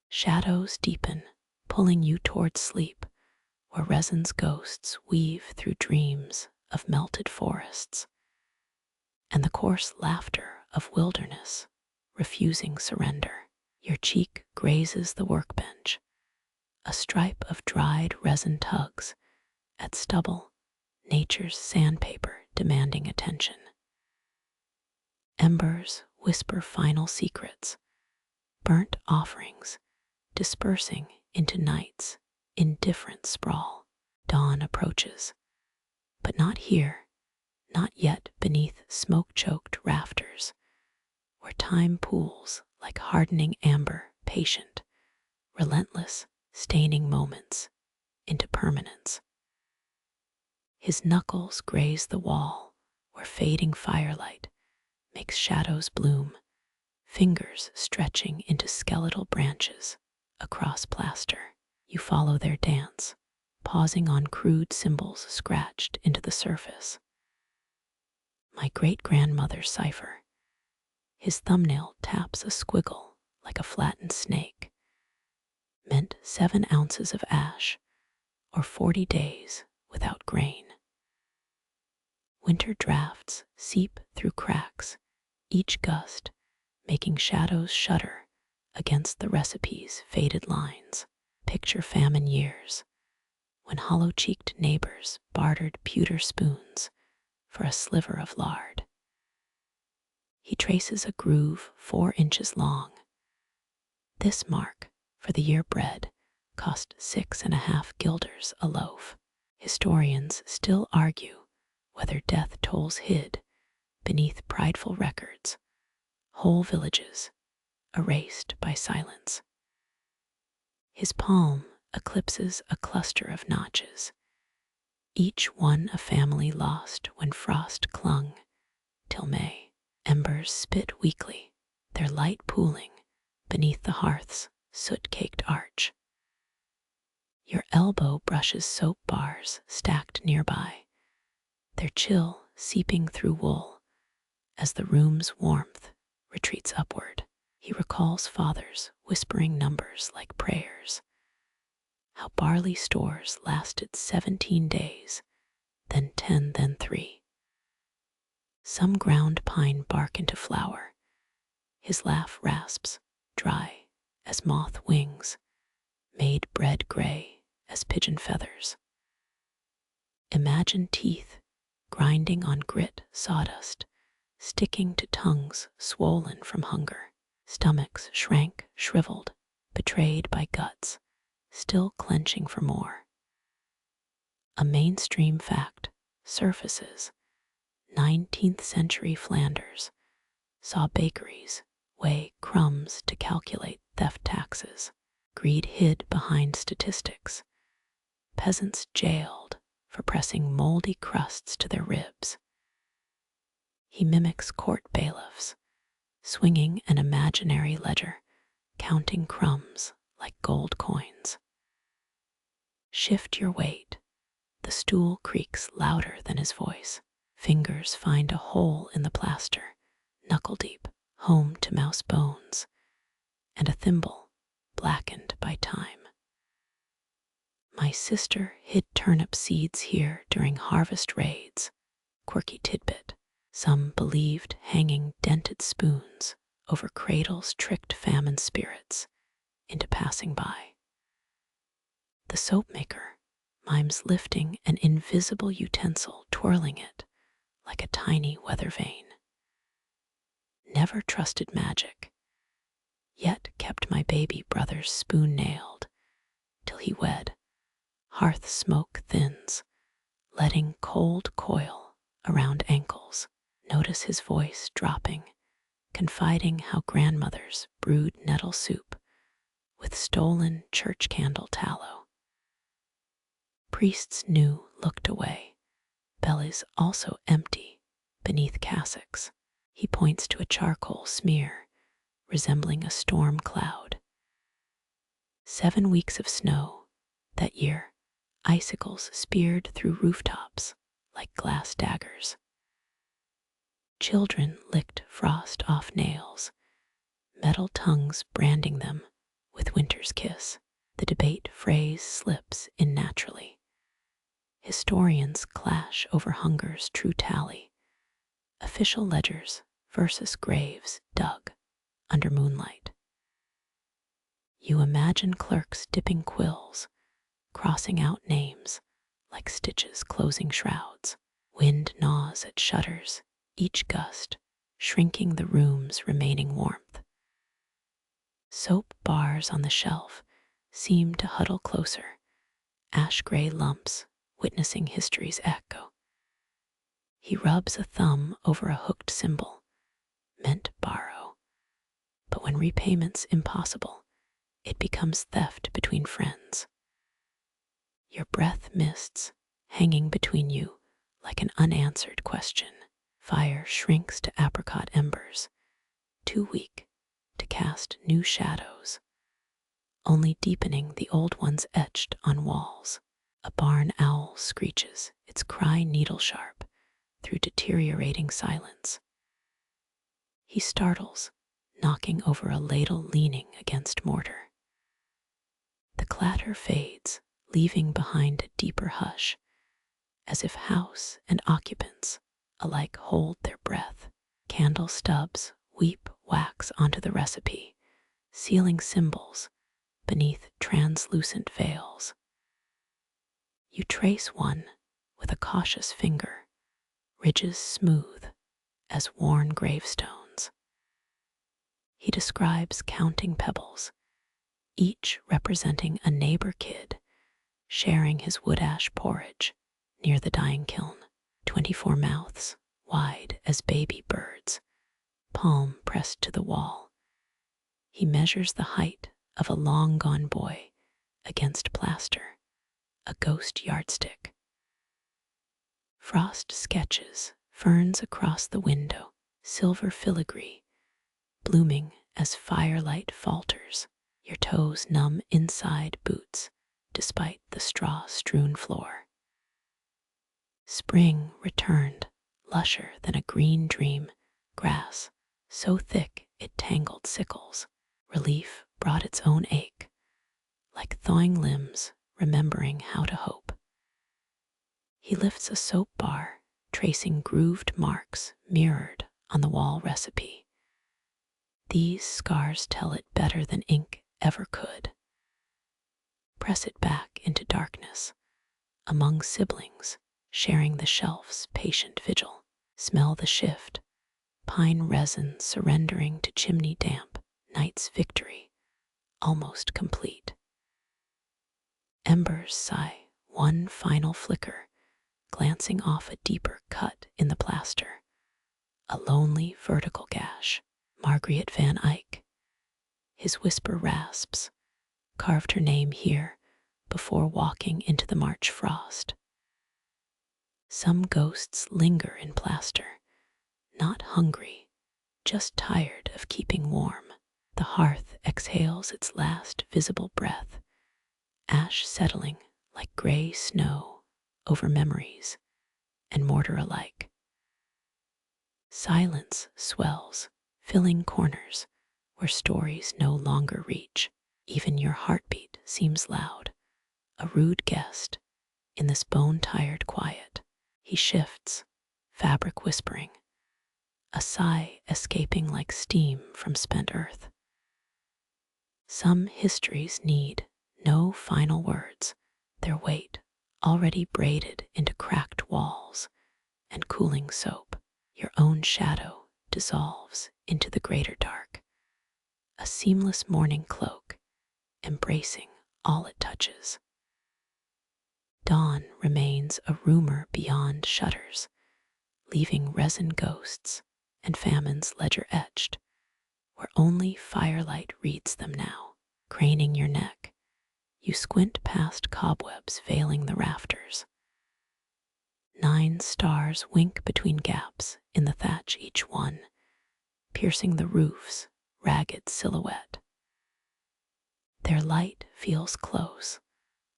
Shadows deepen, pulling you towards sleep, where resin's ghosts weave through dreams of melted forests, and the coarse laughter of wilderness, refusing surrender. Your cheek grazes the workbench. A stripe of dried resin tugs at stubble, nature's sandpaper demanding attention. Embers whisper final secrets, burnt offerings dispersing into night's indifferent sprawl. Dawn approaches, but not here, not yet beneath smoke-choked rafters, where time pools like hardening amber, patient, relentless, staining moments into permanence. His knuckles graze the wall, where fading firelight makes shadows bloom, fingers stretching into skeletal branches across plaster. You follow their dance, pausing on crude symbols scratched into the surface. My great-grandmother's cipher. His thumbnail taps a squiggle like a flattened snake, meant 7 ounces of ash, or 40 days without grain. Winter drafts seep through cracks, each gust making shadows shudder against the recipe's faded lines. Picture famine years, when hollow-cheeked neighbors bartered pewter spoons for a sliver of lard. He traces a groove 4 inches long. This mark for the year bread cost 6.5 guilders a loaf. Historians still argue whether death tolls hid beneath prideful records, whole villages erased by silence. His palm eclipses a cluster of notches, each one a family lost when frost clung till May. Embers spit weakly, their light pooling beneath the hearth's soot-caked arch. Your elbow brushes soap bars stacked nearby, their chill seeping through wool as the room's warmth retreats upward. He recalls fathers whispering numbers like prayers, how barley stores lasted 17 days, then 10, then 3. Some ground pine bark into flour. His laugh rasps, dry as moth wings, made bread gray as pigeon feathers. Imagine teeth grinding on grit sawdust, sticking to tongues swollen from hunger. Stomachs shrank, shriveled, betrayed by guts, still clenching for more. A mainstream fact surfaces. 19th century Flanders saw bakeries weigh crumbs to calculate theft taxes, greed hid behind statistics, peasants jailed for pressing moldy crusts to their ribs. He mimics court bailiffs, swinging an imaginary ledger, counting crumbs like gold coins. Shift your weight. The stool creaks louder than his voice. Fingers find a hole in the plaster, knuckle deep, home to mouse bones, and a thimble blackened by time. My sister hid turnip seeds here during harvest raids, quirky tidbit. Some believed hanging dented spoons over cradles tricked famine spirits into passing by. The Soapmaker mimes lifting an invisible utensil, twirling it like a tiny weather vane. Never trusted magic, yet kept my baby brother's spoon nailed till he wed. Hearth smoke thins, letting cold coil around ankles. Notice his voice dropping, confiding how grandmothers brewed nettle soup with stolen church candle tallow. Priests knew, looked away. Bellies also empty beneath cassocks. He points to a charcoal smear resembling a storm cloud. 7 weeks of snow that year, icicles speared through rooftops like glass daggers. Children licked frost off nails, metal tongues branding them with winter's kiss. The debate phrase slips in naturally. Historians clash over hunger's true tally. Official ledgers versus graves dug under moonlight. You imagine clerks dipping quills, crossing out names like stitches closing shrouds. Wind gnaws at shutters, each gust shrinking the room's remaining warmth. Soap bars on the shelf seem to huddle closer, ash-gray lumps witnessing history's echo. He rubs a thumb over a hooked symbol, meant borrow, but when repayment's impossible, it becomes theft between friends. Your breath mists, hanging between you like an unanswered question. Fire shrinks to apricot embers, too weak to cast new shadows, only deepening the old ones etched on walls. A barn owl screeches, its cry needle-sharp through deteriorating silence. He startles, knocking over a ladle leaning against mortar. The clatter fades, leaving behind a deeper hush, as if house and occupants alike hold their breath. Candle stubs weep wax onto the recipe, sealing symbols beneath translucent veils. You trace one with a cautious finger, ridges smooth as worn gravestones. He describes counting pebbles, each representing a neighbor kid sharing his wood ash porridge near the dying kiln. 24 mouths, wide as baby birds, palm pressed to the wall. He measures the height of a long-gone boy against plaster, a ghost yardstick. Frost sketches ferns across the window, silver filigree, blooming as firelight falters. Your toes numb inside boots, despite the straw-strewn floor. Spring returned, lusher than a green dream, grass so thick it tangled sickles. Relief brought its own ache, like thawing limbs remembering how to hope. He lifts a soap bar, tracing grooved marks mirrored on the wall recipe. These scars tell it better than ink ever could. Press it back into darkness, among siblings, sharing the shelf's patient vigil. Smell the shift, pine resin surrendering to chimney damp, night's victory, almost complete. Embers sigh, one final flicker, glancing off a deeper cut in the plaster. A lonely vertical gash, Margaret Van Eyck. His whisper rasps, carved her name here before walking into the March frost. Some ghosts linger in plaster, not hungry, just tired of keeping warm. The hearth exhales its last visible breath, ash settling like gray snow over memories and mortar alike. Silence swells, filling corners where stories no longer reach. Even your heartbeat seems loud, a rude guest in this bone-tired quiet. He shifts, fabric whispering, a sigh escaping like steam from spent earth. Some histories need no final words, their weight already braided into cracked walls and cooling soap. Your own shadow dissolves into the greater dark, a seamless morning cloak, embracing all it touches. Dawn remains a rumor beyond shutters, leaving resin ghosts and famine's ledger etched, where only firelight reads them now. Craning your neck, you squint past cobwebs veiling the rafters. 9 stars wink between gaps in the thatch, each one piercing the roof's ragged silhouette. Their light feels close,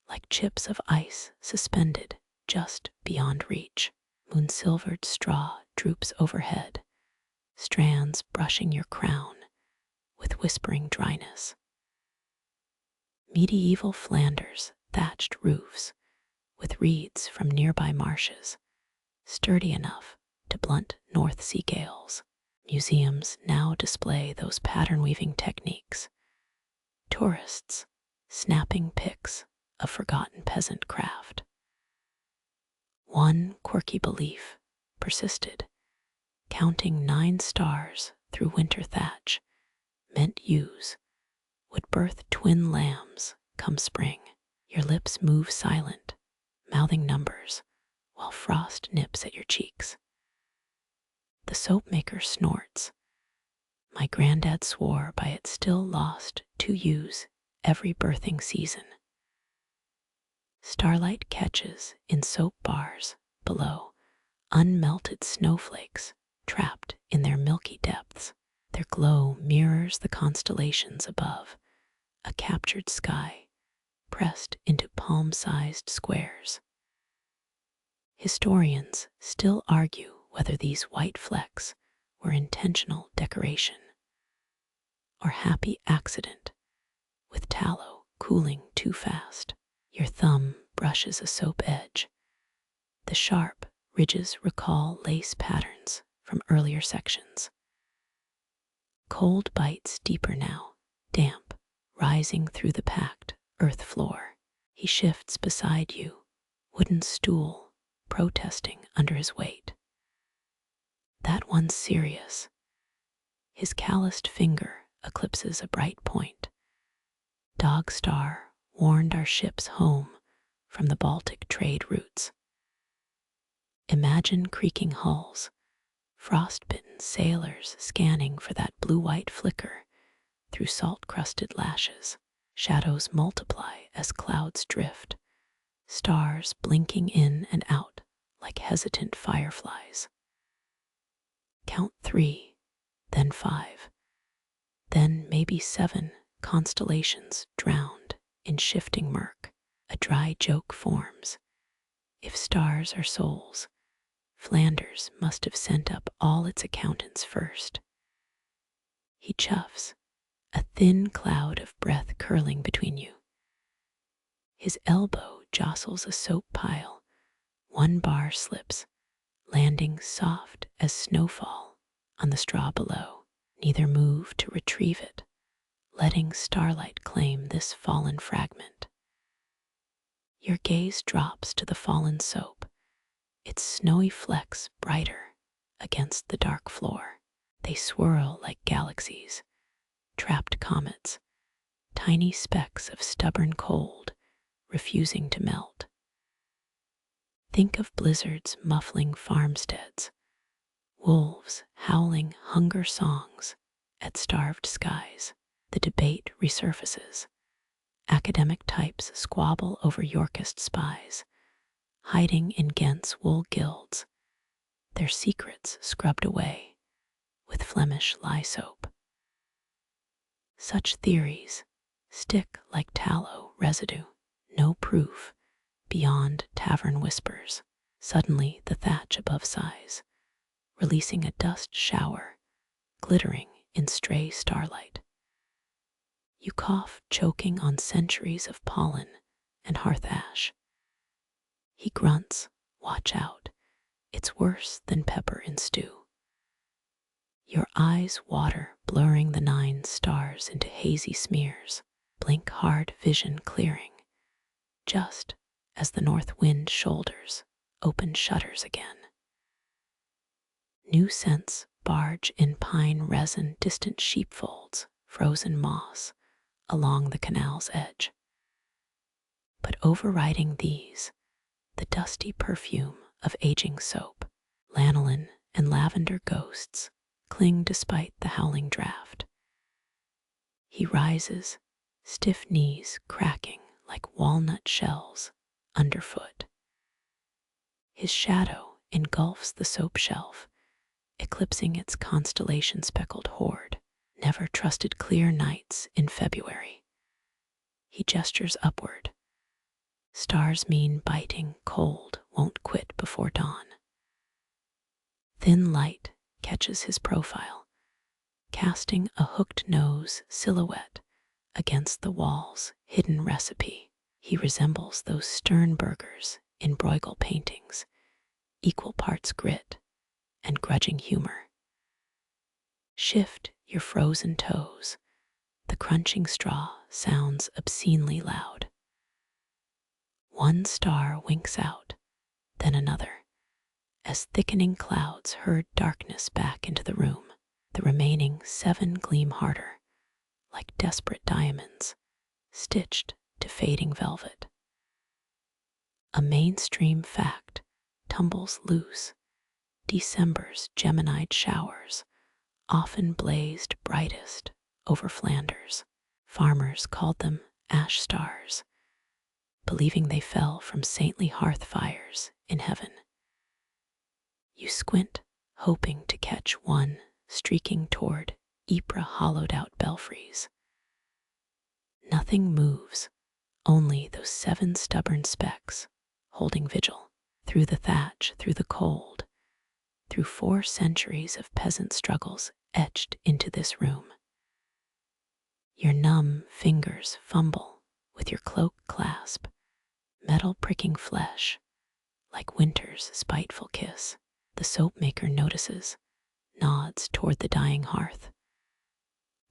like chips of ice suspended just beyond reach. Moon-silvered straw droops overhead, strands brushing your crown with whispering dryness. Medieval Flanders thatched roofs with reeds from nearby marshes, sturdy enough to blunt North Sea gales. Museums now display those pattern-weaving techniques. Tourists snapping pics of forgotten peasant craft. One quirky belief persisted. Counting 9 stars through winter thatch meant ewes would birth twin lambs come spring. Your lips move silent, mouthing numbers, while frost nips at your cheeks. The soapmaker snorts. My granddad swore by it still lost 2 ewes every birthing season. Starlight catches in soap bars below unmelted snowflakes trapped in their milky depths. Their glow mirrors the constellations above, a captured sky pressed into palm-sized squares. Historians still argue whether these white flecks were intentional decoration or happy accident, with tallow cooling too fast. Your thumb brushes a soap edge. The sharp ridges recall lace patterns from earlier sections. Cold bites deeper now, damp, rising through the packed earth floor. He shifts beside you, wooden stool protesting under his weight. That one's serious. His calloused finger eclipses a bright point. Dog Star warned our ships home from the Baltic trade routes. Imagine creaking hulls, frostbitten sailors scanning for that blue-white flicker through salt-crusted lashes. Shadows multiply as clouds drift, stars blinking in and out like hesitant fireflies. Count 3, then 5, then maybe 7 constellations drowned in shifting murk. A dry joke forms. If stars are souls, Flanders must have sent up all its accountants first. He chuffs, a thin cloud of breath curling between you. His elbow jostles a soap pile. 1 bar slips, landing soft as snowfall on the straw below. Neither move to retrieve it, letting starlight claim this fallen fragment. Your gaze drops to the fallen soap, its snowy flecks brighter against the dark floor. They swirl like galaxies, trapped comets, tiny specks of stubborn cold refusing to melt. Think of blizzards muffling farmsteads, wolves howling hunger songs at starved skies. The debate resurfaces. Academic types squabble over Yorkist spies, hiding in Ghent's wool guilds, their secrets scrubbed away with Flemish lye soap. Such theories stick like tallow residue, no proof beyond tavern whispers. Suddenly the thatch above sighs, releasing a dust shower, glittering in stray starlight. You cough, choking on centuries of pollen and hearth ash. He grunts, watch out, it's worse than pepper in stew. Your eyes water, blurring the 9 stars into hazy smears, blink hard, vision clearing, just as the north wind shoulders open shutters again. New scents barge in pine resin, distant sheepfolds, frozen moss along the canal's edge. But overriding these, the dusty perfume of aging soap, lanolin and lavender ghosts cling despite the howling draft. He rises, stiff knees cracking like walnut shells underfoot. His shadow engulfs the soap shelf, eclipsing its constellation-speckled hoard. Never trusted clear nights in February. He gestures upward. Stars mean biting cold won't quit before dawn. Thin light catches his profile, casting a hooked nose silhouette against the wall's hidden recipe. He resembles those stern burghers in Bruegel paintings, equal parts grit and grudging humor. Shift your frozen toes. The crunching straw sounds obscenely loud. One star winks out, then another, as thickening clouds herd darkness back into the room. The remaining 7 gleam harder, like desperate diamonds, stitched to fading velvet. A mainstream fact tumbles loose. December's Geminide showers often blazed brightest over Flanders. Farmers called them ash stars, believing they fell from saintly hearth fires in heaven. You squint, hoping to catch one streaking toward Ypres hollowed-out belfries. Nothing moves, only those 7 stubborn specks holding vigil. Through the thatch, through the cold, through 4 centuries of peasant struggles etched into this room. Your numb fingers fumble with your cloak clasp, metal pricking flesh like winter's spiteful kiss. The soapmaker notices, nods toward the dying hearth.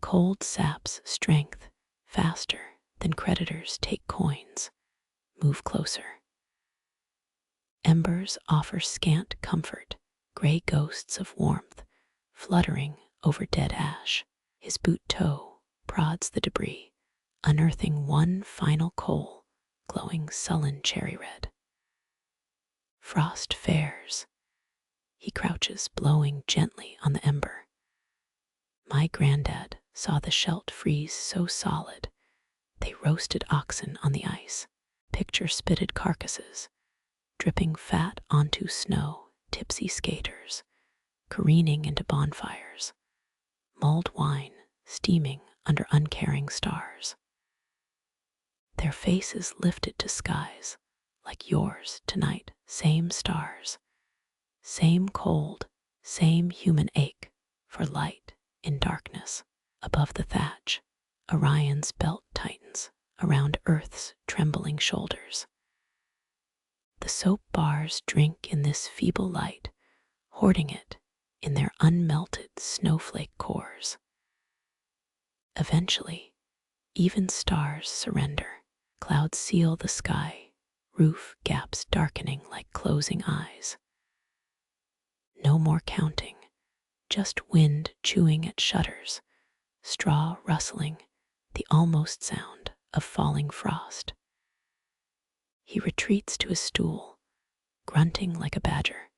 Cold saps strength faster than creditors take coins. Move closer. Embers offer scant comfort, gray ghosts of warmth fluttering over dead ash. His boot toe prods the debris, unearthing one final coal glowing sullen cherry red. Frost fares. He crouches, blowing gently on the ember. My granddad saw the Scheldt freeze so solid, they roasted oxen on the ice. Picture spitted carcasses, dripping fat onto snow, tipsy skaters, careening into bonfires, mulled wine steaming under uncaring stars. Their faces lifted to skies like yours tonight, same stars, same cold, same human ache for light in darkness. Above the thatch, Orion's belt tightens around Earth's trembling shoulders. The soap bars drink in this feeble light, hoarding it in their unmelted snowflake cores. Eventually, even stars surrender. Clouds seal the sky, roof gaps darkening like closing eyes. No more counting, just wind chewing at shutters, straw rustling, the almost sound of falling frost. He retreats to his stool, grunting like a badger,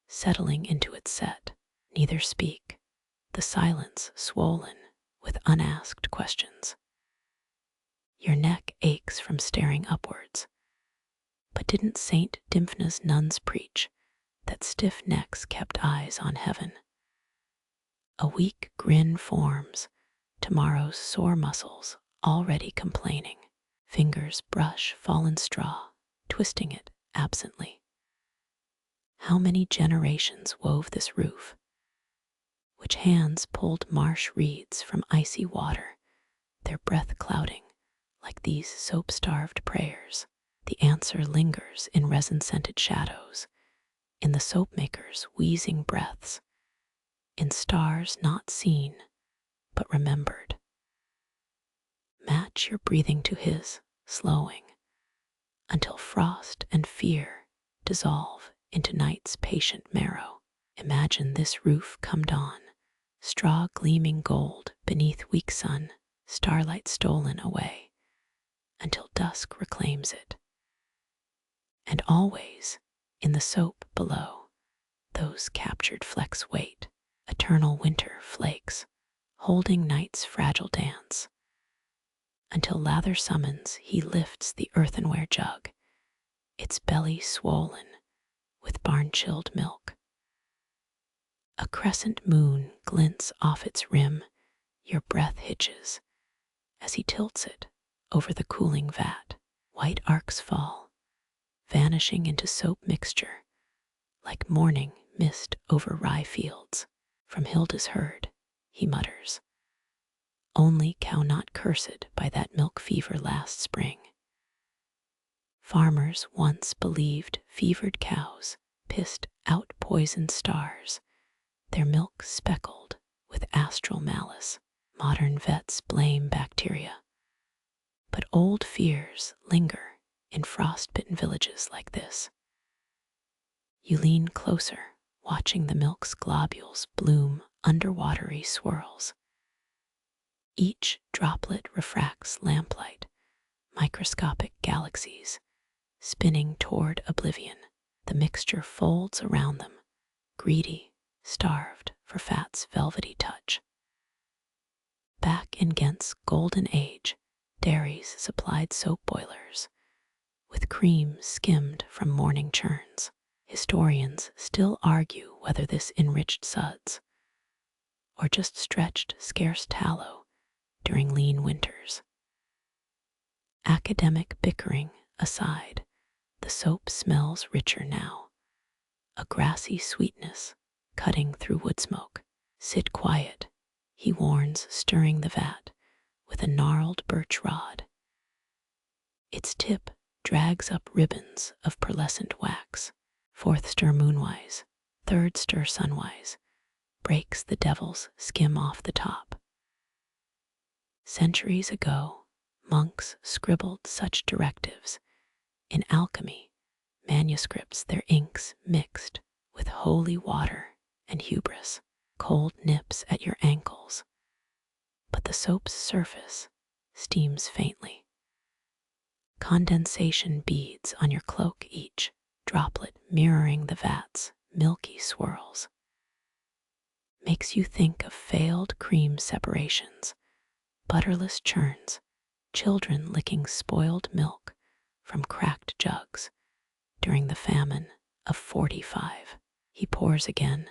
settling into its set. Neither speak, the silence swollen with unasked questions. Your neck aches from staring upwards. But didn't Saint Dymphna's nuns preach that stiff necks kept eyes on heaven? A weak grin forms, tomorrow's sore muscles already complaining. Fingers brush fallen straw, twisting it absently. How many generations wove this roof? Which hands pulled marsh reeds from icy water, their breath clouding like these soap-starved prayers? The answer lingers in resin-scented shadows, in the soapmaker's wheezing breaths, in stars not seen but remembered. Match your breathing to his, slowing, until frost and fear dissolve into night's patient marrow. Imagine this roof come dawn, straw gleaming gold beneath weak sun, starlight stolen away, until dusk reclaims it. And always, in the soap below, those captured flecks wait, eternal winter flakes, holding night's fragile dance. Until Lather summons, he lifts the earthenware jug, its belly swollen with barn-chilled milk. A crescent moon glints off its rim, your breath hitches as he tilts it over the cooling vat. White arcs fall, vanishing into soap mixture, like morning mist over rye fields. From Hilda's herd, he mutters, only cow not cursed by that milk fever last spring. Farmers once believed fevered cows pissed out poisoned stars, their milk speckled with astral malice. Modern vets blame bacteria, but old fears linger in frostbitten villages like this. You lean closer, watching the milk's globules bloom under watery swirls. Each droplet refracts lamplight, microscopic galaxies, spinning toward oblivion. The mixture folds around them, greedy, starved for fat's velvety touch. Back in Ghent's golden age, dairies supplied soap boilers, with cream skimmed from morning churns. Historians still argue whether this enriched suds, or just stretched scarce tallow during lean winters. Academic bickering aside, the soap smells richer now, a grassy sweetness cutting through wood smoke. Sit quiet, he warns, stirring the vat with a gnarled birch rod. Its tip drags up ribbons of pearlescent wax. Fourth stir moonwise, third stir sunwise, breaks the devil's skim off the top. Centuries ago, monks scribbled such directives. In alchemy, manuscripts their inks mixed with holy water and hubris. Cold nips at your ankles, but the soap's surface steams faintly. Condensation beads on your cloak, each droplet mirroring the vat's milky swirls. Makes you think of failed cream separations, butterless churns, children licking spoiled milk from cracked jugs during the famine of '45. He pours again,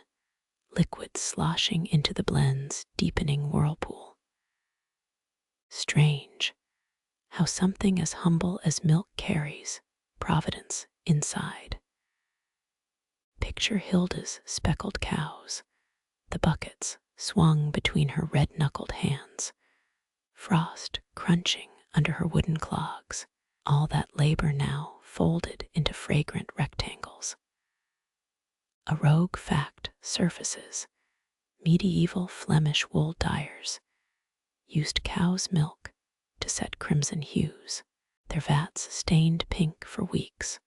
liquid sloshing into the blend's deepening whirlpool. Strange how something as humble as milk carries providence inside. Picture Hilda's speckled cows, the buckets swung between her red-knuckled hands, frost crunching under her wooden clogs, all that labor now folded into fragrant rectangles. A rogue fact surfaces. Medieval Flemish wool dyers used cow's milk to set crimson hues, their vats stained pink for weeks,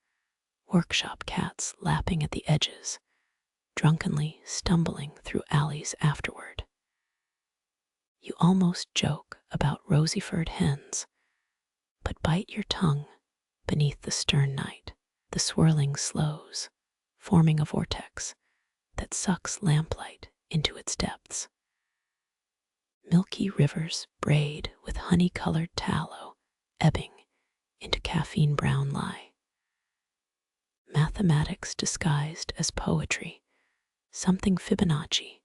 workshop cats lapping at the edges, drunkenly stumbling through alleys afterward. You almost joke about rosy-furred hens, but bite your tongue beneath the stern night. The swirling slows, forming a vortex that sucks lamplight into its depths. Milky rivers braid with honey-colored tallow, ebbing into caffeine-brown lye. Mathematics disguised as poetry, something Fibonacci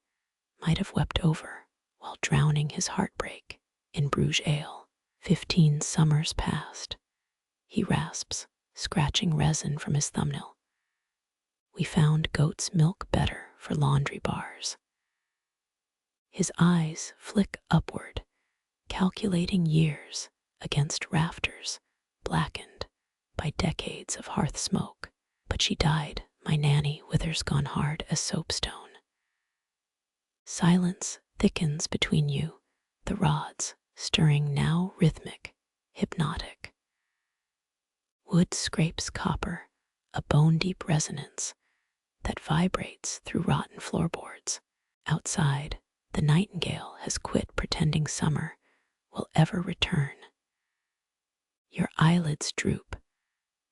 might have wept over while drowning his heartbreak in Bruges ale. 15 summers past, he rasps, scratching resin from his thumbnail. We found goat's milk better for laundry bars. His eyes flick upward, calculating years against rafters blackened by decades of hearth smoke. But she died, my nanny withers gone hard as soapstone. Silence thickens between you, the rods stirring now rhythmic, hypnotic. Wood scrapes copper, a bone-deep resonance that vibrates through rotten floorboards. Outside, the nightingale has quit pretending summer will ever return. Your eyelids droop,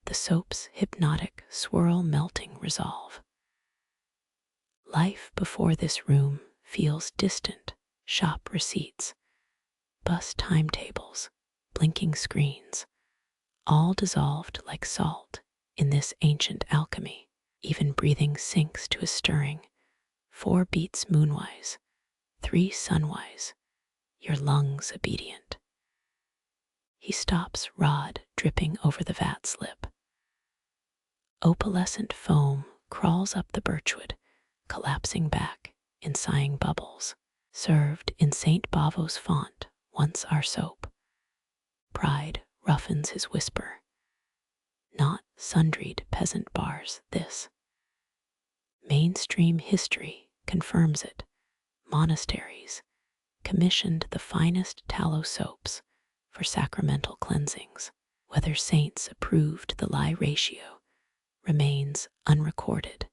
the soap's hypnotic swirl melting resolve. Life before this room feels distant. Shop receipts, bus timetables, blinking screens, all dissolved like salt in this ancient alchemy. Even breathing sinks to a stirring. 4 beats moonwise, 3 sunwise, your lungs obedient. He stops, rod dripping over the vat's lip. Opalescent foam crawls up the birchwood, collapsing back in sighing bubbles. Served in St. Bavo's font once our soap. Pride roughens his whisper. Not sundried peasant bars, this. Mainstream history confirms it. Monasteries commissioned the finest tallow soaps for sacramental cleansings. Whether saints approved the lye ratio remains unrecorded.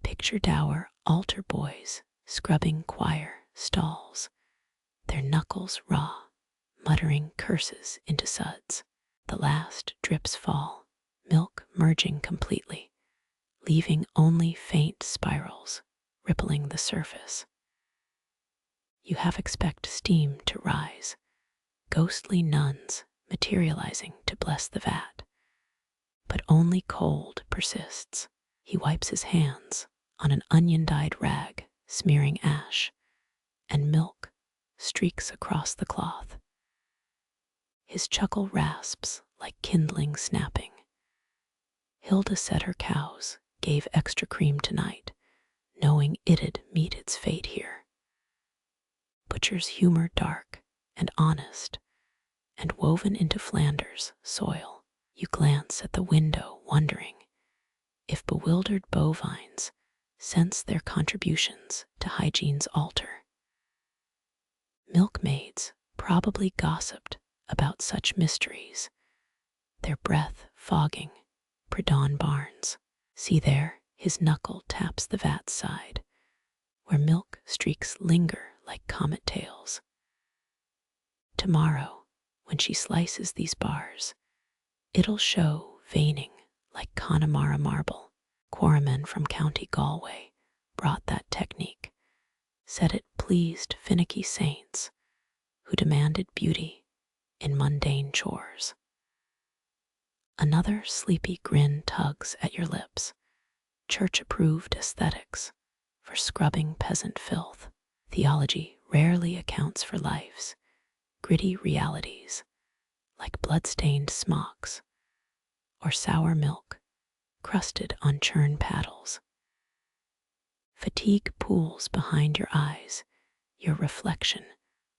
Picture dour altar boys scrubbing choir stalls, their knuckles raw, muttering curses into suds. The last drips fall, milk merging completely, leaving only faint spirals rippling the surface. You half expect steam to rise, ghostly nuns materializing to bless the vat. But only cold persists. He wipes his hands on an onion-dyed rag, smearing ash, and milk streaks across the cloth. His chuckle rasps like kindling snapping. Hilda said her cows gave extra cream tonight, knowing it'd meet its fate here. Butcher's humor dark and honest, and woven into Flanders soil. You glance at the window, wondering if bewildered bovines sense their contributions to hygiene's altar. Milkmaids probably gossiped about such mysteries, their breath fogging pre-dawn barns. See there, his knuckle taps the vat side, where milk streaks linger like comet tails. Tomorrow, when she slices these bars, it'll show veining like Connemara marble. Quarrymen from County Galway brought that technique, said it pleased finicky saints who demanded beauty in mundane chores. Another sleepy grin tugs at your lips. Church-approved aesthetics for scrubbing peasant filth. Theology rarely accounts for life's gritty realities, like blood-stained smocks or sour milk crusted on churn paddles. Fatigue pools behind your eyes, your reflection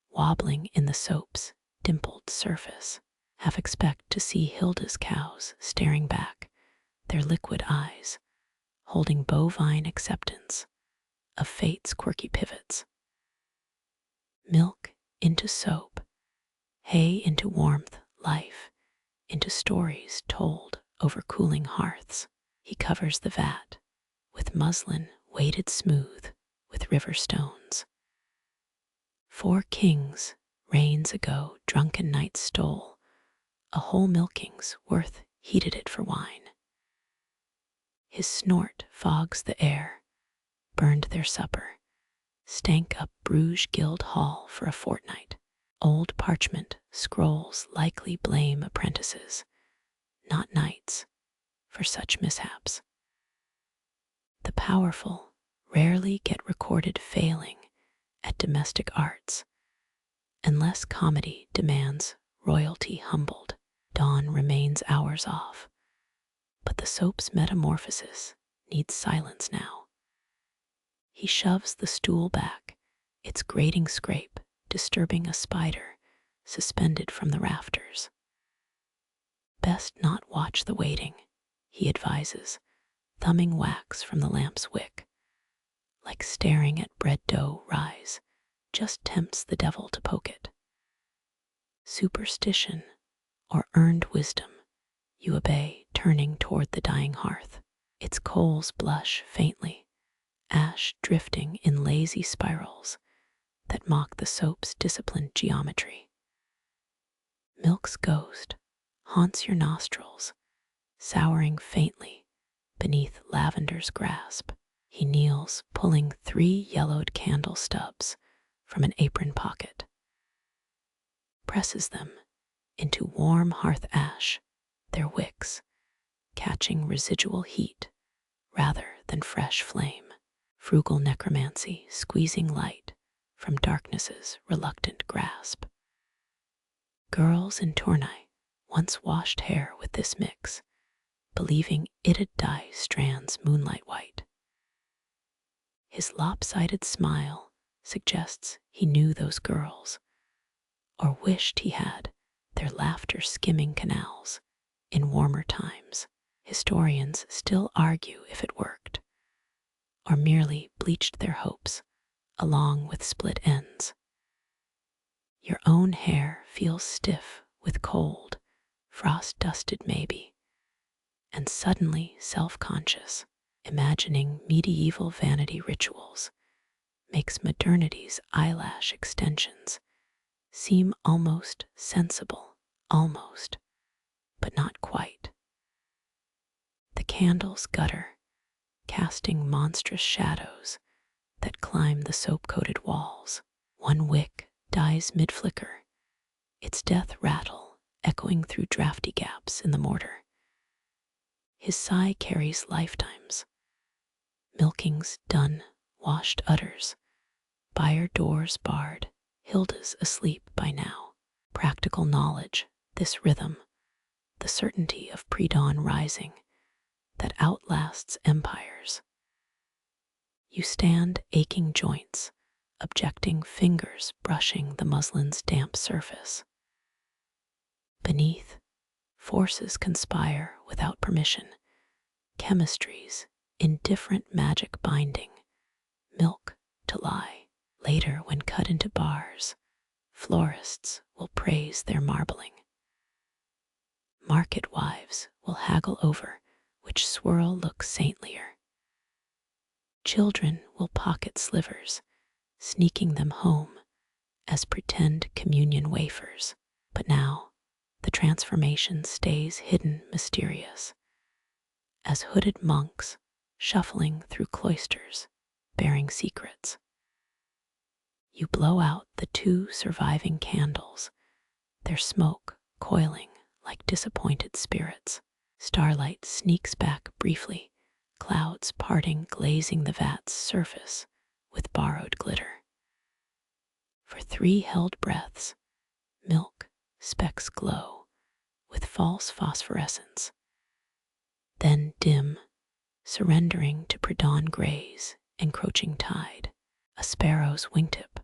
wobbling in the soap's dimpled surface. Half expect to see Hilda's cows staring back, their liquid eyes holding bovine acceptance of fate's quirky pivots. Milk into soap, hay into warmth, life into stories told over cooling hearths. He covers the vat with muslin weighted smooth with river stones. 4 kings reigns ago drunken knights stole a whole milking's worth, heated it for wine. His snort fogs the air, burned their supper, stank up Bruges Guild Hall for a fortnight. Old parchment scrolls likely blame apprentices, not knights, for such mishaps. The powerful rarely get recorded failing at domestic arts, unless comedy demands royalty humbled. Dawn remains hours off, but the soap's metamorphosis needs silence now. He shoves the stool back, its grating scrape disturbing a spider suspended from the rafters. Best not watch the waiting, he advises, thumbing wax from the lamp's wick. Like staring at bread dough rise, just tempts the devil to poke it. Superstition or earned wisdom, you obey, turning toward the dying hearth. Its coals blush faintly, ash drifting in lazy spirals that mock the soap's disciplined geometry. Milk's ghost haunts your nostrils, souring faintly beneath lavender's grasp. He kneels, pulling 3 yellowed candle stubs from an apron pocket, presses them into warm hearth ash, their wicks catching residual heat rather than fresh flame. Frugal necromancy squeezing light from darkness's reluctant grasp. Girls in Tournai once washed hair with this mix, believing it'd dye strands moonlight white. His lopsided smile suggests he knew those girls, or wished he had, their laughter skimming canals in warmer times. Historians still argue if it worked, or merely bleached their hopes along with split ends. Your own hair feels stiff with cold, frost-dusted maybe, and suddenly self-conscious, imagining medieval vanity rituals makes modernity's eyelash extensions seem almost sensible, almost, but not quite. The candles gutter, casting monstrous shadows that climb the soap-coated walls. One wick dies mid-flicker, its death rattle echoing through drafty gaps in the mortar. His sigh carries lifetimes. Milking's done, washed udders, byre doors barred, Hilda's asleep by now. Practical knowledge, this rhythm, the certainty of pre-dawn rising that outlasts empires. You stand aching joints, objecting fingers brushing the muslin's damp surface. Beneath, forces conspire without permission, chemistries, indifferent magic binding, milk to lie. Later, when cut into bars, florists will praise their marbling. Market wives will haggle over which swirl looks saintlier. Children will pocket slivers, sneaking them home as pretend communion wafers. But now, the transformation stays hidden mysterious, as hooded monks shuffling through cloisters, bearing secrets. You blow out the 2 surviving candles, their smoke coiling like disappointed spirits. Starlight sneaks back briefly, clouds parting, glazing the vat's surface with borrowed glitter. For 3 held breaths, milk specks glow with false phosphorescence, then dim, surrendering to pre-dawn gray's encroaching tide. A sparrow's wingtip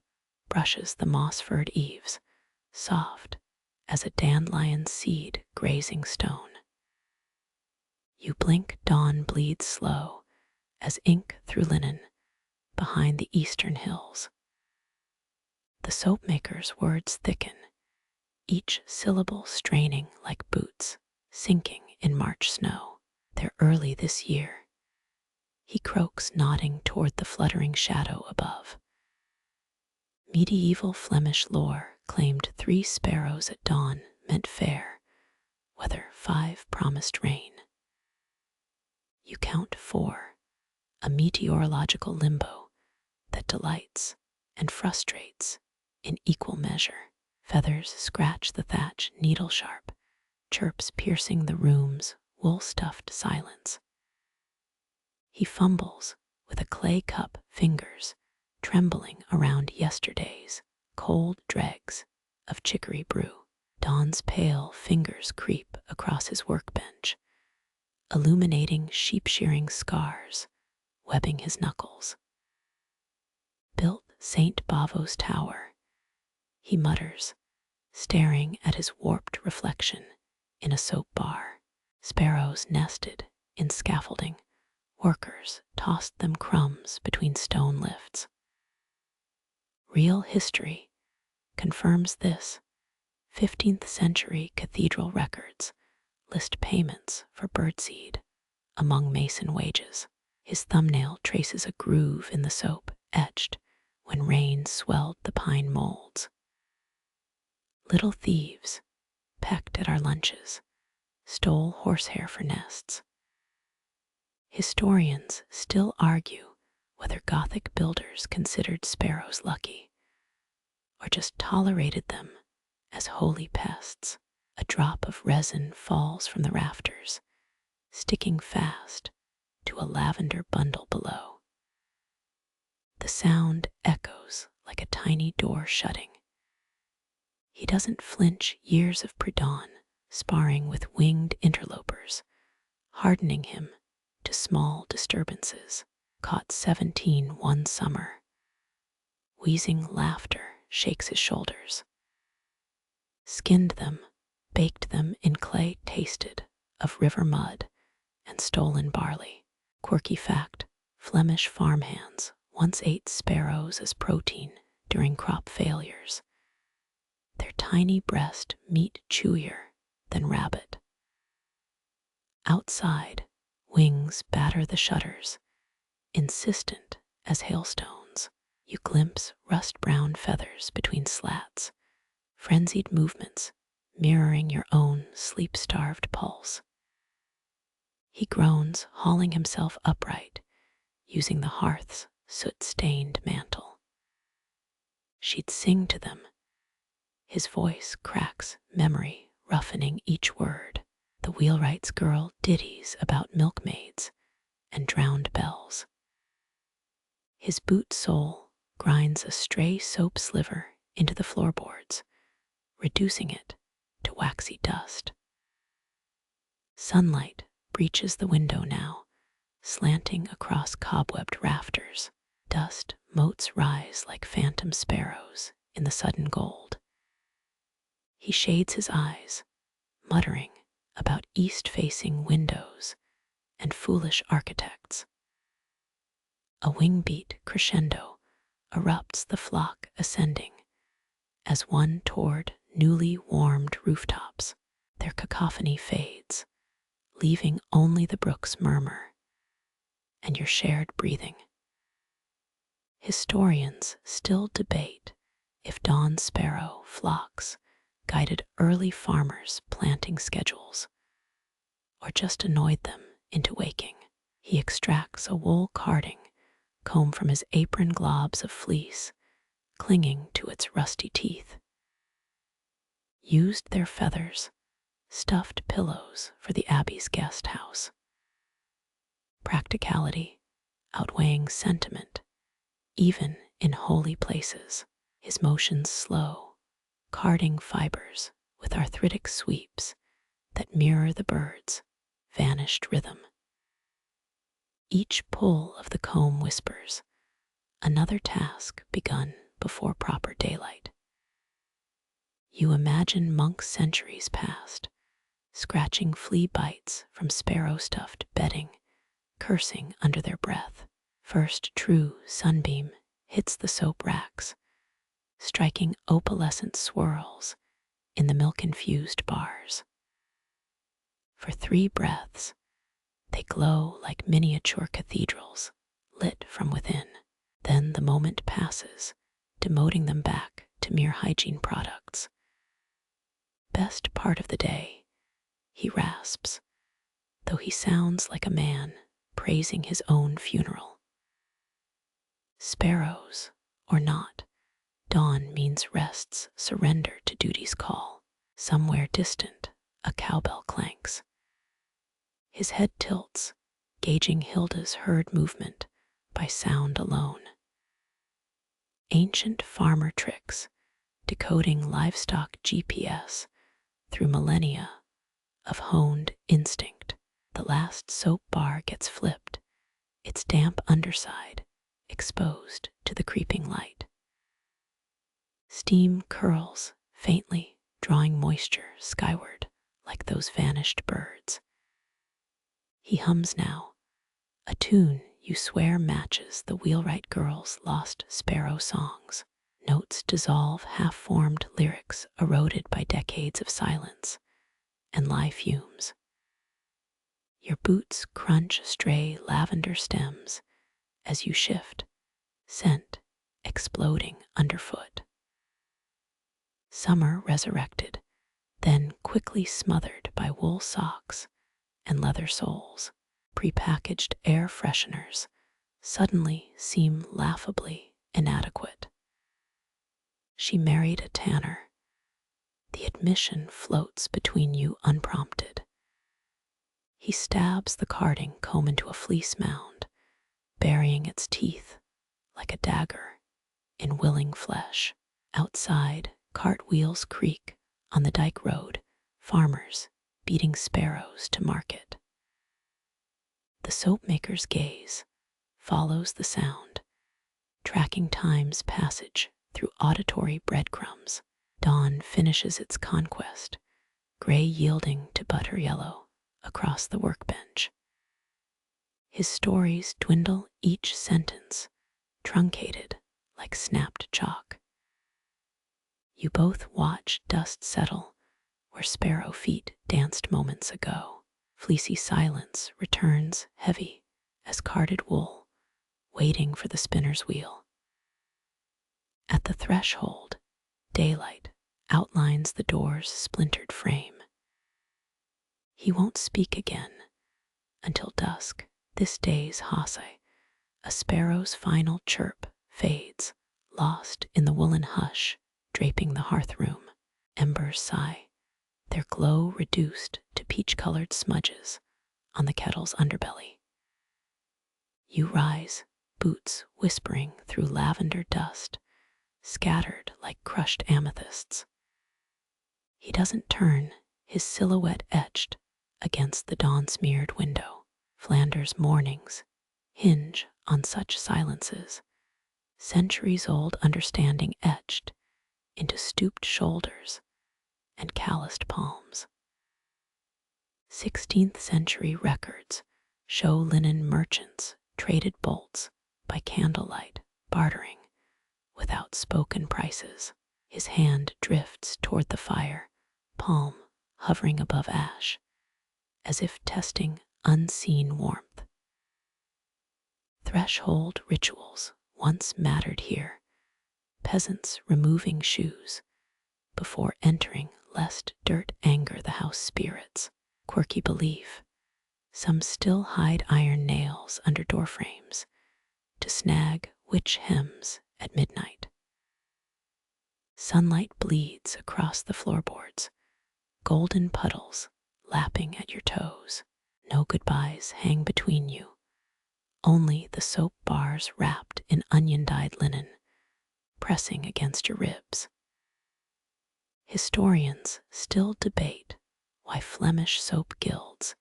brushes the moss-furred eaves, soft as a dandelion's seed grazing stone. You blink, dawn bleeds slow as ink through linen behind the eastern hills. The soapmaker's words thicken, each syllable straining like boots sinking in March snow. They're early this year, he croaks, nodding toward the fluttering shadow above. Medieval Flemish lore claimed 3 sparrows at dawn meant fair, whether 5 promised rain. You count 4, a meteorological limbo that delights and frustrates in equal measure. Feathers scratch the thatch needle sharp, chirps piercing the room's wool-stuffed silence. He fumbles with a clay cup, fingers trembling around yesterday's cold dregs of chicory brew. Dawn's pale fingers creep across his workbench, illuminating sheep-shearing scars, webbing his knuckles. Built St. Bavo's tower, he mutters, staring at his warped reflection in a soap bar. Sparrows nested in scaffolding, workers tossed them crumbs between stone lifts. Real history confirms this. 15th century cathedral records list payments for birdseed among mason wages. His thumbnail traces a groove in the soap, etched when rain swelled the pine molds. Little thieves pecked at our lunches, stole horsehair for nests. Historians still argue whether Gothic builders considered sparrows lucky, or just tolerated them as holy pests. A drop of resin falls from the rafters, sticking fast to a lavender bundle below. The sound echoes like a tiny door shutting. He doesn't flinch, years of pre-dawn, sparring with winged interlopers, hardening him to small disturbances. Caught 17 one summer. Wheezing laughter shakes his shoulders. skinned them, baked them in clay tasted of river mud and stolen barley. Quirky fact, Flemish farmhands once ate sparrows as protein during crop failures. Their tiny breast meat chewier than rabbit. Outside, wings batter the shutters, insistent as hailstones. You glimpse rust-brown feathers between slats, frenzied movements mirroring your own sleep-starved pulse. He groans, hauling himself upright, using the hearth's soot-stained mantle. She'd sing to them. His voice cracks memory, roughening each word. The wheelwright's girl ditties about milkmaids and drowned bells. His boot sole grinds a stray soap sliver into the floorboards, reducing it to waxy dust. Sunlight breaches the window now, slanting across cobwebbed rafters. Dust motes rise like phantom sparrows in the sudden gold. He shades his eyes, muttering about east-facing windows and foolish architects. A wing-beat crescendo erupts, the flock ascending as one toward newly warmed rooftops. Their cacophony fades, leaving only the brook's murmur and your shared breathing. Historians still debate if dawn sparrow flocks guided early farmers' planting schedules, or just annoyed them into waking. He extracts a wool carding comb from his apron, globs of fleece clinging to its rusty teeth. Used their feathers, stuffed pillows for the abbey's guest house. Practicality outweighing sentiment, even in holy places. His motions slow, carding fibers with arthritic sweeps that mirror the bird's vanished rhythm. Each pull of the comb whispers, another task begun before proper daylight. You imagine monks centuries past, scratching flea bites from sparrow-stuffed bedding, cursing under their breath. First true sunbeam hits the soap racks, striking opalescent swirls in the milk-infused bars. For 3 breaths, they glow like miniature cathedrals, lit from within. Then the moment passes, demoting them back to mere hygiene products. Best part of the day, he rasps, though he sounds like a man praising his own funeral. Sparrows or not, dawn means rest's surrender to duty's call. Somewhere distant, a cowbell clanks. His head tilts, gauging Hilda's herd movement by sound alone. Ancient farmer tricks, decoding livestock GPS through millennia of honed instinct. The last soap bar gets flipped, its damp underside exposed to the creeping light. Steam curls faintly, drawing moisture skyward like those vanished birds. He hums now, a tune you swear matches the wheelwright girl's lost sparrow songs. Notes dissolve half-formed lyrics eroded by decades of silence and lye fumes. Your boots crunch stray lavender stems as you shift, scent exploding underfoot. Summer resurrected, then quickly smothered by wool socks and leather soles. Prepackaged air fresheners suddenly seem laughably inadequate. She married a tanner. The admission floats between you unprompted. He stabs the carding comb into a fleece mound, burying its teeth like a dagger in willing flesh. Outside, cartwheels creak on the dike road, farmers beating sparrows to market. The soapmaker's gaze follows the sound, tracking time's passage through auditory breadcrumbs. Dawn finishes its conquest, gray yielding to butter yellow across the workbench. His stories dwindle each sentence, truncated like snapped chalk. You both watch dust settle where sparrow feet danced moments ago. Fleecy silence returns heavy as carded wool, waiting for the spinner's wheel. At the threshold, daylight outlines the door's splintered frame. He won't speak again until dusk. This day's Hase, a sparrow's final chirp, fades, lost in the woolen hush draping the hearth room. Embers sigh, their glow reduced to peach-colored smudges on the kettle's underbelly. You rise, boots whispering through lavender dust, scattered like crushed amethysts. He doesn't turn, his silhouette etched against the dawn-smeared window. Flanders mornings hinge on such silences, centuries-old understanding etched into stooped shoulders and calloused palms. 16th century records show linen merchants traded bolts by candlelight, bartering without spoken prices. His hand drifts toward the fire, palm hovering above ash, as if testing unseen warmth. Threshold rituals once mattered here, peasants removing shoes before entering lest dirt anger the house spirits. Quirky belief, some still hide iron nails under doorframes to snag witch hems at midnight. Sunlight bleeds across the floorboards, golden puddles lapping at your toes. No goodbyes hang between you, only the soap bars wrapped in onion-dyed linen, pressing against your ribs. Historians still debate why Flemish soap guilds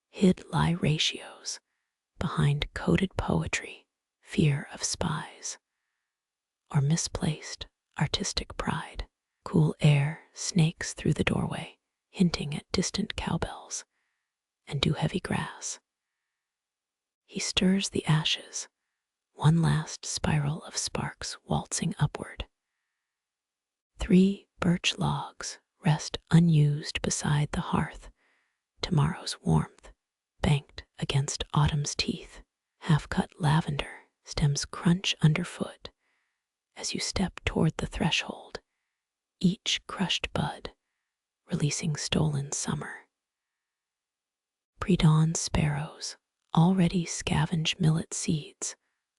hid lie ratios behind coded poetry, fear of spies, or misplaced artistic pride. Cool air snakes through the doorway, hinting at distant cowbells and dew-heavy grass. He stirs the ashes, one last spiral of sparks waltzing upward. 3 birch logs rest unused beside the hearth, tomorrow's warmth banked against autumn's teeth. Half-cut lavender stems crunch underfoot as you step toward the threshold, each crushed bud releasing stolen summer. Pre-dawn sparrows already scavenge millet seeds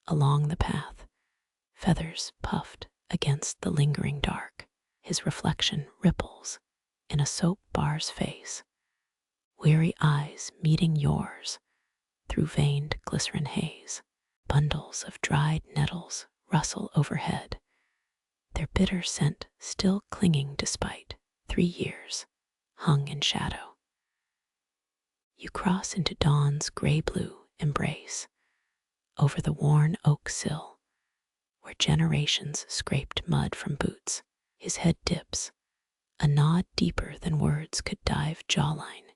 along the path, feathers puffed against the lingering dark. His reflection ripples in a soap bar's face, weary eyes meeting yours through veined glycerin haze. Bundles of dried nettles rustle overhead, their bitter scent still clinging despite 3 years hung in shadow. You cross into dawn's gray-blue embrace over the worn oak sill where generations scraped mud from boots. His head dips, a nod deeper than words could dive jawline,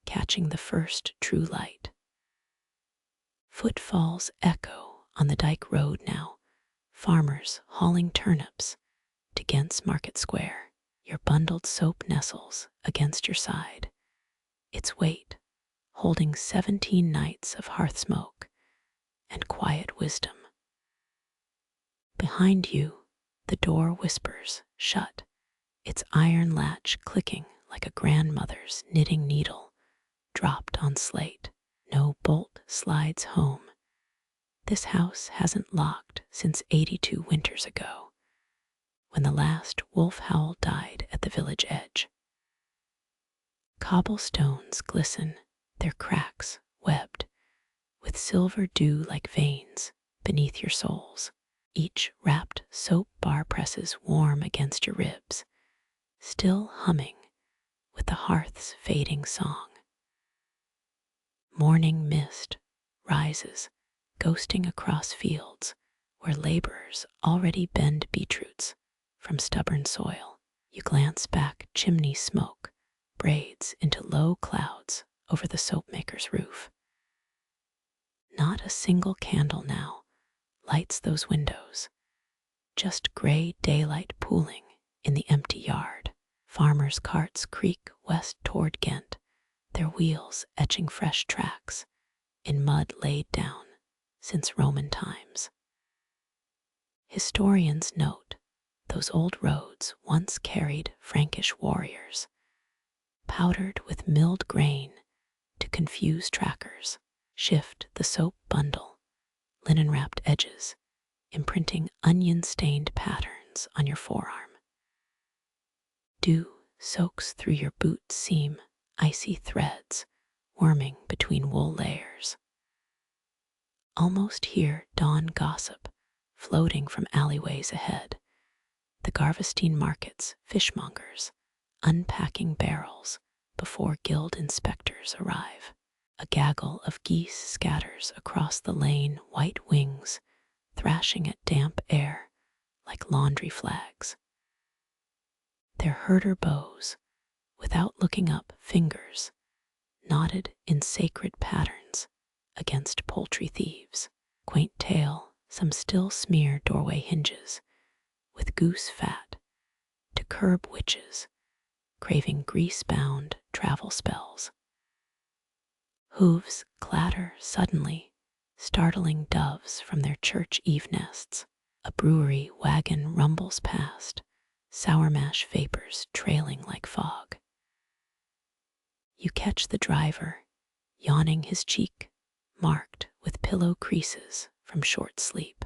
catching the first true light. Footfalls echo on the dike road now, farmers hauling turnips to Ghent's Market Square. Your bundled soap nestles against your side, its weight holding 17 nights of hearth smoke and quiet wisdom. Behind you, the door whispers shut, its iron latch clicking like a grandmother's knitting needle dropped on slate. No bolt slides home. This house hasn't locked since 82 winters ago, when the last wolf howl died at the village edge. Cobblestones glisten, their cracks webbed with silver dew like veins beneath your soles. Each wrapped soap bar presses warm against your ribs, still humming with the hearth's fading song. Morning mist rises, ghosting across fields where laborers already bend beetroots from stubborn soil. You glance back, chimney smoke braids into low clouds over the soapmaker's roof. Not a single candle now lights those windows, just gray daylight pooling in the empty yard. Farmers' carts creak west toward Ghent, their wheels etching fresh tracks in mud laid down since Roman times. Historians note those old roads once carried Frankish warriors, powdered with milled grain to confuse trackers. Shift the soap bundle, linen-wrapped edges, imprinting onion-stained patterns on your forearm. Dew soaks through your boot seam, icy threads worming between wool layers. Almost hear dawn gossip floating from alleyways ahead. The Garvestine market's fishmongers unpacking barrels before guild inspectors arrive. A gaggle of geese scatters across the lane, white wings thrashing at damp air like laundry flags. Their herder bows, without looking up, fingers knotted in sacred patterns against poultry thieves. Quaint tale, some still smear doorway hinges with goose fat to curb witches craving grease-bound travel spells. Hooves clatter suddenly, startling doves from their church eve nests. A brewery wagon rumbles past, sour mash vapors trailing like fog. You catch the driver, yawning, his cheek marked with pillow creases from short sleep.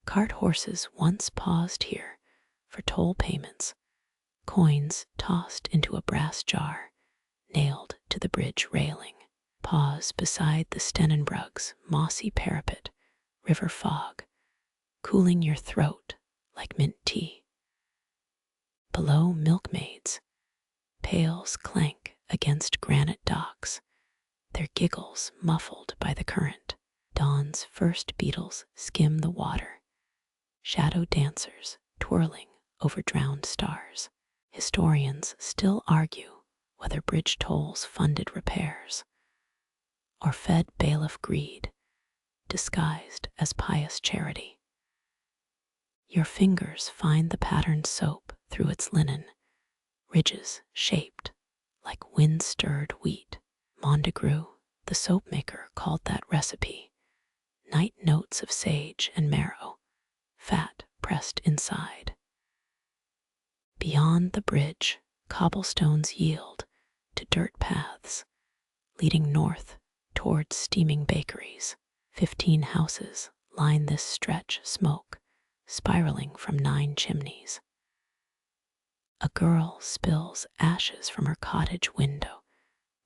Cart horses once paused here for toll payments, coins tossed into a brass jar, nailed to the bridge railing. Pause beside the Stenenbrug's mossy parapet, river fog, cooling your throat like mint tea. Below, milkmaids, pails clank against granite docks, their giggles muffled by the current. Dawn's first beetles skim the water, shadow dancers twirling over drowned stars. Historians still argue whether bridge tolls funded repairs or fed bailiff greed disguised as pious charity. Your fingers find the patterned soap through its linen, ridges shaped like wind-stirred wheat. Montagu, the soapmaker, called that recipe night notes of sage and marrow, fat pressed inside. Beyond the bridge, cobblestones yield to dirt paths leading north towards steaming bakeries. 15 houses line this stretch, smoke spiraling from 9 chimneys. A girl spills ashes from her cottage window,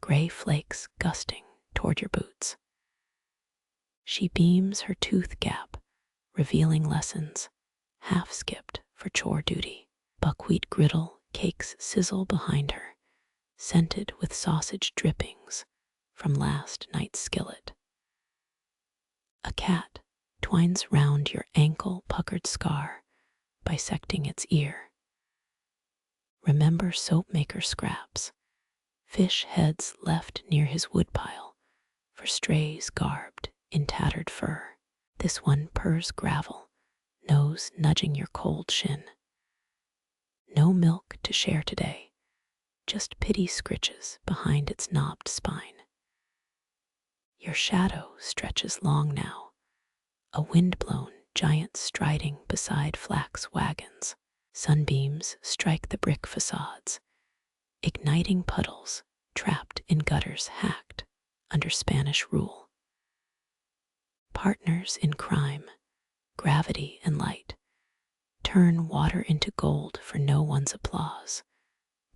gray flakes gusting toward your boots. She beams her tooth gap, revealing lessons half skipped for chore duty. Buckwheat griddle cakes sizzle behind her, scented with sausage drippings from last night's skillet. A cat twines round your ankle-puckered scar, bisecting its ear. Remember soapmaker scraps, fish heads left near his woodpile for strays garbed in tattered fur. This one purrs gravel, nose nudging your cold shin. No milk to share today, just pity scritches behind its knobbed spine. Your shadow stretches long now, a wind-blown giant striding beside flax wagons. Sunbeams strike the brick facades, igniting puddles trapped in gutters hacked under Spanish rule. Partners in crime, gravity and light, turn water into gold for no one's applause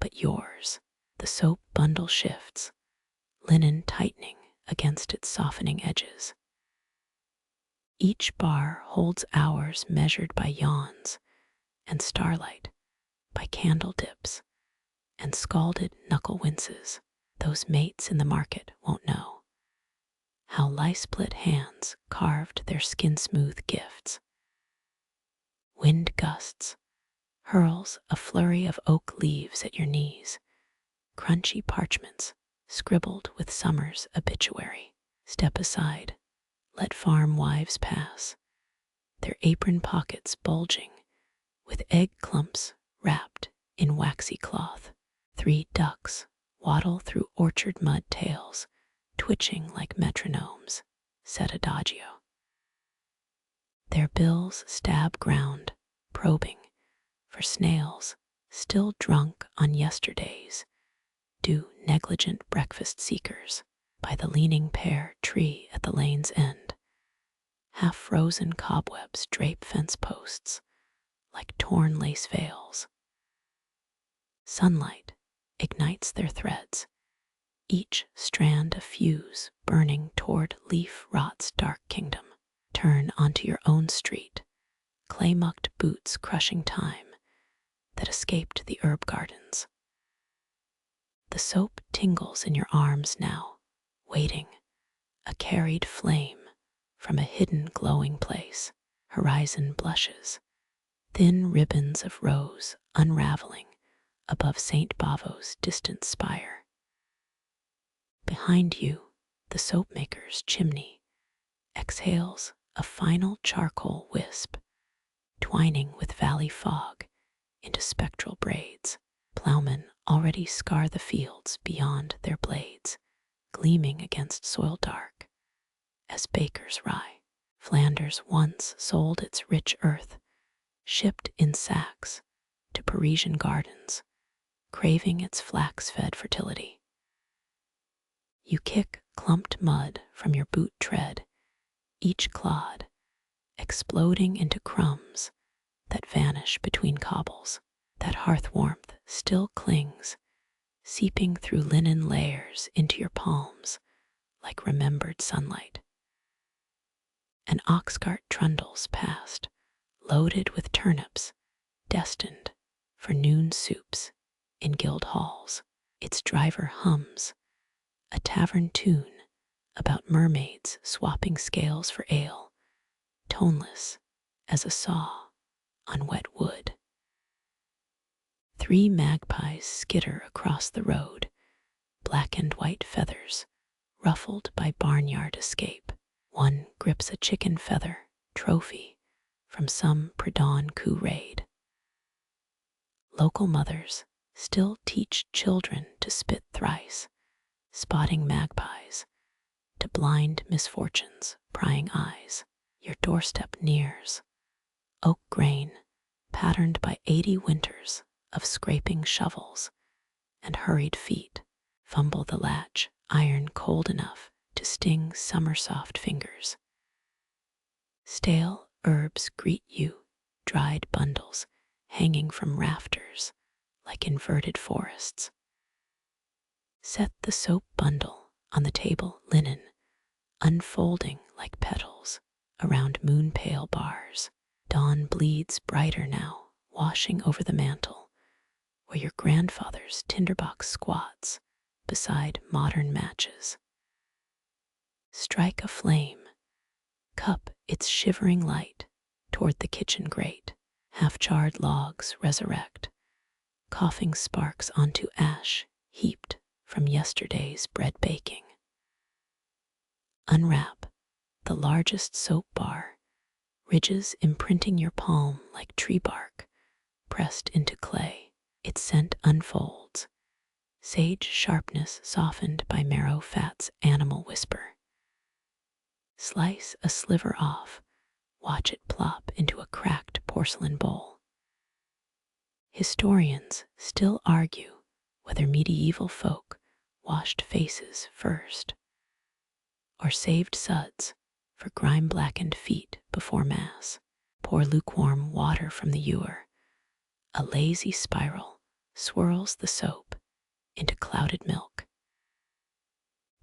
but yours. The soap bundle shifts, linen tightening against its softening edges. Each bar holds hours measured by yawns and starlight, by candle dips and scalded knuckle winces. Those mates in the market won't know how lice-split hands carved their skin-smooth gifts. Wind gusts hurls a flurry of oak leaves at your knees, crunchy parchments scribbled with summer's obituary. Step aside, let farm wives pass, their apron pockets bulging with egg clumps wrapped in waxy cloth. 3 ducks waddle through orchard mud tails, twitching like metronomes, set adagio. Their bills stab ground, probing for snails still drunk on yesterdays, do negligent breakfast seekers by the leaning pear tree at the lane's end. Half-frozen cobwebs drape fence posts like torn lace veils. Sunlight ignites their threads, each strand a fuse burning toward leaf rot's dark kingdom. Turn onto your own street, clay-mucked boots crushing time that escaped the herb gardens. The soap tingles in your arms now, waiting, a carried flame from a hidden glowing place. Horizon blushes, thin ribbons of rose unraveling above St. Bavo's distant spire. Behind you, the soapmaker's chimney exhales a final charcoal wisp, twining with valley fog into spectral braids. Ploughmen already scar the fields beyond their blades, gleaming against soil dark as bakers rye. Flanders once sold its rich earth, shipped in sacks to Parisian gardens, craving its flax-fed fertility. You kick clumped mud from your boot tread, each clod exploding into crumbs that vanish between cobbles. That hearth warmth still clings, seeping through linen layers into your palms like remembered sunlight. An ox cart trundles past, loaded with turnips, destined for noon soups in guild halls. Its driver hums a tavern tune about mermaids swapping scales for ale, toneless as a saw on wet wood. 3 magpies skitter across the road, black and white feathers ruffled by barnyard escape. One grips a chicken feather trophy from some pre-dawn coup raid. Local mothers still teach children to spit thrice, spotting magpies to blind misfortune's prying eyes. Your doorstep nears, oak grain patterned by 80 winters of scraping shovels and hurried feet. Fumble the latch, iron cold enough to sting summer-soft fingers. Stale herbs greet you, dried bundles hanging from rafters like inverted forests. Set the soap bundle on the table, linen unfolding like petals around moon-pale bars. Dawn bleeds brighter now, washing over the mantel where your grandfather's tinderbox squats beside modern matches. Strike a flame, cup its shivering light toward the kitchen grate. Half-charred logs resurrect, coughing sparks onto ash heaped from yesterday's bread baking. Unwrap the largest soap bar, ridges imprinting your palm like tree bark pressed into clay. Its scent unfolds, sage sharpness softened by marrow fat's animal whisper. Slice a sliver off, watch it plop into a cracked porcelain bowl. Historians still argue whether medieval folk washed faces first or saved suds for grime-blackened feet before Mass. Pour lukewarm water from the ewer. A lazy spiral swirls the soap into clouded milk.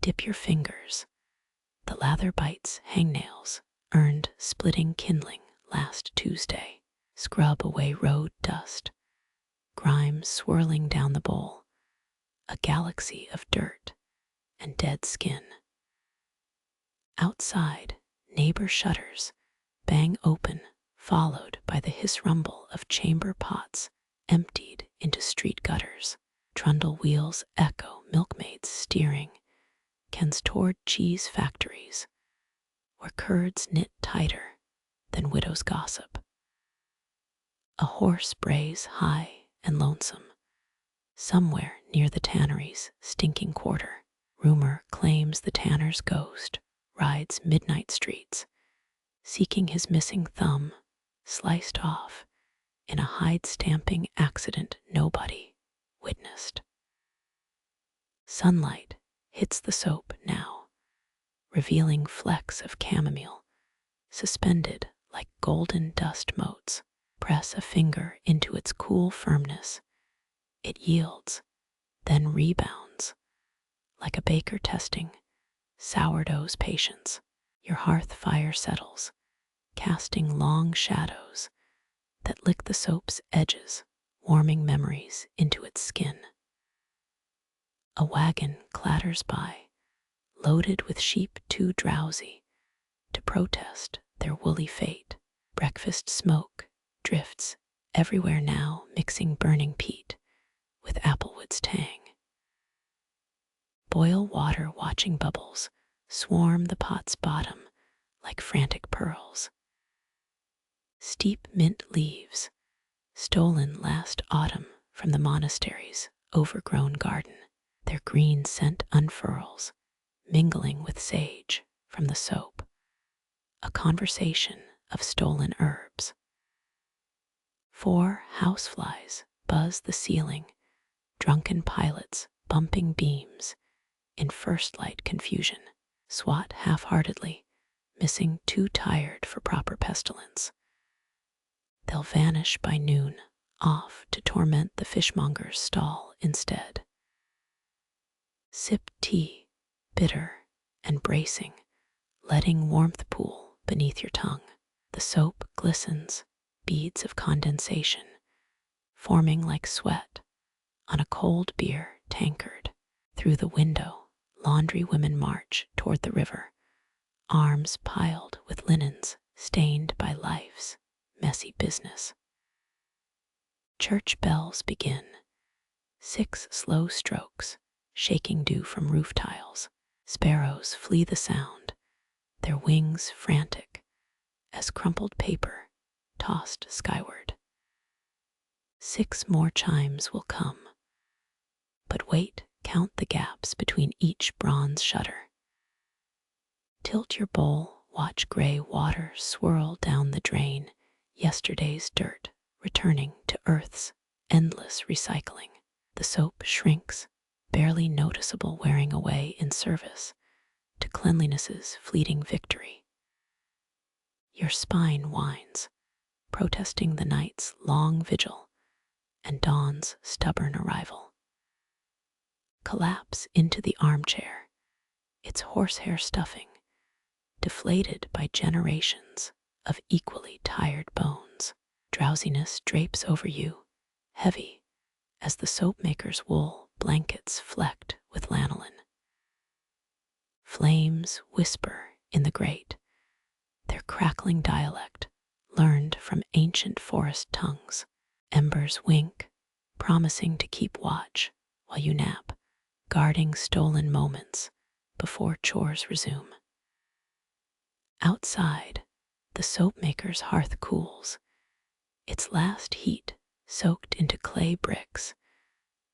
Dip your fingers. The lather bites hangnails earned splitting kindling last Tuesday. Scrub away road dust, grime swirling down the bowl, a galaxy of dirt and dead skin. Outside, neighbor shutters bang open followed by the hiss-rumble of chamber pots emptied into street gutters. Trundle wheels echo, milkmaids steering cans toward cheese factories, where curds knit tighter than widows gossip. A horse brays high and lonesome, somewhere near the tannery's stinking quarter. Rumor claims the tanner's ghost rides midnight streets, seeking his missing thumb, sliced off in a hide-stamping accident nobody witnessed. Sunlight hits the soap now, revealing flecks of chamomile suspended like golden dust motes. Press a finger into its cool firmness. It yields, then rebounds, like a baker testing sourdough's patience. Your hearth fire settles, casting long shadows that lick the soap's edges, warming memories into its skin. A wagon clatters by, loaded with sheep too drowsy to protest their woolly fate. Breakfast smoke drifts everywhere now, mixing burning peat with applewood's tang. Boil water, watching bubbles swarm the pot's bottom like frantic pearls. Steep mint leaves, stolen last autumn from the monastery's overgrown garden. Their green scent unfurls, mingling with sage from the soap. A conversation of stolen herbs. 4 houseflies buzz the ceiling, drunken pilots bumping beams in first light confusion. Swat half-heartedly, missing too tired for proper pestilence. They'll vanish by noon, off to torment the fishmonger's stall instead. Sip tea, bitter and bracing, letting warmth pool beneath your tongue. The soap glistens, beads of condensation, forming like sweat on a cold beer tankard. Through the window, laundry women march toward the river, arms piled with linens stained by life's messy business. Church bells begin, 6 slow strokes, shaking dew from roof tiles. Sparrows flee the sound, their wings frantic as crumpled paper tossed skyward. 6 more chimes will come, but wait, count the gaps between each bronze shutter. Tilt your bowl, watch gray water swirl down the drain, yesterday's dirt returning to earth's endless recycling. The soap shrinks, barely noticeable, wearing away in service to cleanliness's fleeting victory. Your spine whines, protesting the night's long vigil and dawn's stubborn arrival. Collapse into the armchair, its horsehair stuffing, deflated by generations of equally tired bones. Drowsiness drapes over you, heavy as the soapmaker's wool blankets flecked with lanolin. Flames whisper in the grate, their crackling dialect learned from ancient forest tongues. Embers wink, promising to keep watch while you nap, guarding stolen moments before chores resume. Outside, the soapmaker's hearth cools, its last heat soaked into clay bricks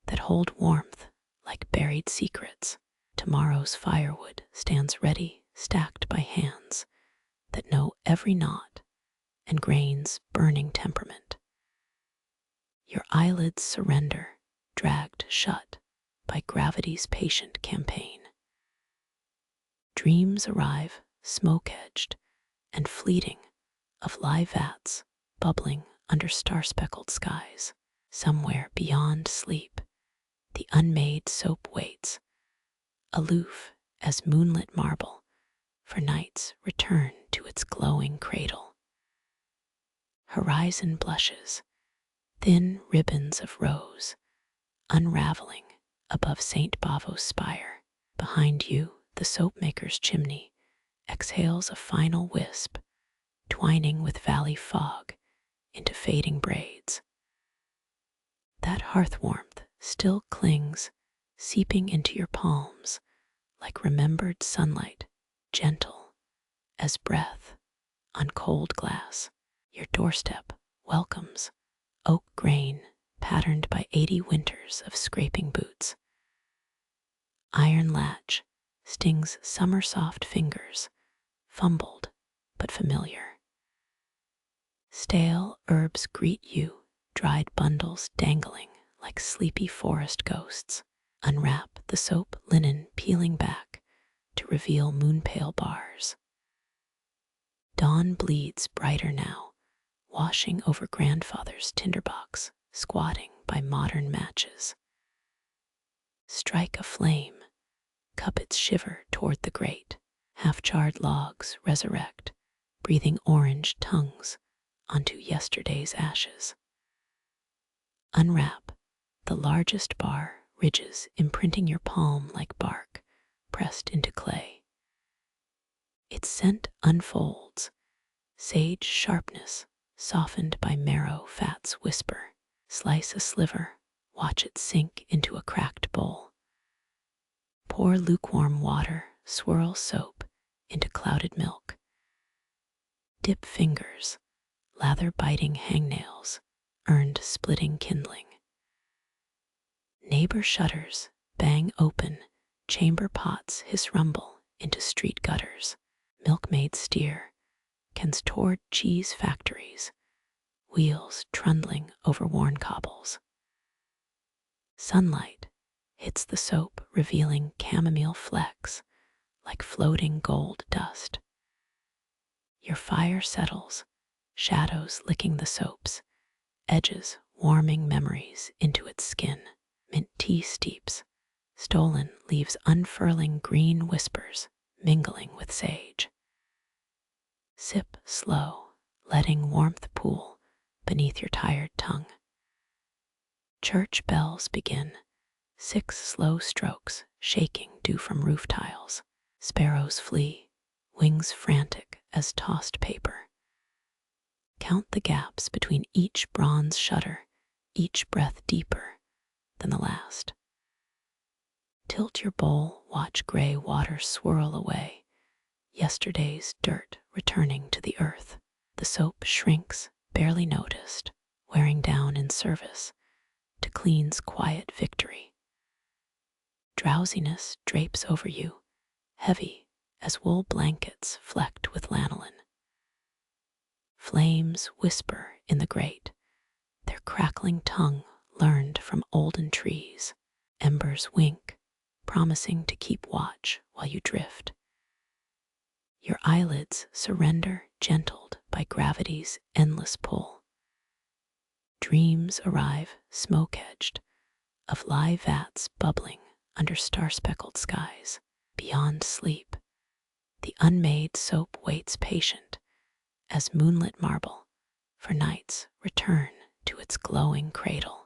that hold warmth like buried secrets. Tomorrow's firewood stands ready, stacked by hands that know every knot and grain's burning temperament. Your eyelids surrender, dragged shut by gravity's patient campaign. Dreams arrive, smoke-edged and fleeting, of live vats bubbling under star-speckled skies. Somewhere beyond sleep, the unmade soap waits, aloof as moonlit marble, for night's return to its glowing cradle. Horizon blushes, thin ribbons of rose, unraveling above St. Bavo's spire. Behind you, the soapmaker's chimney exhales a final wisp, twining with valley fog into fading braids. That hearth warmth still clings, seeping into your palms like remembered sunlight, gentle as breath on cold glass. Your doorstep welcomes oak grain patterned by 80 winters of scraping boots. Iron latch stings summer soft fingers, fumbled but familiar. Stale herbs greet you, dried bundles dangling like sleepy forest ghosts. Unwrap the soap linen peeling back to reveal moonpale bars. Dawn bleeds brighter now, washing over grandfather's tinderbox, squatting by modern matches. Strike a flame, cup its shiver toward the grate. Half-charred logs resurrect, breathing orange tongues onto yesterday's ashes. Unwrap the largest bar, ridges imprinting your palm like bark pressed into clay. Its scent unfolds, sage sharpness softened by marrow fat's whisper. Slice a sliver, watch it sink into a cracked bowl. Pour lukewarm water, swirl soap into clouded milk. Dip fingers, lather biting hangnails, earned splitting kindling. Neighbor shutters bang open, chamber pots hiss rumble into street gutters. Milkmaids steer, cans toward cheese factories, wheels trundling over worn cobbles. Sunlight hits the soap, revealing chamomile flecks like floating gold dust. Your fire settles, shadows licking the soap's edges, warming memories into its skin. Mint tea steeps, stolen leaves unfurling green whispers, mingling with sage. Sip slow, letting warmth pool beneath your tired tongue. Church bells begin, 6 slow strokes shaking dew from roof tiles. Sparrows flee, wings frantic as tossed paper. Count the gaps between each bronze shutter, each breath deeper than the last. Tilt your bowl, watch gray water swirl away, yesterday's dirt returning to the earth. The soap shrinks, barely noticed, wearing down in service to clean's quiet victory. Drowsiness drapes over you, heavy as wool blankets flecked with lanolin. Flames whisper in the grate, their crackling tongue learned from olden trees. Embers wink, promising to keep watch while you drift. Your eyelids surrender, gentled by gravity's endless pull. Dreams arrive, smoke-edged, of live vats bubbling under star-speckled skies. Beyond sleep, the unmade soap waits patient as moonlit marble for night's return to its glowing cradle.